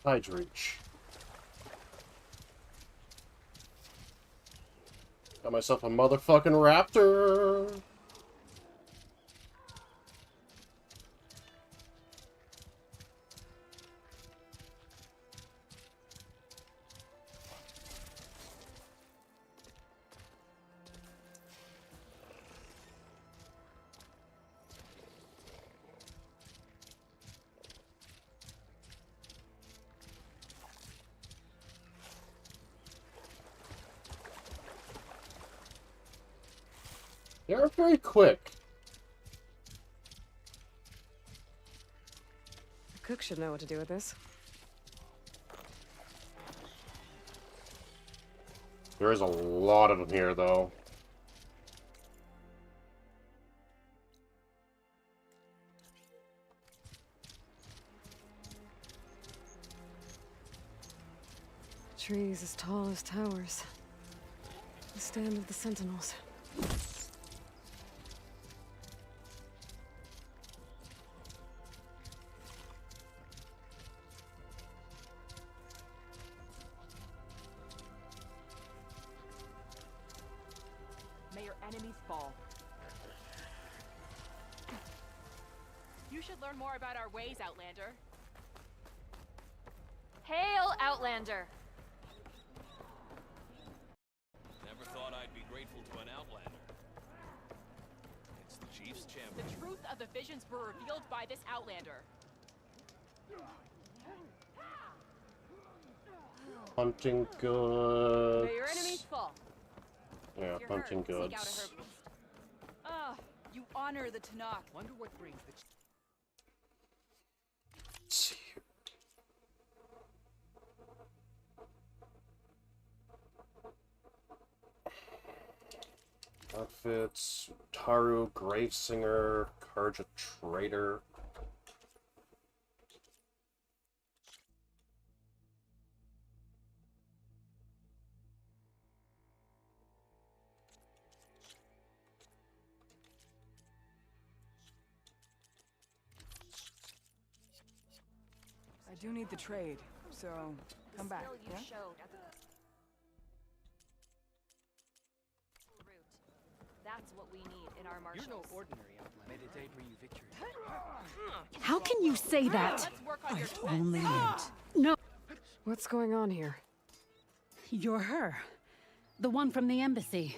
Speaker 1: Tides reach. Got myself a motherfucking raptor. They're very quick.
Speaker 3: The cook should know what to do with this.
Speaker 1: There is a lot of them here, though.
Speaker 3: Trees as tall as towers. The stand of the sentinels.
Speaker 10: May your enemies fall.
Speaker 19: You should learn more about our ways, Outlander. Hail, Outlander!
Speaker 21: Never thought I'd be grateful to an outlander. It's the Chief's champion.
Speaker 19: The truth of the visions were revealed by this Outlander.
Speaker 1: Hunting goods.
Speaker 19: May your enemies fall.
Speaker 1: Yeah,
Speaker 19: You're
Speaker 1: hunting
Speaker 19: hurt. Seek out a
Speaker 1: goods.
Speaker 19: herbalist. Ah, you honor the Tanakh. Wonder what brings the...
Speaker 1: Let's see here. Outfits. Taru, Gravesinger, Karja Trader.
Speaker 5: I do need the trade, so come back,
Speaker 18: Skill you
Speaker 5: yeah?
Speaker 18: showed at the route. That's what we need in our marshals.
Speaker 14: You're no ordinary outlander. May the day bring you victory.
Speaker 12: How can you say that?
Speaker 19: Let's work on your
Speaker 12: I've only meant.
Speaker 3: No. What's going on here?
Speaker 12: You're her. The one from the embassy.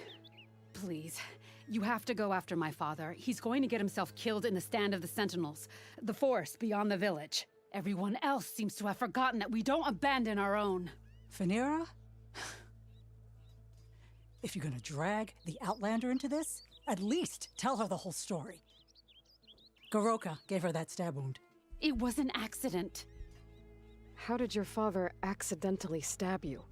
Speaker 12: Please, you have to go after my father. He's going to get himself killed in the stand of the Sentinels, the forest beyond the village. Everyone else seems to have forgotten that we don't abandon our own.
Speaker 7: Phaneira? If you're gonna drag the Outlander into this, at least tell her the whole story. Goroka gave her that stab wound.
Speaker 12: It was an accident.
Speaker 3: How did your father accidentally stab you?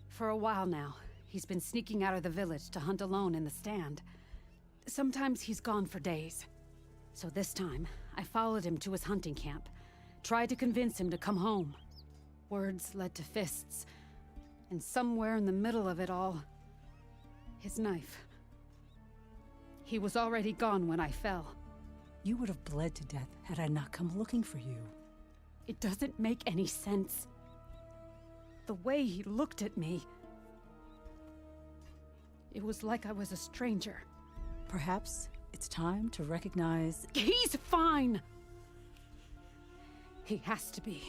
Speaker 12: For a while now, he's been sneaking out of the village to hunt alone in the stand. Sometimes he's gone for days. So this time, I followed him to his hunting camp. Tried to convince him to come home. Words led to fists. And somewhere in the middle of it all, his knife. He was already gone when I fell.
Speaker 7: You would have bled to death had I not come looking for you.
Speaker 12: It doesn't make any sense. The way he looked at me... It was like I was a stranger.
Speaker 7: Perhaps it's time to recognize...
Speaker 12: He's fine! He has to be.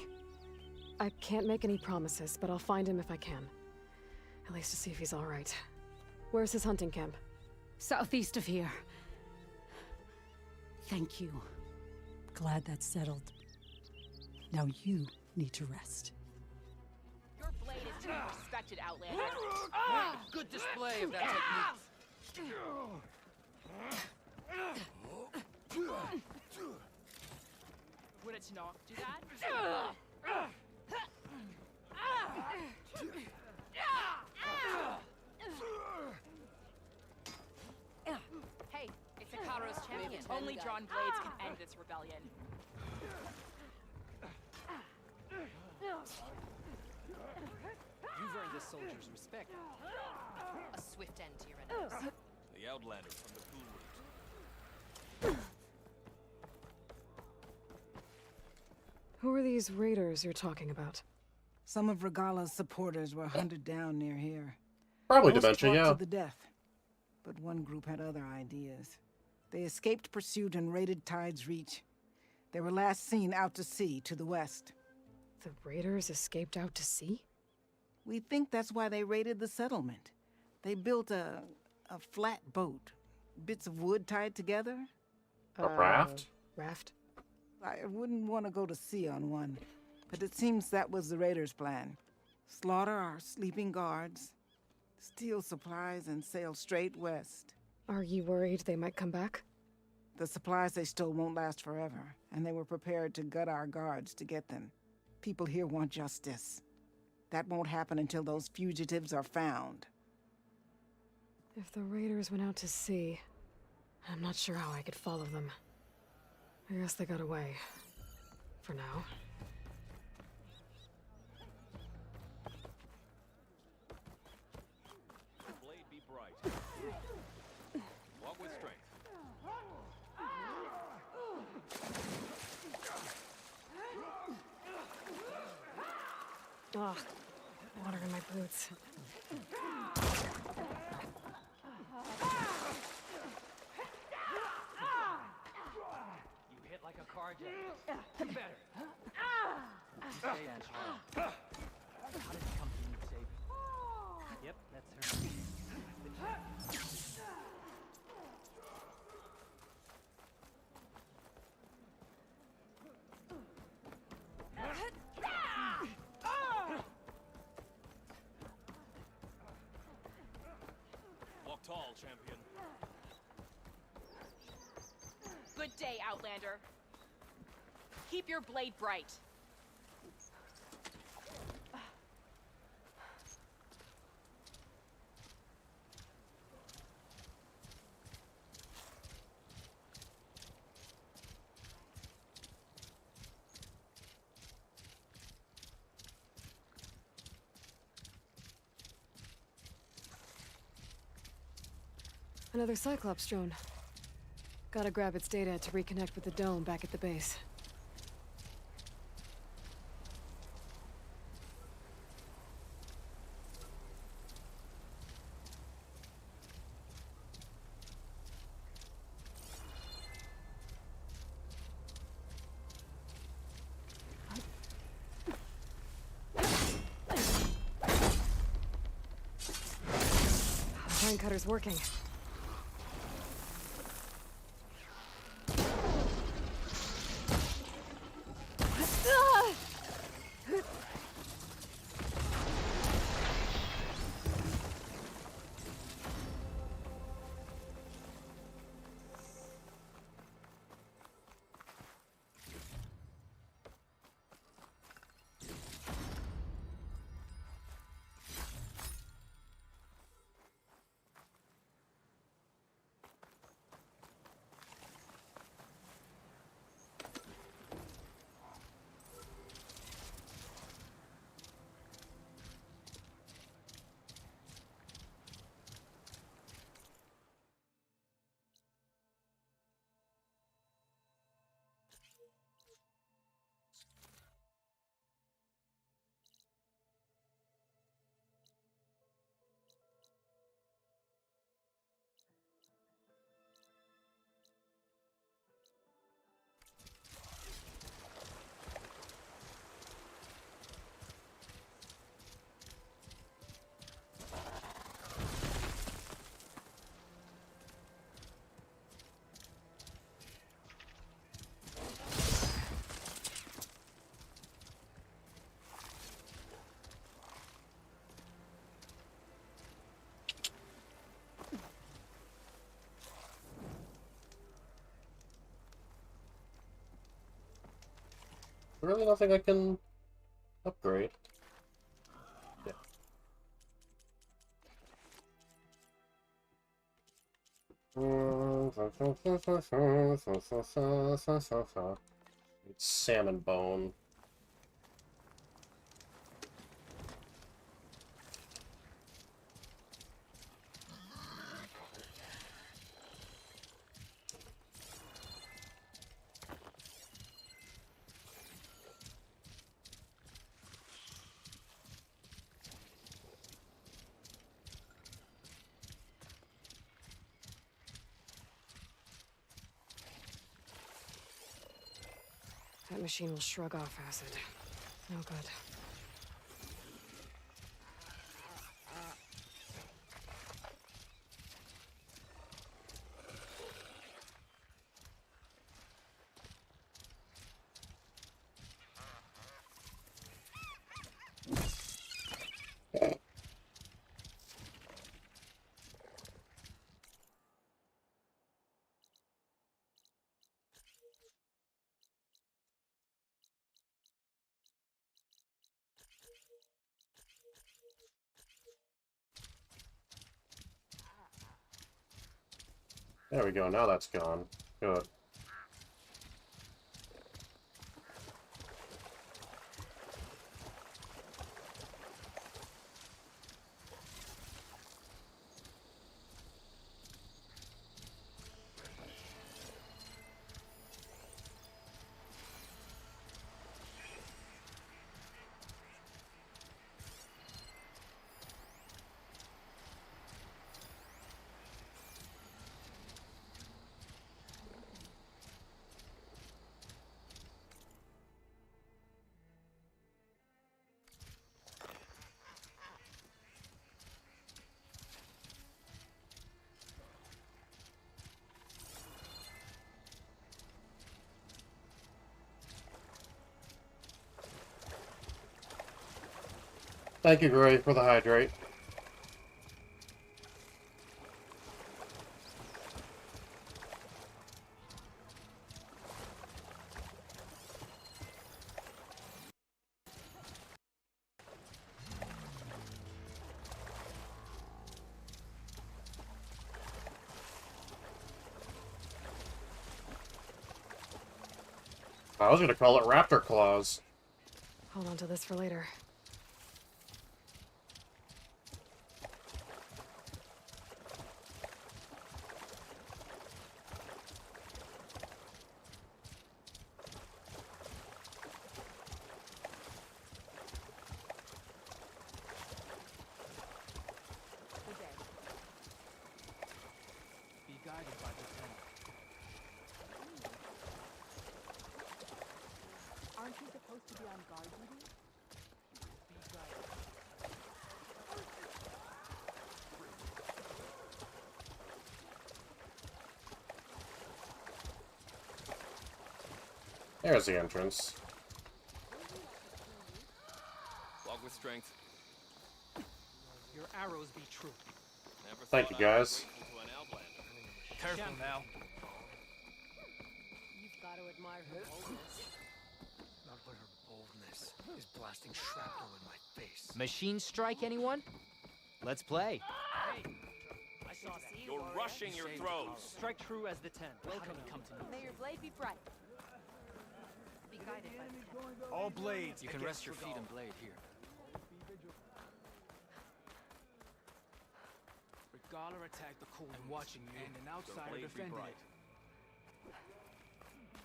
Speaker 3: I can't make any promises, but I'll find him if I can. At least to see if he's all right. Where's his hunting camp?
Speaker 12: Southeast of here. Thank you.
Speaker 7: Glad that's settled. Now you need to rest.
Speaker 10: Your blade is to be respected, Outlander.
Speaker 21: A good display of that technique.
Speaker 10: Would a Tanakh do that? Hey, it's Ikaro's champion. Only drawn blades can end this rebellion.
Speaker 22: You've earned this soldier's respect.
Speaker 18: A swift end to your enemies.
Speaker 21: The Outlander from the Pool Root.
Speaker 3: Who are these raiders you're talking about?
Speaker 17: Some of Regala's supporters were hunted down near here.
Speaker 1: Probably
Speaker 17: Most
Speaker 1: dementia,
Speaker 17: fought
Speaker 1: yeah.
Speaker 17: to the death. But one group had other ideas. They escaped pursuit and raided Tide's Reach. They were last seen out to sea to the west.
Speaker 3: The raiders escaped out to sea?
Speaker 17: We think that's why they raided the settlement. They built a flat boat. Bits of wood tied together.
Speaker 1: A raft?
Speaker 3: Raft?
Speaker 17: I wouldn't want to go to sea on one, but it seems that was the raiders' plan. Slaughter our sleeping guards, steal supplies, and sail straight west.
Speaker 3: Are you worried they might come back?
Speaker 17: The supplies they stole won't last forever, and they were prepared to gut our guards to get them. People here want justice. That won't happen until those fugitives are found.
Speaker 3: If the raiders went out to sea, I'm not sure how I could follow them. I guess they got away. For now.
Speaker 11: Blade be bright. Walk with strength.
Speaker 3: Ugh, water in my boots.
Speaker 22: You hit like a carjacker. You better. Stand strong. How did it come to you, Saber? Yep, that's her.
Speaker 21: Walk tall, champion.
Speaker 10: Good day, Outlander. Keep your blade bright.
Speaker 3: Another Cyclops drone. Gotta grab its data to reconnect with the dome back at the base. Pine cutter's working.
Speaker 1: really nothing I can upgrade. Yeah. It's salmon bone.
Speaker 3: That machine will shrug off acid. No good.
Speaker 1: There we go, now that's gone. Good. Thank you, Gray, for the hydrate. I was gonna call it Raptor Claws.
Speaker 3: Hold on to this for later.
Speaker 22: Be guided by the ten.
Speaker 12: Aren't you supposed to be on guard duty?
Speaker 22: Be guided.
Speaker 1: There's the entrance.
Speaker 21: Walk with strength.
Speaker 22: Your arrows be true.
Speaker 21: Never
Speaker 1: Thank you,
Speaker 21: thought I was
Speaker 1: guys.
Speaker 21: grateful to an Outlander.
Speaker 22: Careful now.
Speaker 14: You've got to admire her boldness.
Speaker 22: Not when her boldness is blasting shrapnel in my face.
Speaker 13: Machine strike, anyone? Let's play.
Speaker 14: Hey, I saw that.
Speaker 21: You're rushing your throws.
Speaker 22: Strike true as the 10.
Speaker 14: Welcome to come to me.
Speaker 18: May your blade be bright. Be guided by the ten.
Speaker 22: All blades. You can rest your feet and blade here. Regala attacked the cool. I'm watching you, and an outsider defended it.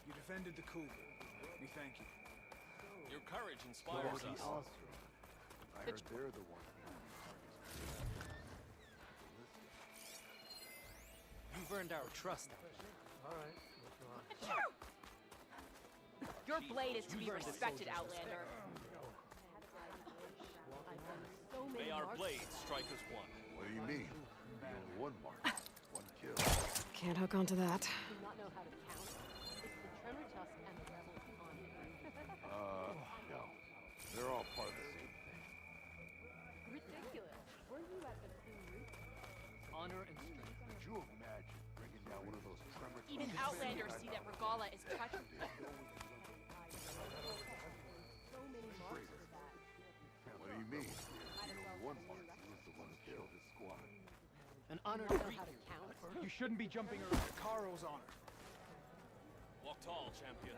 Speaker 2: You defended the coup. We thank you.
Speaker 21: Your courage inspires us.
Speaker 2: I heard they're the one.
Speaker 22: You've earned our trust.
Speaker 14: All right. What you want?
Speaker 18: Your blade is to be respected, Outlander.
Speaker 11: May our blades strike as one.
Speaker 2: What do you mean? Only one mark, one kill.
Speaker 3: Can't hook onto that.
Speaker 19: Do not know how to count. It's the Tremor Tusk and the Rebels on.
Speaker 2: No. They're all part of the same thing.
Speaker 19: Ridiculous. Were you at the Queen Root?
Speaker 22: Honor and strength.
Speaker 2: Could you imagine bringing down one of those tremor
Speaker 18: Even Outlanders see that Regala is touching.
Speaker 14: An honored greeting. You shouldn't be jumping around Karo's honor.
Speaker 21: Walk tall, champion.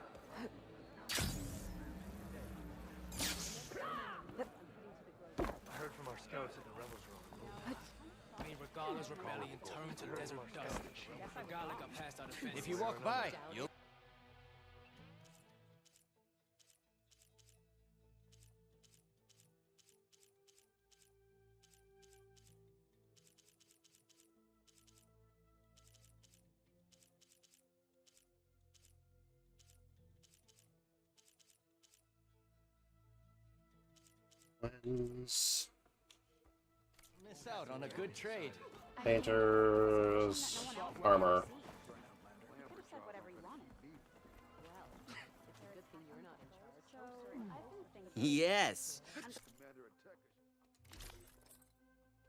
Speaker 14: I heard from our scouts that the rebels were on the move.
Speaker 6: May Regala's rebellion turn to desert dust. Regala got past our defenses.
Speaker 13: If you walk by, you'll...
Speaker 1: Weapons.
Speaker 13: miss out on a good trade.
Speaker 1: Painters. Armor.
Speaker 16: Yes.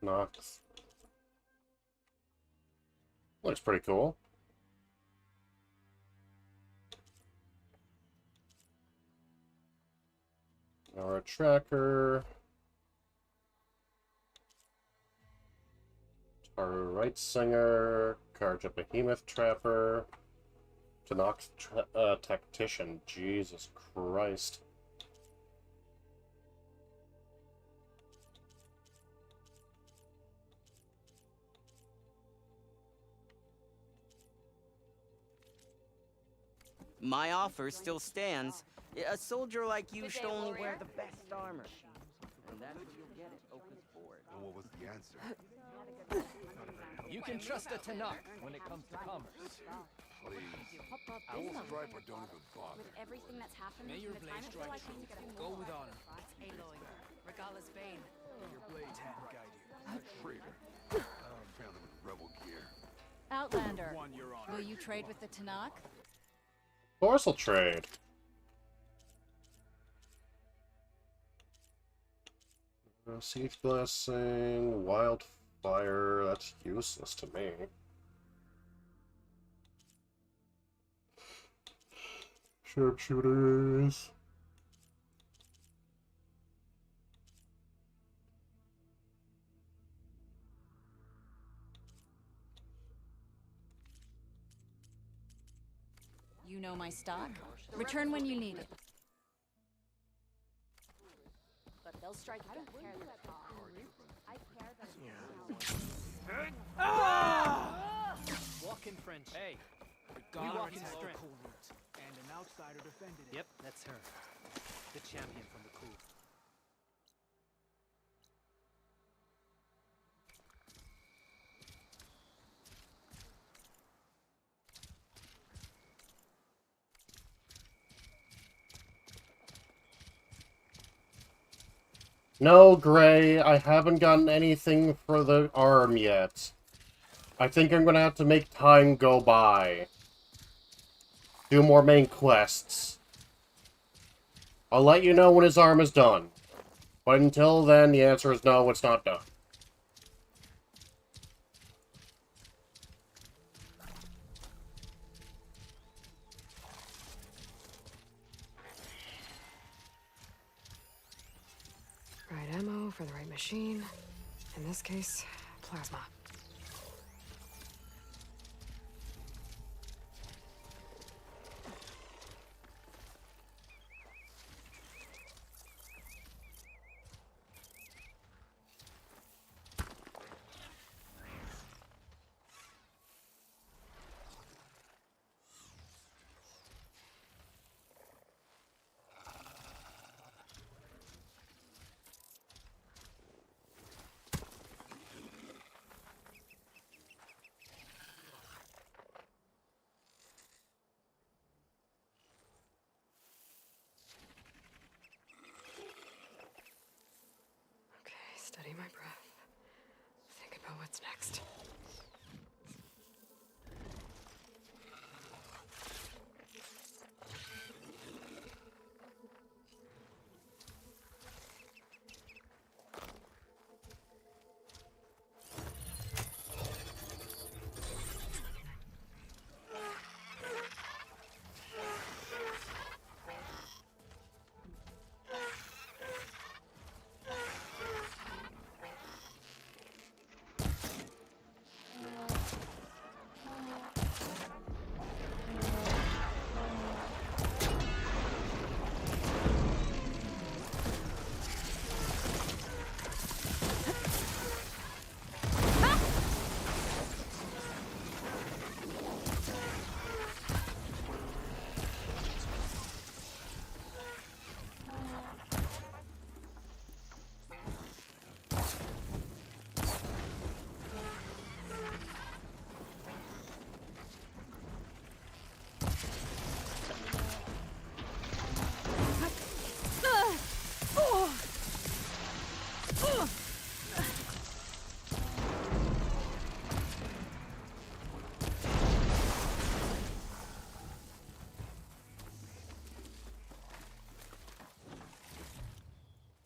Speaker 1: Knox. Looks pretty cool. Our tracker. Taru Right Singer. Karja Behemoth Trapper. Tanox Tactician. Jesus Christ.
Speaker 16: My offer still stands. A soldier like you should only wear the best armor. And that's what you'll get at Oka's board.
Speaker 2: And what was the answer?
Speaker 13: You can trust a Tanakh when it comes to commerce.
Speaker 2: Please. Owl Striper don't even bother.
Speaker 18: With everything that's happening
Speaker 6: May your
Speaker 18: in the
Speaker 6: blade
Speaker 18: time, I feel like
Speaker 6: strike
Speaker 18: we need to
Speaker 6: true.
Speaker 18: get
Speaker 6: Go with honor.
Speaker 5: It's Aloy, Regala's Bane.
Speaker 14: Your blade's hand guide you.
Speaker 2: Traitor. Found him in rebel gear.
Speaker 7: Outlander,
Speaker 14: One, Your Honor.
Speaker 7: will you trade with the Tanakh?
Speaker 1: Of course I'll trade. Siege Blessing, Wildfire, that's useless to me. Sharpshooters.
Speaker 7: You know my stock. Return when you need it.
Speaker 18: But they'll strike again. I care that
Speaker 14: Walk in French.
Speaker 6: Hey,
Speaker 14: We
Speaker 6: Regala
Speaker 14: walk in
Speaker 6: can
Speaker 14: strength.
Speaker 6: cool roots.
Speaker 14: And an outsider defended it.
Speaker 6: Yep, that's her. The champion from the coup.
Speaker 1: No, Gray, I haven't gotten anything for the arm yet. I think I'm gonna have to make time go by. Do more main quests. I'll let you know when his arm is done. But until then, the answer is no, it's not done.
Speaker 3: Right ammo for the right machine. In this case, plasma. Steady my breath. Think about what's next.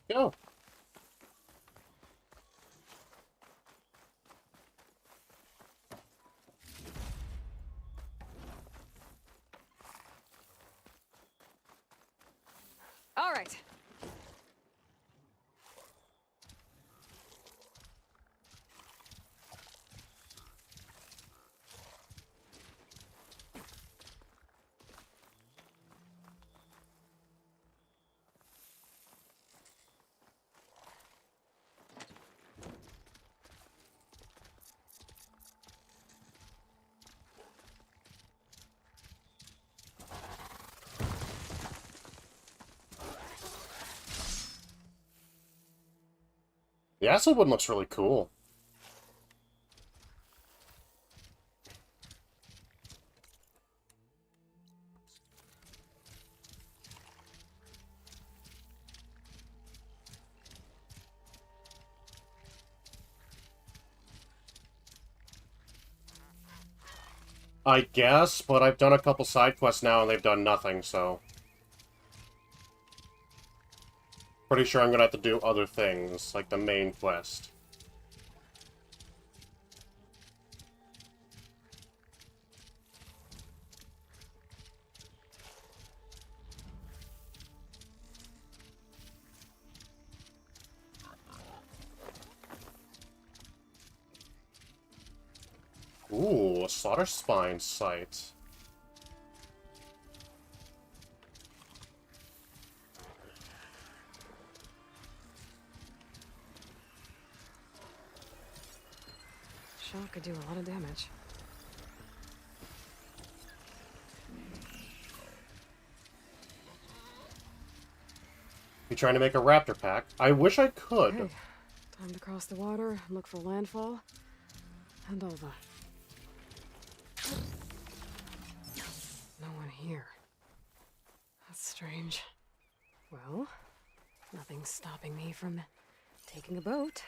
Speaker 1: Go.
Speaker 3: All right.
Speaker 1: The acid one looks really cool. I guess, but I've done a couple side quests now and they've done nothing, so... Pretty sure I'm gonna have to do other things, like the main quest. Ooh, a slaughter spine site.
Speaker 3: Shot could do a lot of damage.
Speaker 1: You trying to make a raptor pack? I wish I could.
Speaker 3: Right. Time to cross the water, look for landfall, and all that. No one here. That's strange. Well, nothing's stopping me from taking a boat.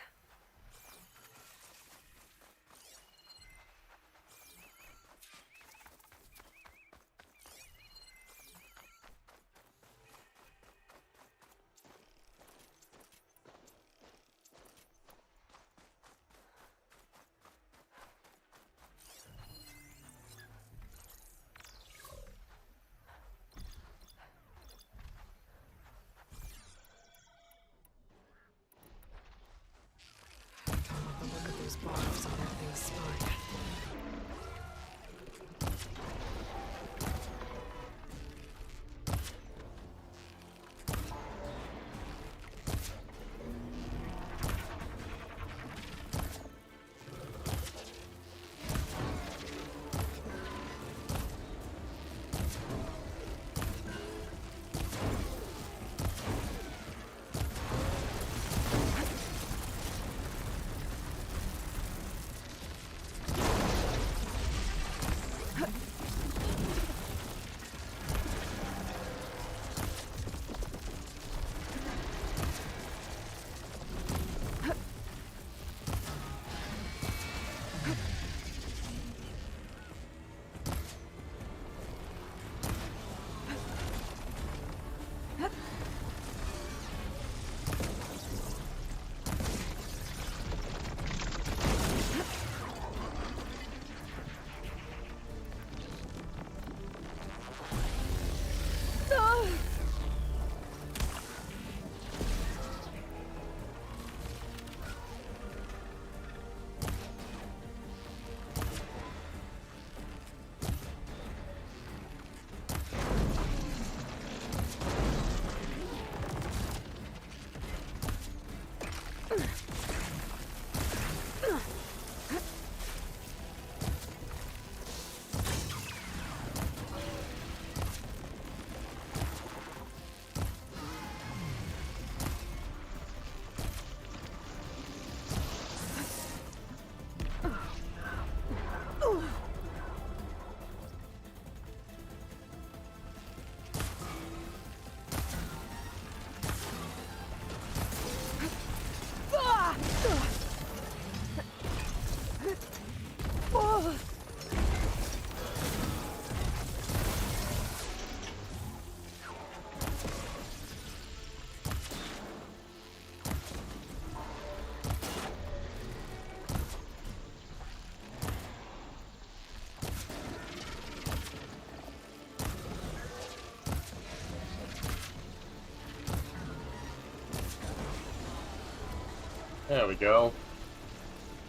Speaker 1: There we go.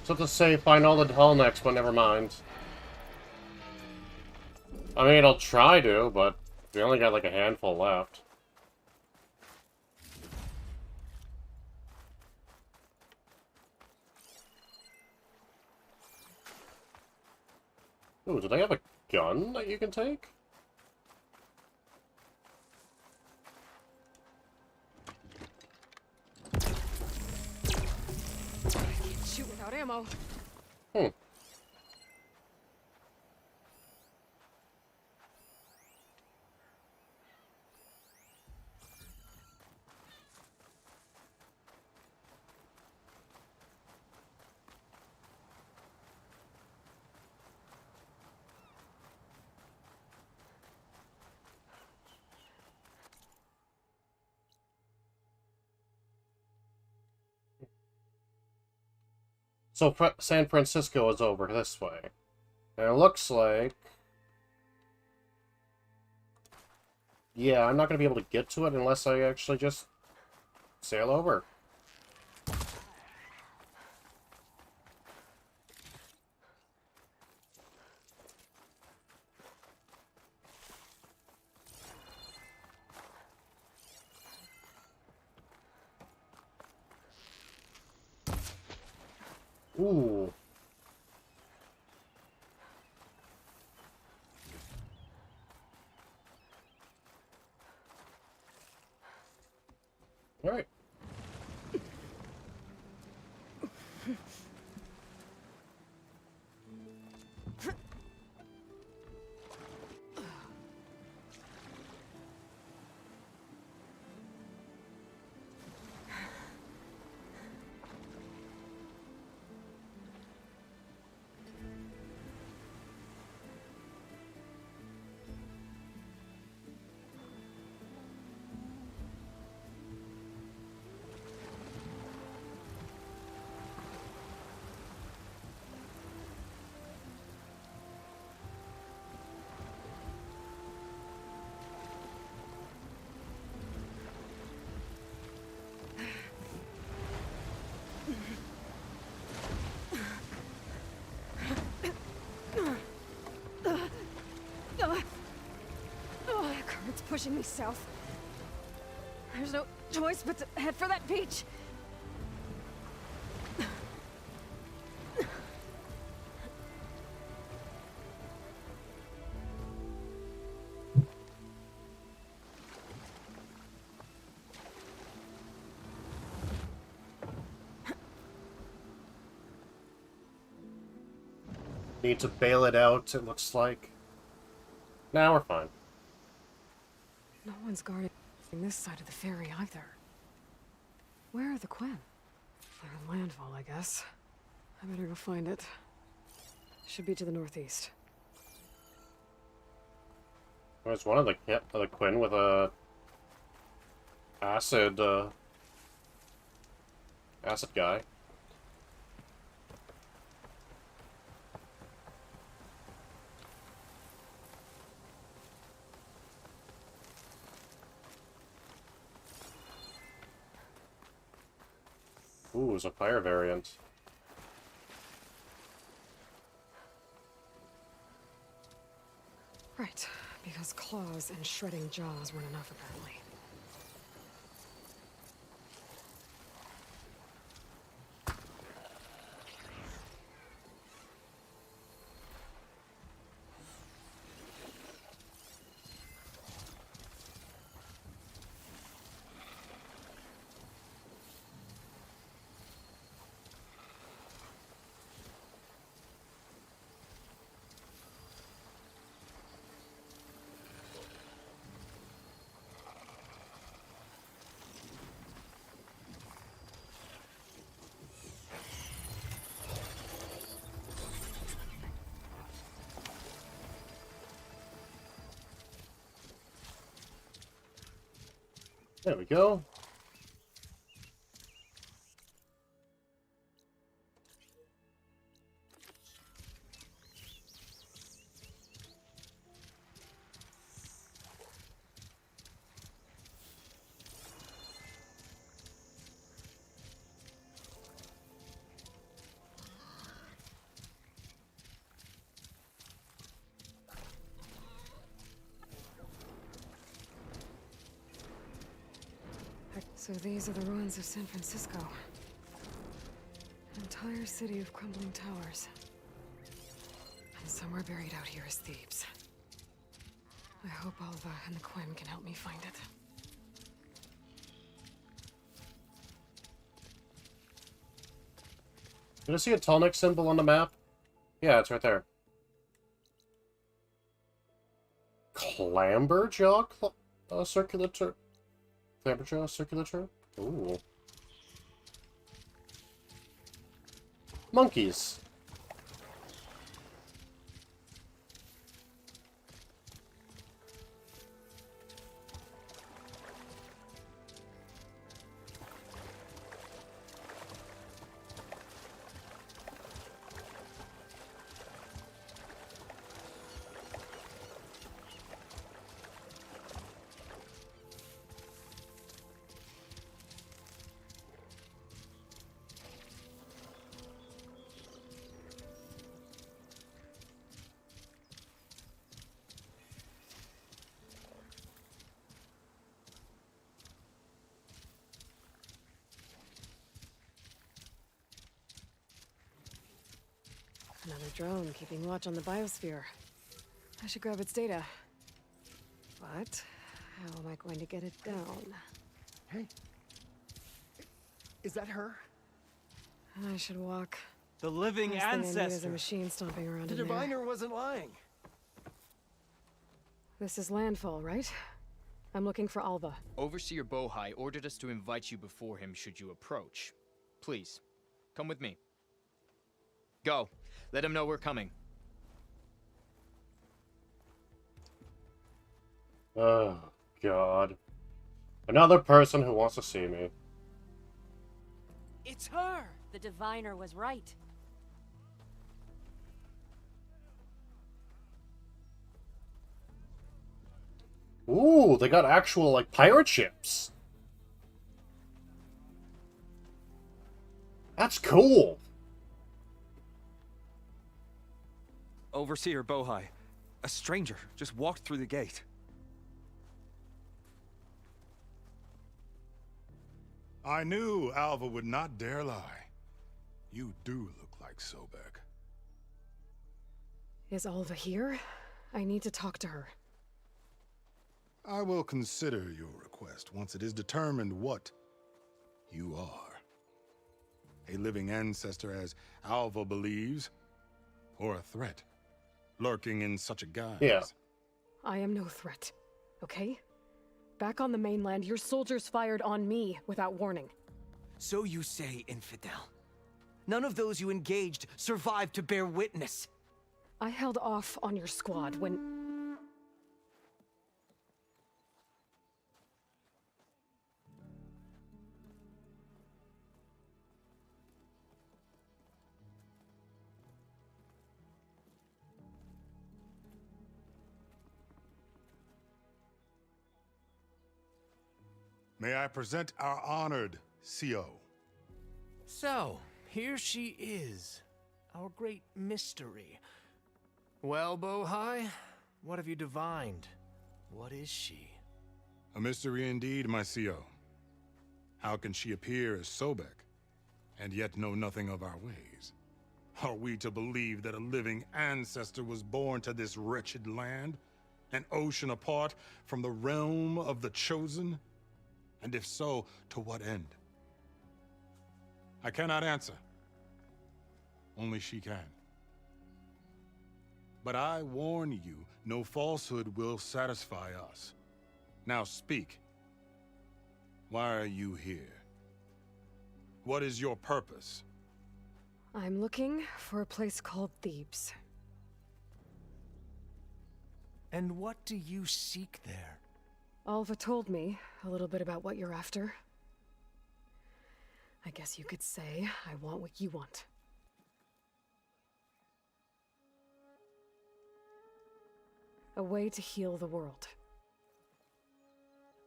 Speaker 1: So to say, find all the hull next, but never mind. I mean, I'll try to, but we only got like a handful left. Ooh, do they have a gun that you can take?
Speaker 3: Can't shoot without ammo.
Speaker 1: Hmm. So San Francisco is over this way. And it looks like... Yeah, I'm not going to be able to get to it unless I actually just sail over. Ooh. All right.
Speaker 3: Current's pushing me south. There's no choice but to head for that beach.
Speaker 1: Need to bail it out, it looks like. Now we're fine.
Speaker 3: No one's guarding this side of the ferry either. Where are the Quinn? They're in landfall, I guess. I better go find it. Should be to the northeast.
Speaker 1: There's one of the Quinn with a acid guy. Ooh, it's a fire variant.
Speaker 3: Right, because claws and shredding jaws weren't enough, apparently.
Speaker 1: There we go.
Speaker 3: So these are the ruins of San Francisco. An entire city of crumbling towers. And somewhere buried out here is Thebes. I hope Alva and the Quim can help me find it.
Speaker 1: Did I see a Tallneck symbol on the map? Yeah, it's right there. Clamberjaw circulator? Clamberjaw circulator? Ooh. Monkeys.
Speaker 3: Another drone keeping watch on the biosphere. I should grab its data. But how am I going to get it down?
Speaker 4: Hey. Is that her?
Speaker 3: I should walk.
Speaker 4: The living
Speaker 3: Last thing I need is a
Speaker 4: ancestor.
Speaker 3: machine stomping around
Speaker 4: The
Speaker 3: in there.
Speaker 4: diviner wasn't lying.
Speaker 3: This is landfall, right? I'm looking for Alva.
Speaker 20: Overseer Bohai ordered us to invite you before him should you approach. Please, come with me. Go. Let him know we're coming.
Speaker 1: Oh, God. Another person who wants to see me.
Speaker 19: It's her! The diviner was right.
Speaker 1: Ooh, they got actual, like, pirate ships. That's cool.
Speaker 4: Overseer Bohai. A stranger just walked through the gate.
Speaker 23: I knew Alva would not dare lie. You do look like Sobek.
Speaker 3: Is Alva here? I need to talk to her.
Speaker 23: I will consider your request once it is determined what you are. A living ancestor, as Alva believes, or a threat, lurking in such a guise.
Speaker 1: Yeah.
Speaker 3: I am no threat, okay? Back on the mainland, your soldiers fired on me without warning.
Speaker 13: So you say, infidel. None of those you engaged survived to bear witness.
Speaker 3: I held off on your squad when...
Speaker 23: May I present our honored CO.
Speaker 14: So, here she is. Our great mystery. Well, Bohai, what have you divined? What is she?
Speaker 23: A mystery indeed, my CO. How can she appear as Sobek, and yet know nothing of our ways? Are we to believe that a living ancestor was born to this wretched land, an ocean apart from the realm of the Chosen? And if so, to what end? I cannot answer. Only she can. But I warn you, no falsehood will satisfy us. Now speak. Why are you here? What is your purpose?
Speaker 3: I'm looking for a place called Thebes.
Speaker 14: And what do you seek there?
Speaker 3: Alva told me a little bit about what you're after. I guess you could say I want what you want. A way to heal the world.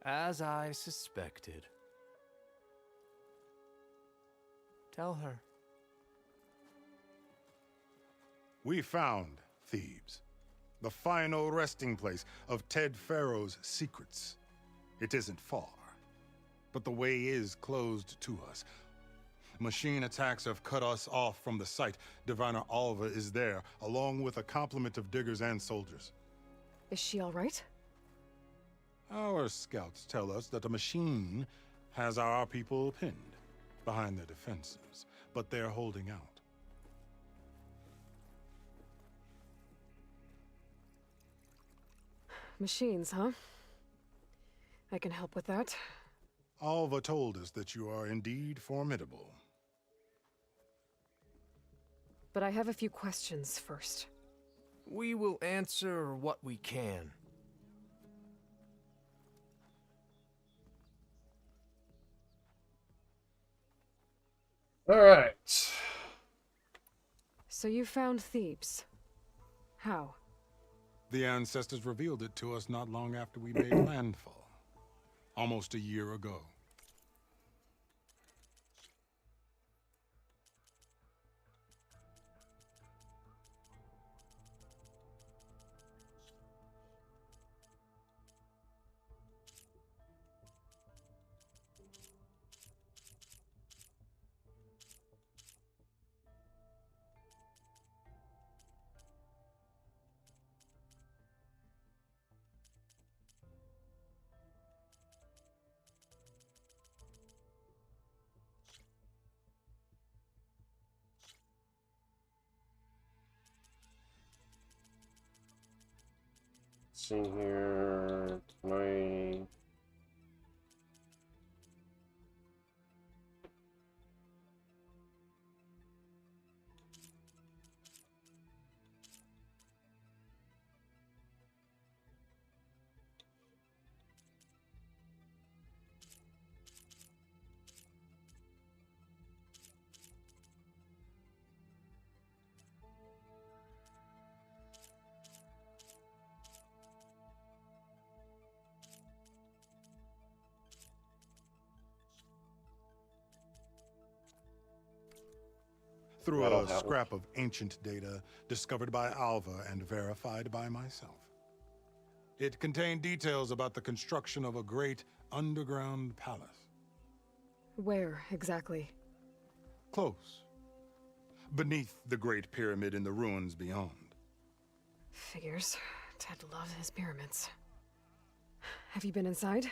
Speaker 14: As I suspected. Tell her.
Speaker 23: We found Thebes, the final resting place of Ted Pharaoh's secrets. It isn't far. but the way is closed to us. Machine attacks have cut us off from the site. Diviner Alva is there, along with a complement of diggers and soldiers.
Speaker 3: Is she all right?
Speaker 23: Our scouts tell us that the machine has our people pinned behind their defenses, but they're holding out.
Speaker 3: Machines, huh? I can help with that.
Speaker 23: Alva told us that you are indeed formidable.
Speaker 3: But I have a few questions first.
Speaker 14: We will answer what we can.
Speaker 1: All right.
Speaker 3: So you found Thebes. How?
Speaker 23: The ancestors revealed it to us not long after we made landfall. Almost a year ago.
Speaker 1: See here, tonight.
Speaker 23: Through
Speaker 1: That'll
Speaker 23: a
Speaker 1: help.
Speaker 23: scrap of ancient data discovered by Alva and verified by myself. It contained details about the construction of a great underground palace.
Speaker 3: Where, exactly?
Speaker 23: Close. Beneath the Great Pyramid in the ruins beyond.
Speaker 3: Figures. Ted loves his pyramids. Have you been inside?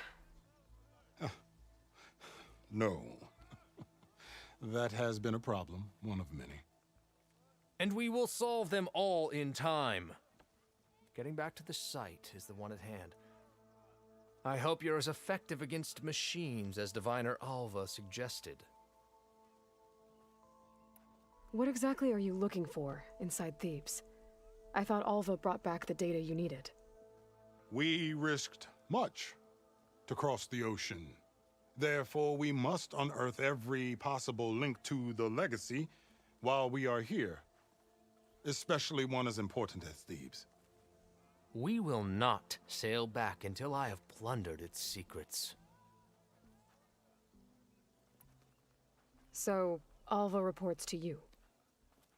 Speaker 23: No. That has been a problem, one of many.
Speaker 14: And we will solve them all in time. Getting back to the site is the one at hand. I hope you're as effective against machines as Diviner Alva suggested.
Speaker 3: What exactly are you looking for inside Thebes? I thought Alva brought back the data you needed.
Speaker 23: We risked much to cross the ocean. Therefore, we must unearth every possible link to the legacy while we are here. Especially one as important as Thebes.
Speaker 14: We will not sail back until I have plundered its secrets.
Speaker 3: So, Alva reports to you.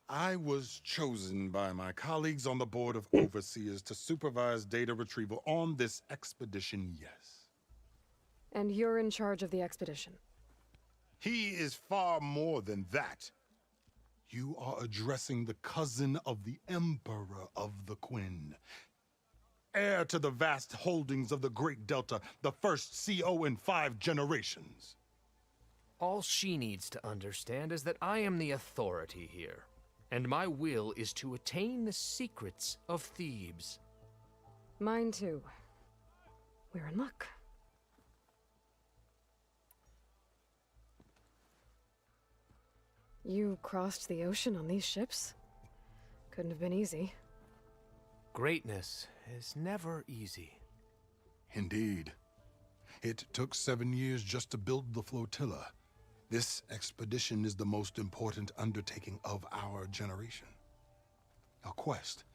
Speaker 23: I was chosen by my colleagues on the Board of Overseers to supervise data retrieval on this expedition, yes.
Speaker 3: And you're in charge of the expedition.
Speaker 23: He is far more than that. You are addressing the cousin of the Emperor of the Quinn. Heir to the vast holdings of the Great Delta, the first CO in 5 generations.
Speaker 14: All she needs to understand is that I am the authority here, and my will is to attain the secrets of Thebes.
Speaker 3: Mine too. We're in luck. You crossed the ocean on these ships? Couldn't have been easy.
Speaker 14: Greatness is never easy.
Speaker 23: Indeed. It took 7 years just to build the flotilla. This expedition is the most important undertaking of our generation. A quest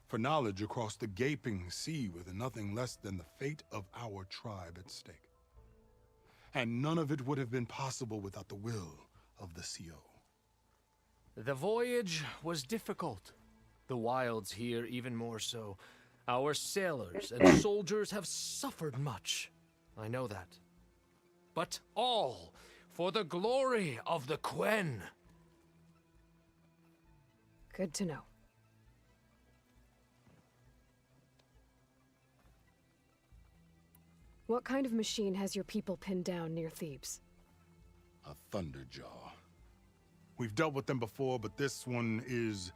Speaker 23: for knowledge across the gaping sea with nothing less than the fate of our tribe at stake. And none of it would have been possible without the will of the CO.
Speaker 14: The voyage was difficult. The wilds here even more so. Our sailors and soldiers have suffered much. I know that. but all for the glory of the Quen.
Speaker 3: Good to know. What kind of machine has your people pinned down near Thebes?
Speaker 23: A Thunderjaw. We've dealt with them before, but this one is...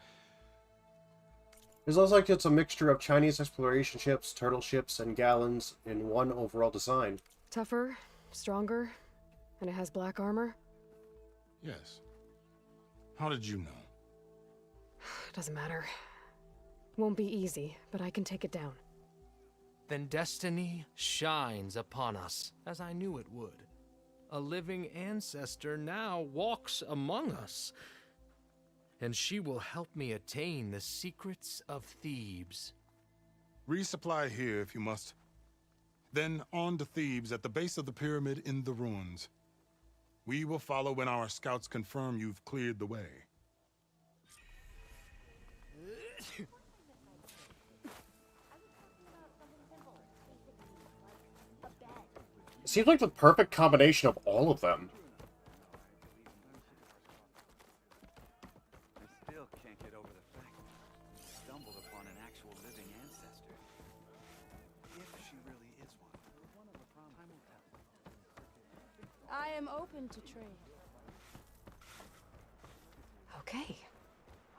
Speaker 1: It looks like it's a mixture of Chinese exploration ships, turtle ships, and gallons in one overall design.
Speaker 3: Tougher, stronger, and it has black armor?
Speaker 23: Yes. How did you know?
Speaker 3: Doesn't matter. Won't be easy, but I can take it down.
Speaker 14: Then destiny shines upon us, as I knew it would. A living ancestor now walks among us, and she will help me attain the secrets of Thebes.
Speaker 23: Resupply here if you must. Then on to Thebes at the base of the pyramid in the ruins. We will follow when our scouts confirm you've cleared the way.
Speaker 1: It seems like the perfect combination of all of them.
Speaker 2: I still can't get over the fact that we stumbled upon an actual living ancestor. If she really is one of the time will tell.
Speaker 19: I am open to trade.
Speaker 3: Okay.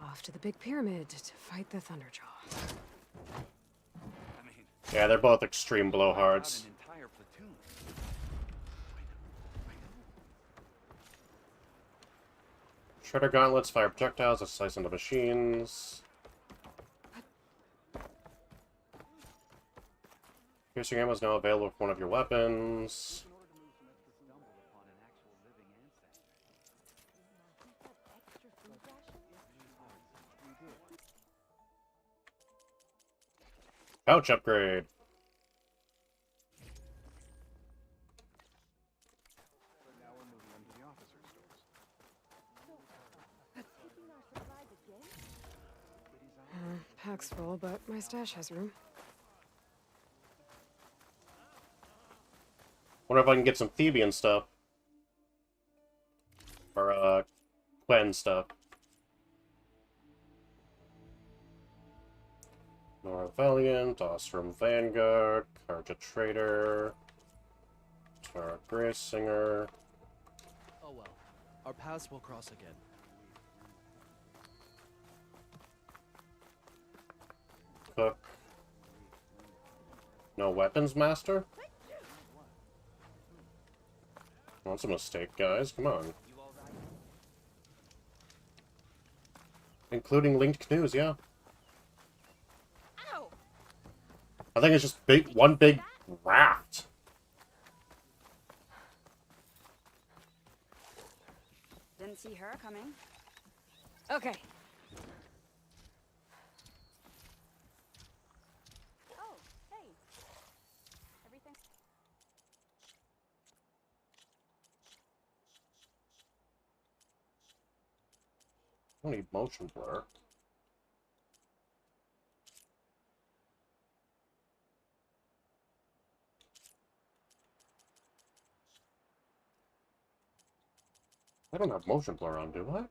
Speaker 3: Off to the big pyramid to fight the Thunderjaw.
Speaker 1: Yeah, they're both extreme blowhards. Shredder gauntlets fire projectiles that slice into machines. Piercing ammo is now available for one of your weapons. Pouch upgrade.
Speaker 3: Pack's full, but my stash has room.
Speaker 1: Wonder if I can get some Thebian stuff. Or, Quen stuff. Nora Valiant, Ostrom Vanguard, Karja Trader, Tara Graysinger.
Speaker 6: Oh well. Our paths will cross again.
Speaker 1: Cook. No weapons, Master? That's a mistake, guys. Come on. Including linked canoes, yeah. I think it's just one big raft.
Speaker 8: Didn't see her coming.
Speaker 3: Okay.
Speaker 8: Oh, hey. Everything.
Speaker 1: I don't need motion blur. I don't have motion blur on, do I?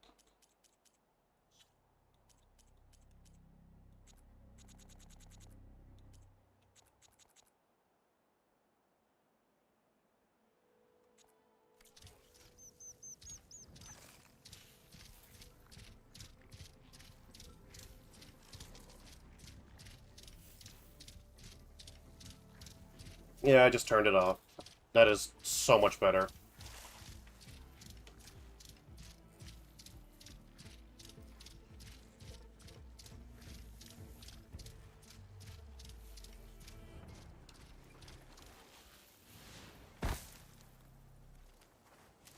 Speaker 1: Yeah, I just turned it off. That is so much better.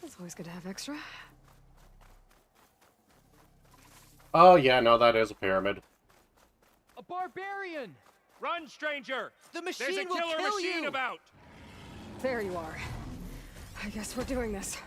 Speaker 3: It's always good to have extra.
Speaker 1: Oh yeah, no, that is a pyramid.
Speaker 22: A barbarian!
Speaker 11: Run, stranger!
Speaker 22: The machine
Speaker 11: There's a
Speaker 22: will
Speaker 11: killer
Speaker 22: kill
Speaker 11: machine
Speaker 22: you!
Speaker 11: about!
Speaker 3: There you are. I guess we're doing this.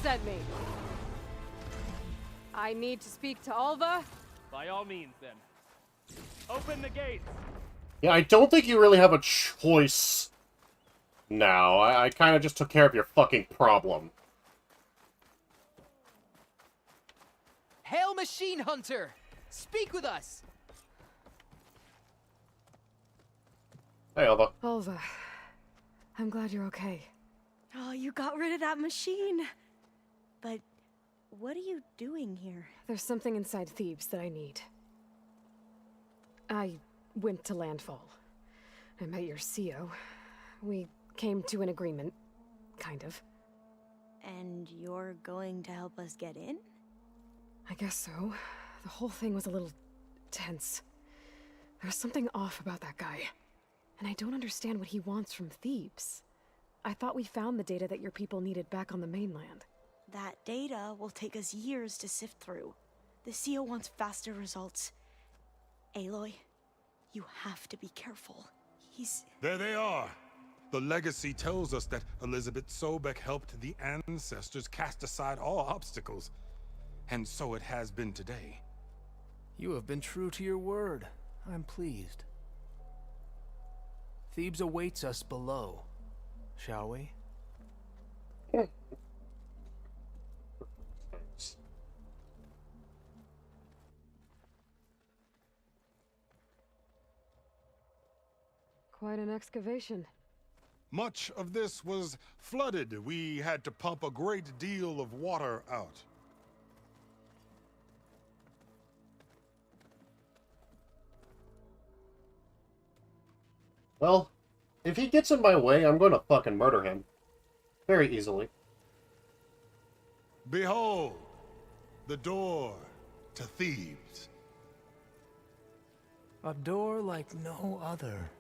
Speaker 3: sent me. I need to speak to Alva.
Speaker 6: By all means, then. Open the gates.
Speaker 1: Yeah, I don't think you really have a choice now. I kind of just took care of your fucking problem.
Speaker 13: Hail, Machine Hunter! Speak with us!
Speaker 1: Hey, Alva.
Speaker 3: Alva, I'm glad you're okay.
Speaker 8: Oh, you got rid of that machine. But what are you doing here?
Speaker 3: There's something inside Thebes that I need. I went to Landfall. I met your CO. We came to an agreement, kind of.
Speaker 8: And you're going to help us get in?
Speaker 3: I guess so. The whole thing was a little tense. There was something off about that guy. And I don't understand what he wants from Thebes. I thought we found the data that your people needed back on the mainland.
Speaker 8: That data will take us years to sift through. The CO wants faster results. Aloy, you have to be careful. He's...
Speaker 23: There they are! The legacy tells us that Elizabeth Sobek helped the ancestors cast aside all obstacles. And so it has been today.
Speaker 14: You have been true to your word. I'm pleased. Thebes awaits us below. Shall we?
Speaker 3: Quite an excavation.
Speaker 23: Much of this was flooded. We had to pump a great deal of water out.
Speaker 1: Well, if he gets in my way, I'm going to fucking murder him. Very easily.
Speaker 23: Behold, the door to Thebes.
Speaker 14: A door like no other.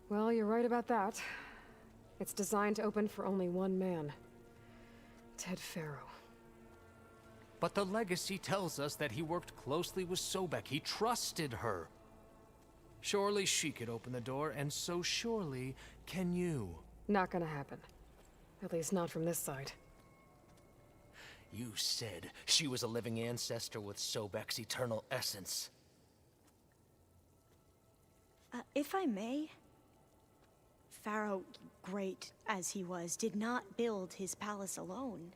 Speaker 3: Well, you're right about that. It's designed to open for only one man. Ted Faro.
Speaker 14: But the legacy tells us that he worked closely with Sobek. He trusted her. Surely she could open the door, and so surely can you.
Speaker 3: Not gonna happen. At least not from this side.
Speaker 13: You said she was a living ancestor with Sobek's eternal essence.
Speaker 8: If I may... Pharaoh, great as he was, did not build his palace alone.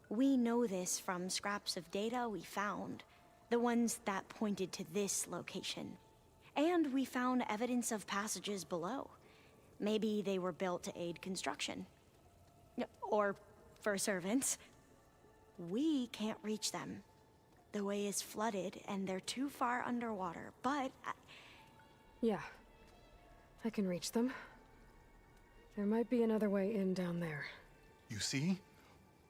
Speaker 8: We know this from scraps of data we found, the ones that pointed to this location. And we found evidence of passages below. Maybe they were built to aid construction. Or for servants. We can't reach them. The way is flooded and they're too far underwater, but...
Speaker 3: Yeah. I can reach them. There might be another way in down there.
Speaker 23: You see?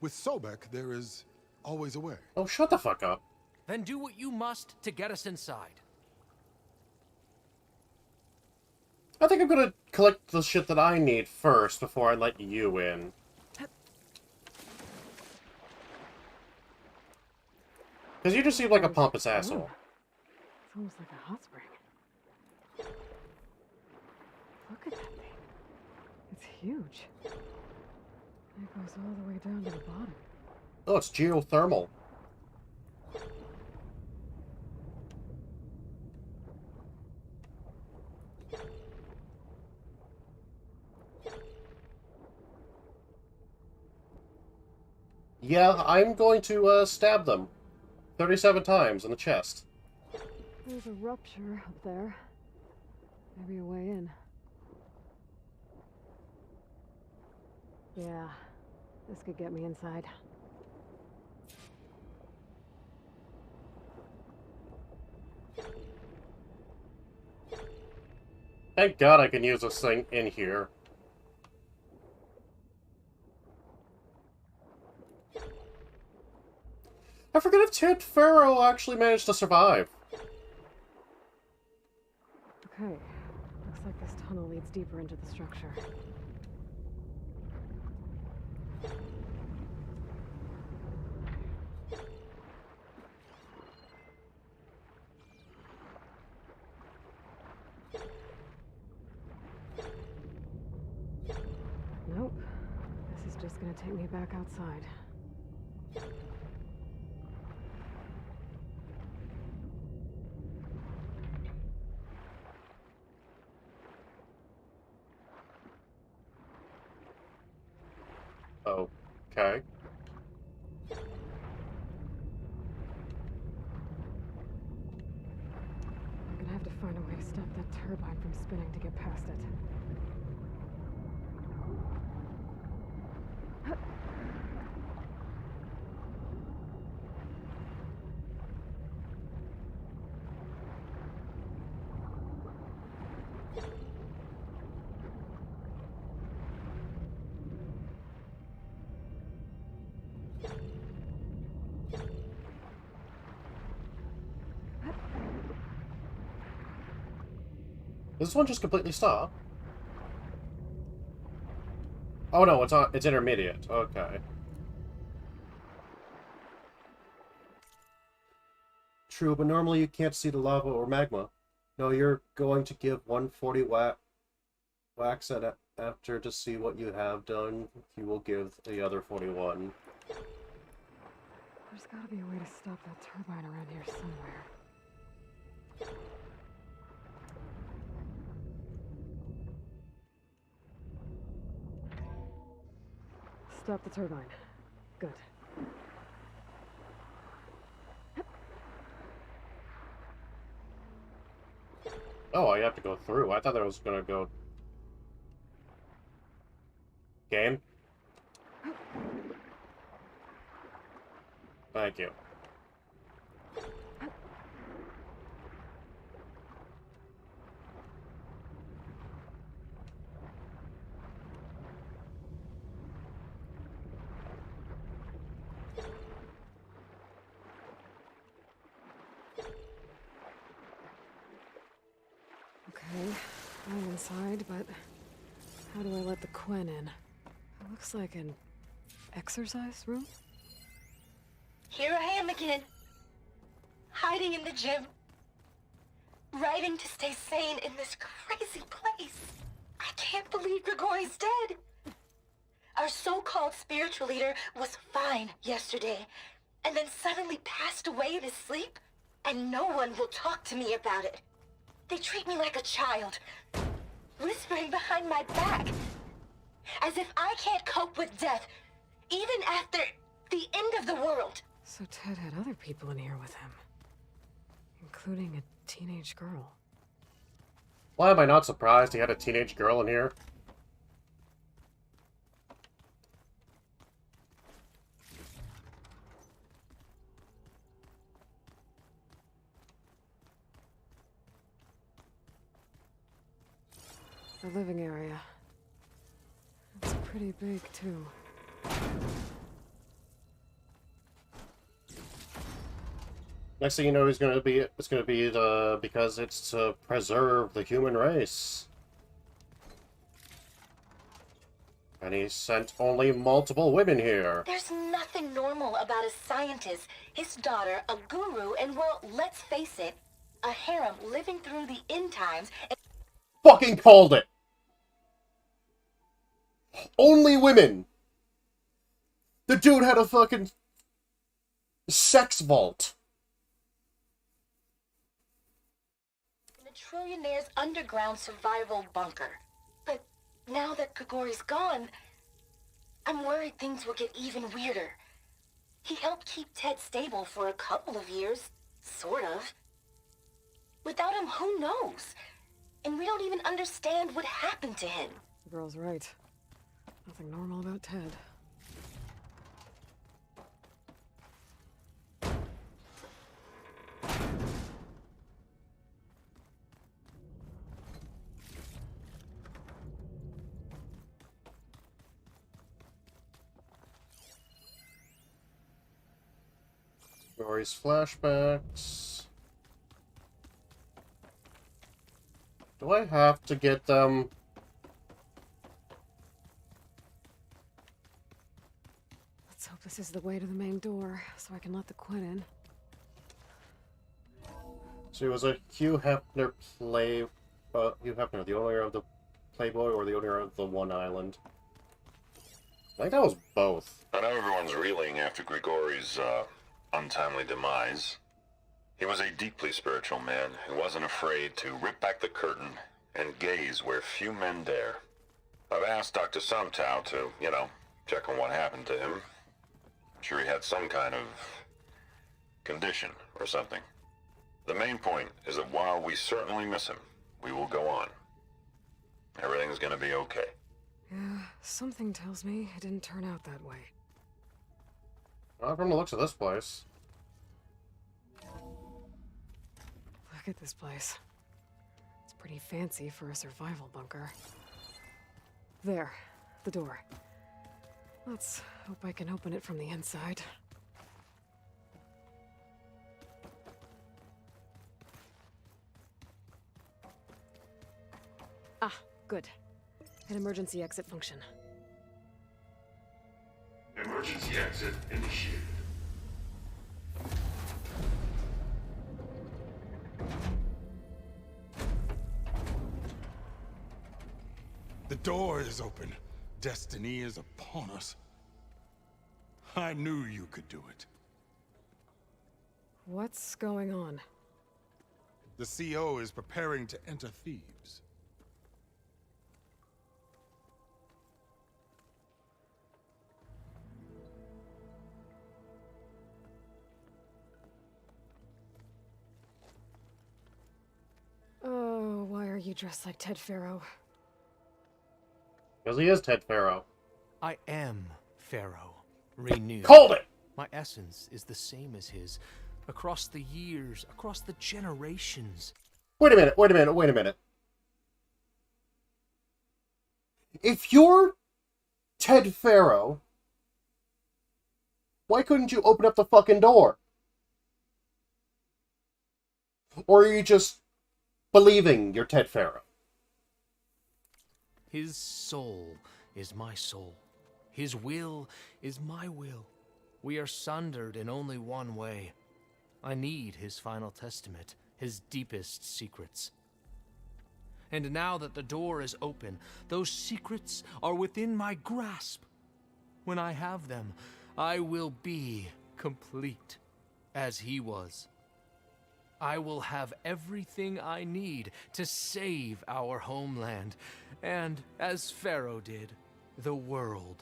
Speaker 23: With Sobek, there is always a way.
Speaker 1: Oh, shut the fuck up.
Speaker 14: Then do what you must to get us inside.
Speaker 1: I think I'm gonna collect the shit that I need first before I let you in. Because you just seem like a pompous asshole.
Speaker 3: It's almost like a hot spring. Look at that thing. It's huge. It goes all the way down to the bottom.
Speaker 1: Oh, it's geothermal. Yeah, I'm going to stab them 37 times in the chest.
Speaker 3: There's a rupture up there. Maybe a way in. Yeah, this could get me inside.
Speaker 1: Thank God I can use this thing in here. I forget if Ted Faro actually managed to survive.
Speaker 3: Okay, looks like this tunnel leads deeper into the structure. just gonna take me back outside.
Speaker 1: Okay.
Speaker 3: I'm gonna have to find a way to stop that turbine from spinning to get past it.
Speaker 1: Does this one just completely stop? Oh no, it's intermediate. Okay. True, but normally you can't see the lava or magma. No, you're going to give 140 wax after to see what you have done. You will give the other 41.
Speaker 3: There's gotta be a way to stop that turbine around here somewhere. Stop the turbine. Good.
Speaker 1: Oh, I have to go through. I thought I was gonna go... Game? Thank you.
Speaker 3: Okay, I'm inside, but how do I let the Quen in? It looks like an exercise room?
Speaker 9: Here I am again, hiding in the gym, writing to stay sane in this crazy place. I can't believe Grigori's dead. Our so-called spiritual leader was fine yesterday, and then suddenly passed away in his sleep, and no one will talk to me about it. They treat me like a child, whispering behind my back, as if I can't cope with death, even after the end of the world.
Speaker 3: So Ted had other people in here with him, including a teenage girl.
Speaker 1: Why am I not surprised he had a teenage girl in here?
Speaker 3: The living area. It's pretty big, too.
Speaker 1: Next thing you know, it's gonna be because it's to preserve the human race. And he sent only multiple women here.
Speaker 9: There's nothing normal about a scientist, his daughter, a guru, and well, let's face it, a harem living through the end times.
Speaker 1: Fucking called it! Only women! The dude had a fucking sex vault.
Speaker 9: In a trillionaire's underground survival bunker. But now that Grigori's gone, I'm worried things will get even weirder. He helped keep Ted stable for a couple of years, sort of. Without him, who knows? And we don't even understand what happened to him.
Speaker 3: The girl's right. Nothing normal about Ted.
Speaker 1: Rory's flashbacks. Do I have to get them?
Speaker 3: Let's hope this is the way to the main door, so I can let the Quen in.
Speaker 1: So it was a Hugh Hefner Hugh Hefner, the owner of the Playboy or the owner of the One Island? I think that was both.
Speaker 10: I know everyone's reeling after Grigori's untimely demise. He was a deeply spiritual man who wasn't afraid to rip back the curtain and gaze where few men dare. I've asked Dr. Sumtow to, check on what happened to him. I'm sure he had some kind of condition or something. The main point is that while we certainly miss him, we will go on. Everything's gonna be okay.
Speaker 3: Yeah, something tells me it didn't turn out that way.
Speaker 1: Not from the looks of this place.
Speaker 3: Look at this place. It's pretty fancy for a survival bunker. There, the door. Let's hope I can open it from the inside. Ah, good. An emergency exit function.
Speaker 23: Emergency exit initiated. The door is open. Destiny is upon us. I knew you could do it.
Speaker 3: What's going on?
Speaker 23: The CO is preparing to enter Thebes.
Speaker 3: Oh, why are you dressed like Ted Faro?
Speaker 1: Because he is Ted Faro.
Speaker 14: I am Pharaoh, renewed.
Speaker 1: Called it!
Speaker 14: My essence is the same as his, across the years, across the generations.
Speaker 1: Wait a minute. If you're Ted Faro, why couldn't you open up the fucking door? Or are you just believing you're Ted Faro?
Speaker 14: His soul is my soul. His will is my will. We are sundered in only one way. I need his final testament, his deepest secrets. And now that the door is open, those secrets are within my grasp. When I have them, I will be complete, as he was. I will have everything I need to save our homeland, and, as Pharaoh did, the world.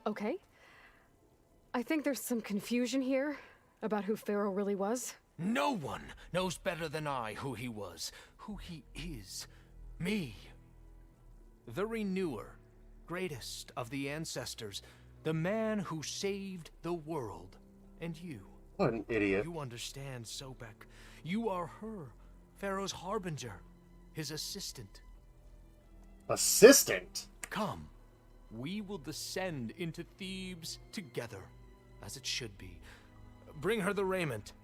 Speaker 3: Okay. I think there's some confusion here about who Pharaoh really was.
Speaker 14: No one knows better than I who he was, who he is. Me. The Renewer, greatest of the ancestors, the man who saved the world. And you.
Speaker 1: What an idiot.
Speaker 14: You understand, Sobek. You are her, Pharaoh's harbinger, his assistant.
Speaker 1: Assistant?
Speaker 14: Come. We will descend into Thebes together, as it should be. Bring her the raiment.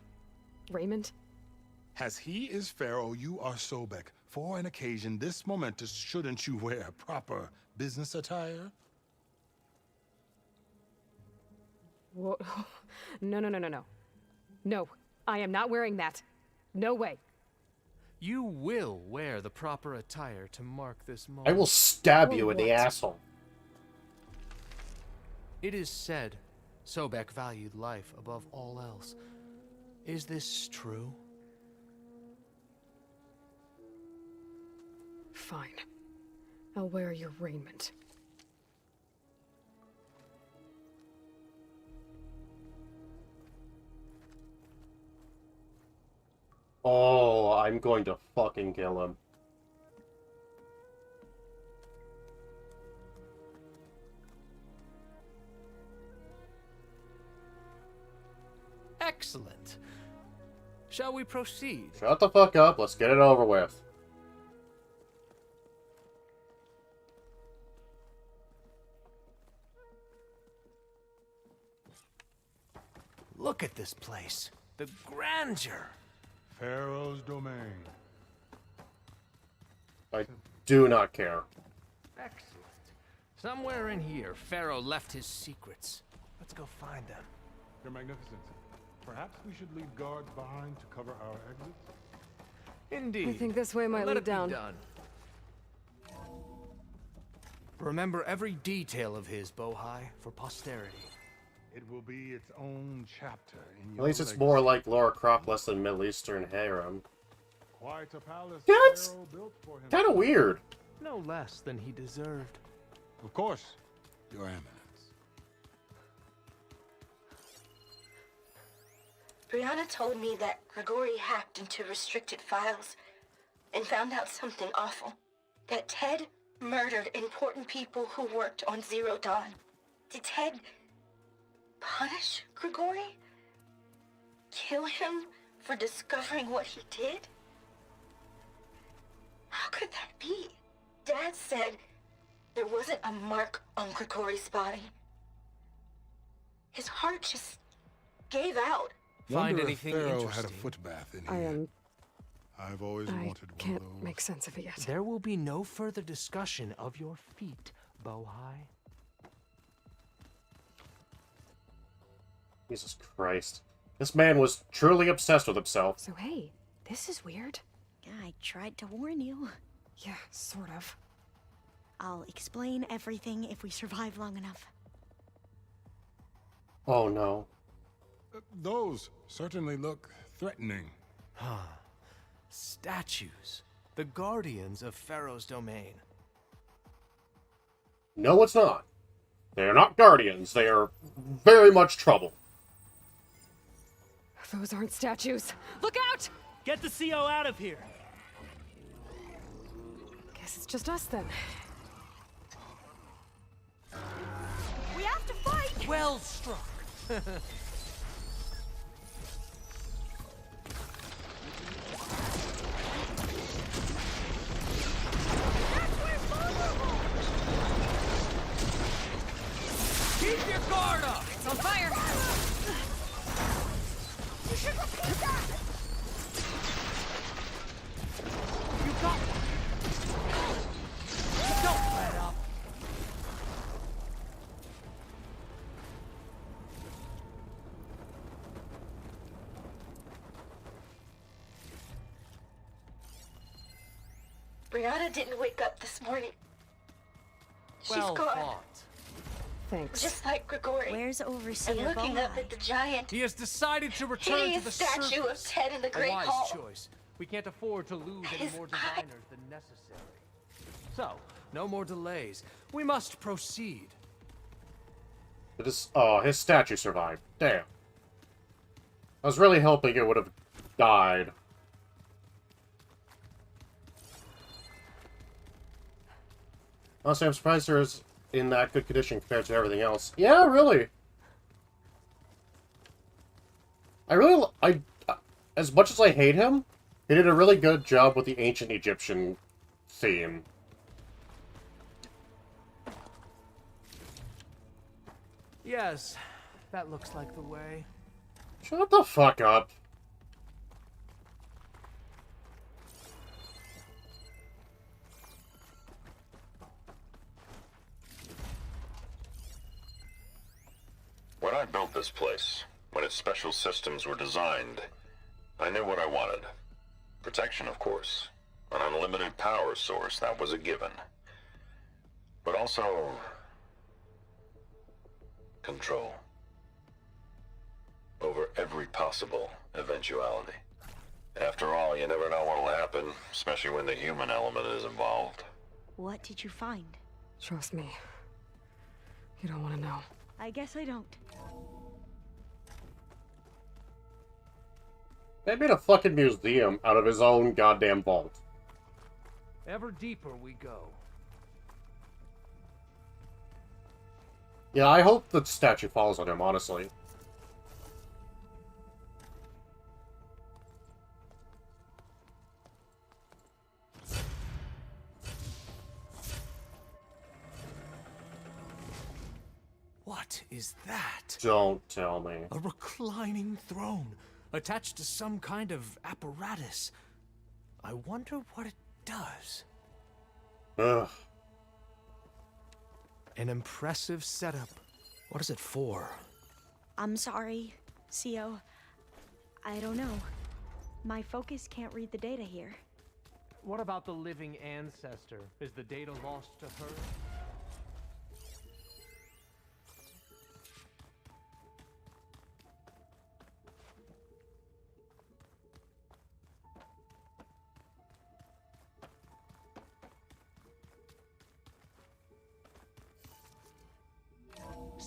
Speaker 3: Raiment?
Speaker 23: As he is Pharaoh, you are Sobek. For an occasion this momentous, shouldn't you wear proper business attire?
Speaker 3: Whoa. No. No, I am not wearing that. No way.
Speaker 14: You will wear the proper attire to mark this moment.
Speaker 1: I will stab you in the asshole.
Speaker 14: It is said Sobek valued life above all else. Is this true?
Speaker 3: Fine. I'll wear your raiment.
Speaker 1: Oh, I'm going to fucking kill him.
Speaker 14: Excellent. Shall we proceed?
Speaker 1: Shut the fuck up. Let's get it over with.
Speaker 14: Look at this place. The grandeur.
Speaker 23: Pharaoh's domain.
Speaker 1: I do not care.
Speaker 14: Excellent. Somewhere in here, Pharaoh left his secrets. Let's go find them.
Speaker 23: Your Magnificence, perhaps we should leave guards behind to cover our exits?
Speaker 14: Indeed.
Speaker 3: I think this way might
Speaker 14: Let
Speaker 3: lead
Speaker 14: it be
Speaker 3: down.
Speaker 14: done. Remember every detail of his, Bohai, for posterity.
Speaker 23: It will be its own chapter in
Speaker 1: At least it's more like Laura Croft, less than Middle Eastern harem.
Speaker 23: Quite a palace
Speaker 1: Yeah, it's
Speaker 23: Pharaoh built for him.
Speaker 1: kind of weird.
Speaker 14: No less than he deserved.
Speaker 23: Of course, Your Eminence.
Speaker 9: Brianna told me that Grigori hacked into restricted files and found out something awful. That Ted murdered important people who worked on Zero Dawn. Did Ted punish Grigori? Kill him for discovering what he did? How could that be? Dad said there wasn't a mark on Grigori's body. His heart just gave out.
Speaker 14: Find
Speaker 23: Wonder
Speaker 14: anything
Speaker 23: if Pharaoh
Speaker 14: interesting?
Speaker 23: had a foot bath in
Speaker 3: I
Speaker 23: here. I've always wanted one
Speaker 3: can't
Speaker 23: of those.
Speaker 3: make sense of it yet.
Speaker 14: There will be no further discussion of your feet, Bohai.
Speaker 1: Jesus Christ. This man was truly obsessed with himself.
Speaker 3: So hey, this is weird.
Speaker 8: I tried to warn you.
Speaker 3: Yeah, sort of.
Speaker 8: I'll explain everything if we survive long enough.
Speaker 1: Oh no.
Speaker 23: Those certainly look threatening.
Speaker 14: Statues. The guardians of Pharaoh's domain.
Speaker 1: No, it's not. They are not guardians. They are very much trouble.
Speaker 3: Those aren't statues. Look out!
Speaker 6: Get the CO out of here.
Speaker 3: Guess it's just us then.
Speaker 19: We have to fight!
Speaker 14: Well struck.
Speaker 6: Keep your guard up!
Speaker 3: It's on fire!
Speaker 19: You should repeat that!
Speaker 6: You got... Don't let up.
Speaker 9: Brianna didn't wake up this morning. She's
Speaker 14: Well
Speaker 9: gone.
Speaker 14: fought.
Speaker 3: Thanks.
Speaker 9: Just like Grigori.
Speaker 8: Where's Overseer
Speaker 9: I'm looking up
Speaker 8: Bohai?
Speaker 9: at the giant,
Speaker 14: He has decided to return to
Speaker 9: hideous
Speaker 14: the
Speaker 9: statue of
Speaker 14: surface.
Speaker 9: Ted in the
Speaker 14: A
Speaker 9: Great
Speaker 14: wise
Speaker 9: Hall.
Speaker 14: choice. We can't afford to lose any
Speaker 9: His
Speaker 14: more
Speaker 9: eye-
Speaker 14: diviners than necessary. So, no more delays. We must proceed.
Speaker 1: It is, his statue survived. Damn. I was really hoping it would have died. Honestly, I'm surprised there is in that good condition compared to everything else. Yeah, really. As much as I hate him, he did a really good job with the ancient Egyptian theme.
Speaker 14: Yes, that looks like the way.
Speaker 1: Shut the fuck up.
Speaker 10: When I built this place, when its special systems were designed, I knew what I wanted. Protection, of course. An unlimited power source, that was a given. But also... control. Over every possible eventuality. After all, you never know what'll happen, especially when the human element is involved.
Speaker 8: What did you find?
Speaker 3: Trust me. You don't want to know.
Speaker 8: I guess I don't.
Speaker 1: They made a fucking museum out of his own goddamn vault.
Speaker 14: Ever deeper we go.
Speaker 1: Yeah, I hope the statue falls on him, honestly.
Speaker 14: What is that?
Speaker 1: Don't tell me.
Speaker 14: A reclining throne, attached to some kind of apparatus. I wonder what it does.
Speaker 1: Ugh.
Speaker 14: An impressive setup. What is it for?
Speaker 8: I'm sorry, CO. I don't know. My focus can't read the data here.
Speaker 14: What about the living ancestor? Is the data lost to her?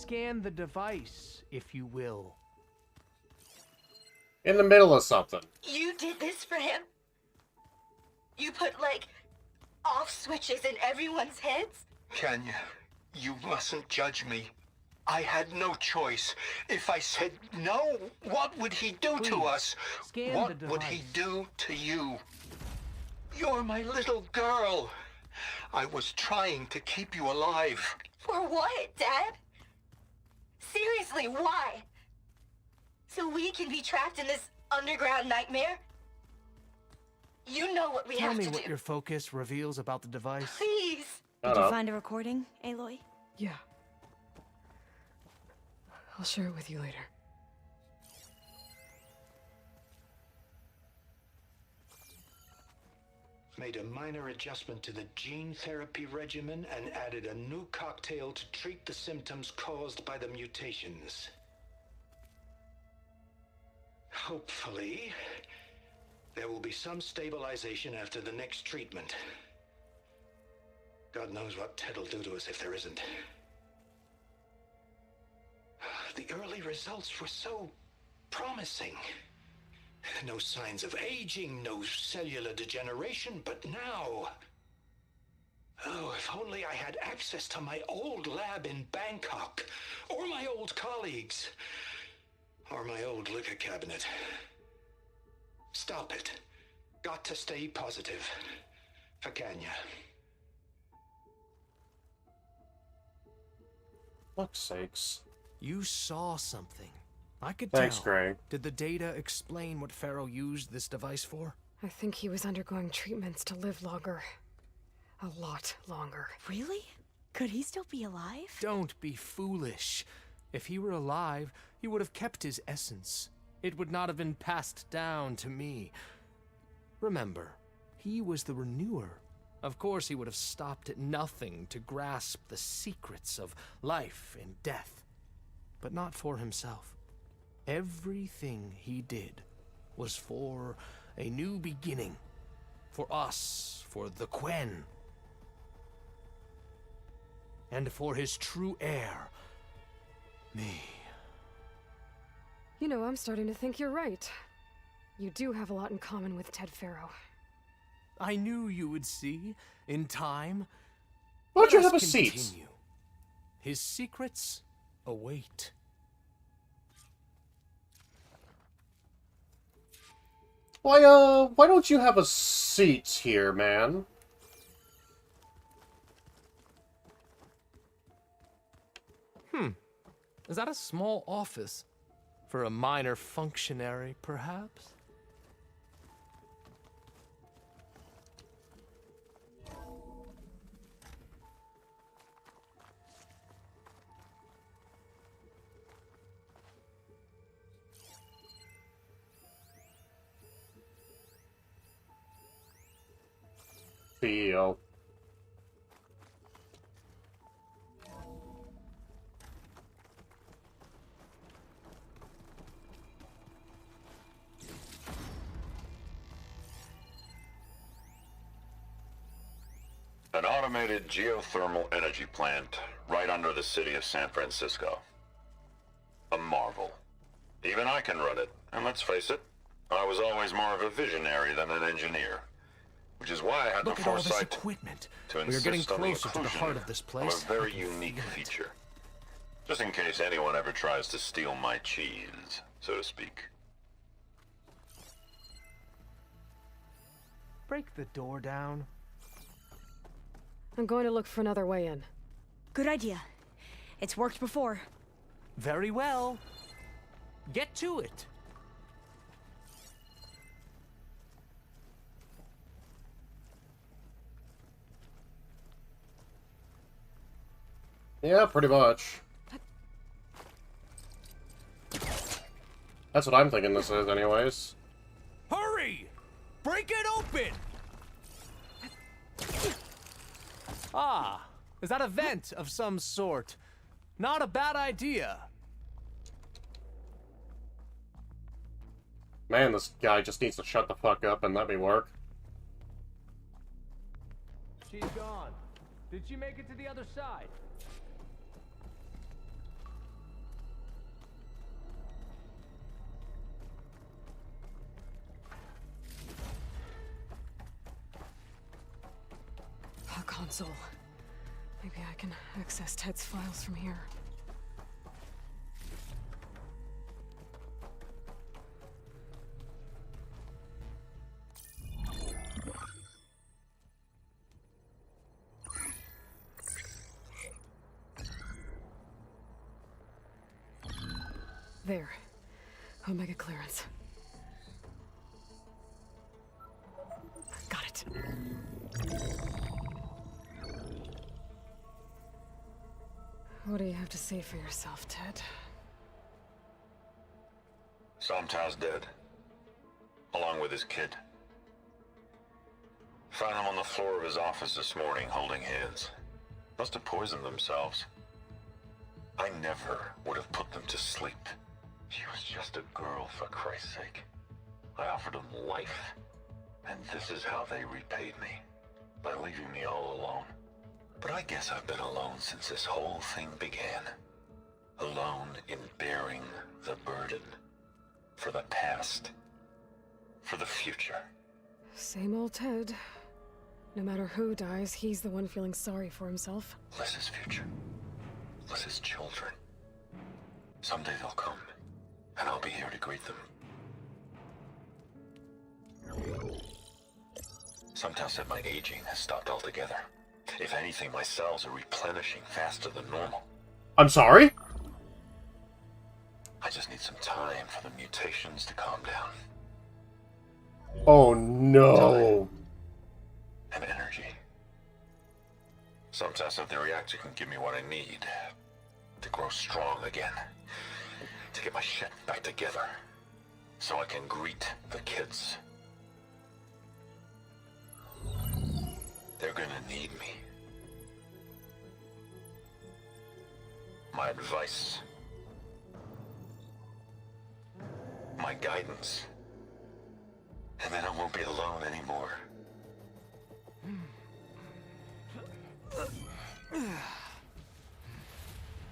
Speaker 14: Scan the device, if you will.
Speaker 1: In the middle of something.
Speaker 9: You did this for him? You put, like, off switches in everyone's heads?
Speaker 12: Kenya, you mustn't judge me. I had no choice. If I said no, what would he do to us? What would he do to you? You're my little girl. I was trying to keep you alive.
Speaker 9: For what, Dad? Seriously, why? So we can be trapped in this underground nightmare? You know what we
Speaker 14: Tell
Speaker 9: have
Speaker 14: me
Speaker 9: to
Speaker 14: what
Speaker 9: do.
Speaker 14: your focus reveals about the device.
Speaker 9: Please.
Speaker 8: Did you find a recording, Aloy?
Speaker 3: Yeah. I'll share it with you later.
Speaker 12: Made a minor adjustment to the gene therapy regimen and added a new cocktail to treat the symptoms caused by the mutations. Hopefully, there will be some stabilization after the next treatment. God knows what Ted'll do to us if there isn't. The early results were so promising. No signs of aging, no cellular degeneration, but now... Oh, if only I had access to my old lab in Bangkok, or my old colleagues, or my old liquor cabinet. Stop it. Got to stay positive. For Kenya.
Speaker 1: Fuck's sakes.
Speaker 14: You saw something. I could
Speaker 1: Thanks,
Speaker 14: tell.
Speaker 1: Greg.
Speaker 14: Did the data explain what Pharaoh used this device for?
Speaker 3: I think he was undergoing treatments to live longer. A lot longer.
Speaker 8: Really? Could he still be alive?
Speaker 14: Don't be foolish. If he were alive, he would have kept his essence. It would not have been passed down to me. Remember, he was the renewer. Of course, he would have stopped at nothing to grasp the secrets of life and death. But not for himself. Everything he did was for a new beginning. For us, for the Quen. And for his true heir, me.
Speaker 3: You know, I'm starting to think you're right. You do have a lot in common with Ted Pharaoh.
Speaker 14: I knew you would see, in time.
Speaker 1: Why don't you
Speaker 14: Let
Speaker 1: have a
Speaker 14: us
Speaker 1: seat?
Speaker 14: continue. His secrets await.
Speaker 1: Why don't you have a seat here, man?
Speaker 14: Is that a small office? For a minor functionary, perhaps?
Speaker 1: CEO.
Speaker 10: An automated geothermal energy plant right under the city of San Francisco. A marvel. Even I can run it, and let's face it, I was always more of a visionary than an engineer. Which is why I had
Speaker 14: Look
Speaker 10: the
Speaker 14: at all this
Speaker 10: foresight
Speaker 14: equipment.
Speaker 10: to
Speaker 14: We are
Speaker 10: insist
Speaker 14: getting
Speaker 10: on the
Speaker 14: closer to the
Speaker 10: inclusion
Speaker 14: heart of this place.
Speaker 10: of a very unique feature. Just in case anyone ever tries to steal my cheese, so to speak.
Speaker 14: Break the door down.
Speaker 3: I'm going to look for another way in.
Speaker 8: Good idea. It's worked before.
Speaker 14: Very well. Get to it.
Speaker 1: Yeah, pretty much. That's what I'm thinking this is, anyways.
Speaker 14: Hurry! Break it open! Ah, is that a vent of some sort? Not a bad idea.
Speaker 1: Man, this guy just needs to shut the fuck up and let me work.
Speaker 14: She's gone. Did she make it to the other side?
Speaker 3: A console. Maybe I can access Ted's files from here. There. Omega clearance. Got it. What do you have to say for yourself, Ted?
Speaker 10: Somtow's dead. Along with his kid. Found him on the floor of his office this morning, holding hands. Must have poisoned themselves. I never would have put them to sleep. She was just a girl, for Christ's sake. I offered them life, and this is how they repaid me. By leaving me all alone. But I guess I've been alone since this whole thing began. Alone in bearing the burden. For the past. For the future.
Speaker 3: Same old Ted. No matter who dies, he's the one feeling sorry for himself.
Speaker 10: Liz's future. Liz's children. Someday they'll come. And I'll be here to greet them. Somtow said my aging has stopped altogether. If anything, my cells are replenishing faster than normal.
Speaker 1: I'm sorry?
Speaker 10: I just need some time for the mutations to calm down.
Speaker 1: Oh no.
Speaker 10: And energy. Somtow said the reactor can give me what I need to grow strong again. To get my shit back together. So I can greet the kids. They're gonna need me. My advice. My guidance. And then I won't be alone anymore.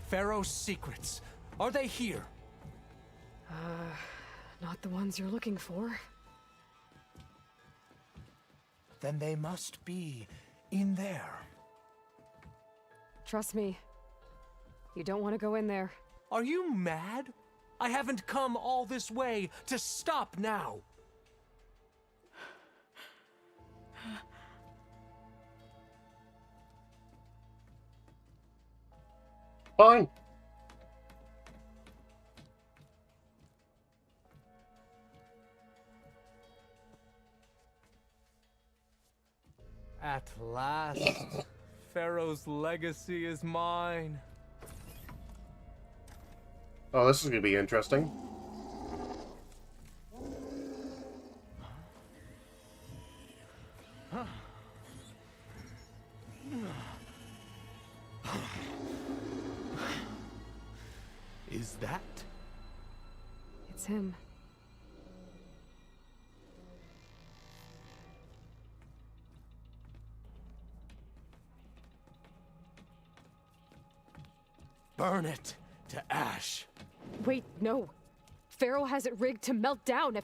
Speaker 14: Pharaoh's secrets. Are they here?
Speaker 3: Not the ones you're looking for.
Speaker 14: Then they must be in there.
Speaker 3: Trust me. You don't want to go in there.
Speaker 14: Are you mad? I haven't come all this way to stop now.
Speaker 1: Fine.
Speaker 14: At last, Pharaoh's legacy is mine.
Speaker 1: Oh, this is gonna be interesting.
Speaker 14: Is that?
Speaker 3: It's him.
Speaker 14: Burn it to ash.
Speaker 3: Wait, no. Pharaoh has it rigged to melt down if...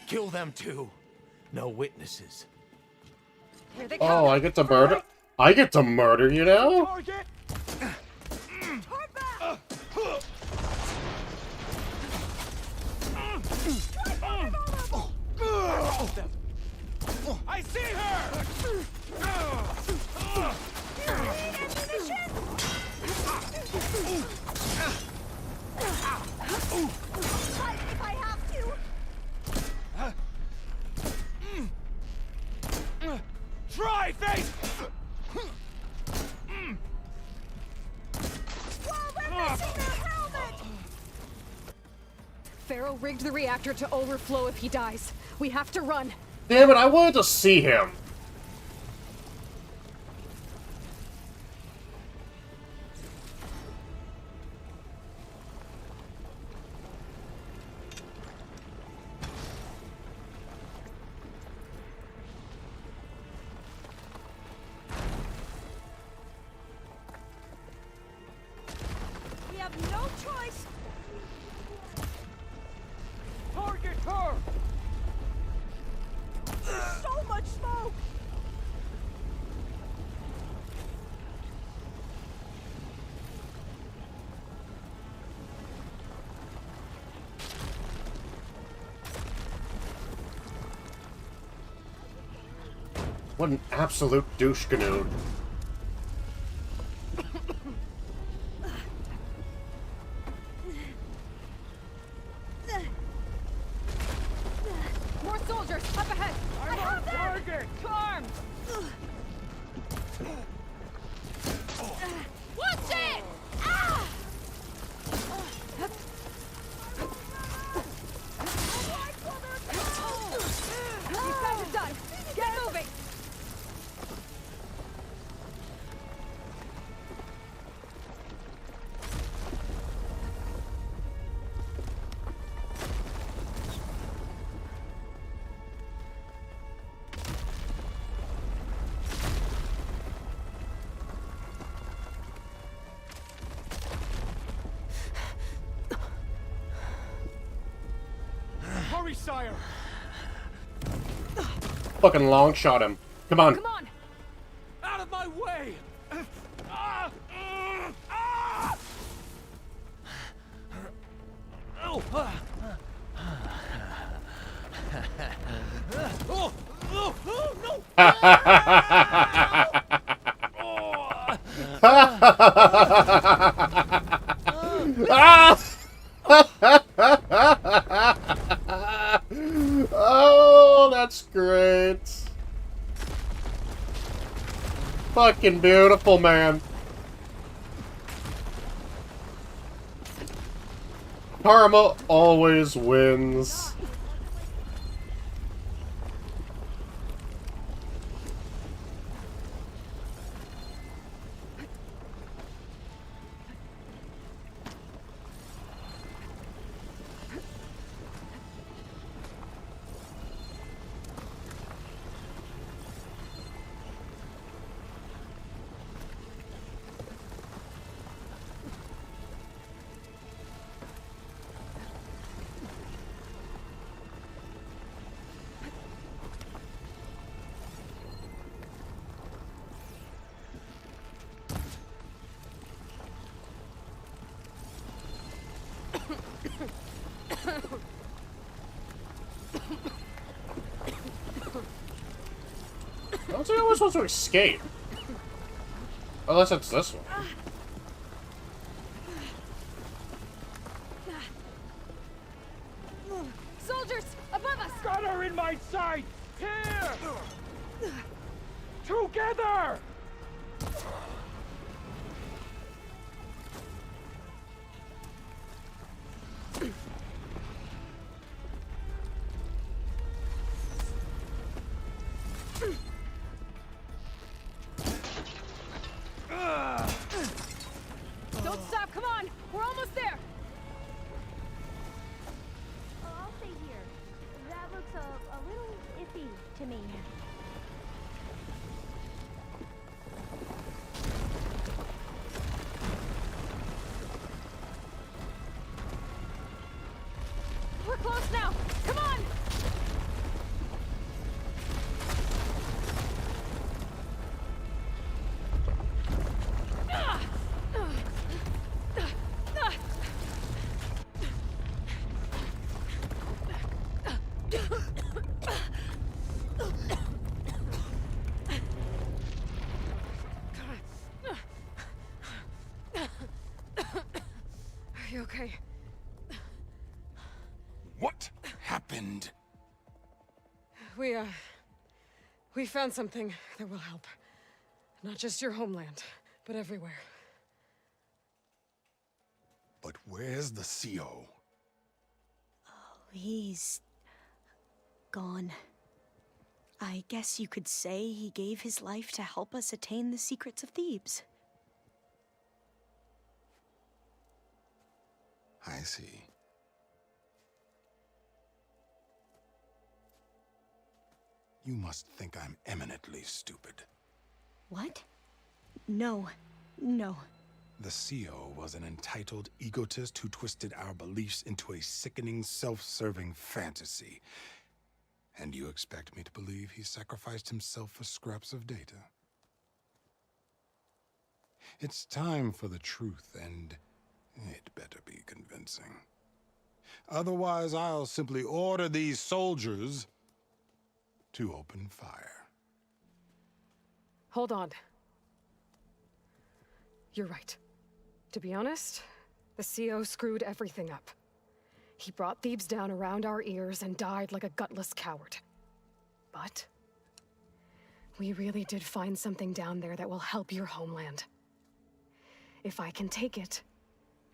Speaker 14: Kill them too. No witnesses.
Speaker 3: Here they come.
Speaker 1: Oh, I get to murder. I get to murder, you know?
Speaker 6: I see her!
Speaker 9: Fight if I have to!
Speaker 6: Try, face!
Speaker 9: Whoa, we're missing their helmet!
Speaker 3: Pharaoh rigged the reactor to overflow if he dies. We have to run.
Speaker 1: Damn it, I wanted to see him.
Speaker 9: We have no choice!
Speaker 6: Target her!
Speaker 1: What an absolute douche canoe.
Speaker 5: More soldiers up ahead. I have them. Target. To arms. Watch it! Ah! These guys are done. Get moving.
Speaker 6: Hurry, sire!
Speaker 1: Fucking long shot him. Come on.
Speaker 5: Come on.
Speaker 6: Out of my way! Oh! Oh! Oh! No!
Speaker 1: Oh, that's great. Fucking beautiful, man. Karma always wins. I don't think I was supposed to escape. Unless it's this one.
Speaker 5: Soldiers above us.
Speaker 6: Got her in my sight! Here! Together!
Speaker 5: Don't stop. Come on. We're almost there.
Speaker 8: I'll stay here. That looks a little iffy to me.
Speaker 5: We're close now. Come on. Are you okay?
Speaker 23: What happened?
Speaker 3: We found something that will help. Not just your homeland, but everywhere.
Speaker 23: But where's the CO?
Speaker 8: He's gone. I guess you could say he gave his life to help us attain the secrets of Thebes.
Speaker 23: I see. You must think I'm eminently stupid.
Speaker 8: What? No. No.
Speaker 23: The CO was an entitled egotist who twisted our beliefs into a sickening, self-serving fantasy. And you expect me to believe he sacrificed himself for scraps of data? It's time for the truth, and it better be convincing. Otherwise, I'll simply order these soldiers to open fire.
Speaker 3: Hold on. You're right. To be honest, the CO screwed everything up. He brought Thebes down around our ears and died like a gutless coward. But we really did find something down there that will help your homeland. If I can take it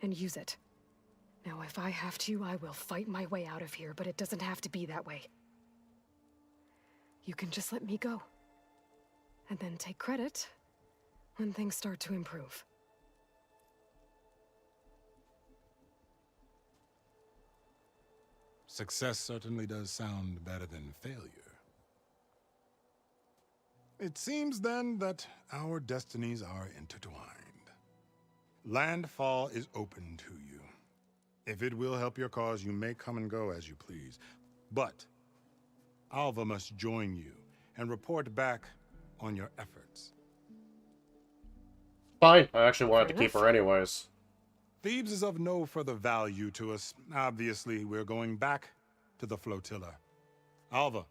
Speaker 3: and use it. Now, if I have to, I will fight my way out of here, but it doesn't have to be that way. You can just let me go. And then take credit when things start to improve.
Speaker 23: Success certainly does sound better than failure. It seems then that our destinies are intertwined. Landfall is open to you. If it will help your cause, you may come and go as you please. But Alva must join you and report back on your efforts.
Speaker 1: Fine. I actually wanted to keep her anyways.
Speaker 23: Thebes is of no further value to us. Obviously, we're going back to the flotilla. Alva,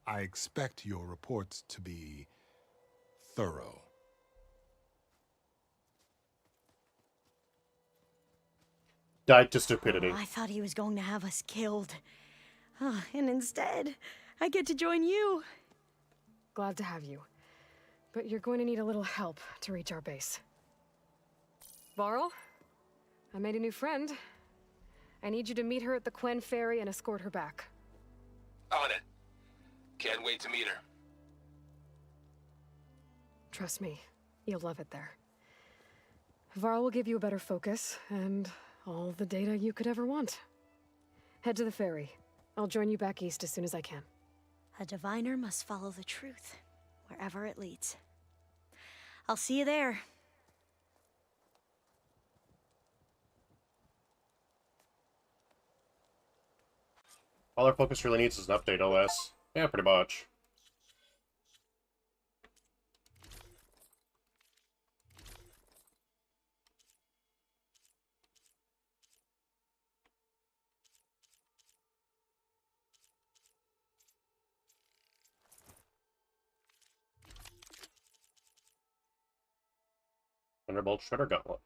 Speaker 23: I expect your reports to be thorough.
Speaker 1: Died to stupidity.
Speaker 8: Oh, I thought he was going to have us killed. And instead, I get to join you.
Speaker 3: Glad to have you. But you're going to need a little help to reach our base. Varl, I made a new friend. I need you to meet her at the Quen Ferry and escort her back.
Speaker 6: On it. Can't wait to meet her.
Speaker 3: Trust me, you'll love it there. Varl will give you a better focus, and all the data you could ever want. Head to the ferry. I'll join you back east as soon as I can.
Speaker 8: A diviner must follow the truth, wherever it leads. I'll see you there.
Speaker 1: All our focus really needs is an update OS. Yeah, pretty much. Thunderbolt Shredder Gauntlet.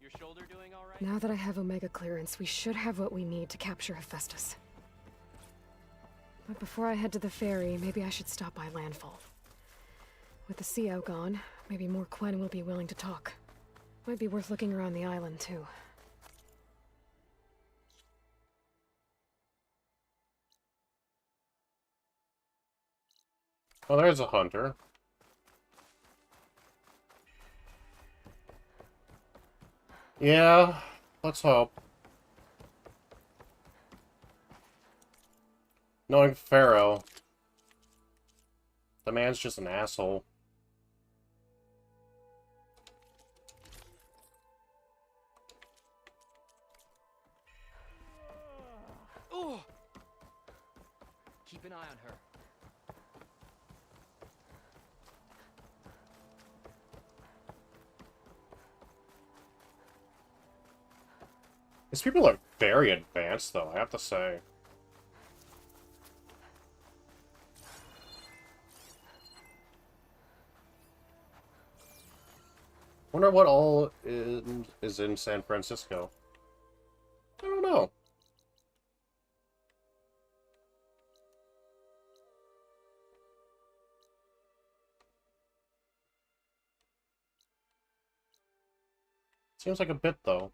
Speaker 6: Your shoulder doing all right?
Speaker 3: Now that I have Omega clearance, we should have what we need to capture Hephaestus. But before I head to the ferry, maybe I should stop by Landfall. With the CO gone, maybe more Quen will be willing to talk. Might be worth looking around the island, too.
Speaker 1: Oh, there's a hunter. Yeah, let's hope. Knowing Pharaoh, the man's just an asshole.
Speaker 20: Oh! Keep an eye on her.
Speaker 1: These people are very advanced, though, I have to say. Wonder what all is in San Francisco. I don't know. Seems like a bit, though.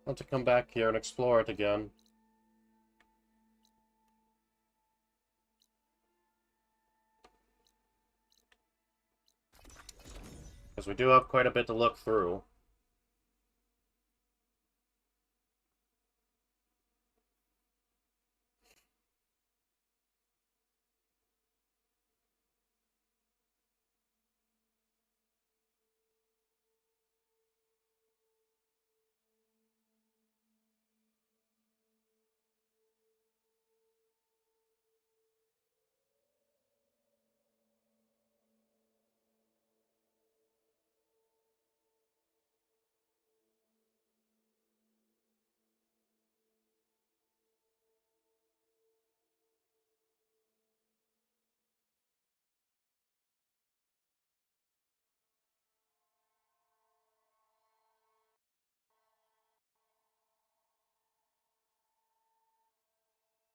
Speaker 1: I'll have to come back here and explore it again. Because we do have quite a bit to look through.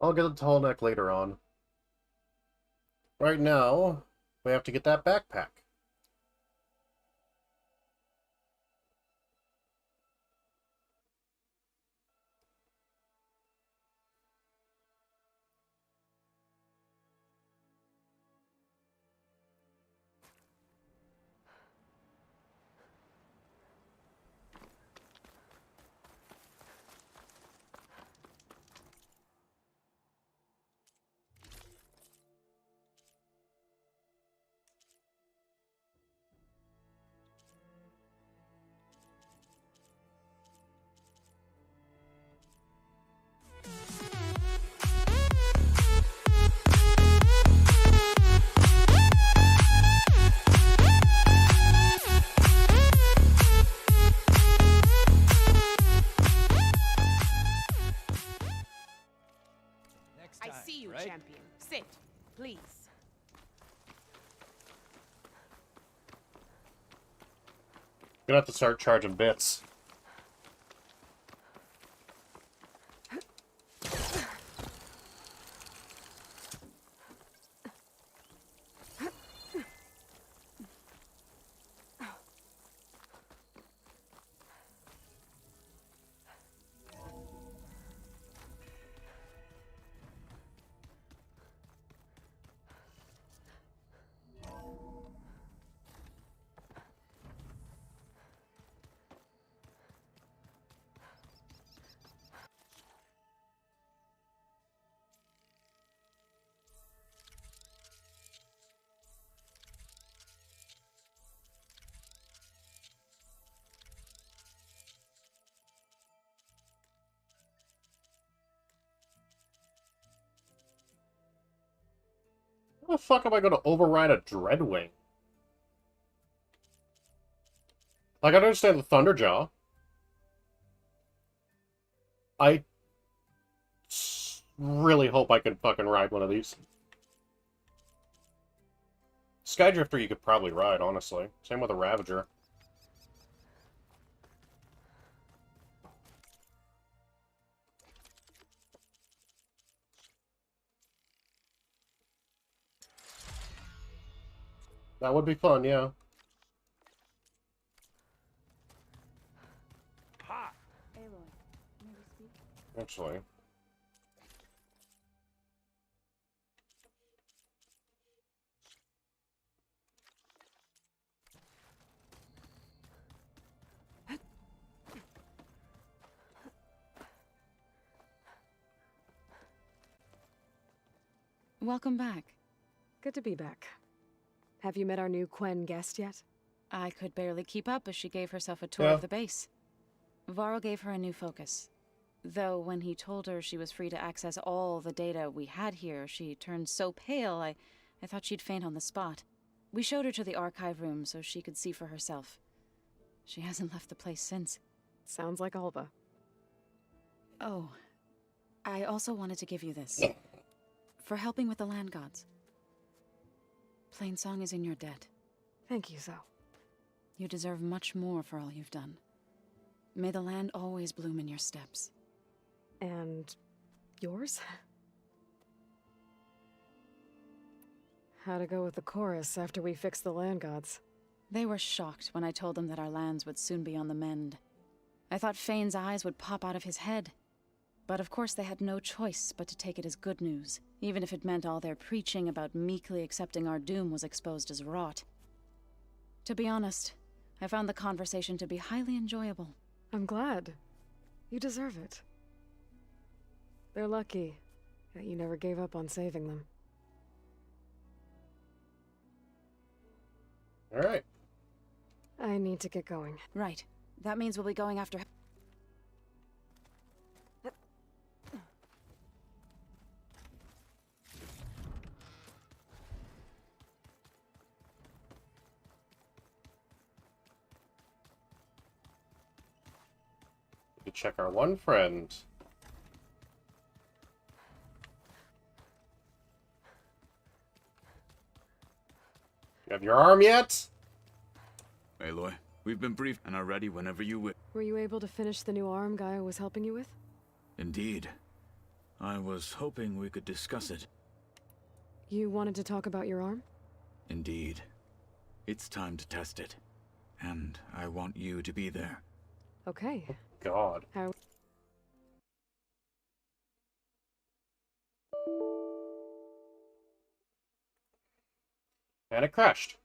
Speaker 1: I'll get the tall neck later on. Right now, we have to get that backpack.
Speaker 19: I see you, champion. Sit, please.
Speaker 1: Gonna have to start charging bits. How the fuck am I going to override a Dreadwing? Like, I understand the Thunderjaw. I really hope I can fucking ride one of these. Skydrifter you could probably ride, honestly. Same with a Ravager. That would be fun, yeah. Actually.
Speaker 15: Welcome back.
Speaker 3: Good to be back. Have you met our new Quen guest yet?
Speaker 15: I could barely keep up as she gave herself a tour
Speaker 3: Yeah.
Speaker 15: of the base. Varl gave her a new focus. Though when he told her she was free to access all the data we had here, she turned so pale I thought she'd faint on the spot. We showed her to the archive room so she could see for herself. She hasn't left the place since.
Speaker 3: Sounds like Alba.
Speaker 15: Oh, I also wanted to give you this. For helping with the land gods. Plainsong is in your debt.
Speaker 3: Thank you, Zoe.
Speaker 15: You deserve much more for all you've done. May the land always bloom in your steps.
Speaker 3: And yours? How'd it go with the chorus after we fixed the land gods?
Speaker 15: They were shocked when I told them that our lands would soon be on the mend. I thought Fane's eyes would pop out of his head. But of course they had no choice but to take it as good news, even if it meant all their preaching about meekly accepting our doom was exposed as rot. To be honest, I found the conversation to be highly enjoyable.
Speaker 3: I'm glad. You deserve it. They're lucky that you never gave up on saving them.
Speaker 1: Alright.
Speaker 3: I need to get going.
Speaker 15: Right. That means we'll be going after...
Speaker 1: We could check our one friend. You have your arm yet?
Speaker 17: Aloy, we've been briefed and are ready whenever you wish.
Speaker 3: Were you able to finish the new arm Gaia was helping you with?
Speaker 17: Indeed. I was hoping we could discuss it.
Speaker 3: You wanted to talk about your arm?
Speaker 17: Indeed. It's time to test it. And I want you to be there.
Speaker 3: Okay.
Speaker 1: God.
Speaker 3: How...
Speaker 1: And it crashed.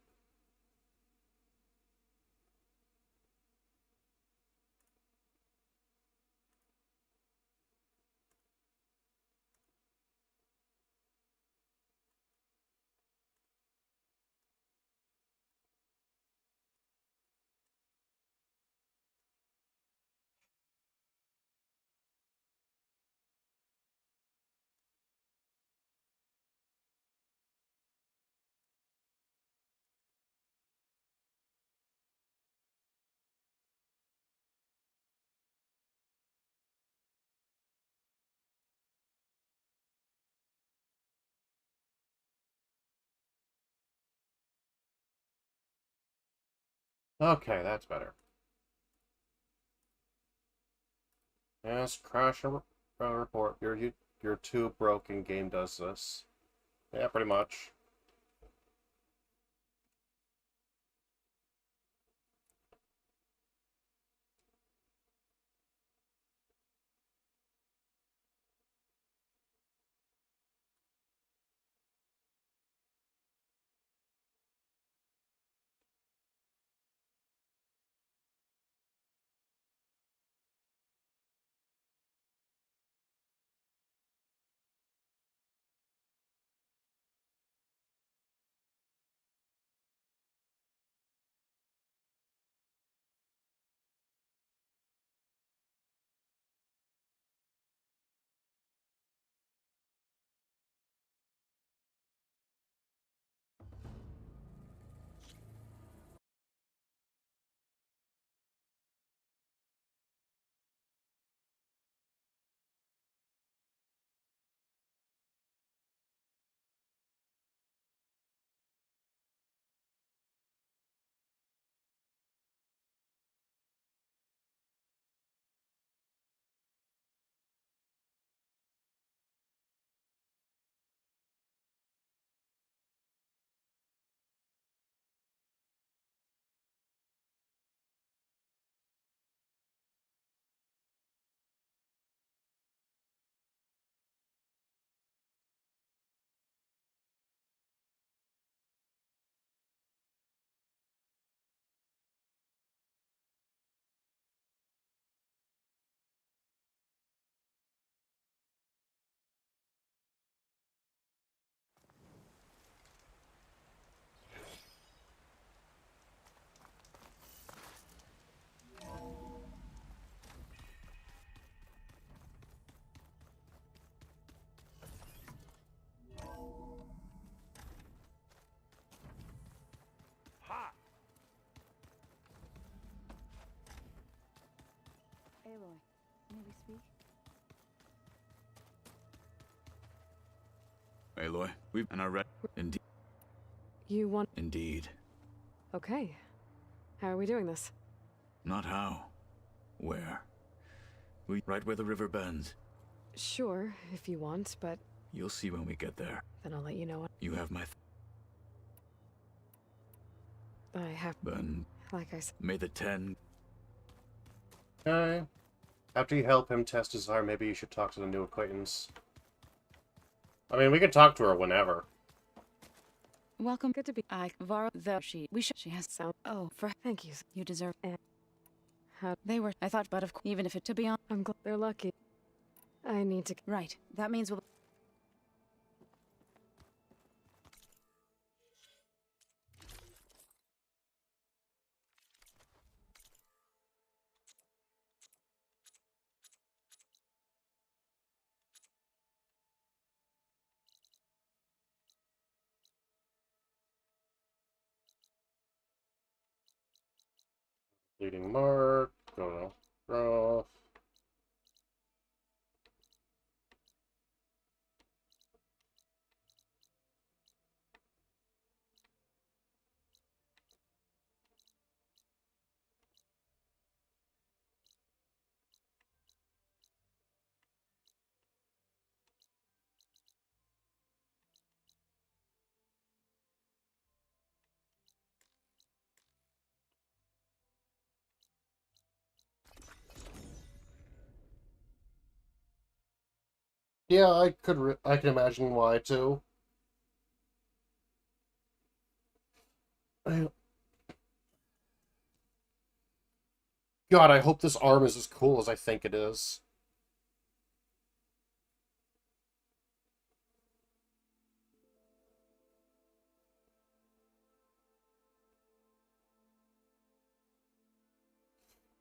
Speaker 1: Okay, that's better. Yes, crash report. Your too broken game does this. Yeah, pretty much.
Speaker 19: Aloy, may we speak?
Speaker 17: Aloy, we've and are ready. Indeed.
Speaker 3: You want...
Speaker 17: Indeed.
Speaker 3: Okay. How are we doing this?
Speaker 17: Not how. Where? Right where the river bends.
Speaker 3: Sure, if you want, but...
Speaker 17: You'll see when we get there.
Speaker 3: Then I'll let you know.
Speaker 17: You have my...
Speaker 3: I have...
Speaker 17: Then...
Speaker 3: Like I said...
Speaker 17: May the 10...
Speaker 1: Okay. After you help him test his arm, maybe you should talk to the new acquaintance. I mean, we can talk to her whenever.
Speaker 15: Welcome. Good to be. Varl, though she has sound. Oh, for
Speaker 3: thank you.
Speaker 15: You deserve.
Speaker 3: How
Speaker 15: they were. I thought, but of even if it to be on.
Speaker 3: I'm glad they're lucky. I need to.
Speaker 15: Right. That means we'll.
Speaker 1: Leading mark. Go to growth. Yeah, I can imagine why too. God, I hope this arm is as cool as I think it is.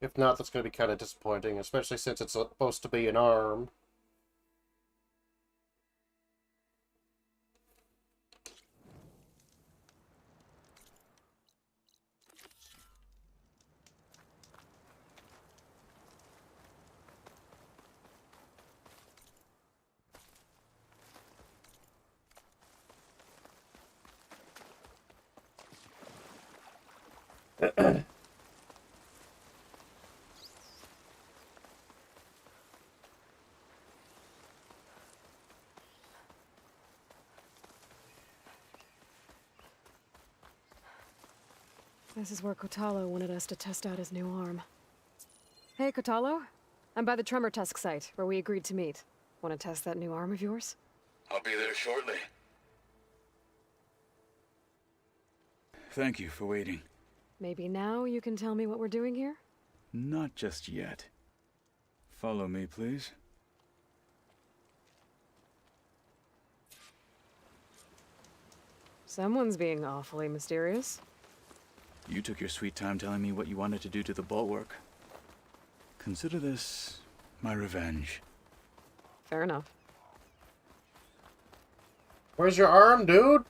Speaker 1: If not, that's going to be kind of disappointing, especially since it's supposed to be an arm.
Speaker 3: This is where Kotalo wanted us to test out his new arm. Hey, Kotalo. I'm by the Tremor Tusk site, where we agreed to meet. Want to test that new arm of yours?
Speaker 17: I'll be there shortly. Thank you for waiting.
Speaker 3: Maybe now you can tell me what we're doing here?
Speaker 17: Not just yet. Follow me, please.
Speaker 3: Someone's being awfully mysterious.
Speaker 17: You took your sweet time telling me what you wanted to do to the bulwark. Consider this my revenge.
Speaker 3: Fair enough.
Speaker 1: Where's your arm, dude?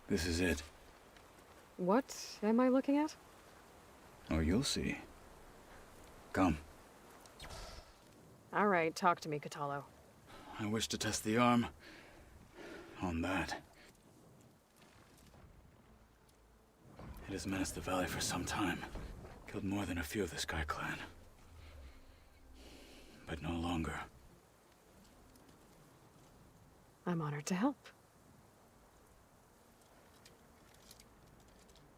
Speaker 17: This is it.
Speaker 3: What am I looking at?
Speaker 17: Oh, you'll see. Come.
Speaker 3: All right, talk to me, Kotalo.
Speaker 17: I wish to test the arm on that. It has menaced the valley for some time. Killed more than a few of the Sky Clan. But no longer.
Speaker 3: I'm honored to help.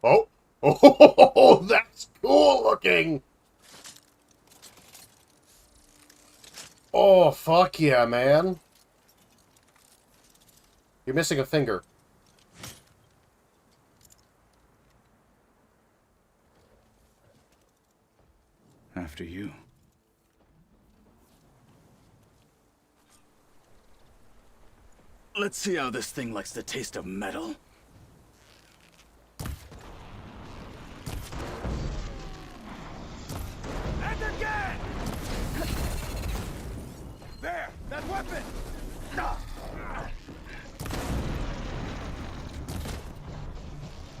Speaker 1: Oh! Oh, that's cool looking! Oh, fuck yeah, man. You're missing a finger.
Speaker 17: After you. Let's see how this thing likes the taste of metal.
Speaker 2: And again! There! That weapon!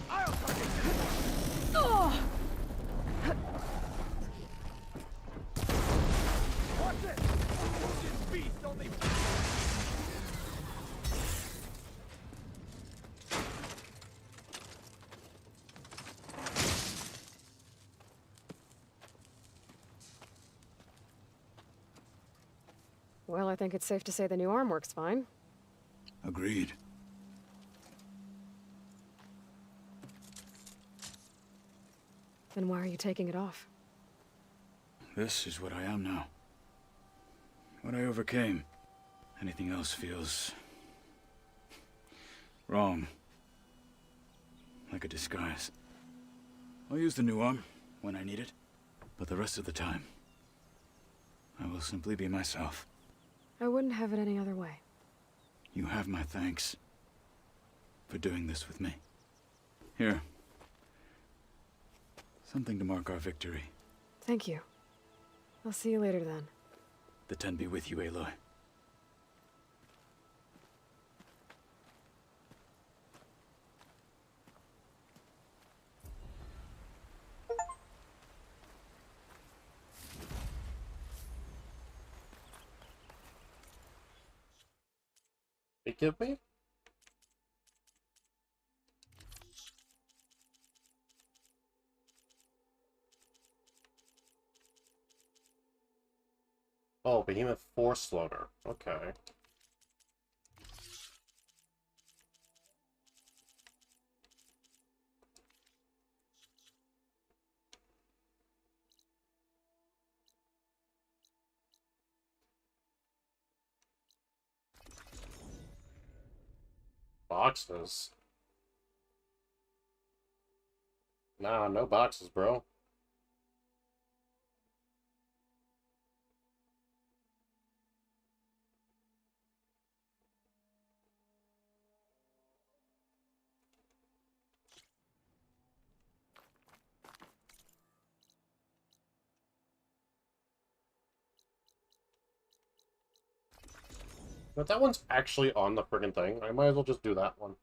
Speaker 2: I'll target this!
Speaker 3: Oh!
Speaker 2: Watch it! This beast only...
Speaker 3: Well, I think it's safe to say the new arm works fine.
Speaker 17: Agreed.
Speaker 3: Then why are you taking it off?
Speaker 17: This is what I am now. What I overcame. Anything else feels... wrong. Like a disguise. I'll use the new arm when I need it, but the rest of the time, I will simply be myself.
Speaker 3: I wouldn't have it any other way.
Speaker 17: You have my thanks for doing this with me. Here. Something to mark our victory.
Speaker 3: Thank you. I'll see you later then.
Speaker 17: The Ten be with you, Aloy.
Speaker 1: Give me? Oh, Behemoth Force Loader. Okay. Boxes? Nah, no boxes, bro. But that one's actually on the friggin' thing. I might as well just do that one.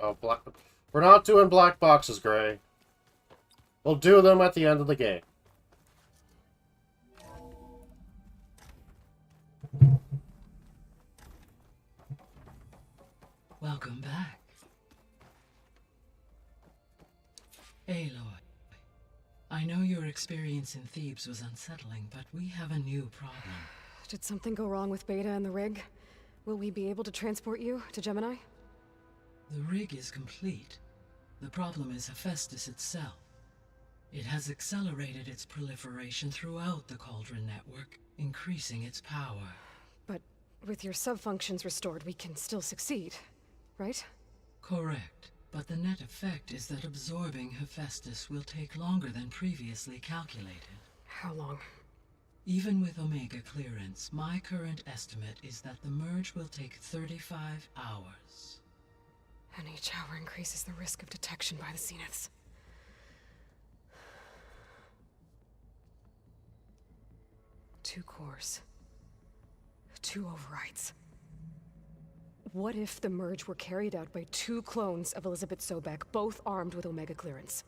Speaker 1: Oh, black. We're not doing black boxes, Gray. We'll do them at the end of the game.
Speaker 7: Welcome back. Aloy, I know your experience in Thebes was unsettling, but we have a new problem.
Speaker 3: Did something go wrong with Beta and the rig? Will we be able to transport you to Gemini?
Speaker 7: The rig is complete. The problem is Hephaestus itself. It has accelerated its proliferation throughout the Cauldron network, increasing its power.
Speaker 3: But with your sub-functions restored, we can still succeed, right?
Speaker 7: Correct. But the net effect is that absorbing Hephaestus will take longer than previously calculated.
Speaker 3: How long?
Speaker 7: Even with Omega clearance, my current estimate is that the merge will take 35 hours.
Speaker 3: And each hour increases the risk of detection by the Zeniths. Two cores. Two overrides. What if the merge were carried out by two clones of Elizabeth Sobek, both armed with Omega clearance?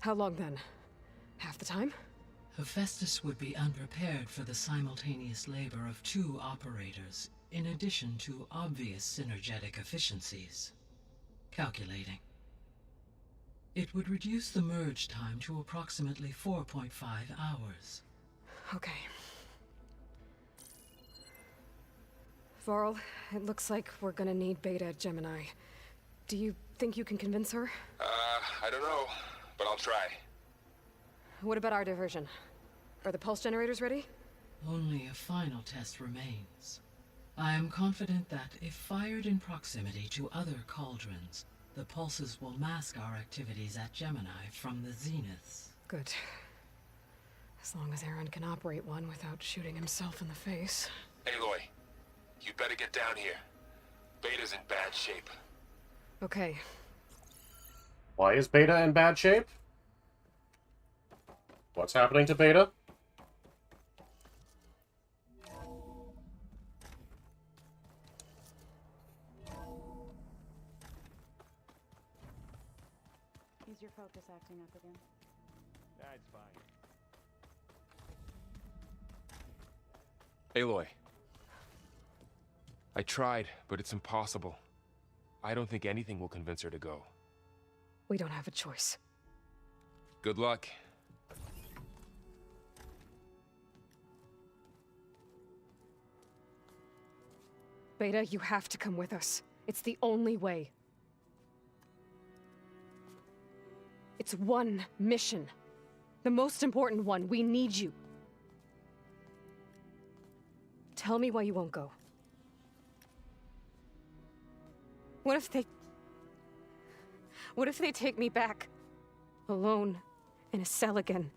Speaker 3: How long then? Half the time?
Speaker 7: Hephaestus would be unprepared for the simultaneous labor of two operators, in addition to obvious synergetic efficiencies. Calculating. It would reduce the merge time to approximately 4.5 hours.
Speaker 3: Okay. Varl, it looks like we're gonna need Beta at Gemini. Do you think you can convince her?
Speaker 16: I don't know, but I'll try.
Speaker 3: What about our diversion? Are the pulse generators ready?
Speaker 7: Only a final test remains. I am confident that if fired in proximity to other cauldrons, the pulses will mask our activities at Gemini from the Zeniths.
Speaker 3: Good. As long as Aaron can operate one without shooting himself in the face.
Speaker 16: Aloy, you better get down here. Beta's in bad shape.
Speaker 3: Okay.
Speaker 1: Why is Beta in bad shape? What's happening to Beta?
Speaker 15: Is your focus acting up again?
Speaker 11: That's fine.
Speaker 21: Aloy. I tried, but it's impossible. I don't think anything will convince her to go.
Speaker 3: We don't have a choice.
Speaker 21: Good luck.
Speaker 3: Beta, you have to come with us. It's the only way. It's one mission. The most important one. We need you. Tell me why you won't go. What if they take me back? Alone, in a cell again.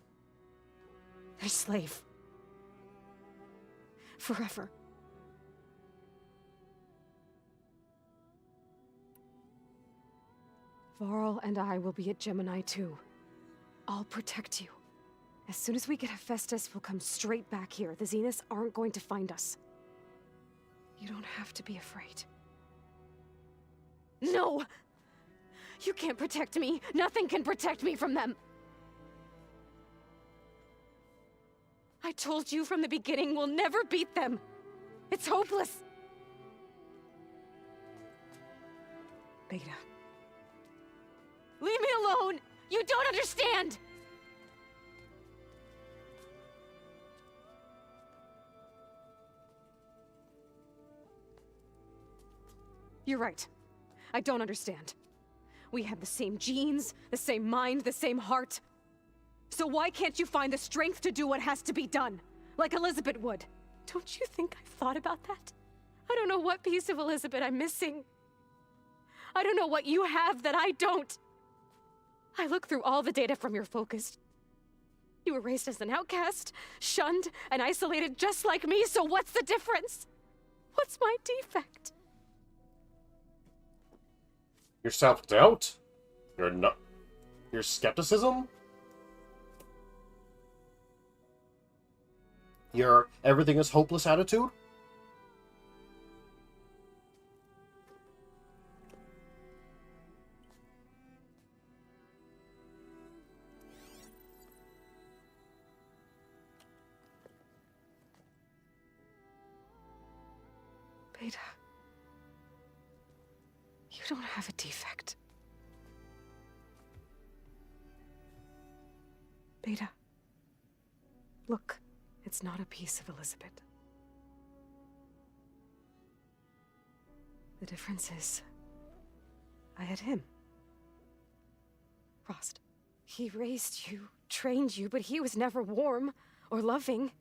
Speaker 3: Their slave. Forever. Varl and I will be at Gemini too. I'll protect you. As soon as we get Hephaestus, we'll come straight back here. The Zeniths aren't going to find us. You don't have to be afraid. No! You can't protect me. Nothing can protect me from them. I told you from the beginning, we'll never beat them. It's hopeless. Beta. Leave me alone! You don't understand! You're right. I don't understand. We have the same genes, the same mind, the same heart. So why can't you find the strength to do what has to be done? Like Elizabeth would. Don't you think I've thought about that? I don't know what piece of Elizabeth I'm missing. I don't know what you have that I don't. I looked through all the data from your focus. You were raised as an outcast, shunned, and isolated just like me, so what's the difference? What's my defect?
Speaker 1: Your self-doubt? Your skepticism? Your everything is hopeless attitude?
Speaker 3: Beta. You don't have a defect. Beta. Look, it's not a piece of Elizabeth. The difference is, I had him. Rost. He raised you, trained you, but he was never warm or loving.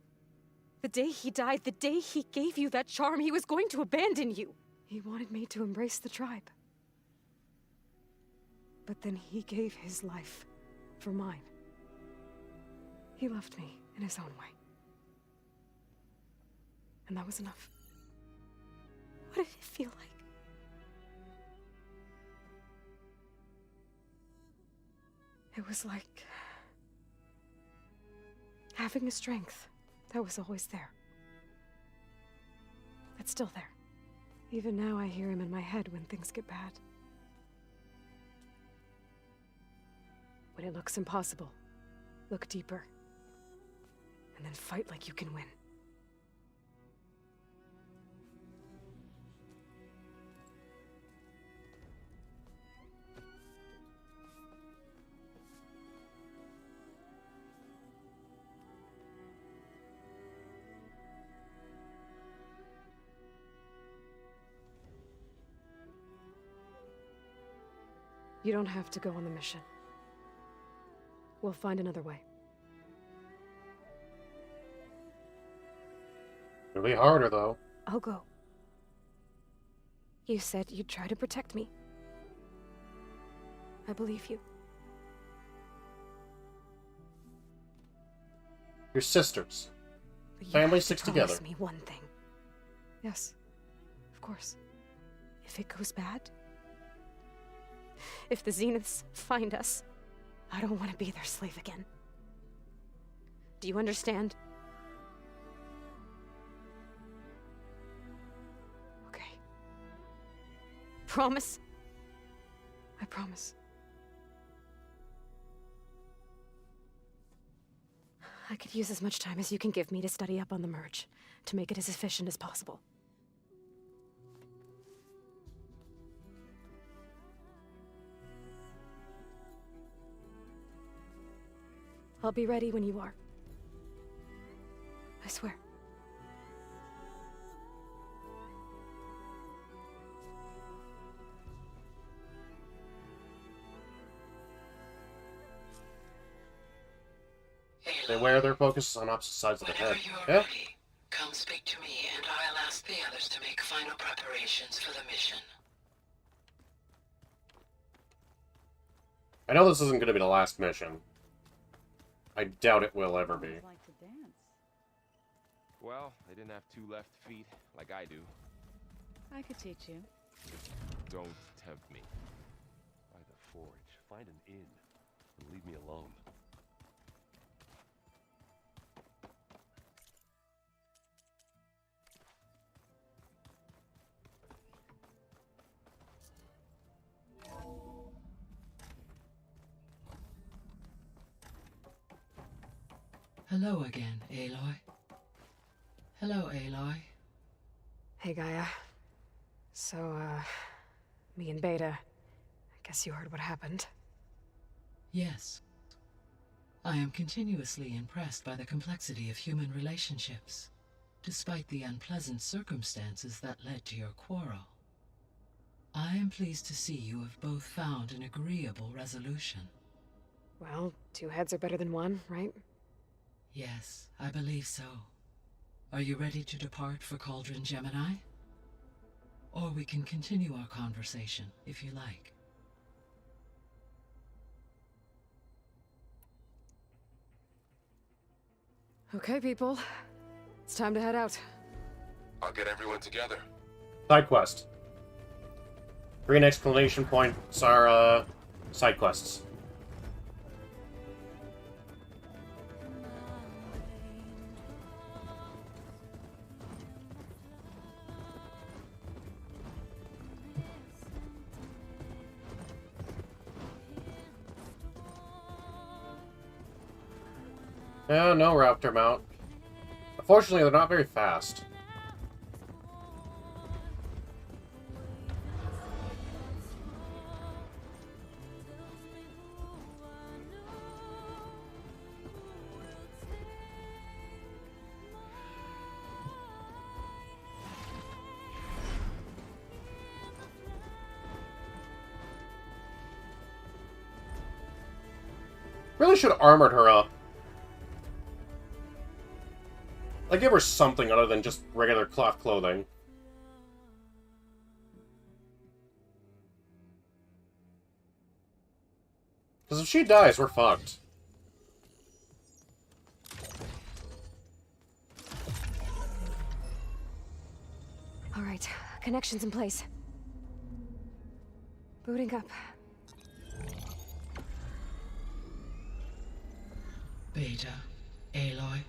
Speaker 3: The day he died, the day he gave you that charm, he was going to abandon you. He wanted me to embrace the tribe. But then he gave his life for mine. He loved me in his own way. And that was enough. What did it feel like? It was like having a strength that was always there. That's still there. Even now I hear him in my head when things get bad. When it looks impossible, look deeper. And then fight like you can win. You don't have to go on the mission. We'll find another way.
Speaker 1: It'll be harder, though.
Speaker 3: I'll go. You said you'd try to protect me. I believe you.
Speaker 1: Your sisters.
Speaker 3: But you
Speaker 1: Family
Speaker 3: have to
Speaker 1: sticks together.
Speaker 3: promise me one thing. Yes, of course. If it goes bad, if the Zeniths find us, I don't want to be their slave again. Do you understand? Okay. Promise? I promise. I could use as much time as you can give me to study up on the merge, to make it as efficient as possible. I'll be ready when you are. I swear.
Speaker 1: They wear their focus on opposite sides of the head. Yeah?
Speaker 4: Ready, come speak to me, and I'll ask the others to make final preparations for the mission.
Speaker 1: I know this isn't going to be the last mission. I doubt it will ever be.
Speaker 21: Well, they didn't have 2 left feet like I do.
Speaker 15: I could teach you.
Speaker 21: Don't tempt me.
Speaker 11: By the forge, find an inn and leave me alone.
Speaker 7: Hello again, Aloy. Hello, Aloy.
Speaker 3: Hey, Gaia. So, me and Beta, I guess you heard what happened.
Speaker 7: Yes. I am continuously impressed by the complexity of human relationships, despite the unpleasant circumstances that led to your quarrel. I am pleased to see you have both found an agreeable resolution.
Speaker 3: Well, 2 heads are better than 1, right?
Speaker 7: Yes, I believe so. Are you ready to depart for Cauldron Gemini? Or we can continue our conversation, if you like.
Speaker 3: Okay, people. It's time to head out.
Speaker 16: I'll get everyone together.
Speaker 1: Side quest. 3 exclamation points are, side quests. Yeah, no Raptor mount. Unfortunately, they're not very fast. Really should have armored her up. Like, give her something other than just regular cloth clothing. Because if she dies, we're fucked.
Speaker 3: All right, connections in place. Booting up.
Speaker 7: Beta, Aloy.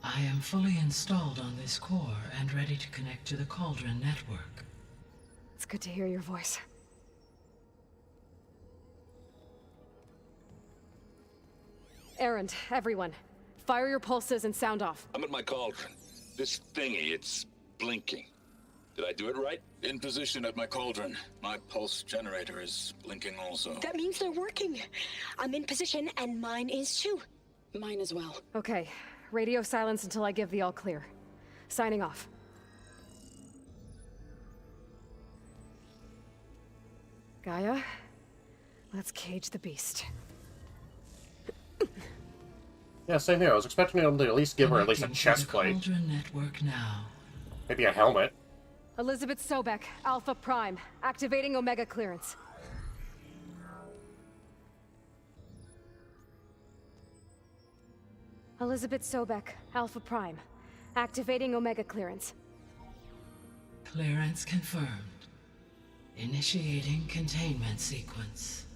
Speaker 7: I am fully installed on this core and ready to connect to the Cauldron network.
Speaker 3: It's good to hear your voice. Erend, everyone. Fire your pulses and sound off.
Speaker 18: I'm at my cauldron. This thingy, it's blinking. Did I do it right?
Speaker 17: In position at my cauldron. My pulse generator is blinking also.
Speaker 9: That means they're working. I'm in position, and mine is too.
Speaker 19: Mine as well.
Speaker 3: Okay. Radio silence until I give the all clear. Signing off. Gaia, let's cage the beast.
Speaker 1: Yeah, same here. I was expecting them to at least give her at least a chest plate.
Speaker 7: Cauldron network now.
Speaker 1: Maybe a helmet.
Speaker 3: Elizabeth Sobek, Alpha Prime, activating Omega clearance. Elizabeth Sobek, Alpha Prime, activating Omega clearance.
Speaker 7: Clearance confirmed. Initiating containment sequence.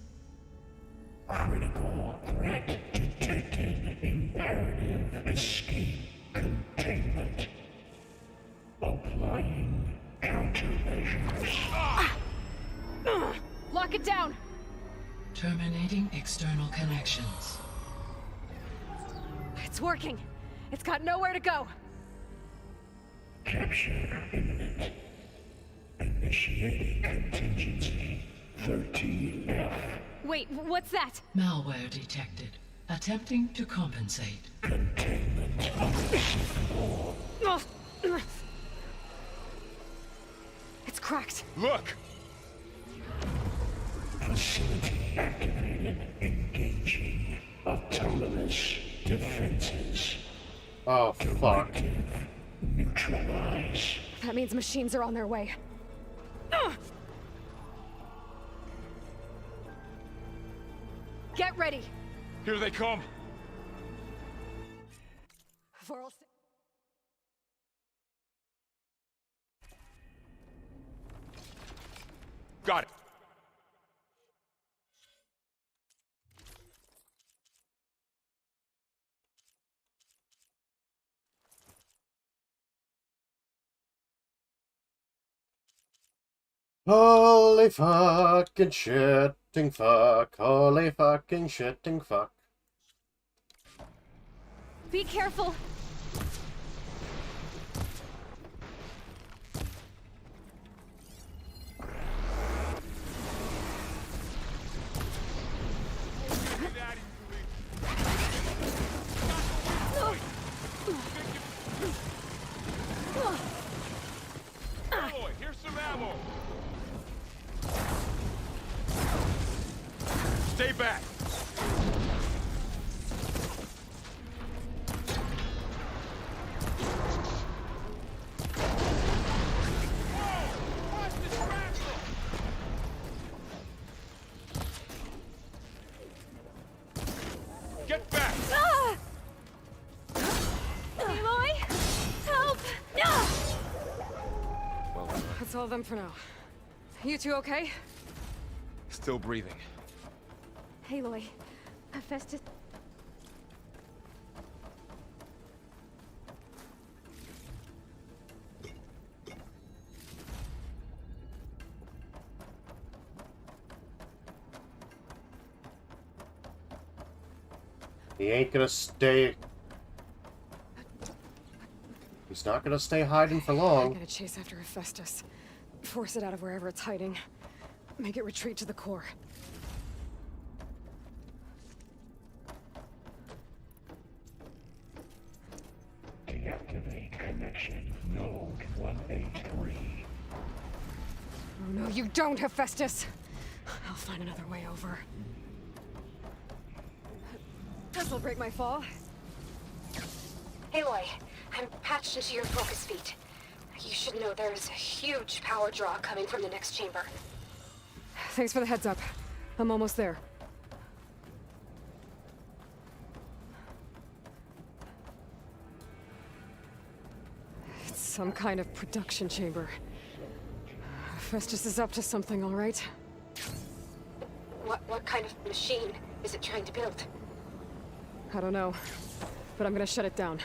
Speaker 12: Critical threat detected. Imperative escape containment. Applying countermeasures.
Speaker 3: Lock it down!
Speaker 7: Terminating external connections.
Speaker 3: It's working! It's got nowhere to go!
Speaker 12: Capture imminent. Initiating contingency 13F.
Speaker 3: Wait, what's that?
Speaker 7: Malware detected. Attempting to compensate.
Speaker 12: Containment of the floor.
Speaker 3: It's cracked.
Speaker 11: Look!
Speaker 12: Facility activated. Engaging autonomous
Speaker 3: defenses.
Speaker 1: Oh, fuck.
Speaker 3: Neutralize. That means machines are on their way. Get ready.
Speaker 18: Here they come.
Speaker 3: Voral.
Speaker 18: Got it.
Speaker 1: Holy fucking shitting fuck. Holy fucking shitting fuck.
Speaker 3: Be careful.
Speaker 18: Boy, here's some ammo. Stay back. Get back!
Speaker 3: Aloy! Help! No! That's all of them for now. You two okay?
Speaker 21: Still breathing.
Speaker 3: Aloy, Hephaestus.
Speaker 1: He ain't gonna stay. He's not gonna stay hiding for
Speaker 3: I'm
Speaker 1: long.
Speaker 3: gonna chase after Hephaestus. Force it out of wherever it's hiding. Make it retreat to the core. Deactivate connection. Node 183. Oh no, you don't, Hephaestus! I'll find another way over. This'll break my fall.
Speaker 9: Aloy, I'm patched into your focus feed. You should know there's a huge power draw coming from the next chamber.
Speaker 3: Thanks for the heads up. I'm almost there. It's some kind of production chamber. Festus is up to something, all right?
Speaker 9: What kind of machine is it trying to build?
Speaker 3: I don't know, but I'm gonna shut it down.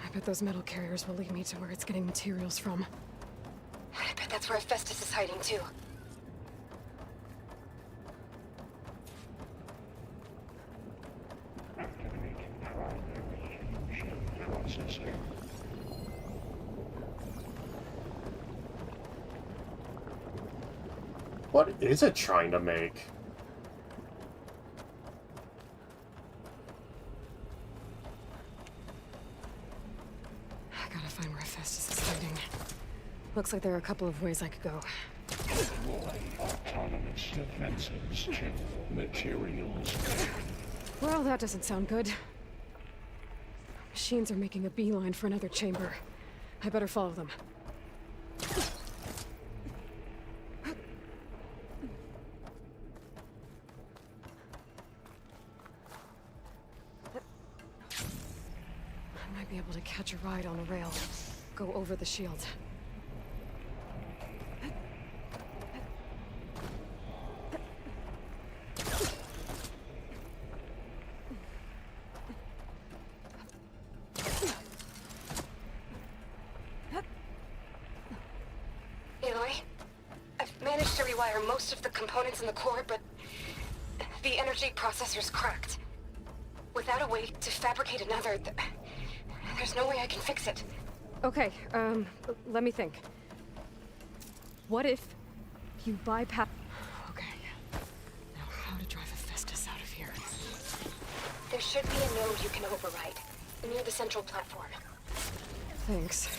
Speaker 3: I bet those metal carriers will lead me to where it's getting materials from.
Speaker 9: I bet that's where Festus is hiding too.
Speaker 1: What is it trying to make?
Speaker 3: I gotta find where Hephaestus is hiding. Looks like there are a couple of ways I could go.
Speaker 10: Autonomous defenses to materials.
Speaker 3: Well, that doesn't sound good. Machines are making a beeline for another chamber. I better follow them. I might be able to catch a ride on a rail. Go over the shield.
Speaker 9: Aloy, I've managed to rewire most of the components in the core, but the energy processor's cracked. Without a way to fabricate another, there's no way I can fix it.
Speaker 3: Okay, let me think. What if you bypass... Okay. Now how to drive Hephaestus out of here?
Speaker 9: There should be a node you can override, near the central platform.
Speaker 3: Thanks.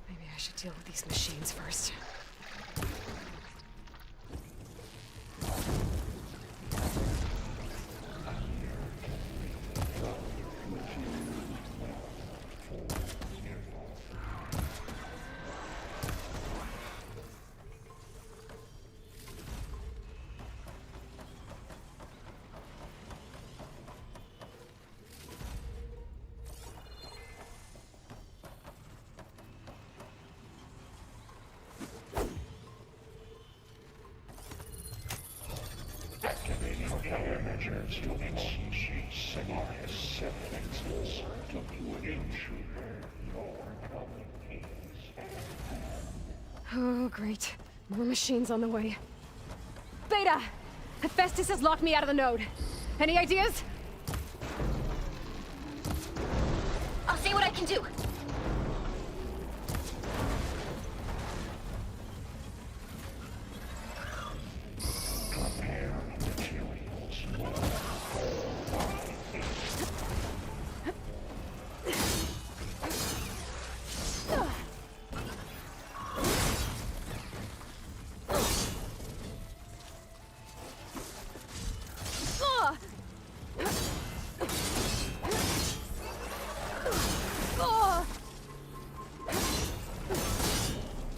Speaker 3: Maybe I should deal with these machines first.
Speaker 10: researchers to initiate Solaris sequences to ensure your coming
Speaker 3: Oh, great. More machines on the way. Beta! Hephaestus has locked me out of the node. Any ideas?
Speaker 9: I'll see what I can do.
Speaker 10: prepare materials.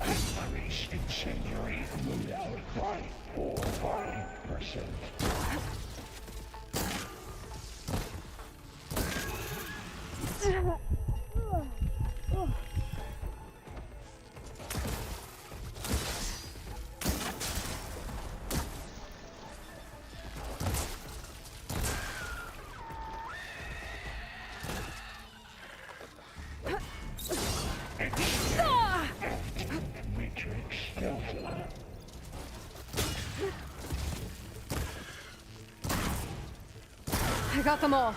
Speaker 10: Increase incendiary loadout by 4%. Matrix Delta.
Speaker 3: I got them all.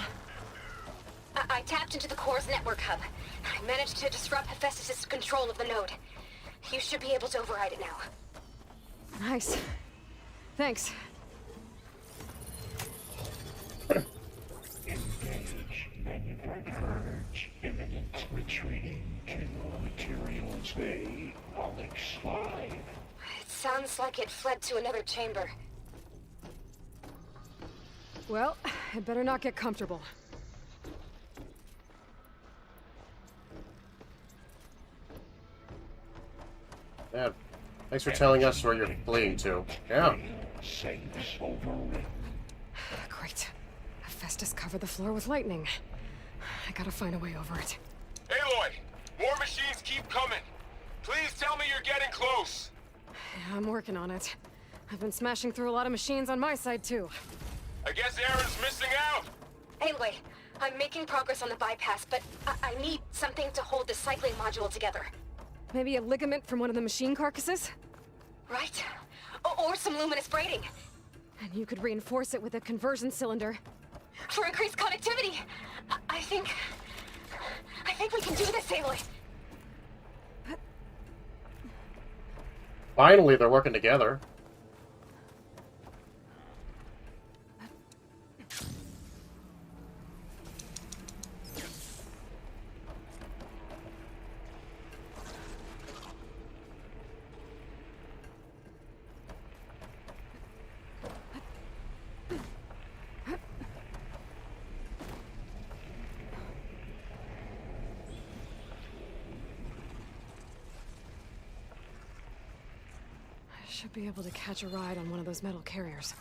Speaker 9: I tapped into the core's network hub. I managed to disrupt Hephaestus' control of the node. You should be able to override it now.
Speaker 3: Nice. Thanks.
Speaker 10: Engage manufacturers. Imminent retreating to Materials Bay, Onyx 5.
Speaker 9: It sounds like it fled to another chamber.
Speaker 3: Well, I better not get comfortable.
Speaker 1: Yeah. Thanks for telling us where you're fleeing to. Yeah.
Speaker 3: Great. Hephaestus covered the floor with lightning. I gotta find a way over it.
Speaker 16: Aloy! More machines keep coming! Please tell me you're getting close!
Speaker 3: Yeah, I'm working on it. I've been smashing through a lot of machines on my side, too.
Speaker 16: I guess Aaron's missing out!
Speaker 9: Anyway, I'm making progress on the bypass, but I need something to hold the cycling module together.
Speaker 3: Maybe a ligament from one of the machine carcasses?
Speaker 9: Right? Or some luminous braiding.
Speaker 3: And you could reinforce it with a conversion cylinder.
Speaker 9: For increased connectivity! I think we can do this, Aloy!
Speaker 1: Finally, they're working together.
Speaker 3: Should be able to catch a ride on one of those metal carriers.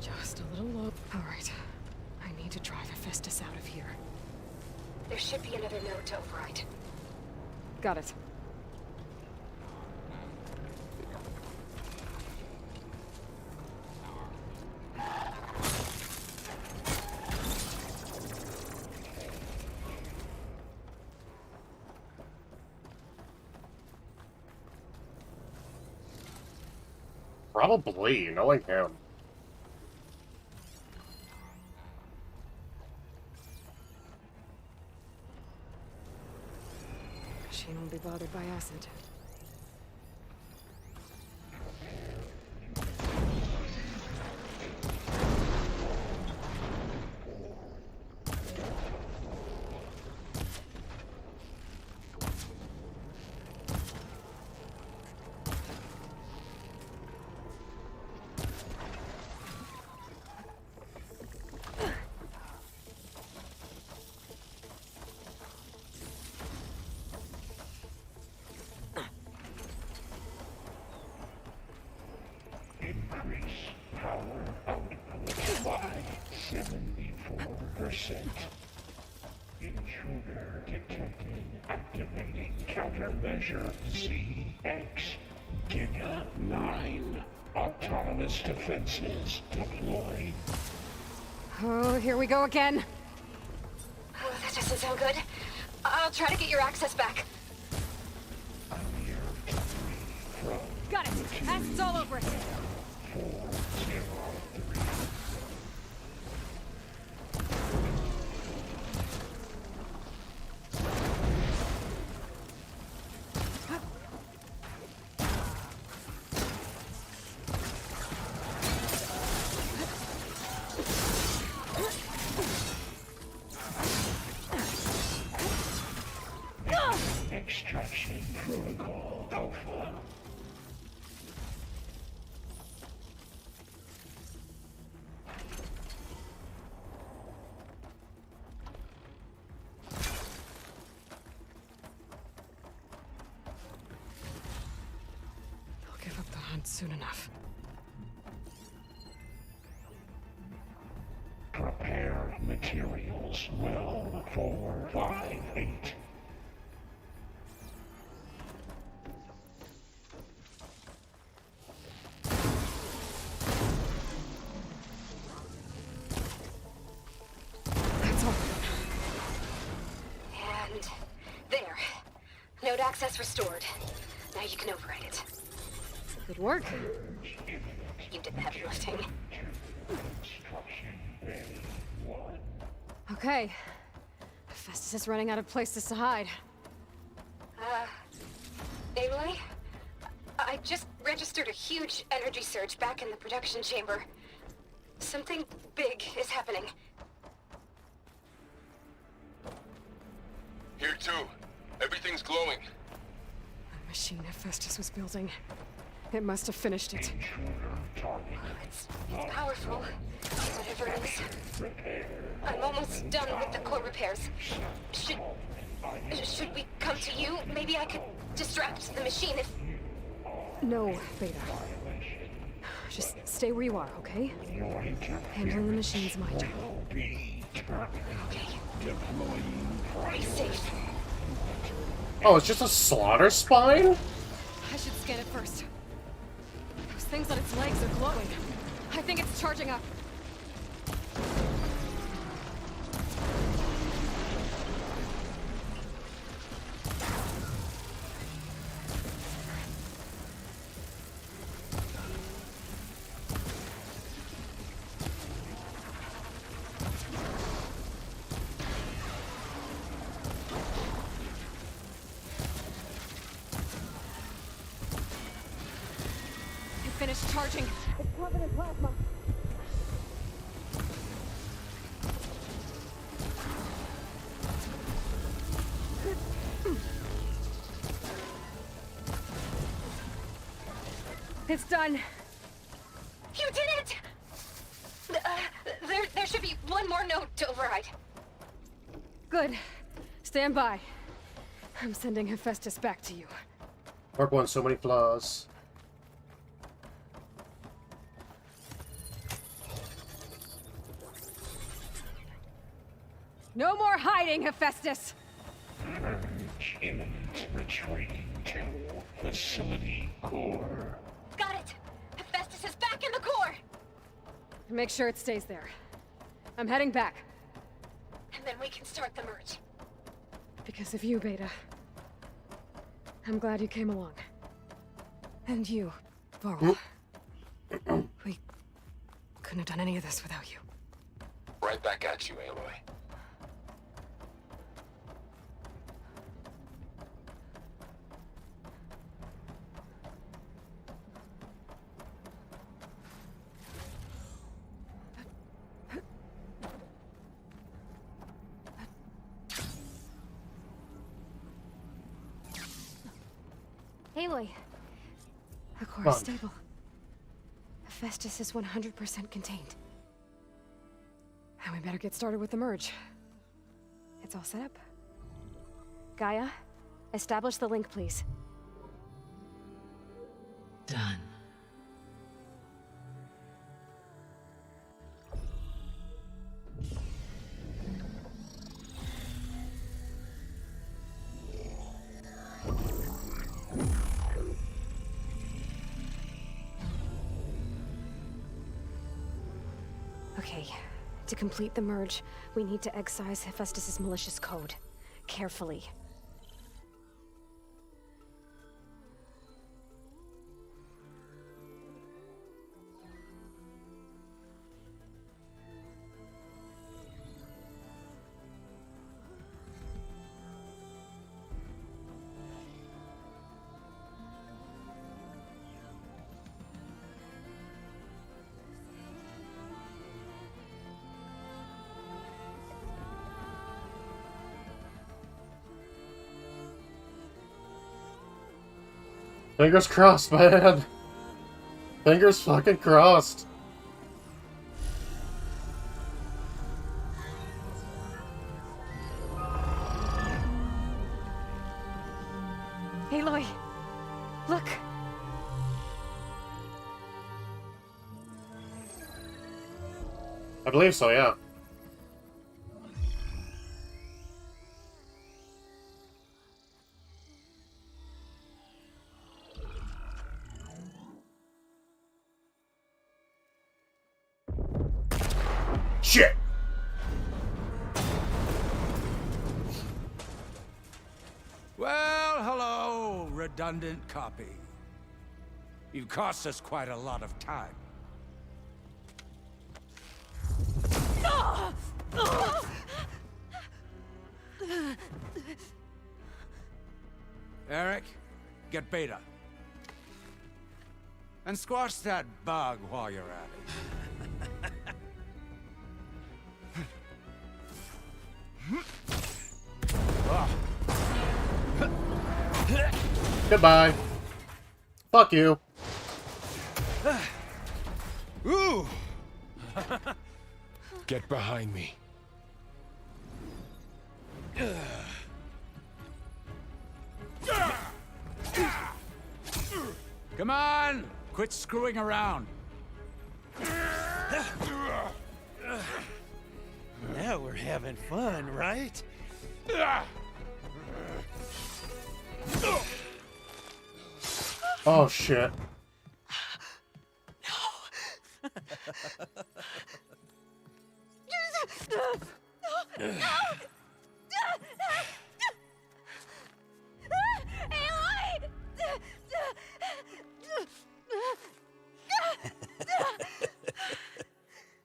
Speaker 3: Just a little low. All right. I need to drive Hephaestus out of here.
Speaker 9: There should be another node to override.
Speaker 3: Got it.
Speaker 1: Probably, knowing him.
Speaker 3: Machine won't be bothered by acid.
Speaker 10: Increase power output by 74%. Intruder detected. Activating countermeasure ZX. Giga 9. Autonomous defenses deployed.
Speaker 3: Oh, here we go again.
Speaker 9: Oh, that doesn't sound good. I'll try to get your access back.
Speaker 3: Got it. Acid's all over it.
Speaker 10: 403. Extraction Protocol Alpha.
Speaker 3: I'll give up the hunt soon enough.
Speaker 10: Prepare materials well 458.
Speaker 3: That's all.
Speaker 9: And there. Node access restored. Now you can override it.
Speaker 3: Good work.
Speaker 9: You did the heavy lifting.
Speaker 3: Okay. Festus is running out of places to hide.
Speaker 9: Aloy? I just registered a huge energy surge back in the production chamber. Something big is happening.
Speaker 16: Here too. Everything's glowing.
Speaker 3: The machine Hephaestus was building. It must have finished it.
Speaker 9: It's powerful. Whatever it is. I'm almost done with the core repairs. Should we come to you? Maybe I could distract the machine if...
Speaker 3: No, Beta. Just stay where you are, okay? Handling the machine's my job.
Speaker 9: Okay. Be safe.
Speaker 1: Oh, it's just a slaughter spine?
Speaker 3: I should scan it first. Those things on its legs are glowing. I think it's charging up. Finished charging. It's covered in plasma. It's done.
Speaker 9: You did it! There should be one more node to override.
Speaker 3: Good. Stand by. I'm sending Hephaestus back to you.
Speaker 1: Mark 1, so many flaws.
Speaker 3: No more hiding, Hephaestus!
Speaker 10: Purge imminent retreating to facility core.
Speaker 9: Got it! Hephaestus is back in the core!
Speaker 3: Make sure it stays there. I'm heading back.
Speaker 9: And then we can start the merge.
Speaker 3: Because of you, Beta. I'm glad you came along. And you, Varl. We couldn't have done any of this without you.
Speaker 16: Right back at you, Aloy.
Speaker 3: Aloy. The core is stable. Hephaestus is 100% contained. And we better get started with the merge. It's all set up. Gaia, establish the link, please.
Speaker 7: Done.
Speaker 3: Okay, to complete the merge, we need to excise Hephaestus' malicious code. Carefully.
Speaker 1: Fingers crossed, man. Fingers fucking crossed.
Speaker 3: Aloy, look.
Speaker 1: I believe so, yeah. Shit!
Speaker 13: Well, hello, redundant copy. You've cost us quite a lot of time. Eric, get Beta. And squash that bug while you're at it.
Speaker 1: Goodbye. Fuck you.
Speaker 13: Ooh!
Speaker 21: Get behind me.
Speaker 13: Come on! Quit screwing around.
Speaker 14: Now we're having fun, right?
Speaker 1: Oh shit.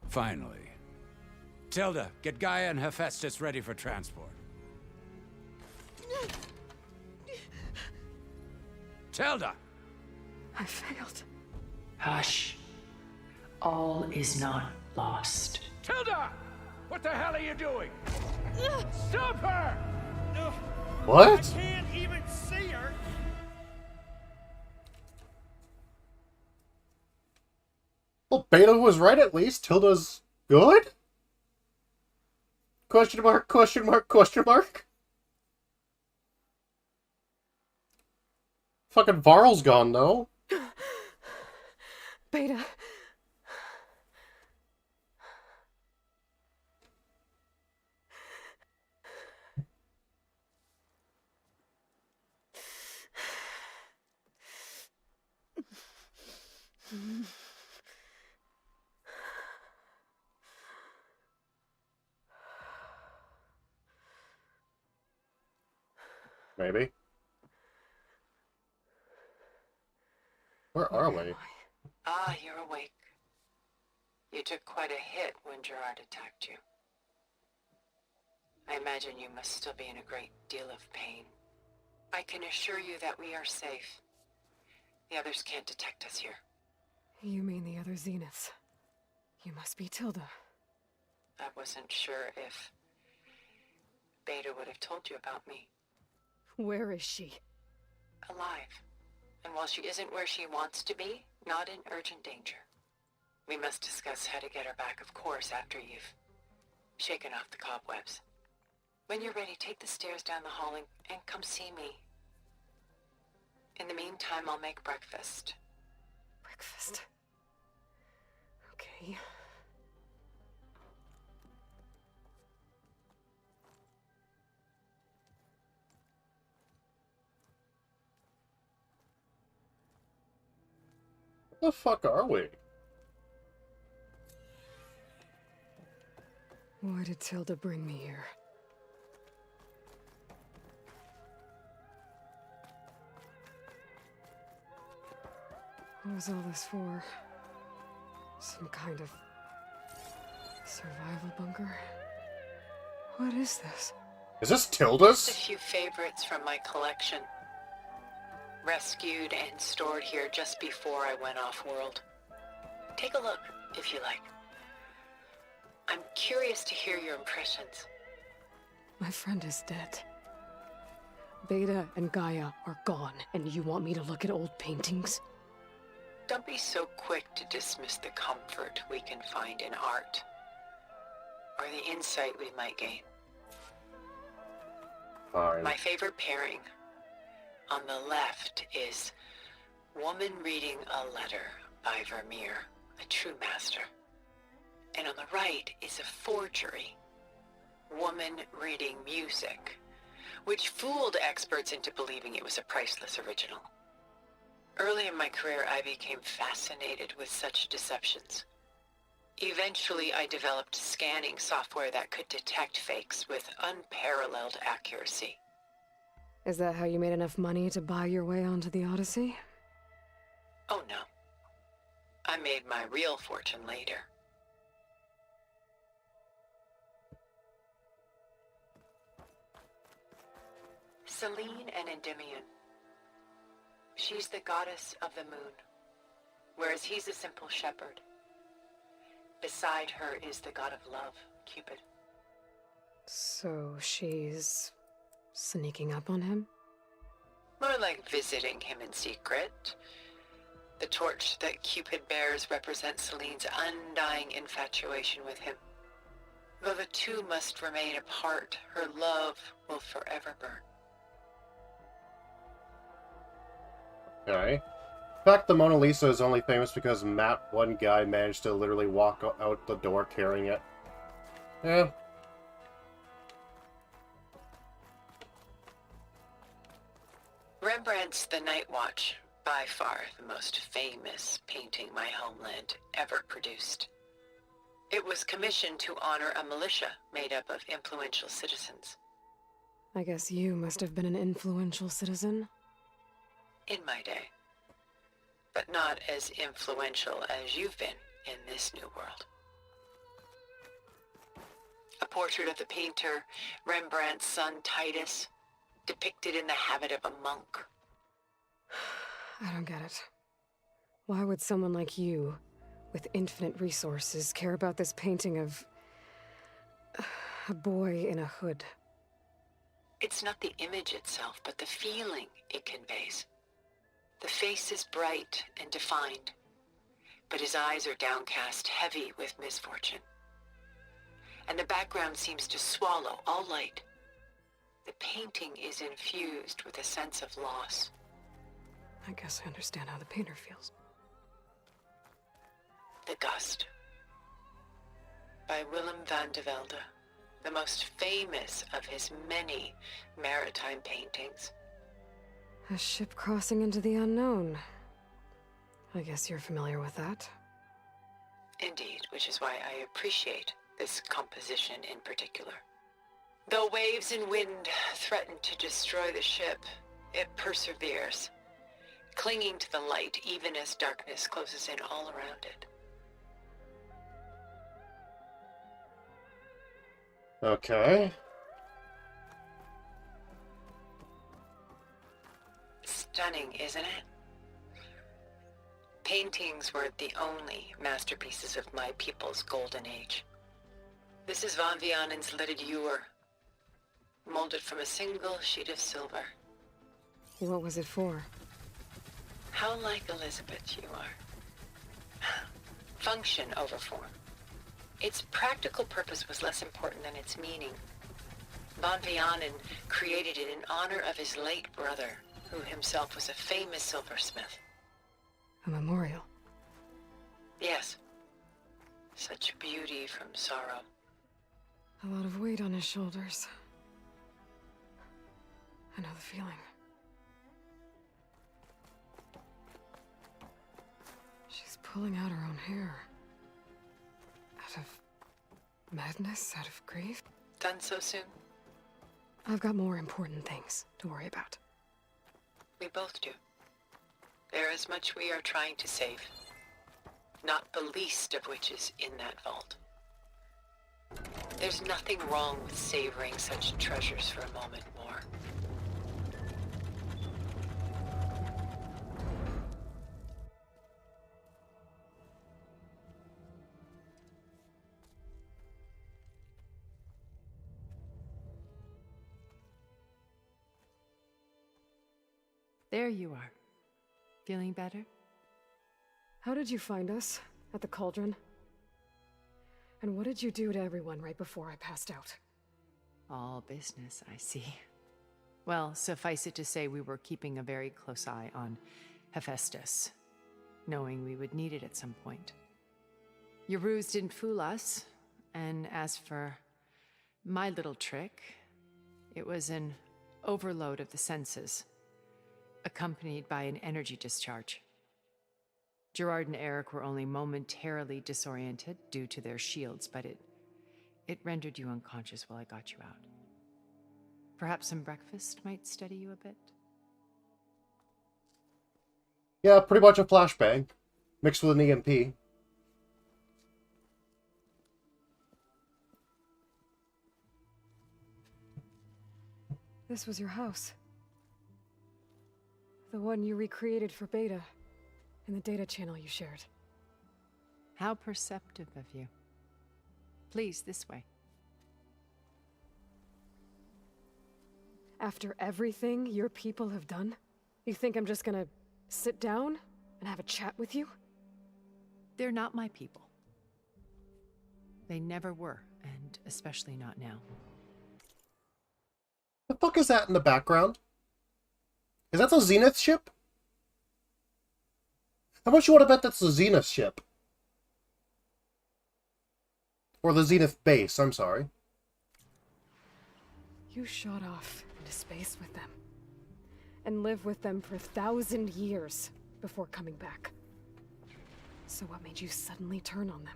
Speaker 13: Finally. Tilda, get Gaia and Hephaestus ready for transport. Tilda!
Speaker 3: I failed.
Speaker 4: Hush. All is not lost.
Speaker 13: Tilda! What the hell are you doing? Stop her!
Speaker 1: What?
Speaker 14: I can't even see her.
Speaker 1: Well, Beta was right at least. Tilda's good? Question mark, question mark, question mark? Fucking Varl's gone, though.
Speaker 3: Beta.
Speaker 1: Maybe. Where are we?
Speaker 4: Ah, you're awake. You took quite a hit when Gerard attacked you. I imagine you must still be in a great deal of pain. I can assure you that we are safe. The others can't detect us here.
Speaker 3: You mean the other Zeniths? You must be Tilda.
Speaker 4: I wasn't sure if Beta would have told you about me.
Speaker 3: Where is she?
Speaker 4: Alive. And while she isn't where she wants to be, not in urgent danger. We must discuss how to get her back, of course, after you've shaken off the cobwebs. When you're ready, take the stairs down the hall and come see me. In the meantime, I'll make breakfast.
Speaker 3: Breakfast? Okay.
Speaker 1: Where the fuck are we?
Speaker 3: Why did Tilda bring me here? What was all this for? Some kind of survival bunker? What is this?
Speaker 1: Is this
Speaker 4: Just
Speaker 1: Tilda's?
Speaker 4: a few favorites from my collection. Rescued and stored here just before I went off-world. Take a look, if you like. I'm curious to hear your impressions.
Speaker 3: My friend is dead. Beta and Gaia are gone, and you want me to look at old paintings?
Speaker 4: Don't be so quick to dismiss the comfort we can find in art, or the insight we might gain.
Speaker 1: Fine.
Speaker 4: My favorite pairing on the left is Woman Reading a Letter by Vermeer, a true master. And on the right is a forgery, Woman Reading Music, which fooled experts into believing it was a priceless original. Early in my career, I became fascinated with such deceptions. Eventually, I developed scanning software that could detect fakes with unparalleled accuracy.
Speaker 3: Is that how you made enough money to buy your way onto the Odyssey?
Speaker 4: Oh no. I made my real fortune later. Selene and Endymion. She's the goddess of the moon, whereas he's a simple shepherd. Beside her is the god of love, Cupid.
Speaker 3: So she's sneaking up on him?
Speaker 4: More like visiting him in secret. The torch that Cupid bears represents Selene's undying infatuation with him. Though the two must remain apart, her love will forever burn.
Speaker 1: Okay. In fact, the Mona Lisa is only famous because one guy managed to literally walk out the door carrying it. Yeah.
Speaker 4: Rembrandt's The Night Watch, by far the most famous painting my homeland ever produced. It was commissioned to honor a militia made up of influential citizens.
Speaker 3: I guess you must have been an influential citizen.
Speaker 4: In my day. But not as influential as you've been in this new world. A portrait of the painter, Rembrandt's son Titus, depicted in the habit of a monk.
Speaker 3: I don't get it. Why would someone like you, with infinite resources, care about this painting of a boy in a hood?
Speaker 4: It's not the image itself, but the feeling it conveys. The face is bright and defined, but his eyes are downcast, heavy with misfortune. And the background seems to swallow all light. The painting is infused with a sense of loss.
Speaker 3: I guess I understand how the painter feels.
Speaker 4: The Gust, by Willem van de Velde, the most famous of his many maritime paintings.
Speaker 3: A ship crossing into the unknown. I guess you're familiar with that.
Speaker 4: Indeed, which is why I appreciate this composition in particular. Though waves and wind threaten to destroy the ship, it perseveres, clinging to the light even as darkness closes in all around it.
Speaker 1: Okay.
Speaker 4: Stunning, isn't it? Paintings weren't the only masterpieces of my people's golden age. This is Von Vianen's lidded ewer, molded from a single sheet of silver.
Speaker 3: What was it for?
Speaker 4: How like Elizabeth you are. Function over form. Its practical purpose was less important than its meaning. Von Vianen created it in honor of his late brother, who himself was a famous silversmith.
Speaker 3: A memorial.
Speaker 4: Yes. Such beauty from sorrow.
Speaker 3: A lot of weight on his shoulders. I know the feeling. She's pulling out her own hair. Out of madness, out of grief.
Speaker 4: Done so soon?
Speaker 3: I've got more important things to worry about.
Speaker 4: We both do. There is much we are trying to save. Not the least of which is in that vault. There's nothing wrong with savoring such treasures for a moment more.
Speaker 5: There you are. Feeling better?
Speaker 3: How did you find us? At the cauldron? And what did you do to everyone right before I passed out?
Speaker 5: All business, I see. Well, suffice it to say we were keeping a very close eye on Hephaestus, knowing we would need it at some point. Your ruse didn't fool us, and as for my little trick, it was an overload of the senses, accompanied by an energy discharge. Gerard and Eric were only momentarily disoriented due to their shields, but it rendered you unconscious while I got you out. Perhaps some breakfast might steady you a bit?
Speaker 1: Yeah, pretty much a flashbang, mixed with an EMP.
Speaker 3: This was your house. The one you recreated for Beta, in the data channel you shared.
Speaker 5: How perceptive of you. Please, this way.
Speaker 3: After everything your people have done, you think I'm just gonna sit down and have a chat with you?
Speaker 5: They're not my people. They never were, and especially not now.
Speaker 1: The fuck is that in the background? Is that the Zenith ship? How much you want to bet that's the Zenith ship? Or the Zenith base, I'm sorry.
Speaker 3: You shot off into space with them. And lived with them for 1,000 years before coming back. So what made you suddenly turn on them?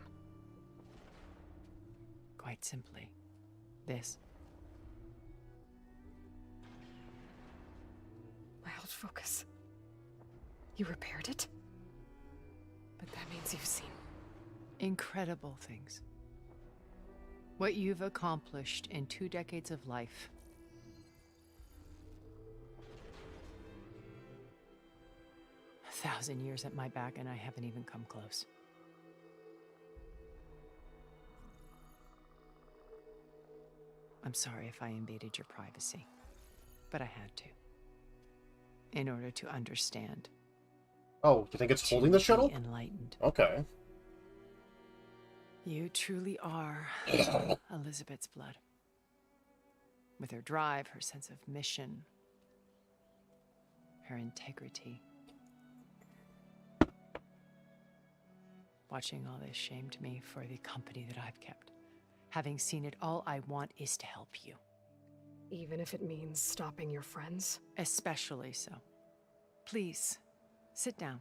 Speaker 5: Quite simply, this.
Speaker 3: My old focus. You repaired it? But that means you've seen
Speaker 5: incredible things. What you've accomplished in 2 decades of life. A 1,000 years at my back, and I haven't even come close. I'm sorry if I invaded your privacy, but I had to. In order to understand.
Speaker 1: Oh, you think it's holding the shuttle?
Speaker 5: Enlightened.
Speaker 1: Okay.
Speaker 5: You truly are Elizabeth's blood. With her drive, her sense of mission, her integrity. Watching all this shamed me for the company that I've kept. Having seen it, all I want is to help you.
Speaker 3: Even if it means stopping your friends?
Speaker 5: Especially so. Please, sit down.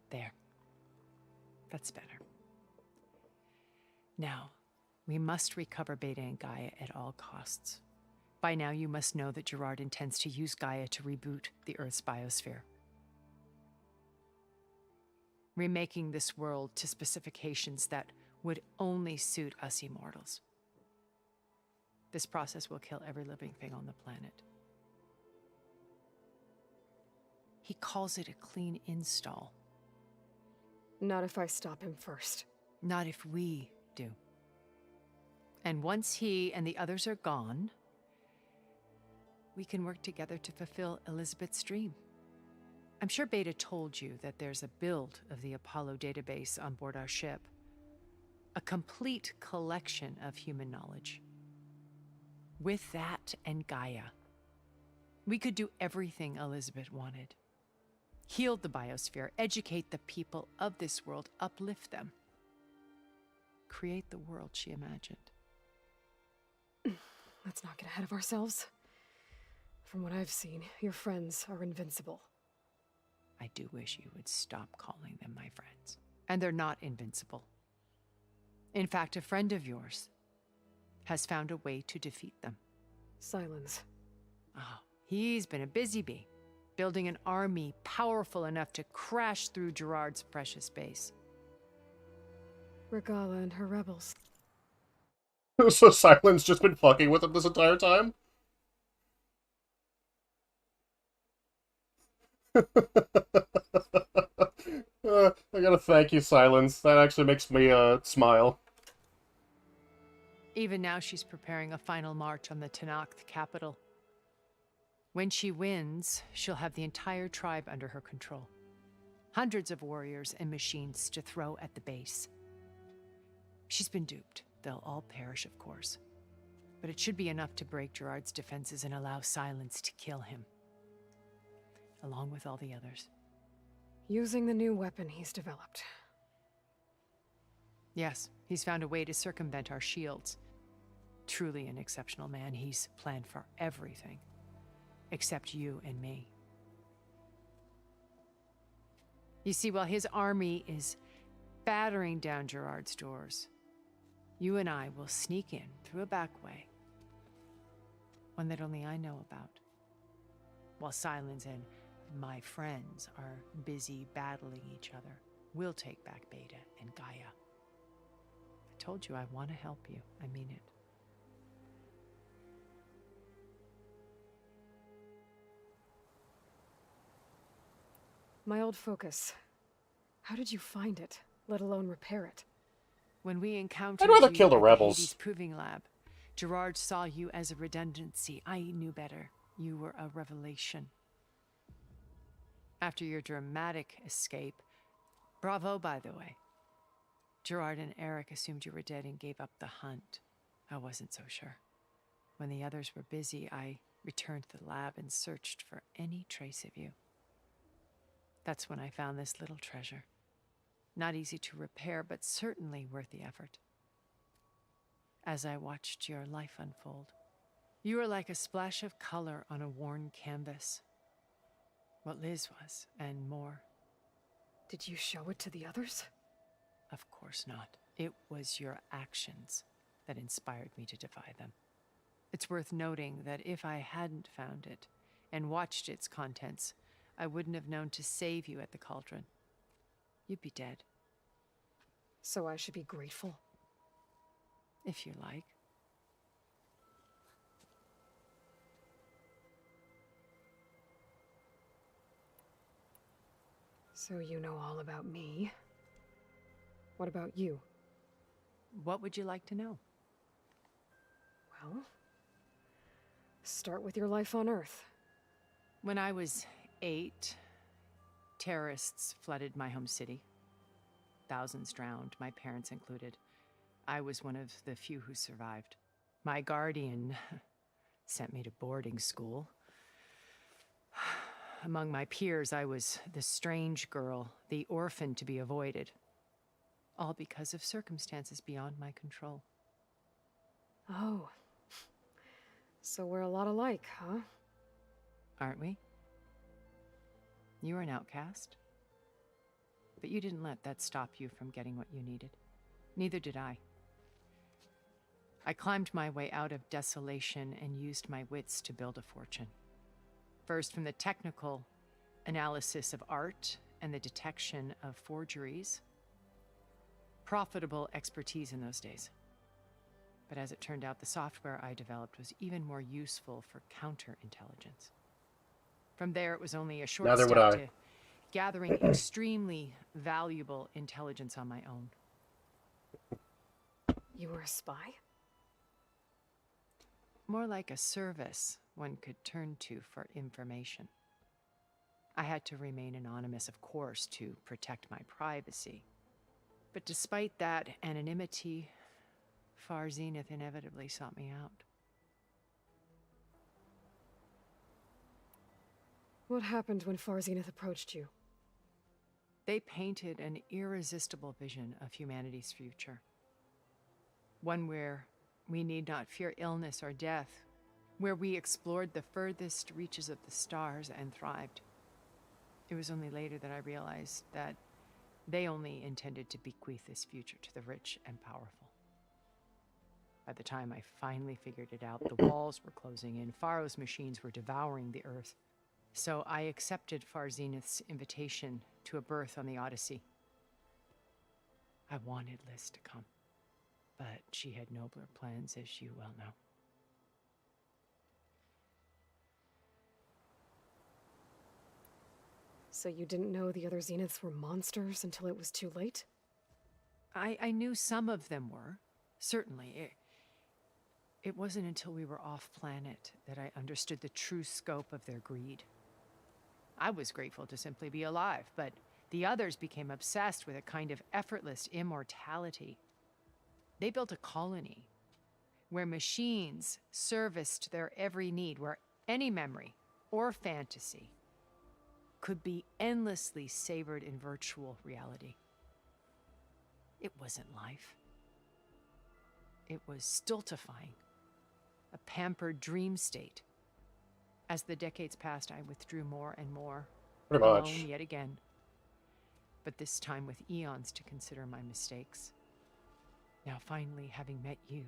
Speaker 5: There. That's better. Now, we must recover Beta and Gaia at all costs. By now, you must know that Gerard intends to use Gaia to reboot the Earth's biosphere, remaking this world to specifications that would only suit us immortals. This process will kill every living thing on the planet. He calls it a clean install.
Speaker 3: Not if I stop him first.
Speaker 5: Not if we do. And once he and the others are gone, we can work together to fulfill Elizabeth's dream. I'm sure Beta told you that there's a build of the Apollo database on board our ship. A complete collection of human knowledge. With that and Gaia, we could do everything Elizabeth wanted. Heal the biosphere, educate the people of this world, uplift them. Create the world she imagined.
Speaker 3: Let's not get ahead of ourselves. From what I've seen, your friends are invincible.
Speaker 5: I do wish you would stop calling them my friends. And they're not invincible. In fact, a friend of yours has found a way to defeat them.
Speaker 3: Silence.
Speaker 5: Oh, he's been a busy bee, building an army powerful enough to crash through Gerard's precious base.
Speaker 3: Regala and her rebels.
Speaker 1: So Silence just been fucking with him this entire time? I gotta thank you, Silence. That actually makes me smile.
Speaker 5: Even now, she's preparing a final march on the Tenakth capital. When she wins, she'll have the entire tribe under her control. Hundreds of warriors and machines to throw at the base. She's been duped. They'll all perish, of course. But it should be enough to break Gerard's defenses and allow Silence to kill him. Along with all the others.
Speaker 3: Using the new weapon he's developed.
Speaker 5: Yes, he's found a way to circumvent our shields. Truly an exceptional man. He's planned for everything. Except you and me. You see, while his army is battering down Gerard's doors, you and I will sneak in through a back way. One that only I know about. While Silence and my friends are busy battling each other, we'll take back Beta and Gaia. I told you I want to help you. I mean it.
Speaker 3: My old focus. How did you find it, let alone repair it?
Speaker 5: When we encountered
Speaker 1: I'd rather
Speaker 5: you
Speaker 1: kill the
Speaker 5: at
Speaker 1: rebels.
Speaker 5: Hades Proving Lab, Gerard saw you as a redundancy. I knew better. You were a revelation. After your dramatic escape, bravo, by the way. Gerard and Eric assumed you were dead and gave up the hunt. I wasn't so sure. When the others were busy, I returned to the lab and searched for any trace of you. That's when I found this little treasure. Not easy to repair, but certainly worth the effort. As I watched your life unfold, you were like a splash of color on a worn canvas. What Liz was, and more.
Speaker 3: Did you show it to the others?
Speaker 5: Of course not. It was your actions that inspired me to defy them. It's worth noting that if I hadn't found it and watched its contents, I wouldn't have known to save you at the cauldron. You'd be dead.
Speaker 3: So I should be grateful?
Speaker 5: If you like.
Speaker 3: So you know all about me. What about you?
Speaker 5: What would you like to know?
Speaker 3: Well, start with your life on Earth.
Speaker 5: When I was 8, terrorists flooded my home city. Thousands drowned, my parents included. I was one of the few who survived. My guardian sent me to boarding school. Among my peers, I was the strange girl, the orphan to be avoided. All because of circumstances beyond my control.
Speaker 3: Oh. So we're a lot alike, huh?
Speaker 5: Aren't we? You were an outcast. But you didn't let that stop you from getting what you needed. Neither did I. I climbed my way out of desolation and used my wits to build a fortune. First, from the technical analysis of art and the detection of forgeries. Profitable expertise in those days. But as it turned out, the software I developed was even more useful for counterintelligence. From there, it was only a short
Speaker 1: Neither would
Speaker 5: step
Speaker 1: I.
Speaker 5: to gathering extremely valuable intelligence on my own.
Speaker 3: You were a spy?
Speaker 5: More like a service one could turn to for information. I had to remain anonymous, of course, to protect my privacy. But despite that anonymity, Far Zenith inevitably sought me out.
Speaker 3: What happened when Far Zenith approached you?
Speaker 5: They painted an irresistible vision of humanity's future. One where we need not fear illness or death, where we explored the furthest reaches of the stars and thrived. It was only later that I realized that they only intended to bequeath this future to the rich and powerful. By the time I finally figured it out, the walls were closing in, Pharaoh's machines were devouring the earth. So I accepted Far Zenith's invitation to a berth on the Odyssey. I wanted Liz to come, but she had nobler plans, as you well know.
Speaker 3: So you didn't know the other Zeniths were monsters until it was too late?
Speaker 5: I knew some of them were, certainly. It wasn't until we were off-planet that I understood the true scope of their greed. I was grateful to simply be alive, but the others became obsessed with a kind of effortless immortality. They built a colony where machines serviced their every need, where any memory or fantasy could be endlessly savored in virtual reality. It wasn't life. It was stultifying, a pampered dream state. As the decades passed, I withdrew more and more,
Speaker 1: Pretty
Speaker 5: alone
Speaker 1: much.
Speaker 5: yet again. But this time with eons to consider my mistakes. Now finally, having met you,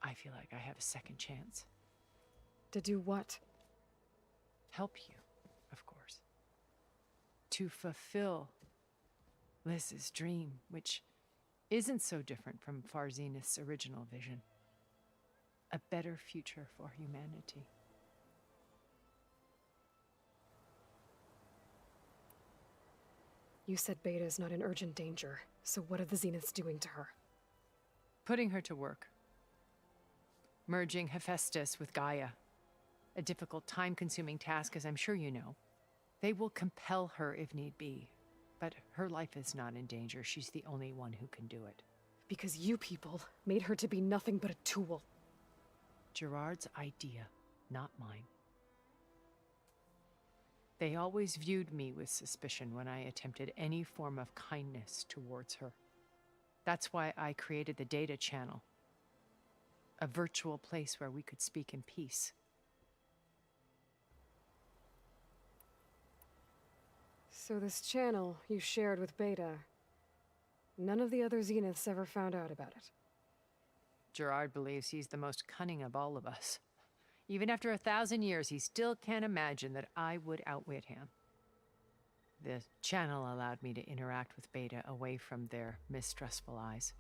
Speaker 5: I feel like I have a second chance.
Speaker 3: To do what?
Speaker 5: Help you, of course. To fulfill Liz's dream, which isn't so different from Far Zenith's original vision. A better future for humanity.
Speaker 3: You said Beta is not in urgent danger, so what are the Zeniths doing to her?
Speaker 5: Putting her to work. Merging Hephaestus with Gaia. A difficult, time-consuming task, as I'm sure you know. They will compel her if need be. But her life is not in danger. She's the only one who can do it.
Speaker 3: Because you people made her to be nothing but a tool.
Speaker 5: Gerard's idea, not mine. They always viewed me with suspicion when I attempted any form of kindness towards her. That's why I created the data channel. A virtual place where we could speak in peace.
Speaker 3: So this channel you shared with Beta, none of the other Zeniths ever found out about it.
Speaker 5: Gerard believes he's the most cunning of all of us. Even after 1,000 years, he still can't imagine that I would outwit him. The channel allowed me to interact with Beta away from their mistrustful eyes.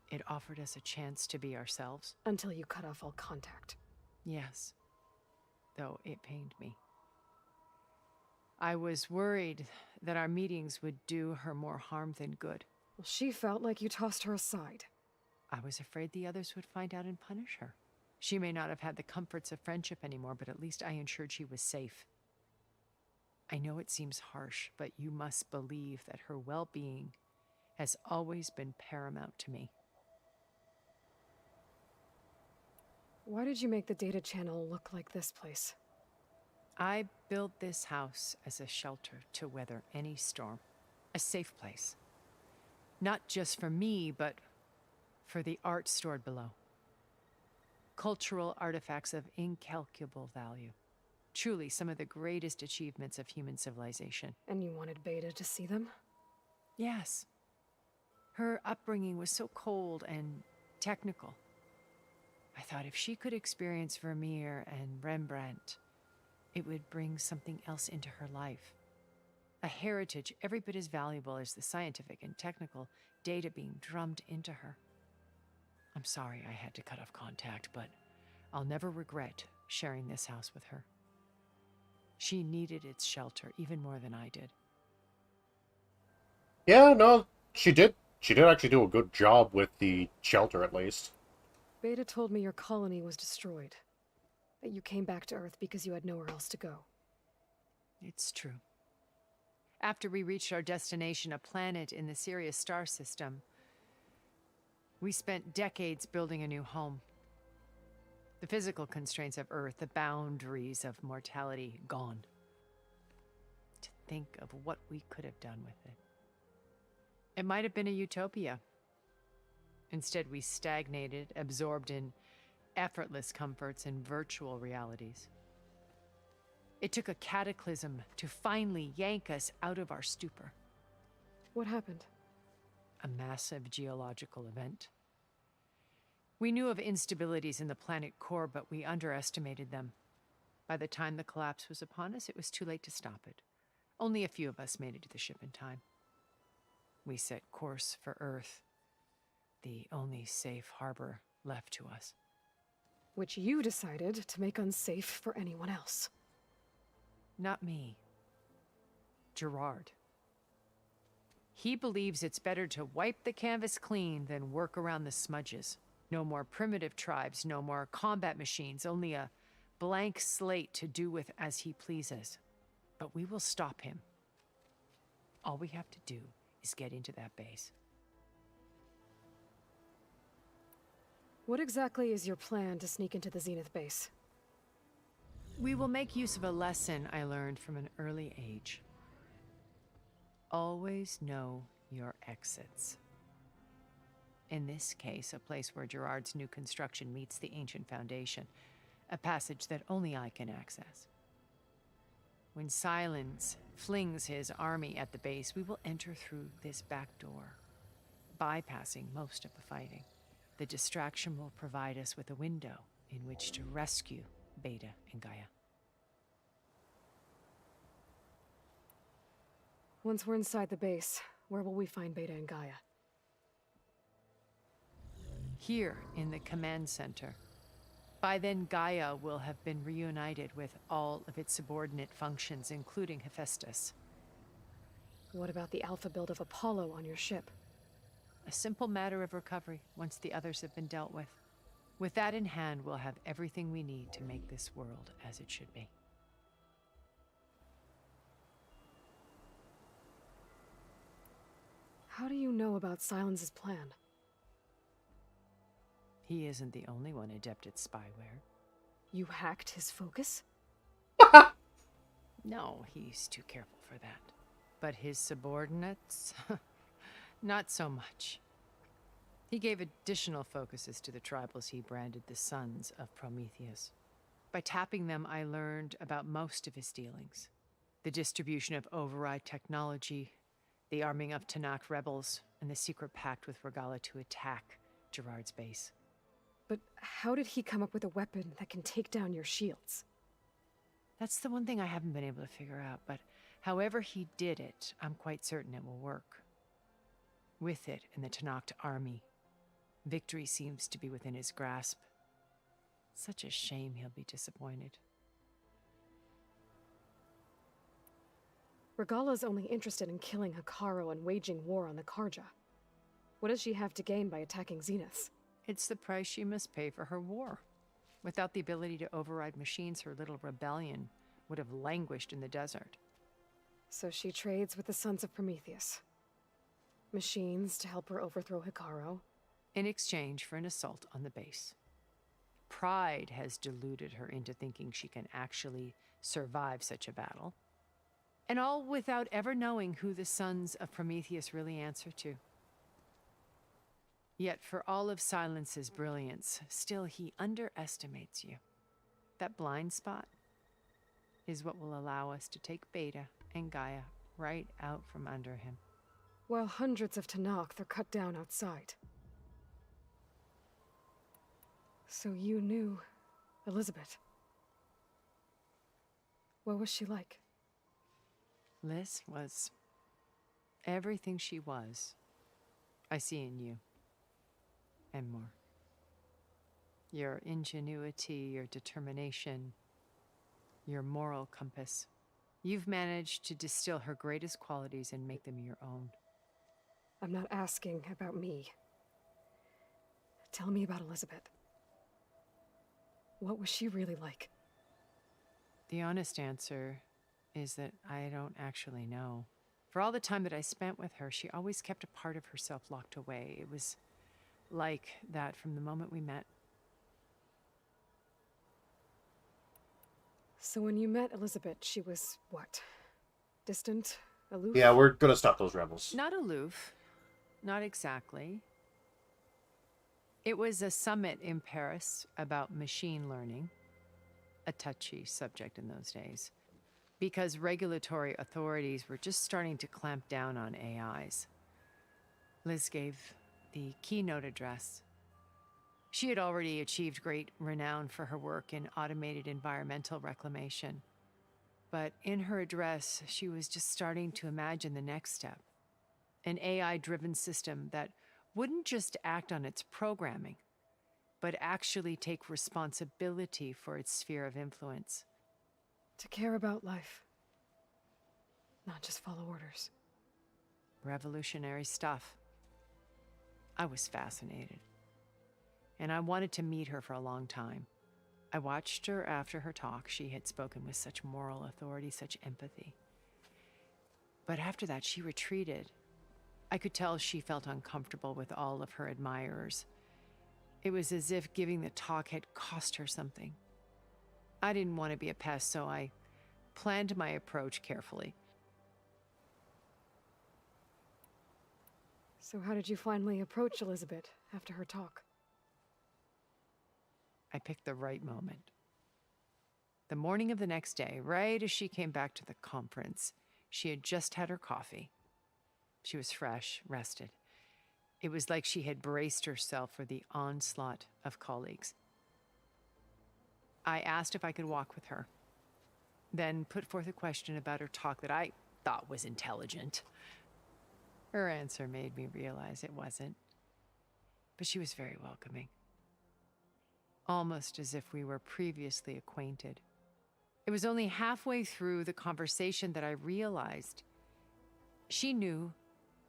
Speaker 5: It offered us a chance to be ourselves.
Speaker 3: Until you cut off all contact.
Speaker 5: Yes, though it pained me. I was worried that our meetings would do her more harm than good.
Speaker 3: Well, she felt like you tossed her aside.
Speaker 5: I was afraid the others would find out and punish her. She may not have had the comforts of friendship anymore, but at least I ensured she was safe. I know it seems harsh, but you must believe that her well-being has always been paramount to me.
Speaker 3: Why did you make the data channel look like this place?
Speaker 5: I built this house as a shelter to weather any storm. A safe place. Not just for me, but for the art stored below. Cultural artifacts of incalculable value. Truly some of the greatest achievements of human civilization.
Speaker 3: And you wanted Beta to see them?
Speaker 5: Yes. Her upbringing was so cold and technical. I thought if she could experience Vermeer and Rembrandt, it would bring something else into her life. A heritage every bit as valuable as the scientific and technical data being drummed into her. I'm sorry I had to cut off contact, but I'll never regret sharing this house with her. She needed its shelter even more than I did.
Speaker 1: Yeah, no, she did. She did actually do a good job with the shelter, at least.
Speaker 3: Beta told me your colony was destroyed. That you came back to Earth because you had nowhere else to go.
Speaker 5: It's true. After we reached our destination, a planet in the Sirius star system, we spent decades building a new home. The physical constraints of Earth, the boundaries of mortality, gone. To think of what we could have done with it. It might have been a utopia. Instead, we stagnated, absorbed in effortless comforts and virtual realities. It took a cataclysm to finally yank us out of our stupor.
Speaker 3: What happened?
Speaker 5: A massive geological event. We knew of instabilities in the planet core, but we underestimated them. By the time the collapse was upon us, it was too late to stop it. Only a few of us made it to the ship in time. We set course for Earth, the only safe harbor left to us.
Speaker 3: Which you decided to make unsafe for anyone else.
Speaker 5: Not me. Gerard. He believes it's better to wipe the canvas clean than work around the smudges. No more primitive tribes, no more combat machines, only a blank slate to do with as he pleases. But we will stop him. All we have to do is get into that base.
Speaker 3: What exactly is your plan to sneak into the Zenith base?
Speaker 5: We will make use of a lesson I learned from an early age. Always know your exits. In this case, a place where Gerard's new construction meets the ancient foundation, a passage that only I can access. When Silence flings his army at the base, we will enter through this back door, bypassing most of the fighting. The distraction will provide us with a window in which to rescue Beta and Gaia.
Speaker 3: Once we're inside the base, where will we find Beta and Gaia?
Speaker 5: Here in the command center. By then, Gaia will have been reunited with all of its subordinate functions, including Hephaestus.
Speaker 3: What about the alpha build of Apollo on your ship?
Speaker 5: A simple matter of recovery once the others have been dealt with. With that in hand, we'll have everything we need to make this world as it should be.
Speaker 3: How do you know about Silence's plan?
Speaker 5: He isn't the only one adept at spyware.
Speaker 3: You hacked his focus?
Speaker 5: No, he's too careful for that. But his subordinates? Not so much. He gave additional focuses to the tribals he branded the Sons of Prometheus. By tapping them, I learned about most of his dealings. The distribution of override technology, the arming of Tanakh rebels, and the secret pact with Regalla to attack Gerard's base.
Speaker 3: But how did he come up with a weapon that can take down your shields?
Speaker 5: That's the one thing I haven't been able to figure out, but however he did it, I'm quite certain it will work. With it and the Tanakh army, victory seems to be within his grasp. Such a shame he'll be disappointed.
Speaker 3: Regalla's only interested in killing Hekarro and waging war on the Karja. What does she have to gain by attacking Zenith?
Speaker 5: It's the price she must pay for her war. Without the ability to override machines, her little rebellion would have languished in the desert.
Speaker 3: So she trades with the Sons of Prometheus. Machines to help her overthrow Hekarro.
Speaker 5: In exchange for an assault on the base. Pride has deluded her into thinking she can actually survive such a battle. And all without ever knowing who the Sons of Prometheus really answer to. Yet for all of Silence's brilliance, still he underestimates you. That blind spot is what will allow us to take Beta and Gaia right out from under him.
Speaker 3: While hundreds of Tanakh are cut down outside. So you knew Elizabeth. What was she like?
Speaker 5: Liz was everything she was. I see in you. And more. Your ingenuity, your determination, your moral compass. You've managed to distill her greatest qualities and make them your own.
Speaker 3: I'm not asking about me. Tell me about Elizabeth. What was she really like?
Speaker 5: The honest answer is that I don't actually know. For all the time that I spent with her, she always kept a part of herself locked away. It was like that from the moment we met.
Speaker 3: So when you met Elizabeth, she was what? Distant? Aloof?
Speaker 1: Yeah, we're gonna stop those rebels.
Speaker 5: Not aloof. Not exactly. It was a summit in Paris about machine learning, a touchy subject in those days, because regulatory authorities were just starting to clamp down on AIs. Liz gave the keynote address. She had already achieved great renown for her work in automated environmental reclamation. But in her address, she was just starting to imagine the next step. An AI-driven system that wouldn't just act on its programming, but actually take responsibility for its sphere of influence.
Speaker 3: To care about life. Not just follow orders.
Speaker 5: Revolutionary stuff. I was fascinated. And I wanted to meet her for a long time. I watched her after her talk. She had spoken with such moral authority, such empathy. But after that, she retreated. I could tell she felt uncomfortable with all of her admirers. It was as if giving the talk had cost her something. I didn't want to be a pest, so I planned my approach carefully.
Speaker 3: So how did you finally approach Elizabeth after her talk?
Speaker 5: I picked the right moment. The morning of the next day, right as she came back to the conference, she had just had her coffee. She was fresh, rested. It was like she had braced herself for the onslaught of colleagues. I asked if I could walk with her, then put forth a question about her talk that I thought was intelligent. Her answer made me realize it wasn't, but she was very welcoming. Almost as if we were previously acquainted. It was only halfway through the conversation that I realized she knew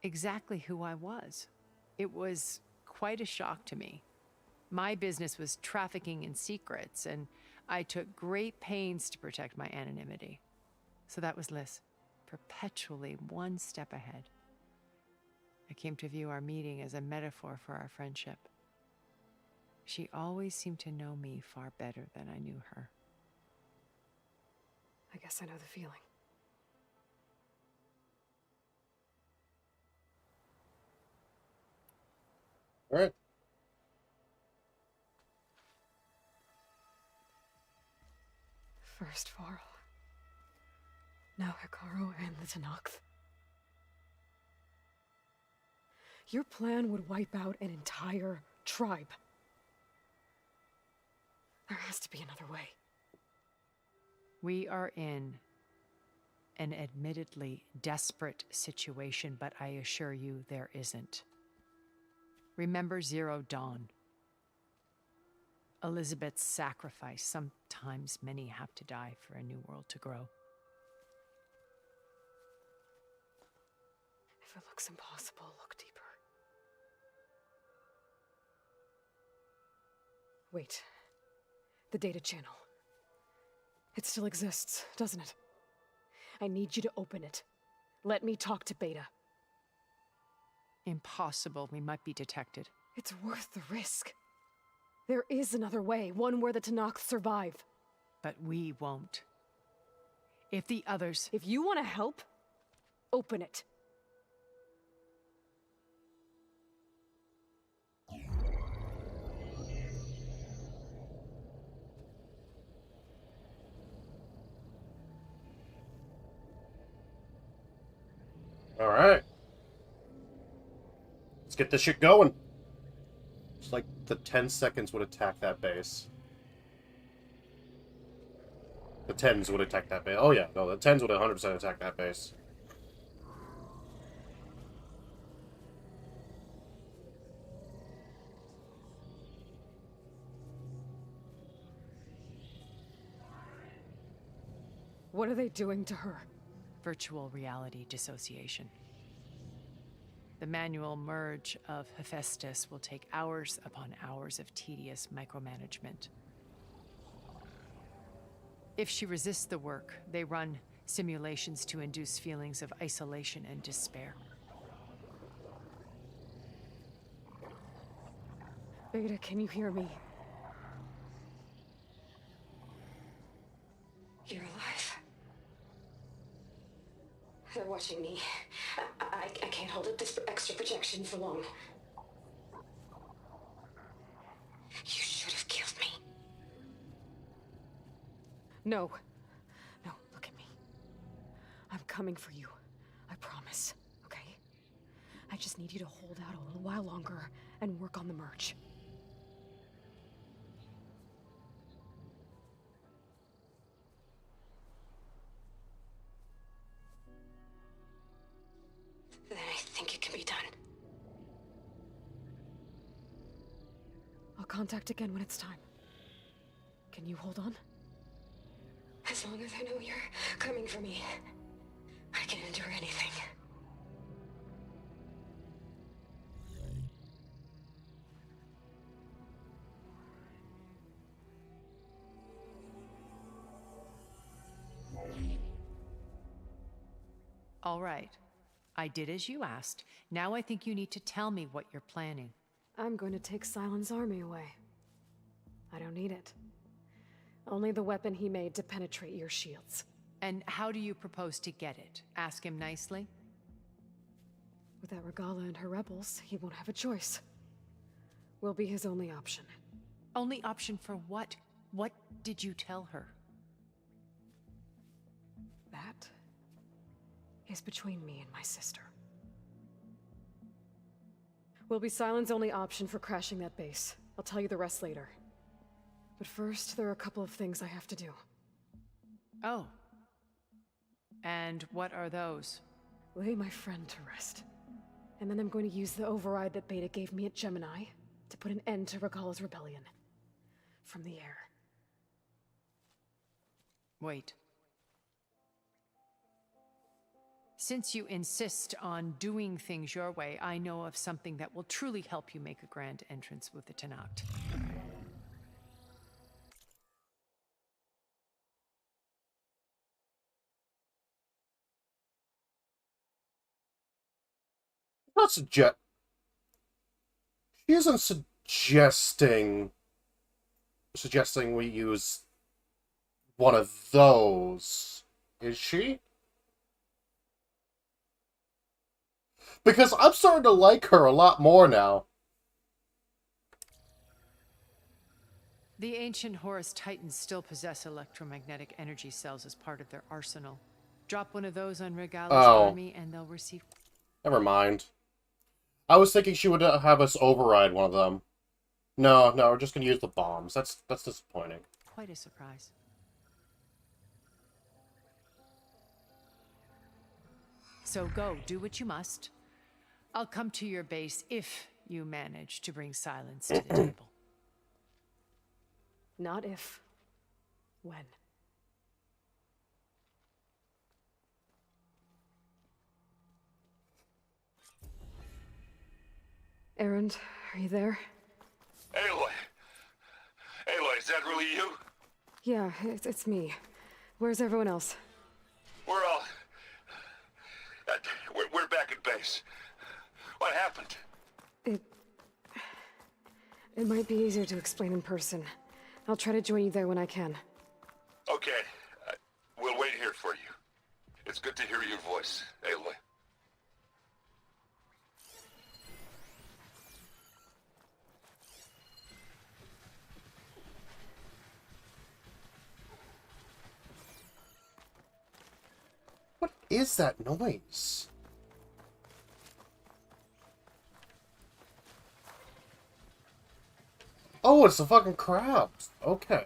Speaker 5: exactly who I was. It was quite a shock to me. My business was trafficking in secrets, and I took great pains to protect my anonymity. So that was Liz, perpetually one step ahead. I came to view our meeting as a metaphor for our friendship. She always seemed to know me far better than I knew her.
Speaker 3: I guess I know the feeling.
Speaker 1: All right.
Speaker 3: First Varl. Now Hekarro and the Tenakth. Your plan would wipe out an entire tribe. There has to be another way.
Speaker 5: We are in an admittedly desperate situation, but I assure you there isn't. Remember Zero Dawn. Elizabeth's sacrifice. Sometimes many have to die for a new world to grow.
Speaker 3: If it looks impossible, look deeper. Wait. The data channel. It still exists, doesn't it? I need you to open it. Let me talk to Beta.
Speaker 5: Impossible. We might be detected.
Speaker 3: It's worth the risk. There is another way, one where the Tenakth survive.
Speaker 5: But we won't. If the others...
Speaker 3: If you want to help, open it.
Speaker 1: All right. Let's get this shit going. It's like the 10 seconds would attack that base. The 10s would attack that base. Oh yeah, no, the 10s would 100% attack that base.
Speaker 3: What are they doing to her?
Speaker 5: Virtual reality dissociation. The manual merge of Hephaestus will take hours upon hours of tedious micromanagement. If she resists the work, they run simulations to induce feelings of isolation and despair.
Speaker 3: Beta, can you hear me?
Speaker 9: You're alive. They're watching me. I can't hold up this extra projection for long. You should have killed me.
Speaker 3: No. No, look at me. I'm coming for you. I promise, okay? I just need you to hold out a little while longer and work on the merge.
Speaker 9: Then I think it can be done.
Speaker 3: I'll contact again when it's time. Can you hold on?
Speaker 9: As long as I know you're coming for me, I can endure anything.
Speaker 5: All right. I did as you asked. Now I think you need to tell me what you're planning.
Speaker 3: I'm going to take Sylens' army away. I don't need it. Only the weapon he made to penetrate your shields.
Speaker 5: And how do you propose to get it? Ask him nicely?
Speaker 3: Without Regala and her rebels, he won't have a choice. We'll be his only option.
Speaker 5: Only option for what? What did you tell her?
Speaker 3: That is between me and my sister. Will be Sylens' only option for crashing that base. I'll tell you the rest later. But first, there are a couple of things I have to do.
Speaker 5: Oh. And what are those?
Speaker 3: Lay my friend to rest. And then I'm going to use the override that Beta gave me at Gemini to put an end to Regala's rebellion. From the air.
Speaker 5: Wait. Since you insist on doing things your way, I know of something that will truly help you make a grand entrance with the Tenakth.
Speaker 1: Not suggest. She isn't suggesting we use one of those, is she? Because I'm starting to like her a lot more now.
Speaker 5: The ancient Horus Titans still possess electromagnetic energy cells as part of their arsenal. Drop one of those on Regala's army and they'll receive...
Speaker 1: Never mind. I was thinking she would have us override one of them. No, we're just gonna use the bombs. That's disappointing.
Speaker 5: Quite a surprise. So go, do what you must. I'll come to your base if you manage to bring Sylens to the table.
Speaker 3: Not if. When. Erend, are you there?
Speaker 16: Aloy! Aloy, is that really you?
Speaker 3: Yeah, it's me. Where's everyone else?
Speaker 16: We're all... we're back at base. What happened?
Speaker 3: It might be easier to explain in person. I'll try to join you there when I can.
Speaker 16: Okay. We'll wait here for you. It's good to hear your voice, Aloy.
Speaker 1: What is that noise? Oh, it's the fucking crabs. Okay.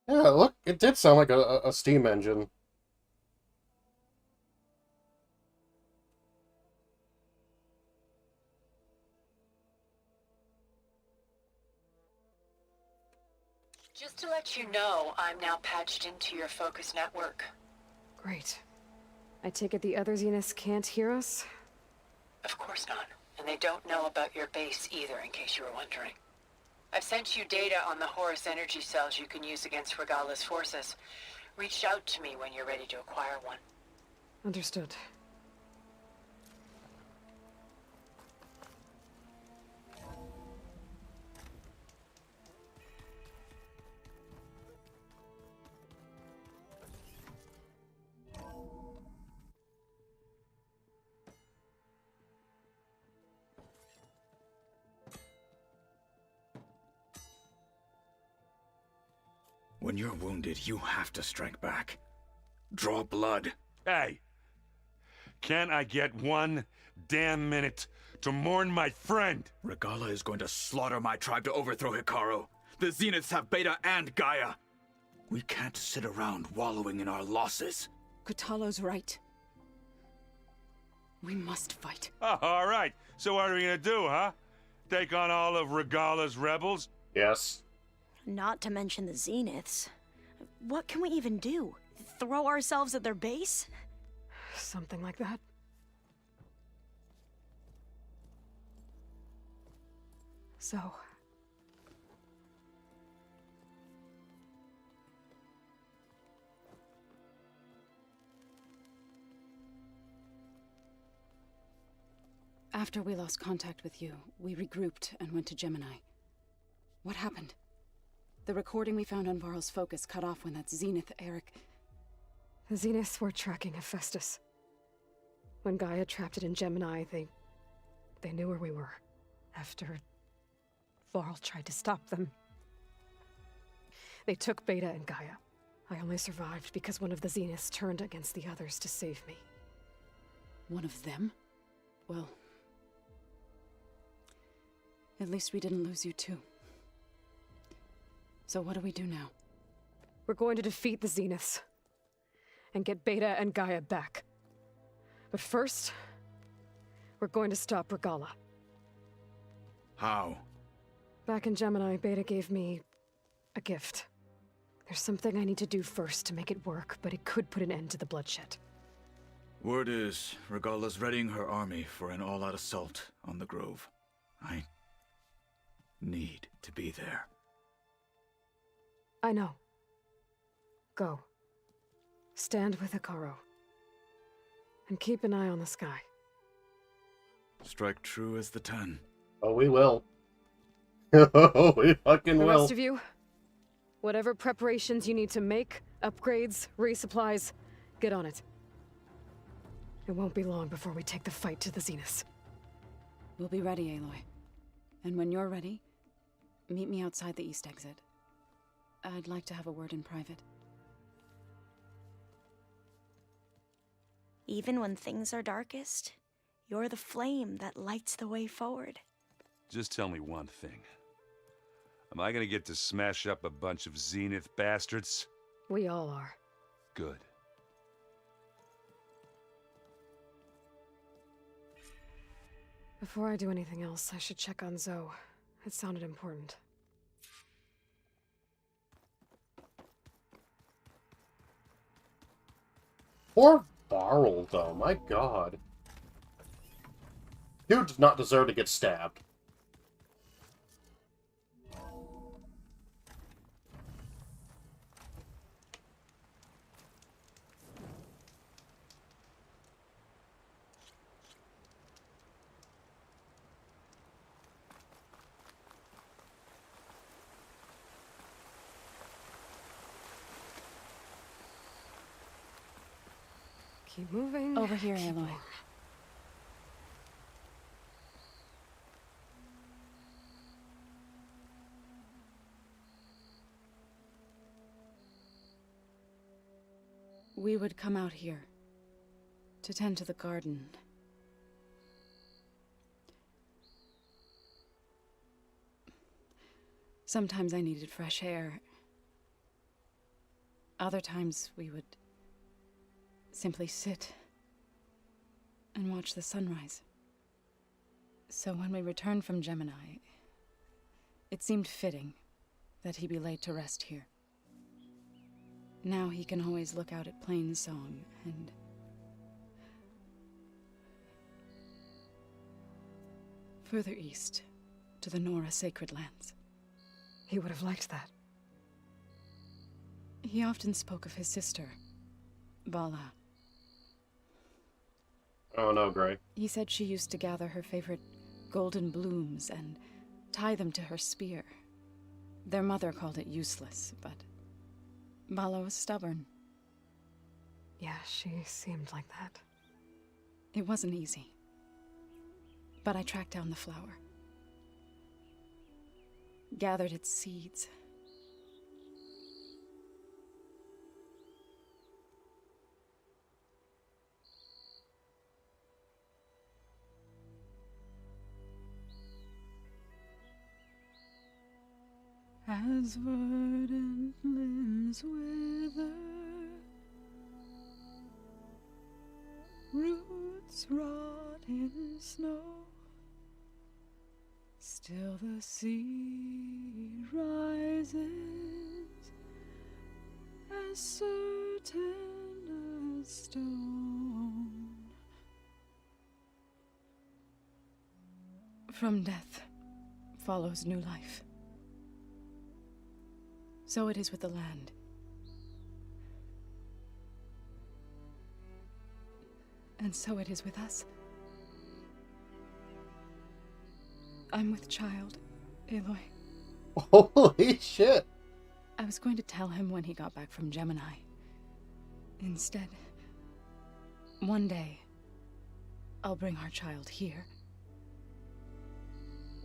Speaker 1: Yeah, look, it did sound like a steam engine.
Speaker 4: Just to let you know, I'm now patched into your focus network.
Speaker 3: Great. I take it the other Zeniths can't hear us?
Speaker 4: Of course not. And they don't know about your base either, in case you were wondering. I've sent you data on the Horus energy cells you can use against Regala's forces. Reach out to me when you're ready to acquire one.
Speaker 3: Understood.
Speaker 17: When you're wounded, you have to strike back. Draw blood.
Speaker 16: Hey! Can't I get one damn minute to mourn my friend?
Speaker 17: Regala is going to slaughter my tribe to overthrow Hikaru. The Zeniths have Beta and Gaia. We can't sit around wallowing in our losses.
Speaker 15: Kotallo's right. We must fight.
Speaker 16: Oh, all right. So what are we gonna do, huh? Take on all of Regala's rebels?
Speaker 1: Yes.
Speaker 8: Not to mention the Zeniths. What can we even do? Throw ourselves at their base?
Speaker 3: Something like that. So...
Speaker 15: After we lost contact with you, we regrouped and went to Gemini. What happened? The recording we found on Varl's focus cut off when that Zenith, Eric...
Speaker 3: The Zeniths were tracking Hephaestus. When Gaia trapped it in Gemini, they knew where we were. After Varl tried to stop them. They took Beta and Gaia. I only survived because one of the Zeniths turned against the others to save me.
Speaker 15: One of them? Well... At least we didn't lose you too. So what do we do now?
Speaker 3: We're going to defeat the Zeniths. And get Beta and Gaia back. But first... we're going to stop Regala.
Speaker 17: How?
Speaker 3: Back in Gemini, Beta gave me... a gift. There's something I need to do first to make it work, but it could put an end to the bloodshed.
Speaker 17: Word is, Regala's readying her army for an all-out assault on the Grove. I need to be there.
Speaker 3: I know. Go. Stand with Hikaru. And keep an eye on the sky.
Speaker 17: Strike true as the 10.
Speaker 1: Oh, we will. Oh, we fucking
Speaker 3: The
Speaker 1: will.
Speaker 3: rest of you, whatever preparations you need to make, upgrades, resupplies, get on it. It won't be long before we take the fight to the Zeniths.
Speaker 15: We'll be ready, Aloy. And when you're ready, meet me outside the east exit. I'd like to have a word in private.
Speaker 8: Even when things are darkest, you're the flame that lights the way forward.
Speaker 16: Just tell me one thing. Am I gonna get to smash up a bunch of Zenith bastards?
Speaker 3: We all are.
Speaker 16: Good.
Speaker 3: Before I do anything else, I should check on Zoe. It sounded important.
Speaker 1: Poor Varl, though. My god. Dude does not deserve to get stabbed.
Speaker 3: Keep moving.
Speaker 15: Over here,
Speaker 3: keep
Speaker 15: Aloy.
Speaker 3: moving.
Speaker 15: We would come out here to tend to the garden. Sometimes I needed fresh air. Other times we would simply sit and watch the sunrise. So when we returned from Gemini, it seemed fitting that he be laid to rest here. Now he can always look out at Plainsong and... further east, to the Nora Sacred Lands.
Speaker 3: He would have liked that.
Speaker 15: He often spoke of his sister, Vala.
Speaker 1: Oh no, Gray.
Speaker 15: He said she used to gather her favorite golden blooms and tie them to her spear. Their mother called it useless, but Vala was stubborn.
Speaker 3: Yeah, she seemed like that.
Speaker 15: It wasn't easy. But I tracked down the flower. Gathered its seeds. As verdant limbs wither, roots rot in snow, still the sea rises, as certain as stone. From death follows new life. So it is with the land. And so it is with us. I'm with child, Aloy.
Speaker 1: Holy shit!
Speaker 15: I was going to tell him when he got back from Gemini. Instead, one day, I'll bring our child here.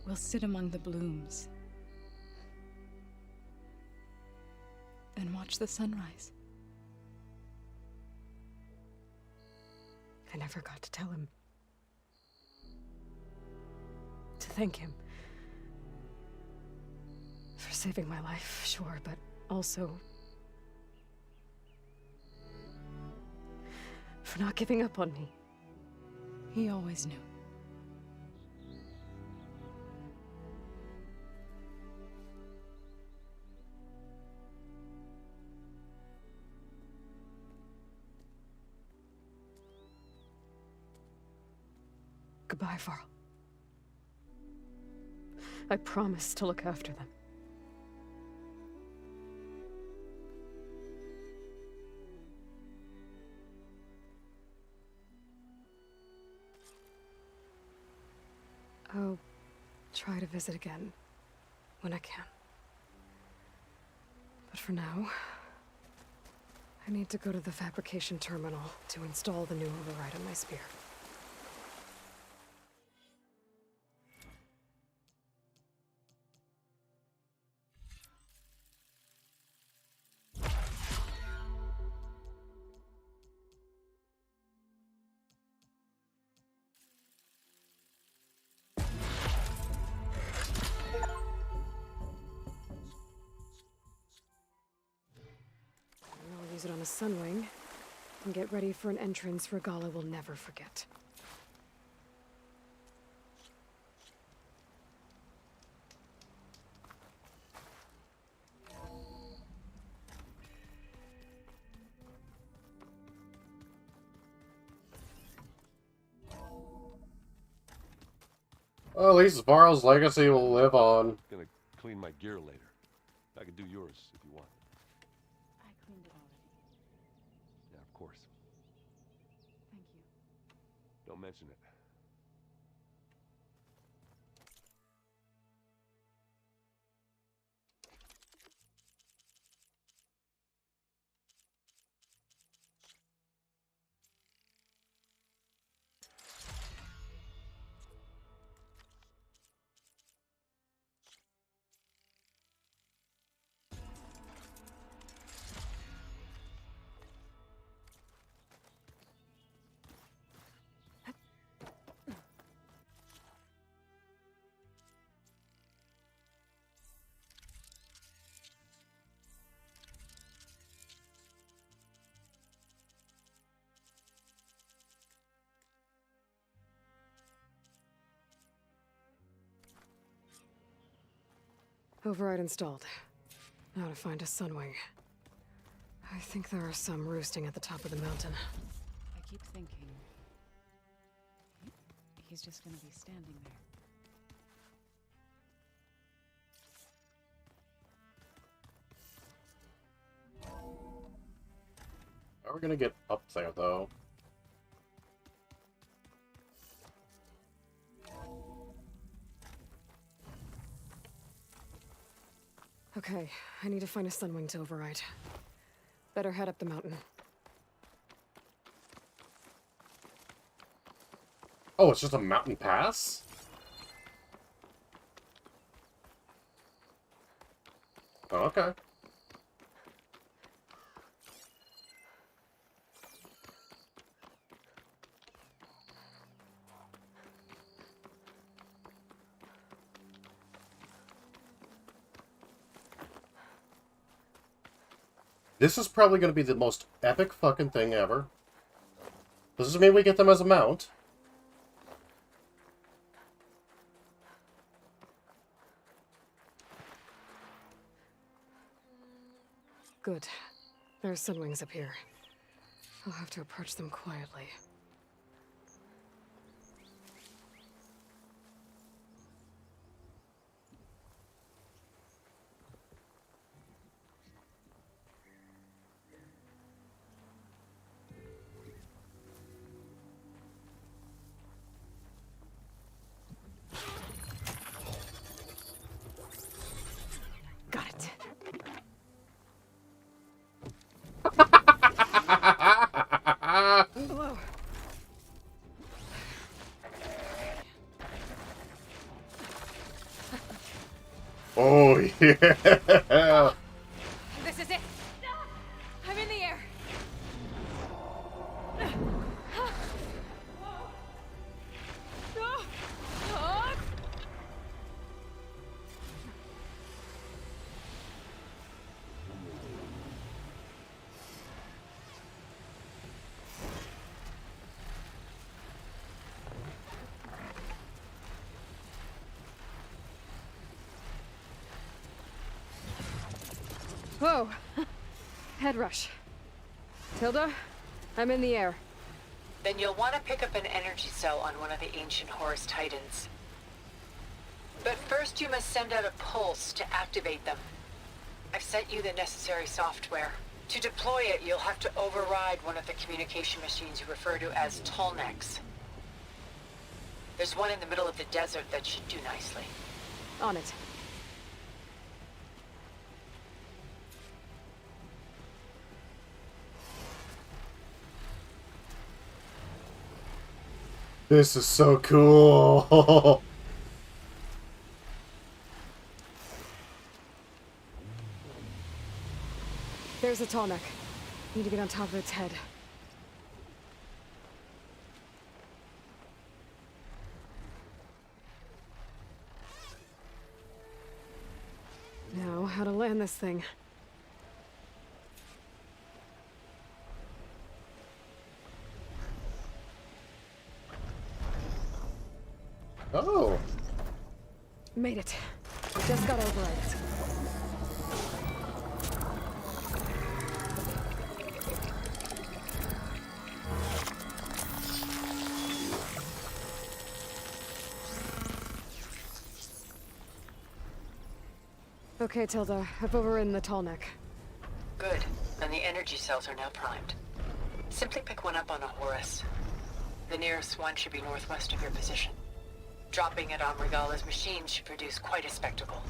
Speaker 15: We'll sit among the blooms and watch the sunrise.
Speaker 3: I never got to tell him. To thank him. For saving my life, sure, but also... for not giving up on me.
Speaker 15: He always knew.
Speaker 3: Goodbye, Varl. I promise to look after them. I'll try to visit again when I can. But for now, I need to go to the fabrication terminal to install the new override on my spear. I'll use it on a sunwing and get ready for an entrance Regala will never forget.
Speaker 1: Well, at least Varl's legacy will live on.
Speaker 11: Gonna clean my gear later. I can do yours if you want.
Speaker 15: I cleaned it already.
Speaker 11: Yeah, of course.
Speaker 15: Thank you.
Speaker 11: Don't mention it.
Speaker 3: Override installed. Now to find a Sunwing. I think there are some roosting at the top of the mountain.
Speaker 15: I keep thinking... he's just gonna be standing there.
Speaker 1: How are we gonna get up there, though?
Speaker 3: Okay, I need to find a Sunwing to override. Better head up the mountain.
Speaker 1: Oh, it's just a mountain pass? Oh, okay. This is probably going to be the most epic fucking thing ever. Does this mean we get them as a mount?
Speaker 3: Good. There are Sunwings up here. I'll have to approach them quietly. Got it. Hello.
Speaker 1: Oh, yeah!
Speaker 3: This is it. I'm in the air. Whoa! Head rush. Tilda, I'm in the air.
Speaker 4: Then you'll want to pick up an energy cell on one of the ancient Horus Titans. But first you must send out a pulse to activate them. I've sent you the necessary software. To deploy it, you'll have to override one of the communication machines you refer to as Tallnecks. There's one in the middle of the desert that should do nicely.
Speaker 3: On it.
Speaker 1: This is so cool!
Speaker 3: There's a Tallneck. Need to get on top of its head. Now, how to land this thing.
Speaker 1: Oh!
Speaker 3: Made it. Just got override it. Okay, Tilda. I've overridden the Tallneck.
Speaker 4: Good. And the energy cells are now primed. Simply pick one up on a Horus. The nearest one should be northwest of your position. Dropping it on Regala's machine should produce quite a spectacle.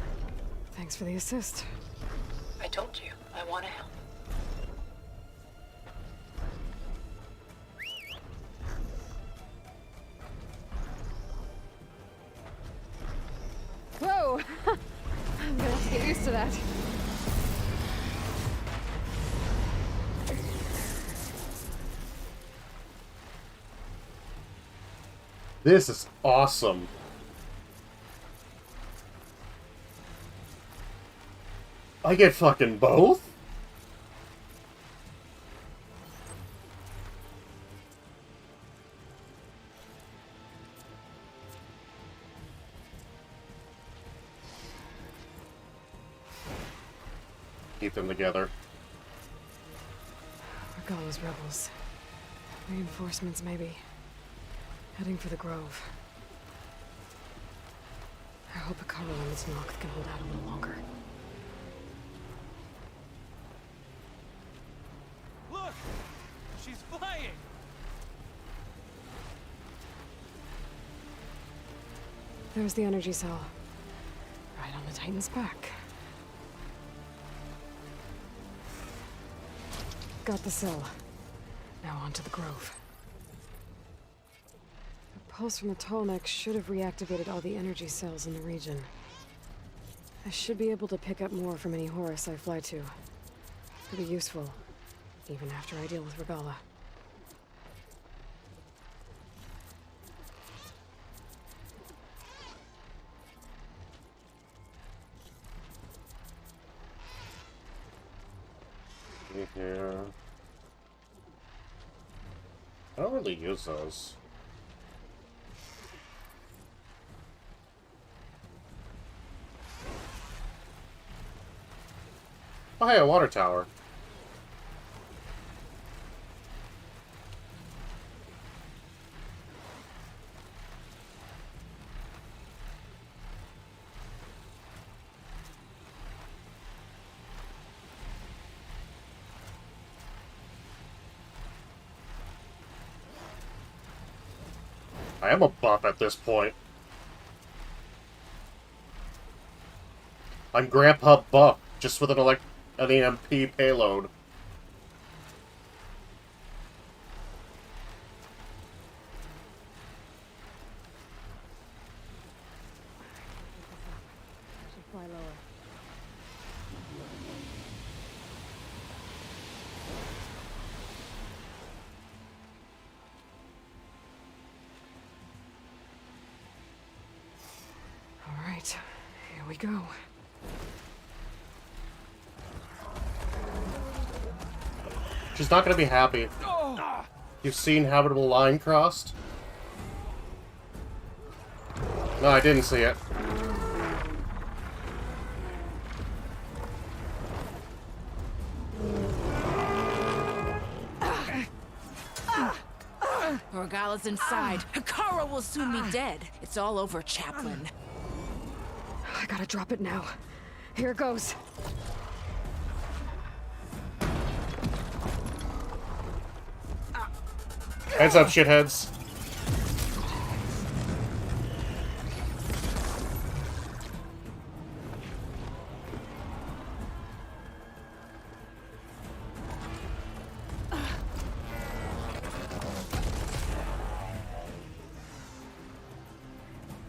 Speaker 3: Thanks for the assist.
Speaker 4: I told you, I want to help.
Speaker 3: Whoa! I'm gonna have to get used to that.
Speaker 1: This is awesome. I get fucking both? keep them together.
Speaker 3: Regalla's rebels. Reinforcements, maybe. Heading for the Grove. I hope Hekarro and his Noct can hold out a little longer.
Speaker 14: Look! She's flying!
Speaker 3: There's the energy cell. Right on the Titan's back. Got the cell. Now on to the Grove. The pulse from the Tallneck should have reactivated all the energy cells in the region. I should be able to pick up more from any Horus I fly to. It'll be useful, even after I deal with Regalla.
Speaker 1: Here. I don't really use those. Oh, hey, a water tower. I am a buff at this point. I'm Grandpa Buff, just with an EMP payload.
Speaker 3: Should fly lower. All right, here we go.
Speaker 1: She's not gonna be happy. You've seen habitable line crossed? No, I didn't see it.
Speaker 6: Regalla's inside. Hekarro will soon be dead. It's all over, Chaplain.
Speaker 3: I gotta drop it now. Here goes.
Speaker 1: Heads up, shitheads.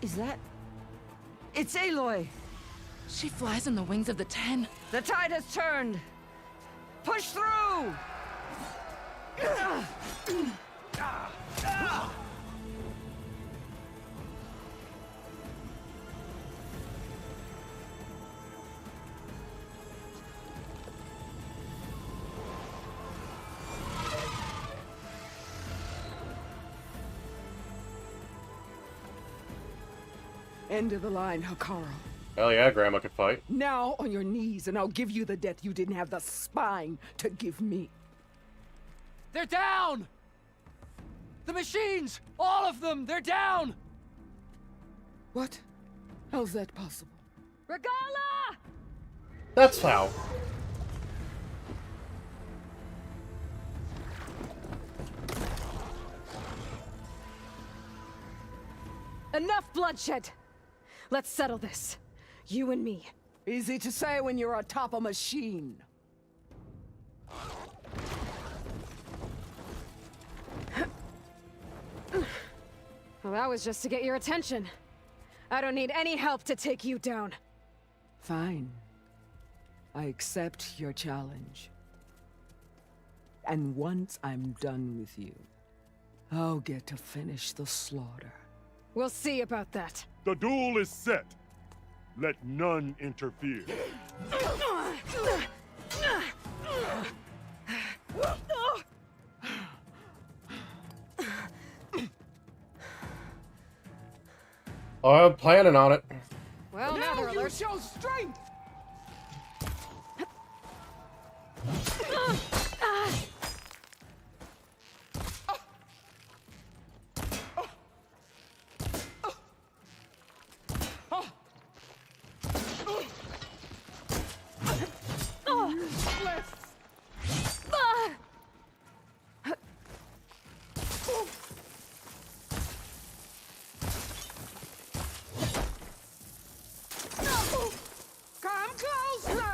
Speaker 6: Is that... It's Aloy! She flies on the wings of the Ten.
Speaker 22: The tide has turned! Push through! End of the line, Hekarro.
Speaker 1: Hell yeah, Grandma could fight.
Speaker 22: Now on your knees, and I'll give you the death you didn't have the spine to give me.
Speaker 14: They're down! The machines! All of them! They're down!
Speaker 22: What? How's that possible?
Speaker 3: Regalla!
Speaker 1: That's how.
Speaker 3: Enough bloodshed! Let's settle this. You and me.
Speaker 22: Easy to say when you're atop a machine.
Speaker 3: Well, that was just to get your attention. I don't need any help to take you down.
Speaker 22: Fine. I accept your challenge. And once I'm done with you, I'll get to finish the slaughter.
Speaker 3: We'll see about that.
Speaker 23: The duel is set. Let none interfere.
Speaker 1: Oh, I'm planning on it.
Speaker 3: Well,
Speaker 22: now
Speaker 3: they're
Speaker 22: you
Speaker 3: alert.
Speaker 22: show strength!
Speaker 14: Come closer!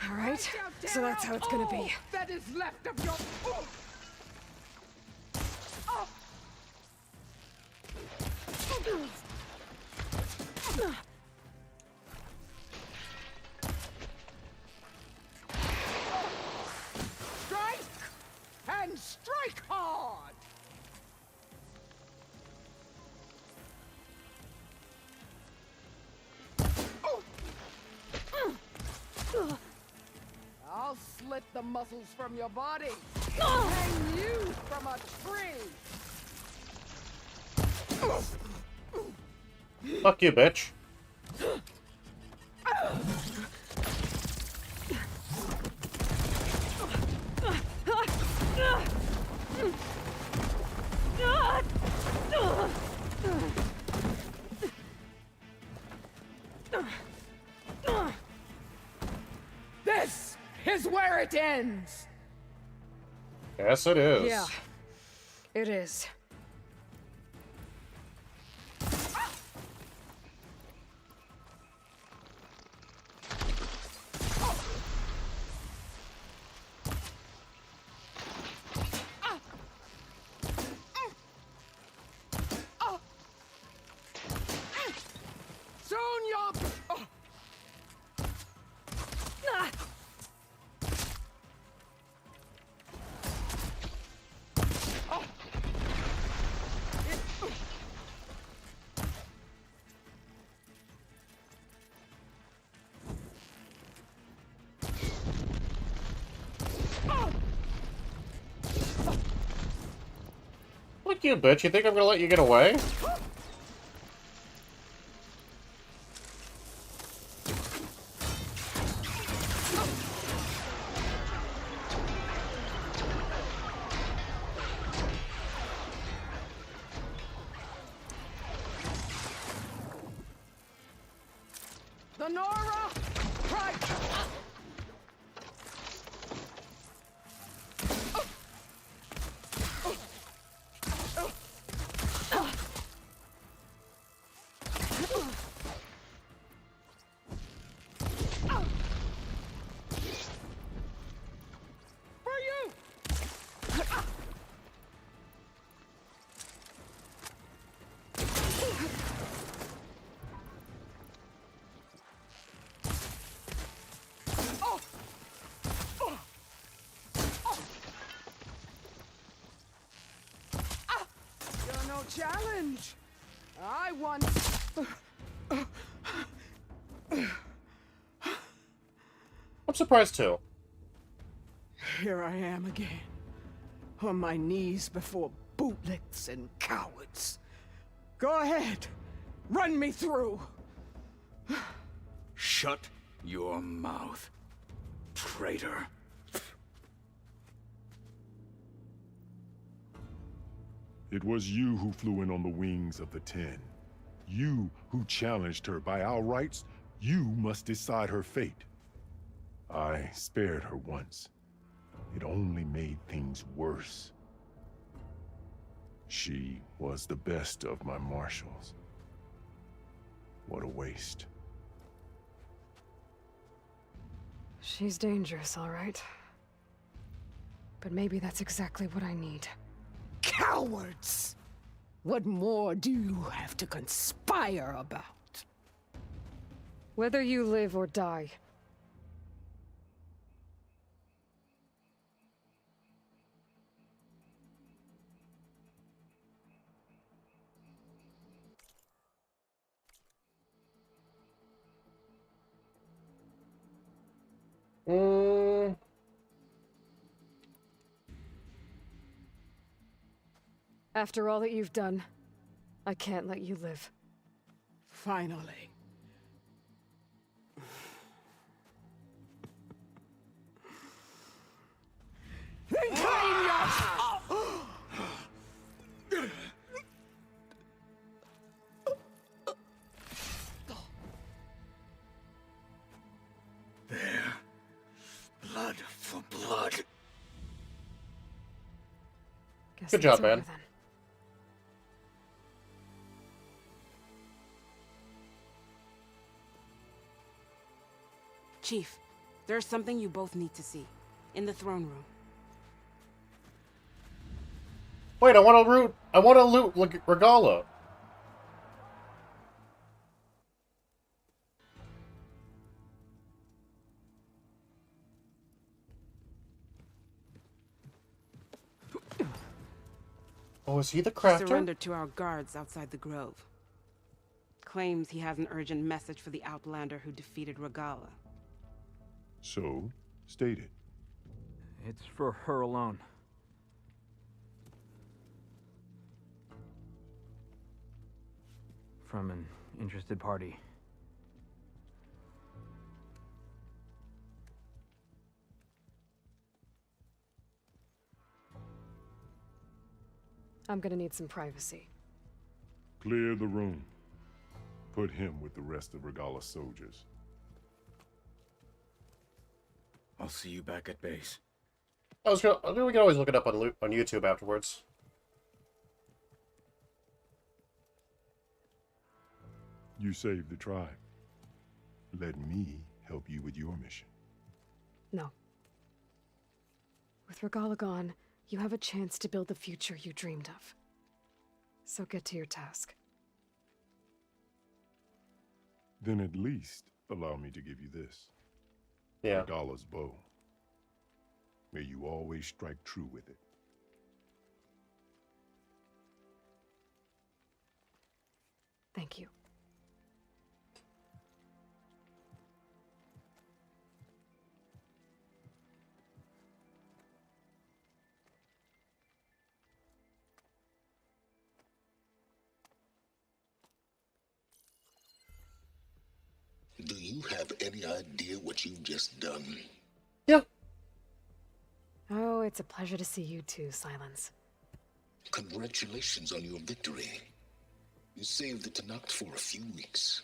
Speaker 3: All right, so that's how it's gonna be.
Speaker 14: That is left of your... Strike! And strike hard! I'll slit the muscles from your body. Hang you from a tree.
Speaker 1: Fuck you, bitch.
Speaker 14: This is where it ends.
Speaker 1: Yes, it is.
Speaker 3: Yeah, it is.
Speaker 14: Soon you'll...
Speaker 1: Fuck you, bitch. You think I'm gonna let you get away?
Speaker 14: The Nora! Right! For you! You're no challenge. I want...
Speaker 1: I'm surprised too.
Speaker 14: Here I am again, on my knees before bootlicks and cowards. Go ahead, run me through.
Speaker 17: Shut your mouth, traitor.
Speaker 23: It was you who flew in on the wings of the Ten. You who challenged her by our rights. You must decide her fate. I spared her once. It only made things worse. She was the best of my marshals. What a waste.
Speaker 3: She's dangerous, all right. But maybe that's exactly what I need.
Speaker 14: Cowards! What more do you have to conspire about?
Speaker 3: Whether you live or die. After all that you've done, I can't let you live.
Speaker 14: Finally. Then claim your...
Speaker 17: There. Blood for blood.
Speaker 3: Guess
Speaker 1: Good
Speaker 3: that's
Speaker 1: job, man.
Speaker 3: over then.
Speaker 2: Chief, there's something you both need to see. In the throne room.
Speaker 1: Wait, I want to loot Regala. Oh, is he the crafter?
Speaker 2: Surrendered to our guards outside the grove. Claims he has an urgent message for the Outlander who defeated Regala.
Speaker 23: So, state it.
Speaker 19: It's for her alone. From an interested party.
Speaker 3: I'm gonna need some privacy.
Speaker 23: Clear the room. Put him with the rest of Regala's soldiers.
Speaker 17: I'll see you back at base.
Speaker 1: We can always look it up on YouTube afterwards.
Speaker 23: You saved the tribe. Let me help you with your mission.
Speaker 3: No. With Regala gone, you have a chance to build the future you dreamed of. So get to your task.
Speaker 23: Then at least allow me to give you this.
Speaker 1: Yeah.
Speaker 23: Regala's bow. May you always strike true with it.
Speaker 3: Thank you.
Speaker 20: Do you have any idea what you've just done?
Speaker 1: Yeah.
Speaker 3: Oh, it's a pleasure to see you too, Silence.
Speaker 20: Congratulations on your victory. You saved the Tenakth for a few weeks.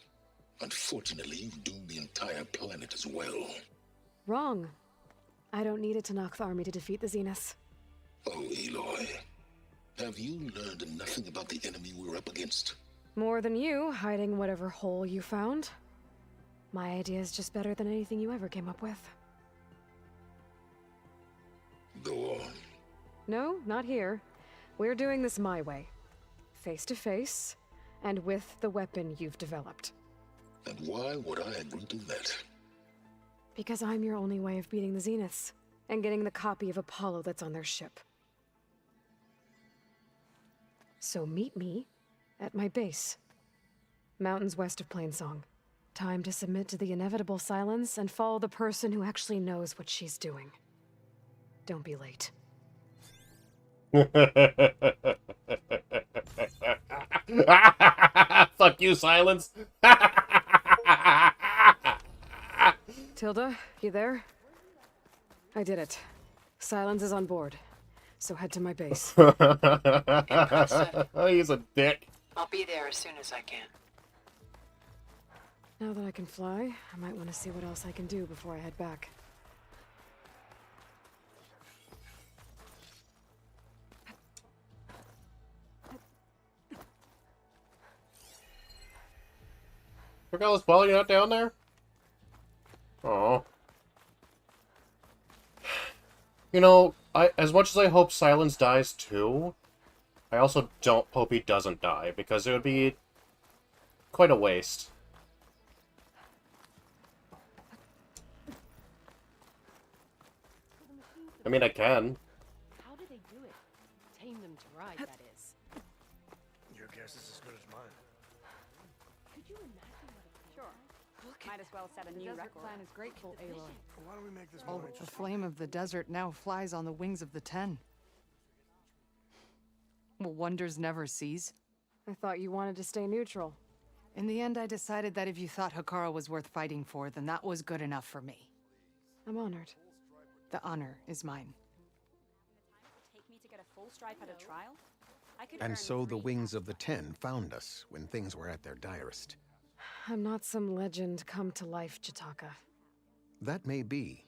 Speaker 20: Unfortunately, you've doomed the entire planet as well.
Speaker 3: Wrong. I don't need a Tenakth army to defeat the Zeniths.
Speaker 20: Oh, Aloy. Have you learned nothing about the enemy we're up against?
Speaker 3: More than you, hiding whatever hole you found. My idea is just better than anything you ever came up with.
Speaker 20: Go on.
Speaker 3: No, not here. We're doing this my way. Face to face, and with the weapon you've developed.
Speaker 20: And why would I agree to that?
Speaker 3: Because I'm your only way of beating the Zeniths, and getting the copy of Apollo that's on their ship. So meet me at my base. Mountains west of Plainsong. Time to submit to the inevitable silence and follow the person who actually knows what she's doing. Don't be late.
Speaker 1: Fuck you, Silence.
Speaker 3: Tilda, you there? I did it. Silence is on board. So head to my base.
Speaker 1: He's a dick.
Speaker 4: I'll be there as soon as I can.
Speaker 3: Now that I can fly, I might want to see what else I can do before I head back.
Speaker 1: Regala's ball, you're not down there? Oh. You know, as much as I hope Silence dies too, I also don't hope he doesn't die, because it would be quite a waste. I mean, I can.
Speaker 24: How do they do it? Tame them to ride, that is.
Speaker 25: Your guess is as good as mine.
Speaker 24: Could you imagine what a sure.
Speaker 7: Might as well set a new record.
Speaker 6: Plan is grateful, Aloy.
Speaker 10: Why don't we make this
Speaker 6: Oh,
Speaker 10: more
Speaker 6: the
Speaker 10: interesting?
Speaker 6: flame of the desert now flies on the wings of the Ten. Will wonders never cease?
Speaker 3: I thought you wanted to stay neutral.
Speaker 6: In the end, I decided that if you thought Hekara was worth fighting for, then that was good enough for me.
Speaker 3: I'm honored.
Speaker 6: The honor is mine.
Speaker 7: Take me to get a full stripe at a trial? I could
Speaker 12: And
Speaker 7: earn
Speaker 12: so the
Speaker 7: 3
Speaker 12: Wings of the Ten found us when things were at their direst.
Speaker 3: I'm not some legend come to life, Jataka.
Speaker 12: That may be,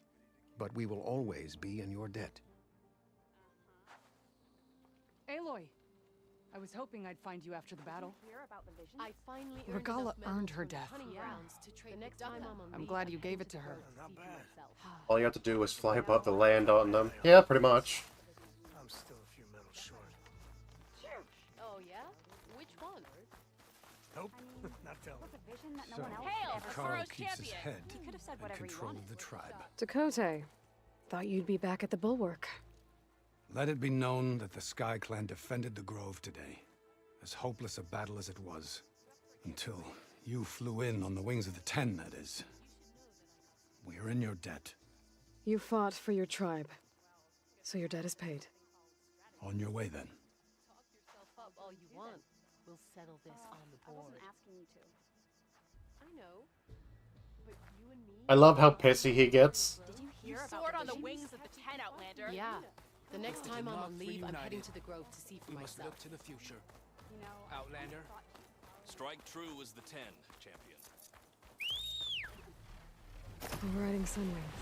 Speaker 12: but we will always be in your debt.
Speaker 6: Aloy! I was hoping I'd find you after the battle.
Speaker 7: Hear about the vision?
Speaker 24: I finally
Speaker 6: Regala earned her death.
Speaker 24: The next time I'm on
Speaker 6: I'm
Speaker 24: leave,
Speaker 6: glad
Speaker 24: I
Speaker 6: you
Speaker 24: head
Speaker 6: gave
Speaker 24: to
Speaker 6: it to
Speaker 24: the
Speaker 6: her.
Speaker 24: grove to see for myself.
Speaker 1: All you have to do is fly above the land on them. Yeah, pretty much.
Speaker 10: I'm still a few medals short.
Speaker 24: Oh yeah? Which one?
Speaker 10: Nope, not telling.
Speaker 7: What's a vision that no
Speaker 13: So,
Speaker 7: one else Hail, ever
Speaker 13: Carl
Speaker 7: saw?
Speaker 13: keeps his head
Speaker 7: He could have said
Speaker 13: and
Speaker 7: whatever he
Speaker 13: control
Speaker 7: wanted.
Speaker 13: of the tribe.
Speaker 3: Dakota, thought you'd be back at the Bulwark.
Speaker 13: Let it be known that the Sky Clan defended the Grove today, as hopeless a battle as it was. Until you flew in on the wings of the Ten, that is. We're in your debt.
Speaker 3: You fought for your tribe, so your debt is paid.
Speaker 13: On your way, then.
Speaker 24: Talk yourself up all you want. We'll settle this on the
Speaker 7: I
Speaker 24: board.
Speaker 7: wasn't asking you to.
Speaker 24: I know. But you and me...
Speaker 1: I love how pissy he gets.
Speaker 7: Did you
Speaker 24: You
Speaker 7: hear about
Speaker 24: soared
Speaker 7: the
Speaker 24: on the
Speaker 7: visions?
Speaker 24: wings of the Ten, Outlander. Yeah. The next time I'm on leave, I'm heading to the Grove to see for
Speaker 18: We must
Speaker 24: myself.
Speaker 18: look to the future.
Speaker 7: You know,
Speaker 18: Outlander.
Speaker 25: Strike true as the 10, champion.
Speaker 3: We're riding Sunwings.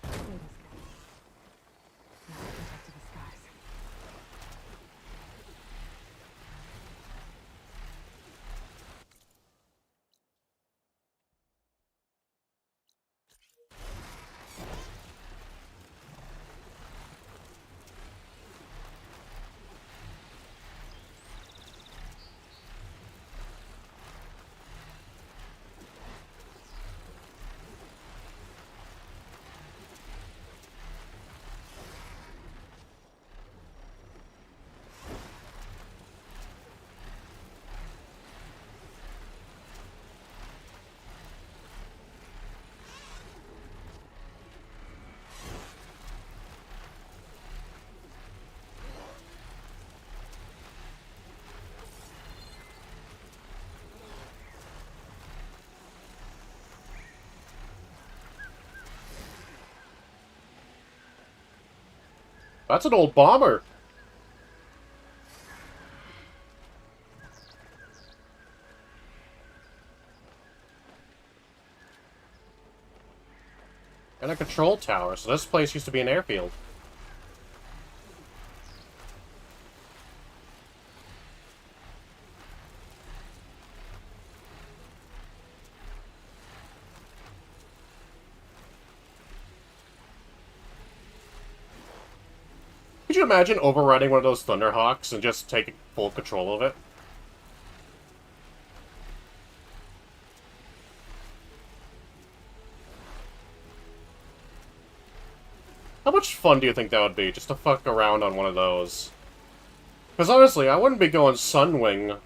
Speaker 3: Play this guy. Now we can talk to the skies.
Speaker 1: That's an old bomber. And a control tower, so this place used to be an airfield. Could you imagine overriding one of those Thunderhawks and just taking full control of it? How much fun do you think that would be, just to fuck around on one of those? Because honestly, I wouldn't be going Sunwing.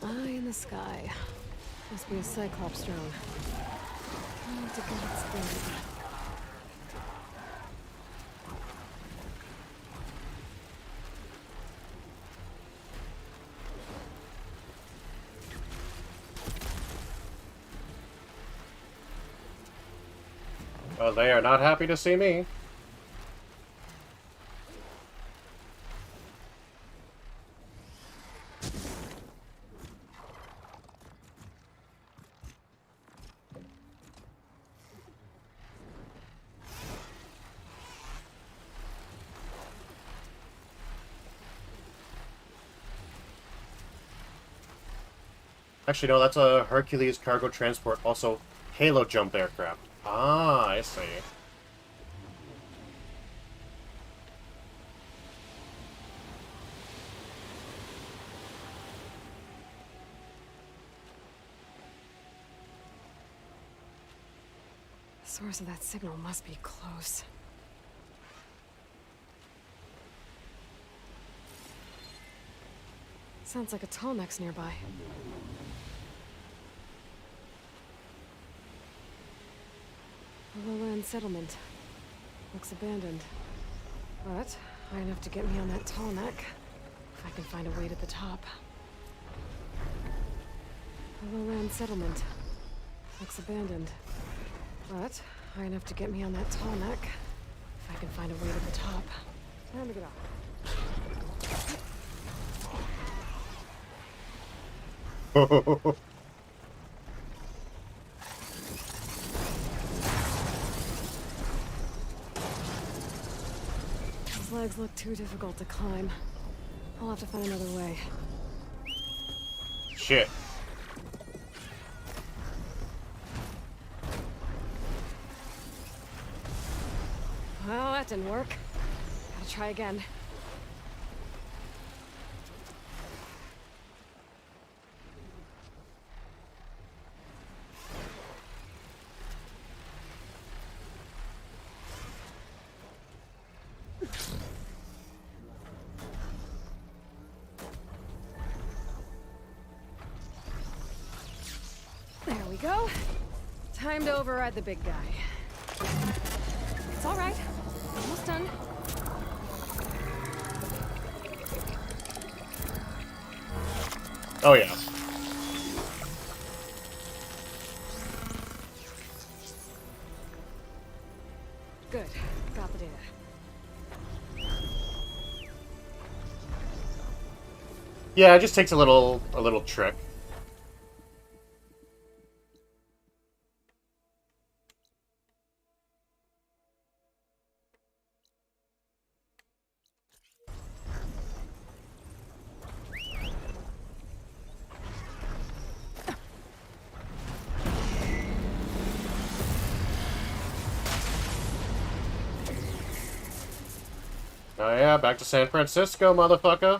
Speaker 3: Eye in the sky. Must be a Cyclops drone. Oh, to God's glory.
Speaker 1: Well, they are not happy to see me. Actually, no, that's a Hercules cargo transport, also Halo jump aircraft. Ah, I see.
Speaker 3: The source of that signal must be close. Sounds like a Tallneck's nearby. A lowland settlement. Looks abandoned. But high enough to get me on that Tallneck. If I can find a way to the top. A lowland settlement. Looks abandoned. But high enough to get me on that Tallneck. If I can find a way to the top. Time to get off. These legs look too difficult to climb. I'll have to find another way.
Speaker 1: Shit.
Speaker 3: Well, that didn't work. Gotta try again. There we go. Time to override the big guy. It's all right. Almost done.
Speaker 1: Oh, yeah.
Speaker 3: Good. Got the data.
Speaker 1: Yeah, it just takes a little trick. Oh yeah, back to San Francisco, motherfucker.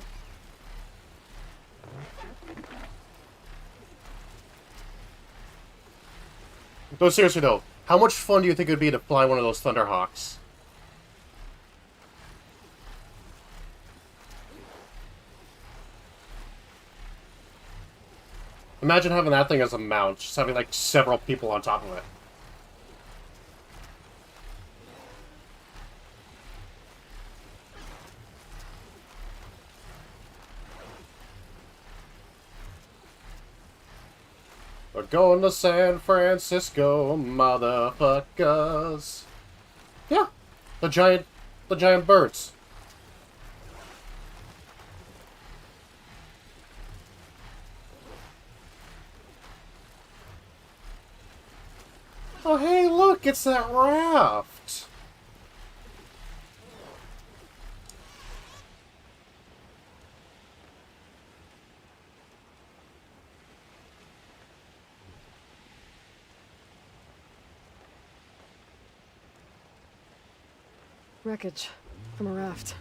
Speaker 1: No, seriously though, how much fun do you think it would be to fly one of those Thunderhawks? Imagine having that thing as a mount, just having like several people on top of it. We're going to San Francisco, motherfuckers. Yeah, the giant birds. Oh, hey, look, it's that raft.
Speaker 3: Wreckage from a raft.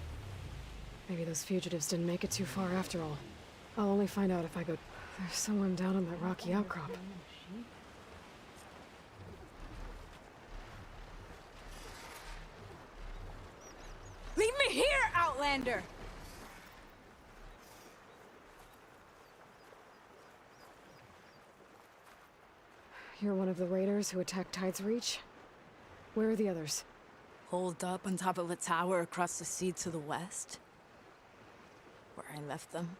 Speaker 3: Maybe those fugitives didn't make it too far after all. I'll only find out if I go... There's someone down on that rocky outcrop.
Speaker 6: Leave me here, Outlander!
Speaker 3: You're one of the raiders who attacked Tide's Reach? Where are the others?
Speaker 5: Holed up on top of a tower across the sea to the west. Where I left them.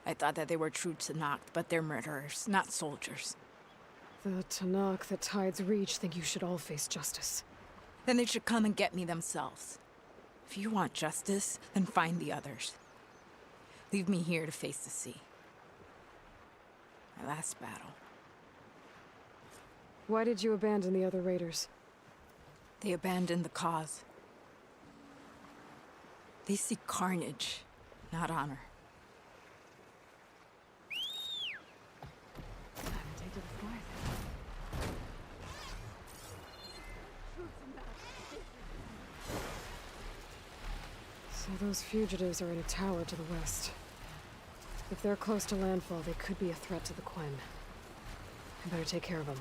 Speaker 5: I thought that they were true Tenakth, but they're murderers, not soldiers.
Speaker 3: The Tenakth that Tide's Reach think you should all face justice.
Speaker 5: Then they should come and get me themselves. If you want justice, then find the others. Leave me here to face the sea. My last battle.
Speaker 3: Why did you abandon the other raiders?
Speaker 5: They abandoned the cause. They seek carnage, not honor.
Speaker 3: So those fugitives are in a tower to the west. If they're close to landfall, they could be a threat to the Quen. I better take care of them.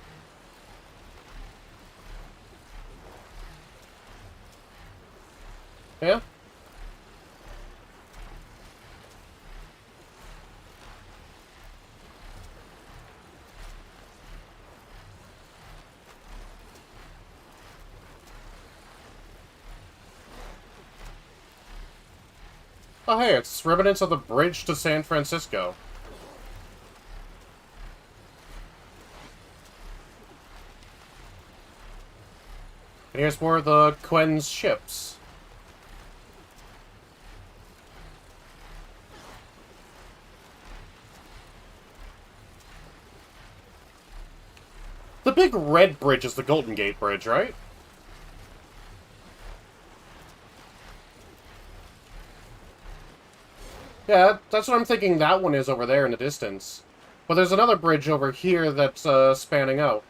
Speaker 1: Yeah? Oh hey, it's remnants of the bridge to San Francisco. And here's more of the Quen's ships. The big red bridge is the Golden Gate Bridge, right? Yeah, that's what I'm thinking that one is over there in the distance. But there's another bridge over here that's spanning out.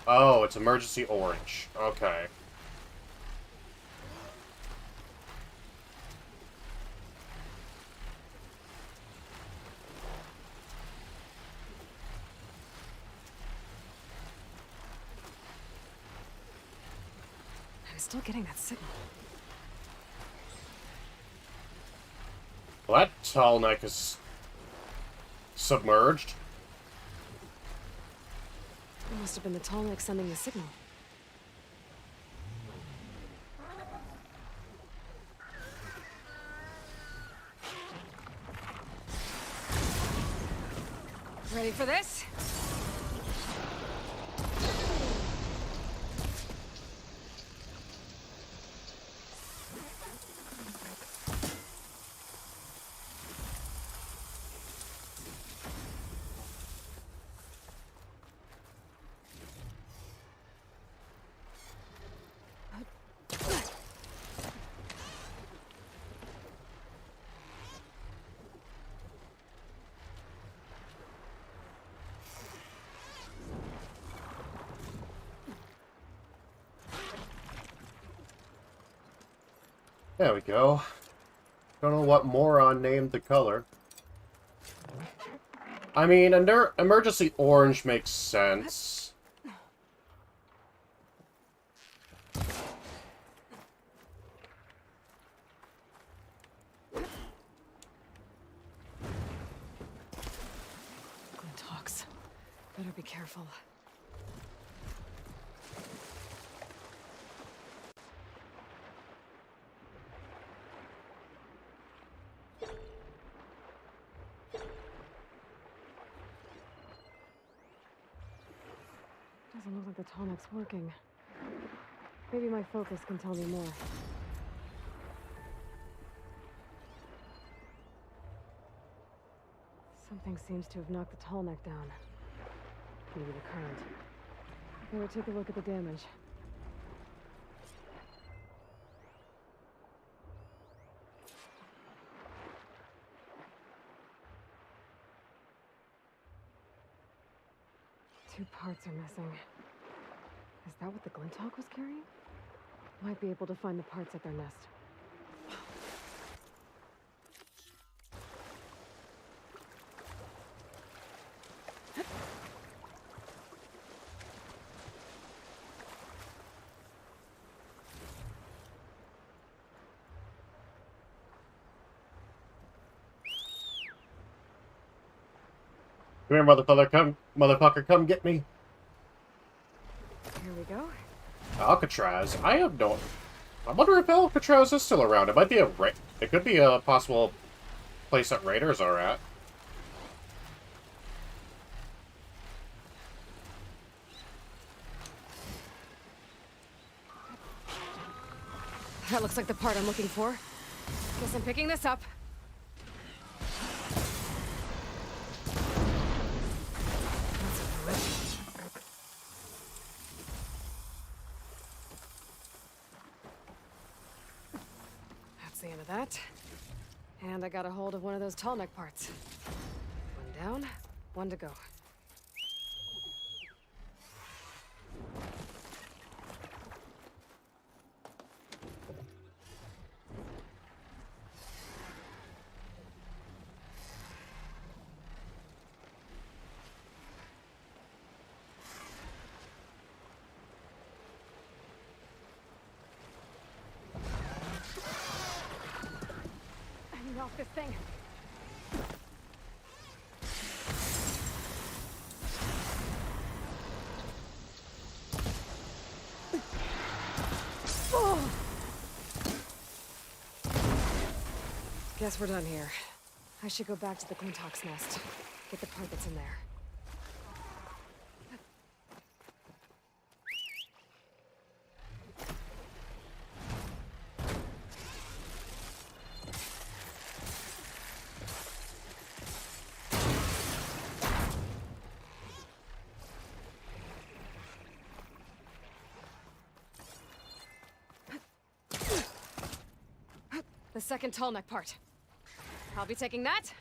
Speaker 1: Oh, it's emergency orange. Okay.
Speaker 3: I'm still getting that signal.
Speaker 1: Well, that tall neck is submerged.
Speaker 3: It must have been the tall neck sending the signal. Ready for this?
Speaker 1: There we go. Don't know what moron named the color. I mean, emergency orange makes sense.
Speaker 3: Glinthawks. Better be careful. Doesn't look like the tonic's working. Maybe my focus can tell me more. Something seems to have knocked the tall neck down. Maybe the current. Better take a look at the damage. Two parts are missing. Is that what the Glinthawk was carrying? Might be able to find the parts at their nest.
Speaker 1: Come here, motherfucker, come get me.
Speaker 3: Here we go.
Speaker 1: Alcatraz? I wonder if Alcatraz is still around. It might be it could be a possible place that raiders are at.
Speaker 3: That looks like the part I'm looking for. Guess I'm picking this up. That's the end of that. And I got a hold of one of those tall neck parts. One down, one to go. off this thing. Oh. Guess we're done here. I should go back to the Quintox nest. Get the part that's in there. The second tall neck part. I'll be taking that.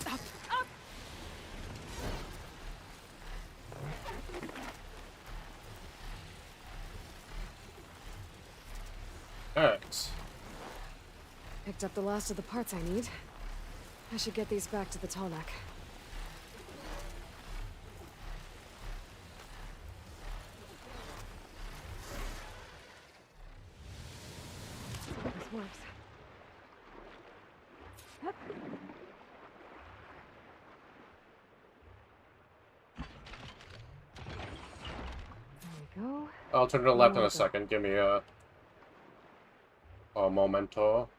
Speaker 3: Up, up.
Speaker 1: Alright.
Speaker 3: Picked up the last of the parts I need. I should get these back to the tall neck. This works. Hup. There we go.
Speaker 1: I'll turn to the left in a second. Give me a momento.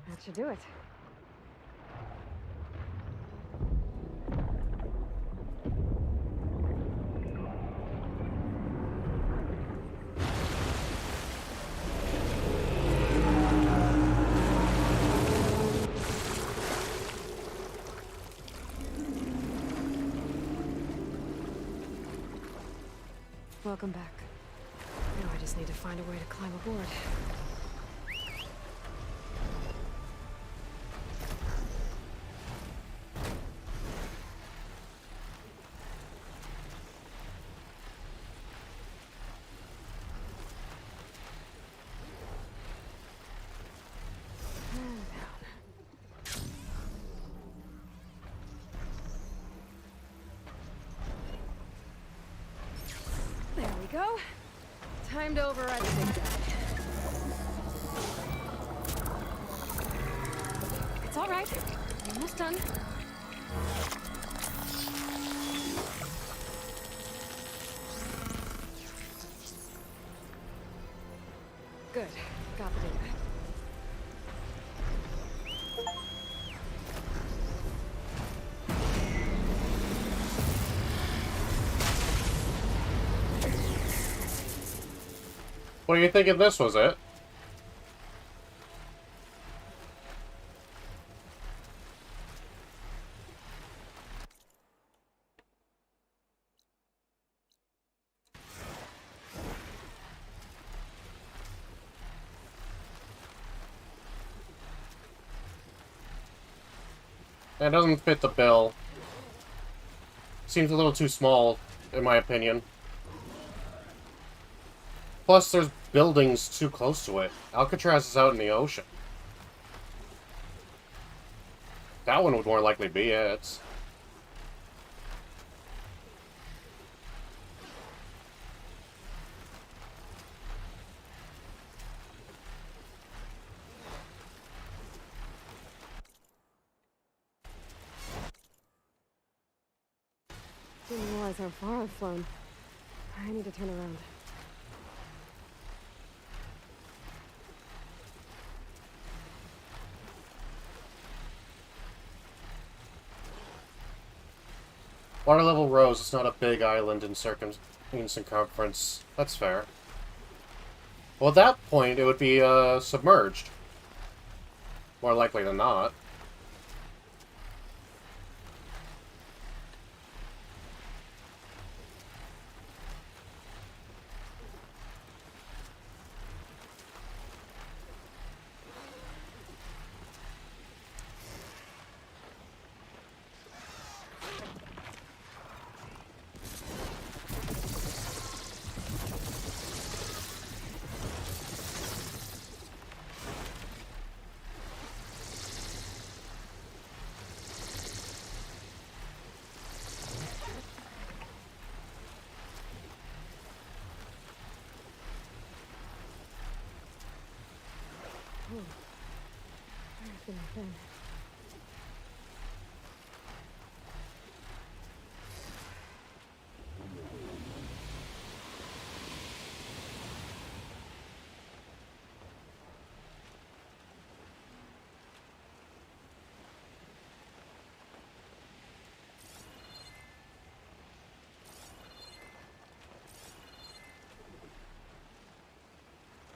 Speaker 3: That should do it. Welcome back. Now I just need to find a way to climb aboard. There we go. Time to override the big guy. It's all right. Almost done. Good. Got the data.
Speaker 1: What are you thinking this was it? It doesn't fit the bill. Seems a little too small, in my opinion. Plus, there's buildings too close to it. Alcatraz is out in the ocean. That one would more likely be it.
Speaker 3: Didn't realize how far I've flown. I need to turn around.
Speaker 1: Water level rose. It's not a big island in circumference. That's fair. Well, at that point, it would be submerged. More likely than not.
Speaker 3: Getting thin.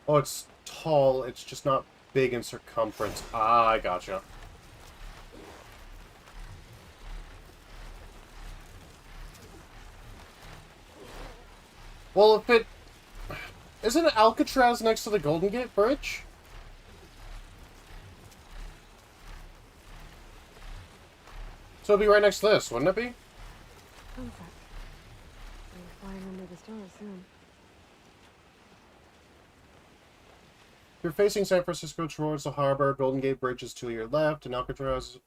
Speaker 1: Oh, it's tall. It's just not big in circumference. Ah, I gotcha. Well, if it... Isn't it Alcatraz next to the Golden Gate Bridge? So it'd be right next to this, wouldn't it be?
Speaker 3: Perfect. We're flying under the stars soon.
Speaker 1: You're facing San Francisco towards the harbor. Golden Gate Bridge is to your left, and Alcatraz is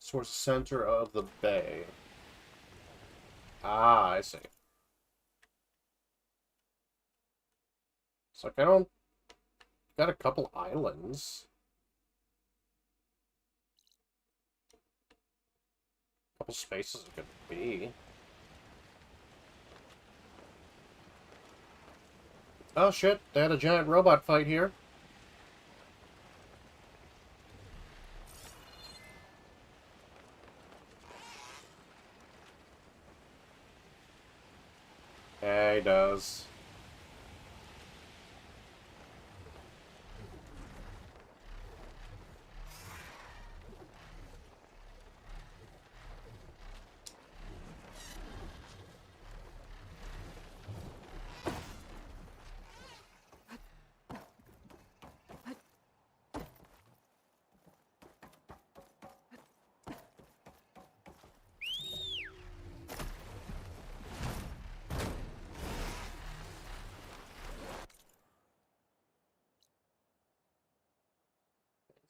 Speaker 1: towards the center of the bay. Ah, I see. It's like I don't... Got a couple islands. Couple spaces it could be. Oh shit, they had a giant robot fight here. Yeah, he does.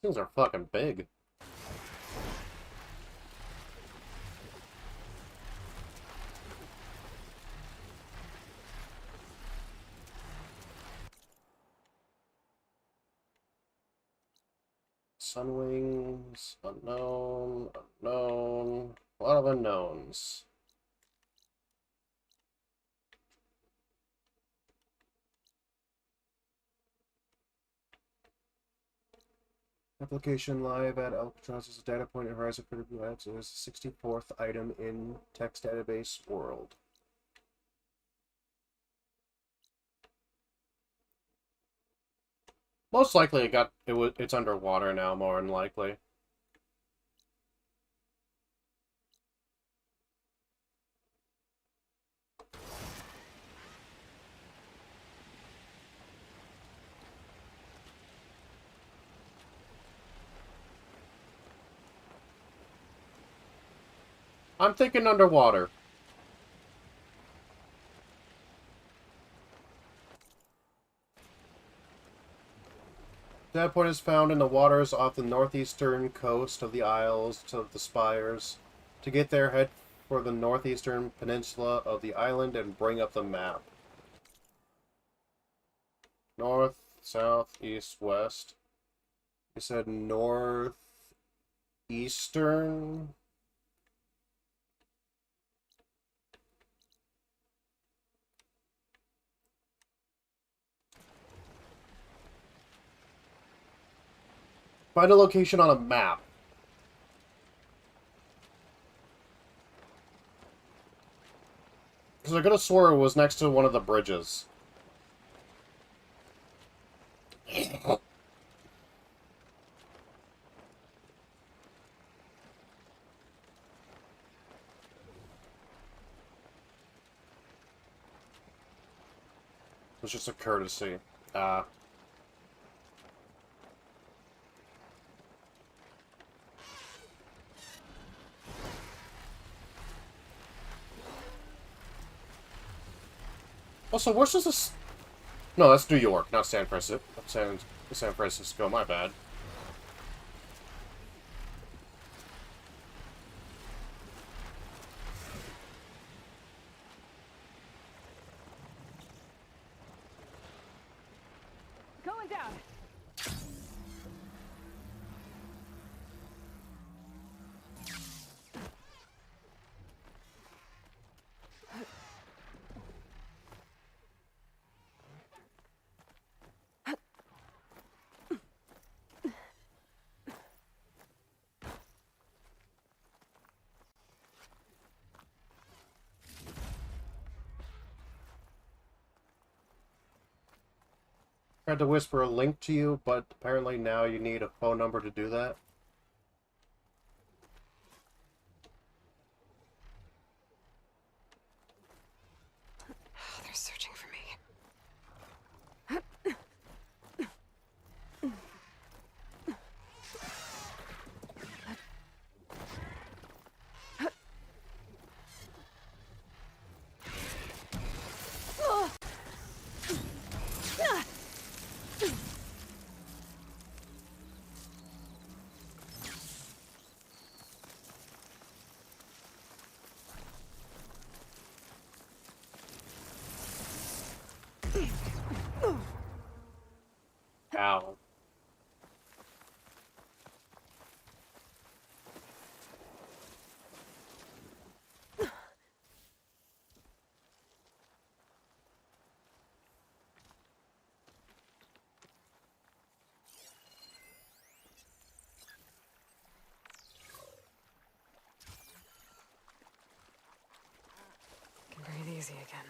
Speaker 1: Things are fucking big. Sunwings, unknown, unknown. A lot of unknowns. Application live at Alcatraz is a data point in Horizon Critical Labs. It is the 64th item in text database world. Most likely it's underwater now, more than likely. I'm thinking underwater. That point is found in the waters off the northeastern coast of the Isles of the Spires. To get there, head for the northeastern peninsula of the island and bring up the map. North, south, east, west. You said northeastern? Find a location on a map. Because I could have swore it was next to one of the bridges. It's just a courtesy. Also, where's this? No, that's New York, not San Francisco. San Francisco, my bad.
Speaker 5: Going down.
Speaker 1: Tried to whisper a link to you, but apparently now you need a phone number to do that.
Speaker 3: They're searching for me.
Speaker 1: Ow.
Speaker 3: Can breathe easy again.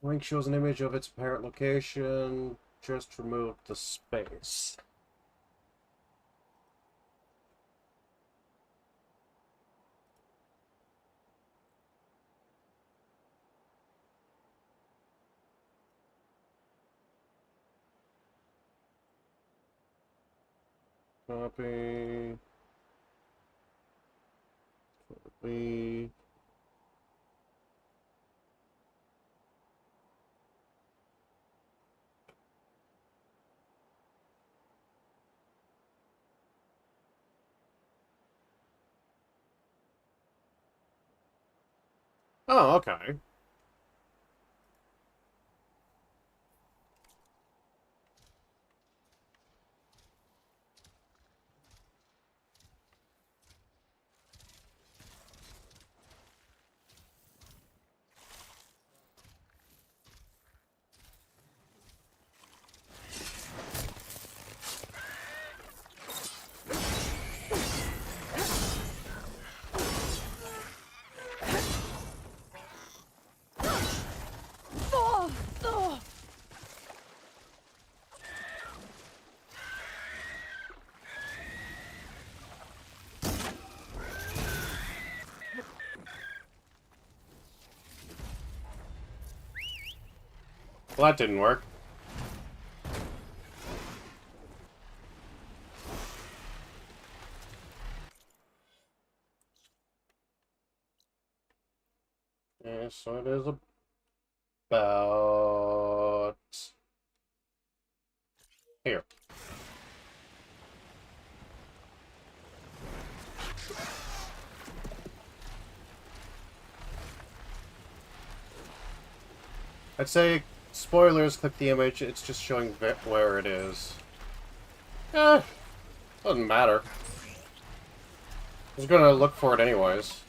Speaker 1: Link shows an image of its apparent location. Just remove the space. Copy. Copy. Oh, okay. Well, that didn't work. Yeah, so it is about here. I'd say, spoilers, click the image, it's just showing where it is. Doesn't matter. I was gonna look for it anyways.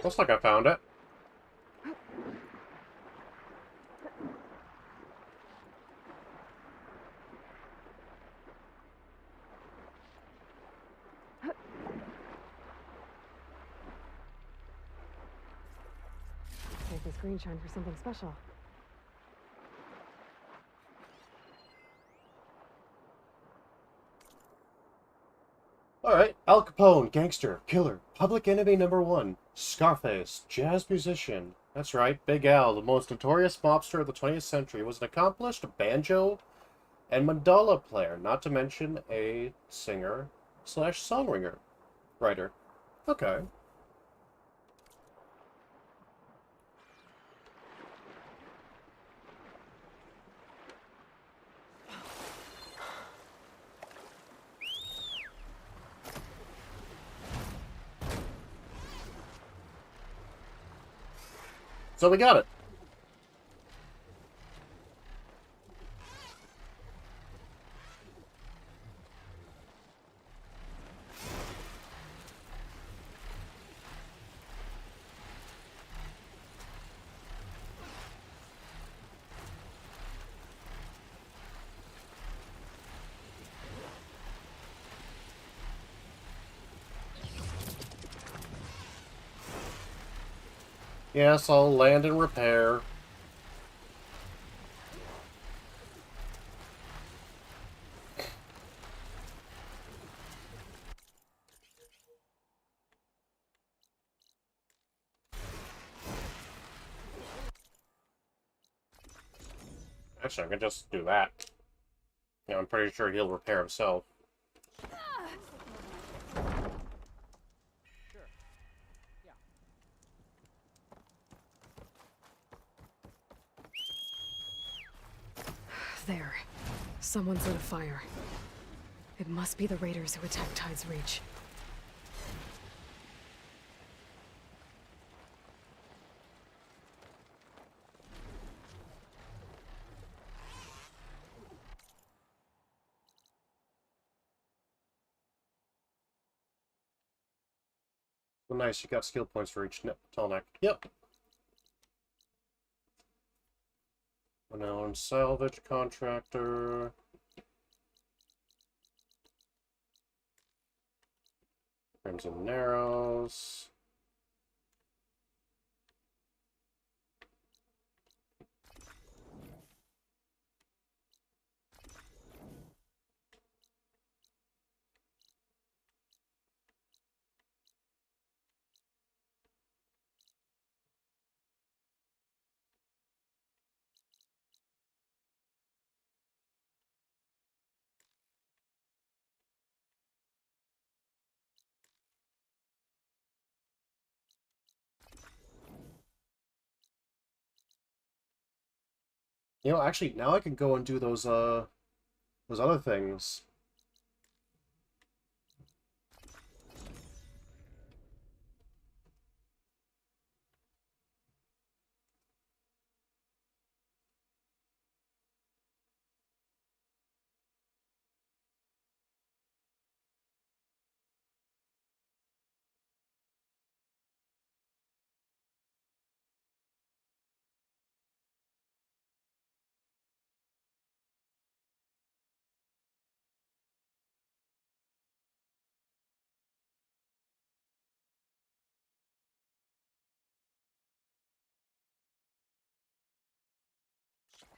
Speaker 1: Looks like I found it.
Speaker 3: Make this green shine for something special.
Speaker 1: Alright, Al Capone, gangster, killer, public enemy #1, Scarface, jazz musician. That's right, Big Al, the most notorious mobster of the 20th century, was an accomplished banjo and mandala player, not to mention a singer/songwriter. Writer. Okay. So we got it. Yes, I'll land and repair. Actually, I can just do that. Yeah, I'm pretty sure he'll repair himself.
Speaker 3: There. Someone's lit a fire. It must be the raiders who attacked Tide's Reach.
Speaker 1: Well, nice, you got skill points for each bottleneck. Yep. Renowned salvage contractor. Crimson Narrows. You know, actually, now I can go and do those other things.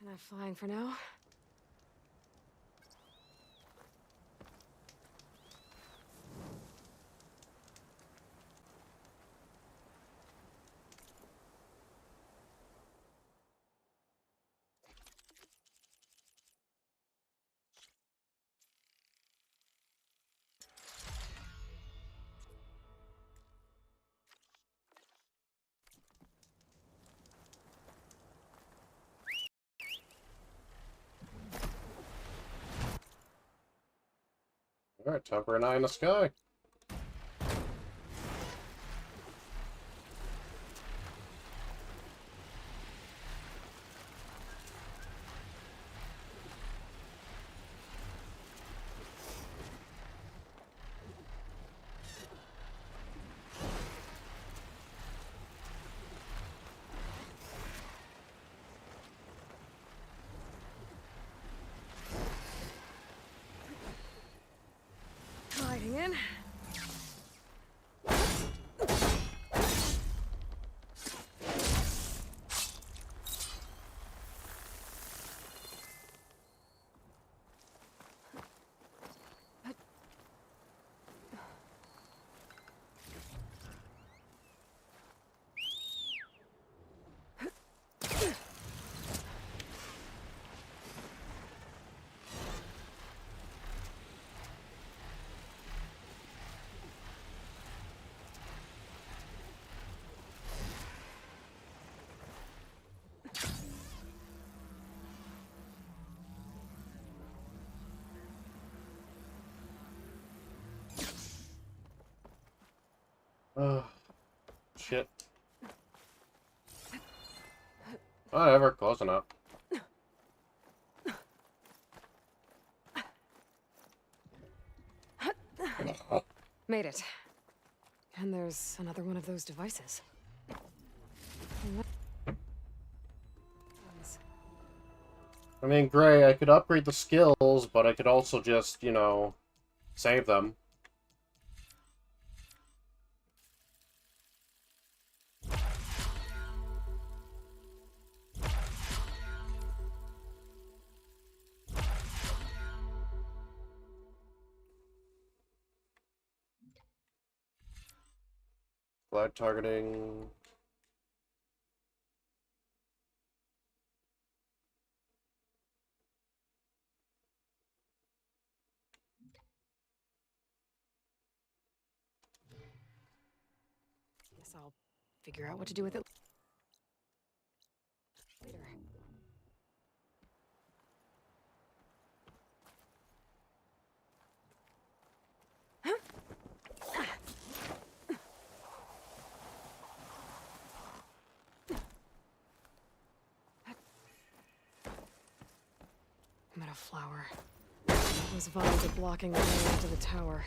Speaker 3: Enough flying for now.
Speaker 1: Alright, time for an eye in the sky. Shit. Whatever, close enough.
Speaker 3: Made it. And there's another one of those devices.
Speaker 1: I mean, Gray, I could upgrade the skills, but I could also just, you know, save them. Flag targeting.
Speaker 3: Guess I'll figure out what to do with it later. Meadow flower. Those vines are blocking the way into the tower.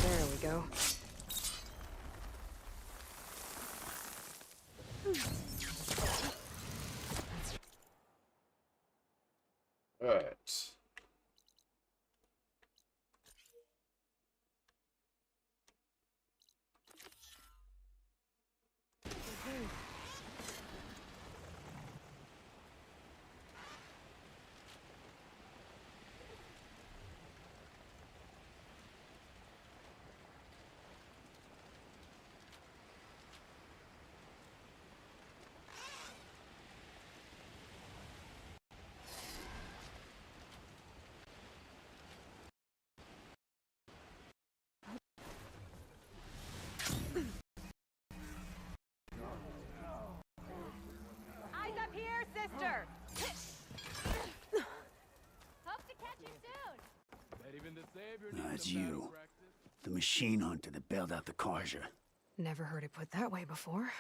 Speaker 3: There we go.
Speaker 1: Alright.
Speaker 7: Eyes up here, sister! Hope to catch you soon!
Speaker 8: No, it's you. The machine hunter that bailed out the Carja.
Speaker 3: Never heard it put that way before.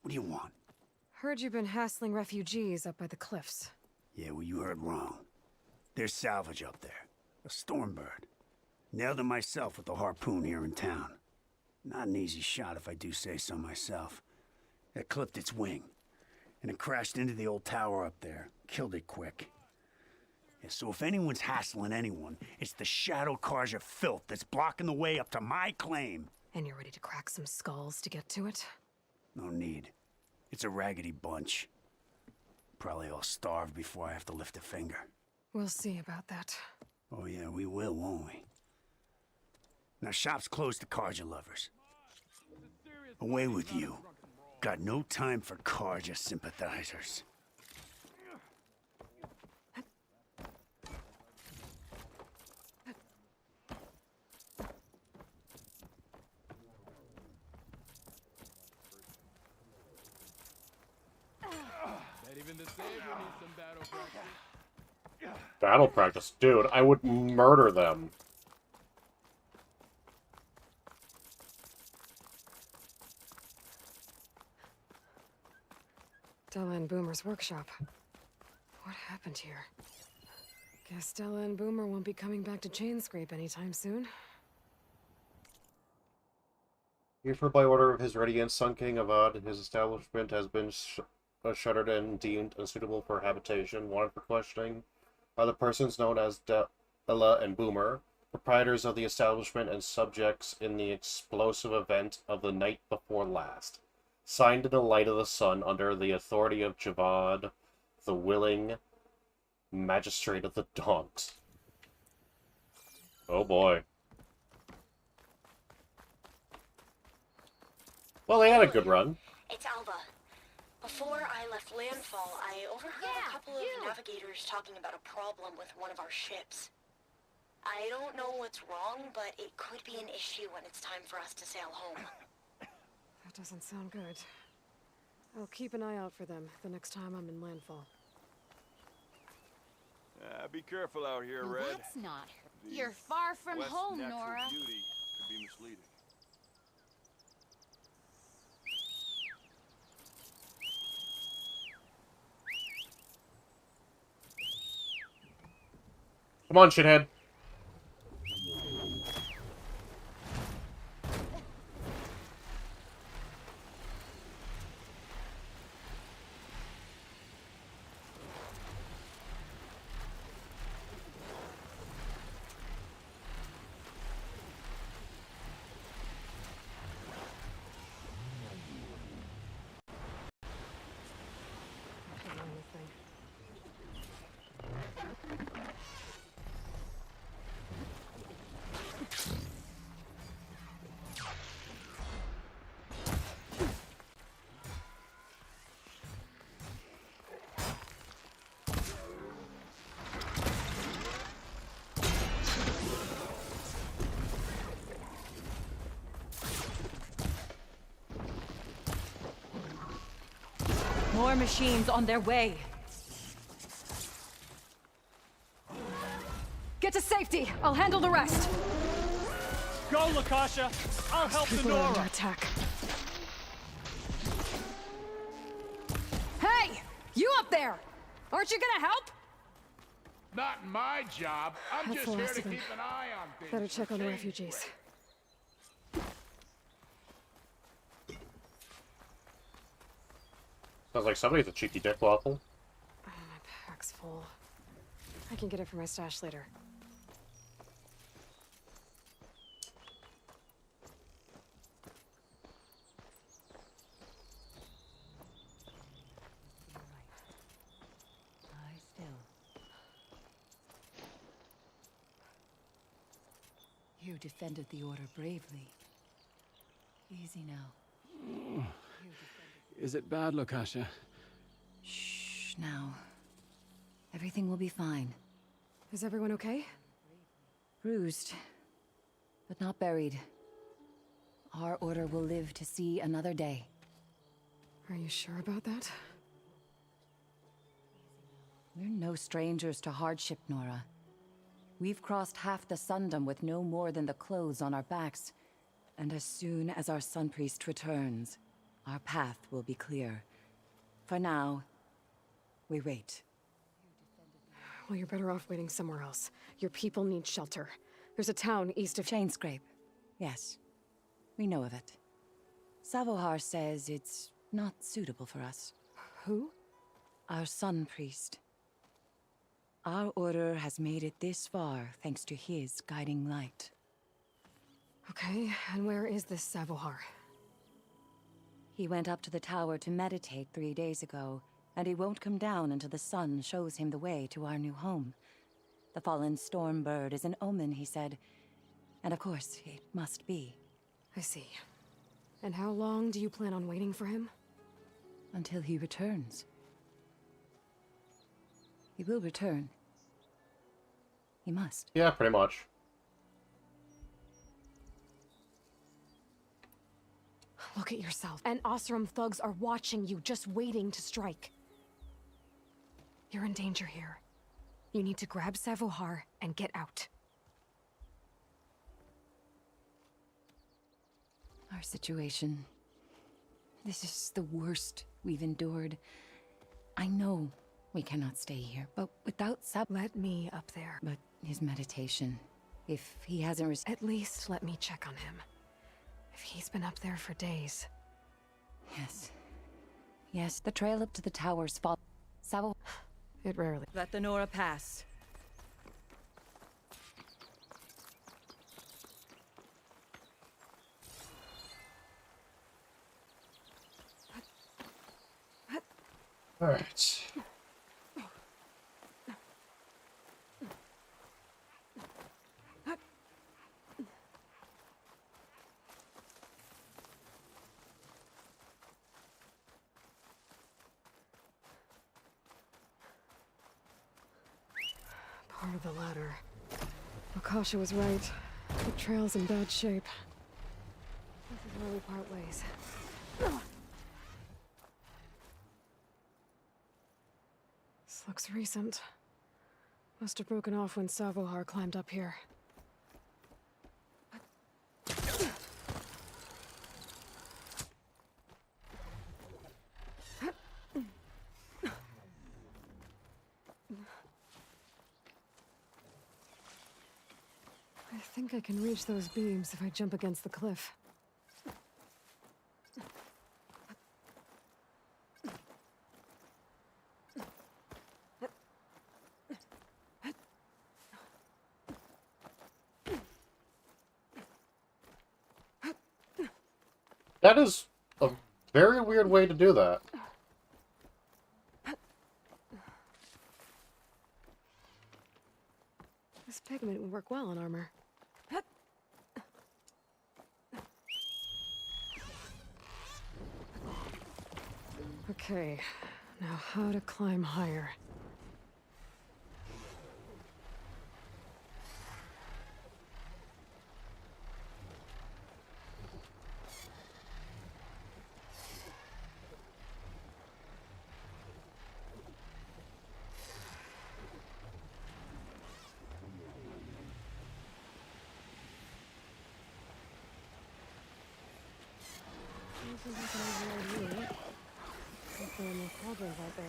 Speaker 8: What do you want?
Speaker 3: Heard you've been hassling refugees up by the cliffs.
Speaker 8: Yeah, well, you heard wrong. There's salvage up there. A Stormbird. Nailed it myself with the harpoon here in town. Not an easy shot if I do say so myself. It clipped its wing. And it crashed into the old tower up there. Killed it quick. Yeah, so if anyone's hassling anyone, it's the Shadow Carja filth that's blocking the way up to my claim.
Speaker 3: And you're ready to crack some skulls to get to it?
Speaker 8: No need. It's a raggedy bunch. Probably all starved before I have to lift a finger.
Speaker 3: We'll see about that.
Speaker 8: Oh yeah, we will, won't we? Now shop's closed to Carja lovers. Away with you. Got no time for Carja sympathizers.
Speaker 1: Battle practice? Dude, I would murder them.
Speaker 3: Stella and Boomer's workshop. What happened here? Guess Stella and Boomer won't be coming back to Chainscrape anytime soon.
Speaker 1: Herefore, by order of His Radiance, Sun King Avad, his establishment has been shuttered and deemed unsuitable for habitation. Wanted for questioning are the persons known as Stella and Boomer, proprietors of the establishment and subjects in the explosive event of the night before last. Signed in the light of the sun under the authority of Javad, the willing magistrate of the dogs. Oh boy. Well, they had a good run.
Speaker 9: It's Alva. Before I left Landfall, I overheard a couple of navigators talking about a problem with one of our ships. I don't know what's wrong, but it could be an issue when it's time for us to sail home.
Speaker 3: That doesn't sound good. I'll keep an eye out for them the next time I'm in Landfall.
Speaker 11: Be careful out here, Red.
Speaker 16: That's not her. You're far from home, Nora.
Speaker 11: Beauty could be misleading.
Speaker 1: Come on, shithead.
Speaker 15: More machines on their way.
Speaker 3: Get to safety. I'll handle the rest.
Speaker 10: Go, Lakasha. I'll help the
Speaker 3: People are under
Speaker 10: Nora.
Speaker 3: attack.
Speaker 15: Hey! You up there! Aren't you gonna help?
Speaker 16: Not my job. I'm
Speaker 3: That's
Speaker 16: just
Speaker 3: the
Speaker 16: here
Speaker 3: last
Speaker 16: to
Speaker 3: of them.
Speaker 16: keep an eye on things.
Speaker 3: Better check on the
Speaker 16: Change
Speaker 3: refugees.
Speaker 1: Sounds like somebody's a cheeky dick waffle.
Speaker 3: Oh, my pack's full. I can get it from my stash later.
Speaker 15: Lie still. You defended the Order bravely. Easy now.
Speaker 17: Is it bad, Lakasha?
Speaker 15: Shh, now. Everything will be fine.
Speaker 3: Is everyone okay?
Speaker 15: Bruised, but not buried. Our Order will live to see another day.
Speaker 3: Are you sure about that?
Speaker 15: We're no strangers to hardship, Nora. We've crossed half the Sundom with no more than the clothes on our backs. And as soon as our Sun Priest returns, our path will be clear. For now, we wait.
Speaker 3: Well, you're better off waiting somewhere else. Your people need shelter. There's a town east of
Speaker 15: Chainscrape. Yes, we know of it. Savohar says it's not suitable for us.
Speaker 3: Who?
Speaker 15: Our Sun Priest. Our Order has made it this far thanks to his guiding light.
Speaker 3: Okay, and where is this Savohar?
Speaker 15: He went up to the tower to meditate 3 days ago, and he won't come down until the sun shows him the way to our new home. The fallen storm bird is an omen, he said. And of course, it must be.
Speaker 3: I see. And how long do you plan on waiting for him?
Speaker 15: Until he returns. He will return. He must.
Speaker 1: Yeah, pretty much.
Speaker 3: Look at yourself. And Oseram thugs are watching you, just waiting to strike. You're in danger here. You need to grab Savohar and get out.
Speaker 15: Our situation. This is the worst we've endured. I know we cannot stay here, but without
Speaker 3: Let me up there.
Speaker 15: But his meditation. If he hasn't
Speaker 3: At least let me check on him. If he's been up there for days.
Speaker 15: Yes. Yes, the trail up to the towers fall. Savo.
Speaker 3: It rarely.
Speaker 15: Let the Nora pass.
Speaker 1: All right.
Speaker 3: Part of the ladder. Akasha was right. The trail's in bad shape. This is where we part ways. This looks recent. Must have broken off when Savohar climbed up here. think I can reach those beams if I jump against the cliff.
Speaker 1: That is a very weird way to do that.
Speaker 3: This pigment would work well on armor. Okay, now how to climb higher. Out there.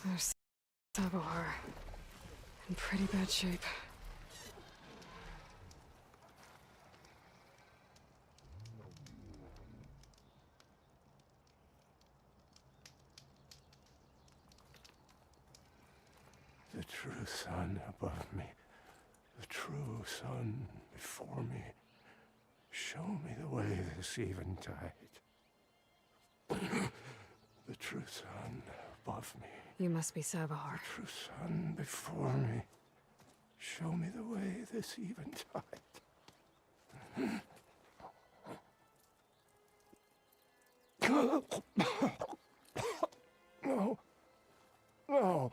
Speaker 3: There's Sabohar. In pretty bad shape.
Speaker 23: The true sun above me, the true sun before me. Show me the way this eventide. The true sun above me.
Speaker 3: You must be Sabohar.
Speaker 23: The true sun before me. Show me the way this eventide. No. No.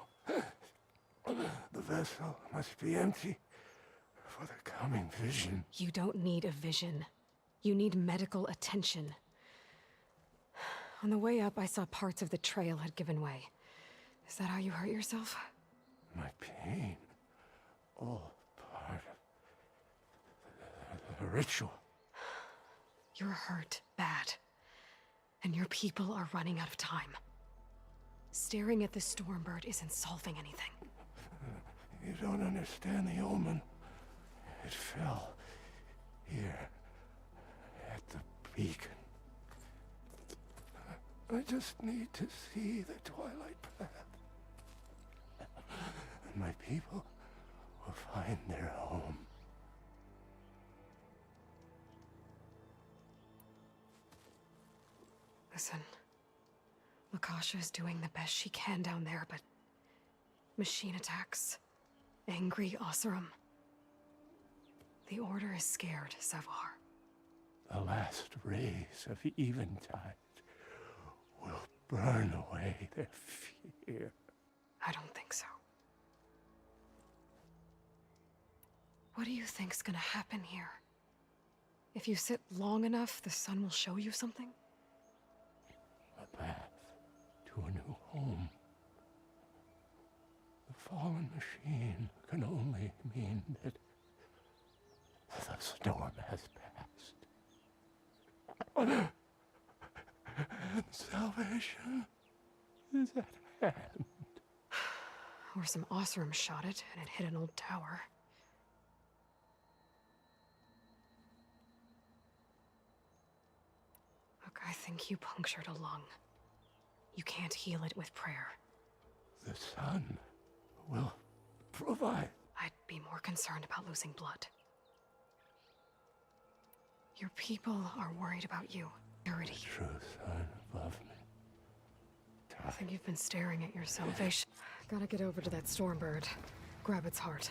Speaker 23: The vessel must be empty for the coming vision.
Speaker 3: You don't need a vision. You need medical attention. On the way up, I saw parts of the trail had given way. Is that how you hurt yourself?
Speaker 23: My pain. All part of the ritual.
Speaker 3: You're hurt bad. And your people are running out of time. Staring at the Stormbird isn't solving anything.
Speaker 23: You don't understand the omen. It fell here at the beacon. I just need to see the Twilight Path. And my people will find their home.
Speaker 3: Listen, Lakasha is doing the best she can down there, but machine attacks, angry Oseram. The Order is scared, Sabohar.
Speaker 23: The last rays of eventide will burn away their fear.
Speaker 3: I don't think so. What do you think's gonna happen here? If you sit long enough, the sun will show you something?
Speaker 23: A path to a new home. The fallen machine can only mean that the storm has passed. And salvation is at hand.
Speaker 3: Or some Oseram shot it, and it hit an old tower. Look, I think you punctured a lung. You can't heal it with prayer.
Speaker 23: The sun will provide.
Speaker 3: I'd be more concerned about losing blood. Your people are worried about you. Purity.
Speaker 23: The true sun above me.
Speaker 3: I think you've been staring at your salvation. Gotta get over to that Stormbird. Grab its heart.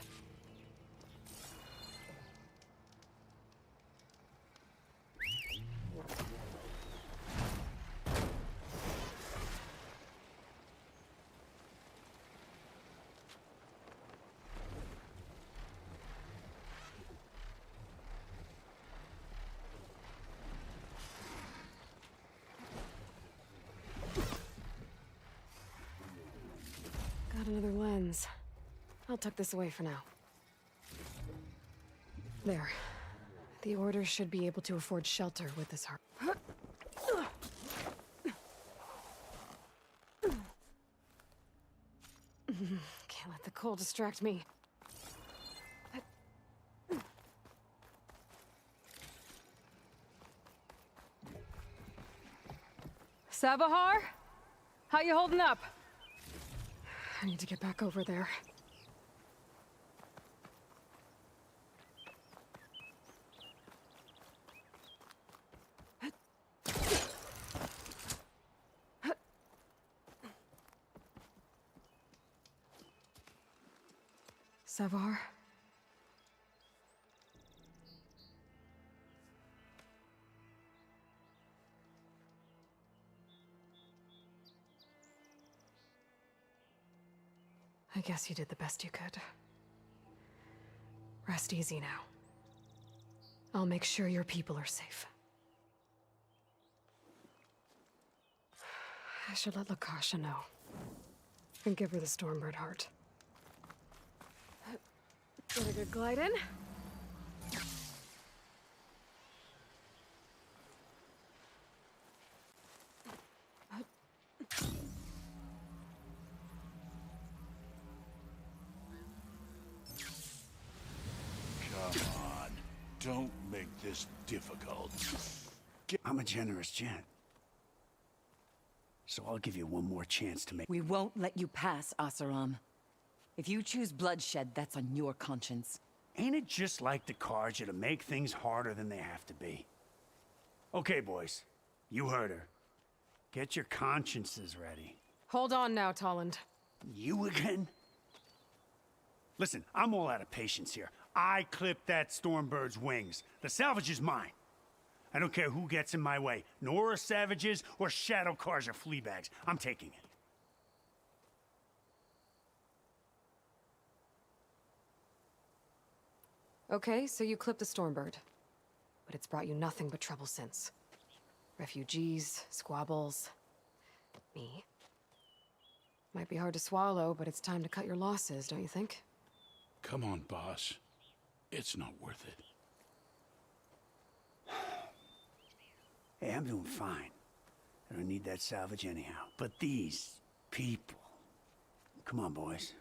Speaker 3: Got another lens. I'll tuck this away for now. There. The Order should be able to afford shelter with this heart. Can't let the cold distract me. Savahar? How you holding up? I need to get back over there. Savar? I guess you did the best you could. Rest easy now. I'll make sure your people are safe. I should let Lakasha know. And give her the Stormbird heart. Get a good glide in.
Speaker 8: Come on. Don't make this difficult. I'm a generous gent. So I'll give you one more chance to make—
Speaker 15: We won't let you pass, Asaram. If you choose bloodshed, that's on your conscience.
Speaker 8: Ain't it just like the Carja to make things harder than they have to be? Okay, boys. You heard her. Get your consciences ready.
Speaker 3: Hold on now, Tolland.
Speaker 8: You again? Listen, I'm all out of patience here. I clipped that Stormbird's wings. The salvage is mine. I don't care who gets in my way. Nora savages or Shadow Carja fleabags. I'm taking it.
Speaker 3: Okay, so you clipped the Stormbird. But it's brought you nothing but trouble since. Refugees, squabbles, me. Might be hard to swallow, but it's time to cut your losses, don't you think?
Speaker 2: Come on, boss. It's not worth it.
Speaker 8: Hey, I'm doing fine. I don't need that salvage anyhow. But these people... Come on, boys.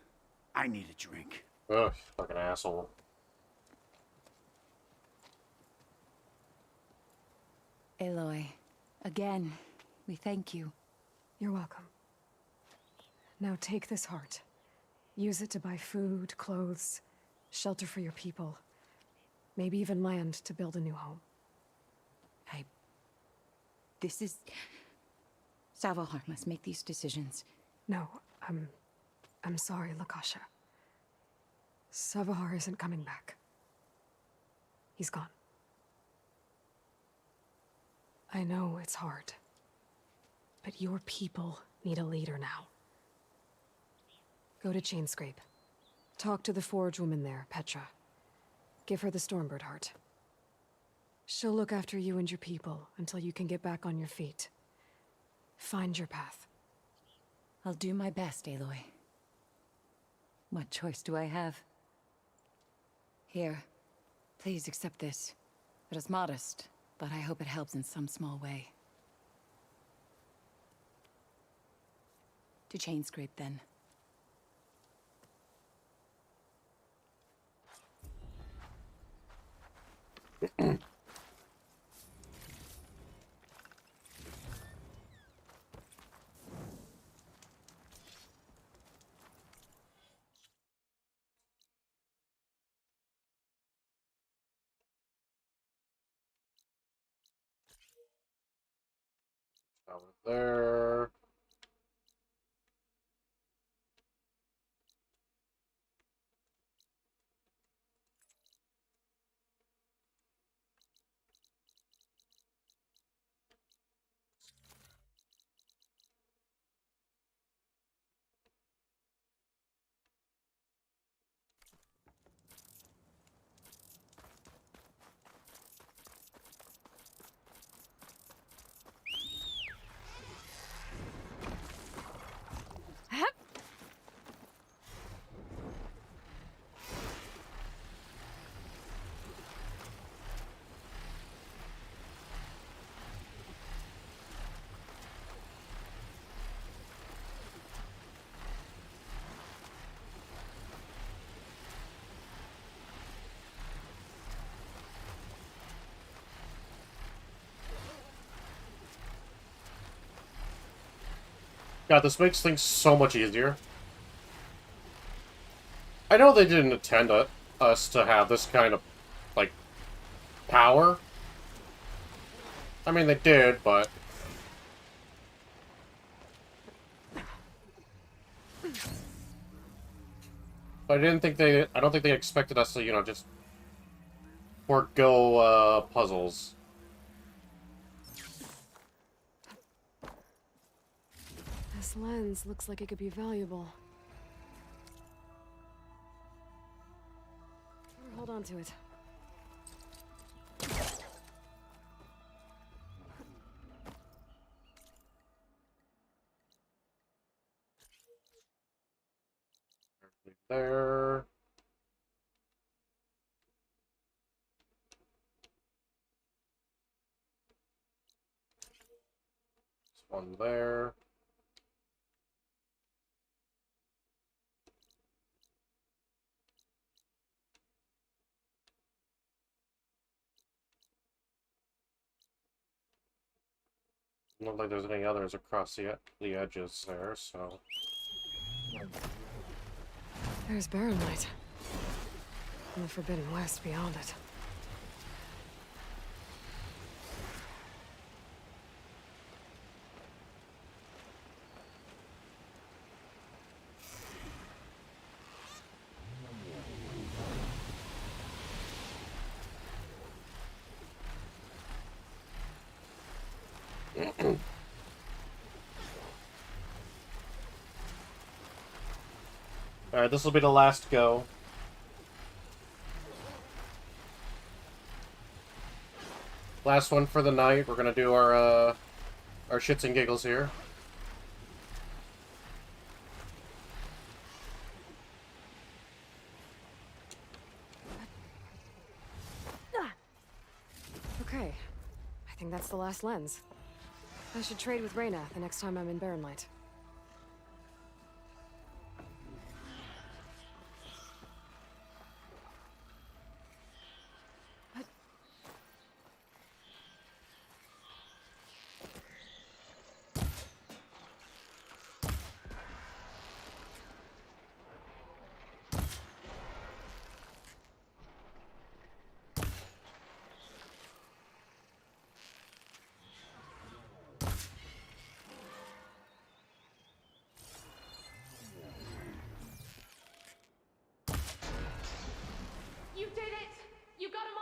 Speaker 8: I need a drink.
Speaker 1: Ugh, fucking asshole.
Speaker 15: Aloy, again, we thank you.
Speaker 3: You're welcome. Now take this heart. Use it to buy food, clothes, shelter for your people. Maybe even land to build a new home.
Speaker 15: This is... Savahar must make these decisions.
Speaker 3: No, I'm sorry, Lakasha. Savahar isn't coming back. He's gone. I know it's hard. But your people need a leader now. Go to Chainscrape. Talk to the Forge woman there, Petra. Give her the Stormbird heart. She'll look after you and your people until you can get back on your feet. Find your path.
Speaker 15: I'll do my best, Aloy. What choice do I have? Here, please accept this. It is modest, but I hope it helps in some small way. To Chainscrape, then.
Speaker 1: Over there. God, this makes things so much easier. I know they didn't intend us to have this kind of, like, power. I mean, they did, but... But I don't think they expected us to, you know, just forego, puzzles.
Speaker 3: This lens looks like it could be valuable. Hold on to it.
Speaker 1: There. There's one there. Not like there's any others across the edges there, so...
Speaker 3: There's Barren Light. And the Forbidden West beyond it.
Speaker 1: Alright, this will be the last go. Last one for the night. We're gonna do our shits and giggles here.
Speaker 3: Okay. I think that's the last lens. I should trade with Reyna the next time I'm in Barren Light.
Speaker 24: You did it! You got them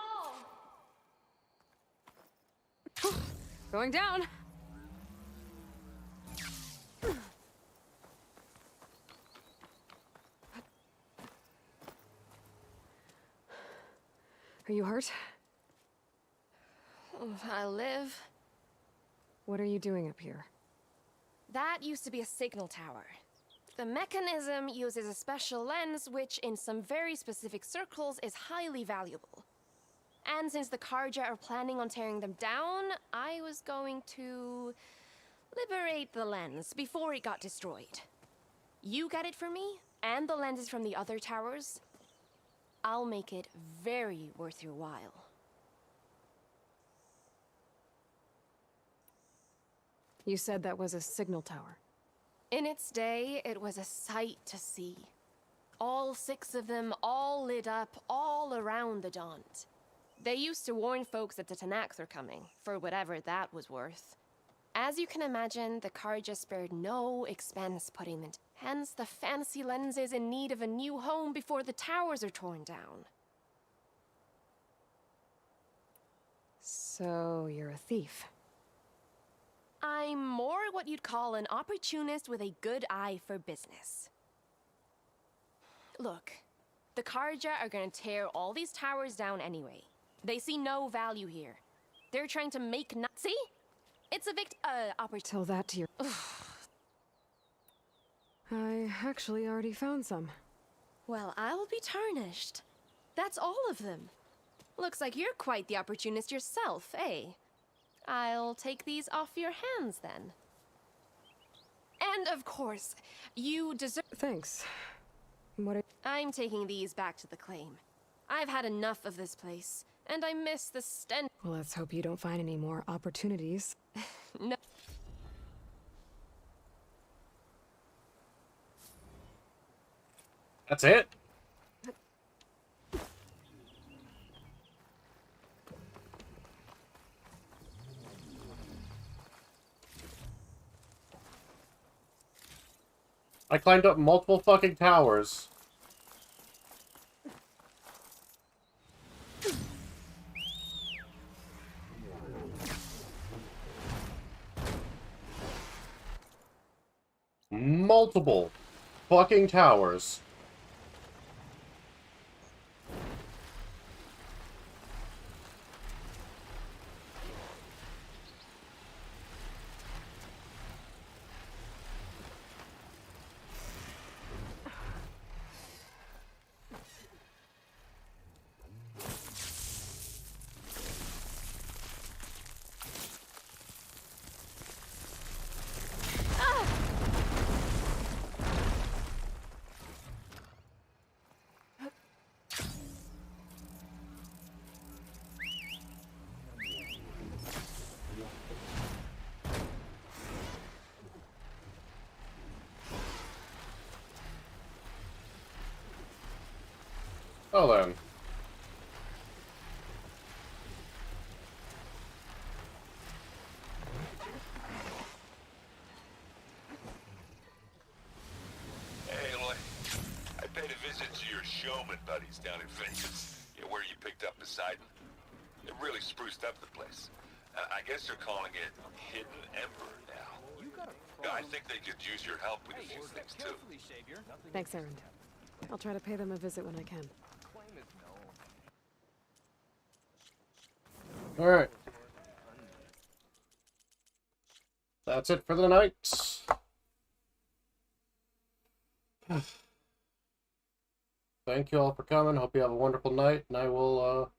Speaker 24: all!
Speaker 3: Going down! Are you hurt?
Speaker 14: I live.
Speaker 3: What are you doing up here?
Speaker 14: That used to be a signal tower. The mechanism uses a special lens which, in some very specific circles, is highly valuable. And since the Carja are planning on tearing them down, I was going to liberate the lens before it got destroyed. You get it for me, and the lenses from the other towers. I'll make it very worth your while.
Speaker 3: You said that was a signal tower.
Speaker 14: In its day, it was a sight to see. All 6 of them, all lit up, all around the Daunt. They used to warn folks that the Tenakth were coming, for whatever that was worth. As you can imagine, the Carja spared no expense putting them. Hence, the fancy lens is in need of a new home before the towers are torn down.
Speaker 3: So, you're a thief.
Speaker 14: I'm more what you'd call an opportunist with a good eye for business. Look, the Carja are gonna tear all these towers down anyway. They see no value here. They're trying to make see? It's a
Speaker 3: Tell that to your... I actually already found some.
Speaker 14: Well, I'll be tarnished. That's all of them. Looks like you're quite the opportunist yourself, eh? I'll take these off your hands, then. And of course, you deserve...
Speaker 3: Thanks. What
Speaker 14: I'm taking these back to the claim. I've had enough of this place, and I miss the stench.
Speaker 3: Well, let's hope you don't find any more opportunities.
Speaker 14: No.
Speaker 1: That's it? I climbed up multiple fucking towers. Multiple fucking towers. Well then.
Speaker 11: Hey, Aloy. I paid a visit to your showman buddies down in Vengeance, where you picked up Poseidon. It really spruced up the place. I guess they're calling it Hidden Ember now. I think they could use your help with a few things, too.
Speaker 3: Thanks, Erend. I'll try to pay them a visit when I can.
Speaker 1: Alright. That's it for the night. Thank you all for coming. Hope you have a wonderful night, and I will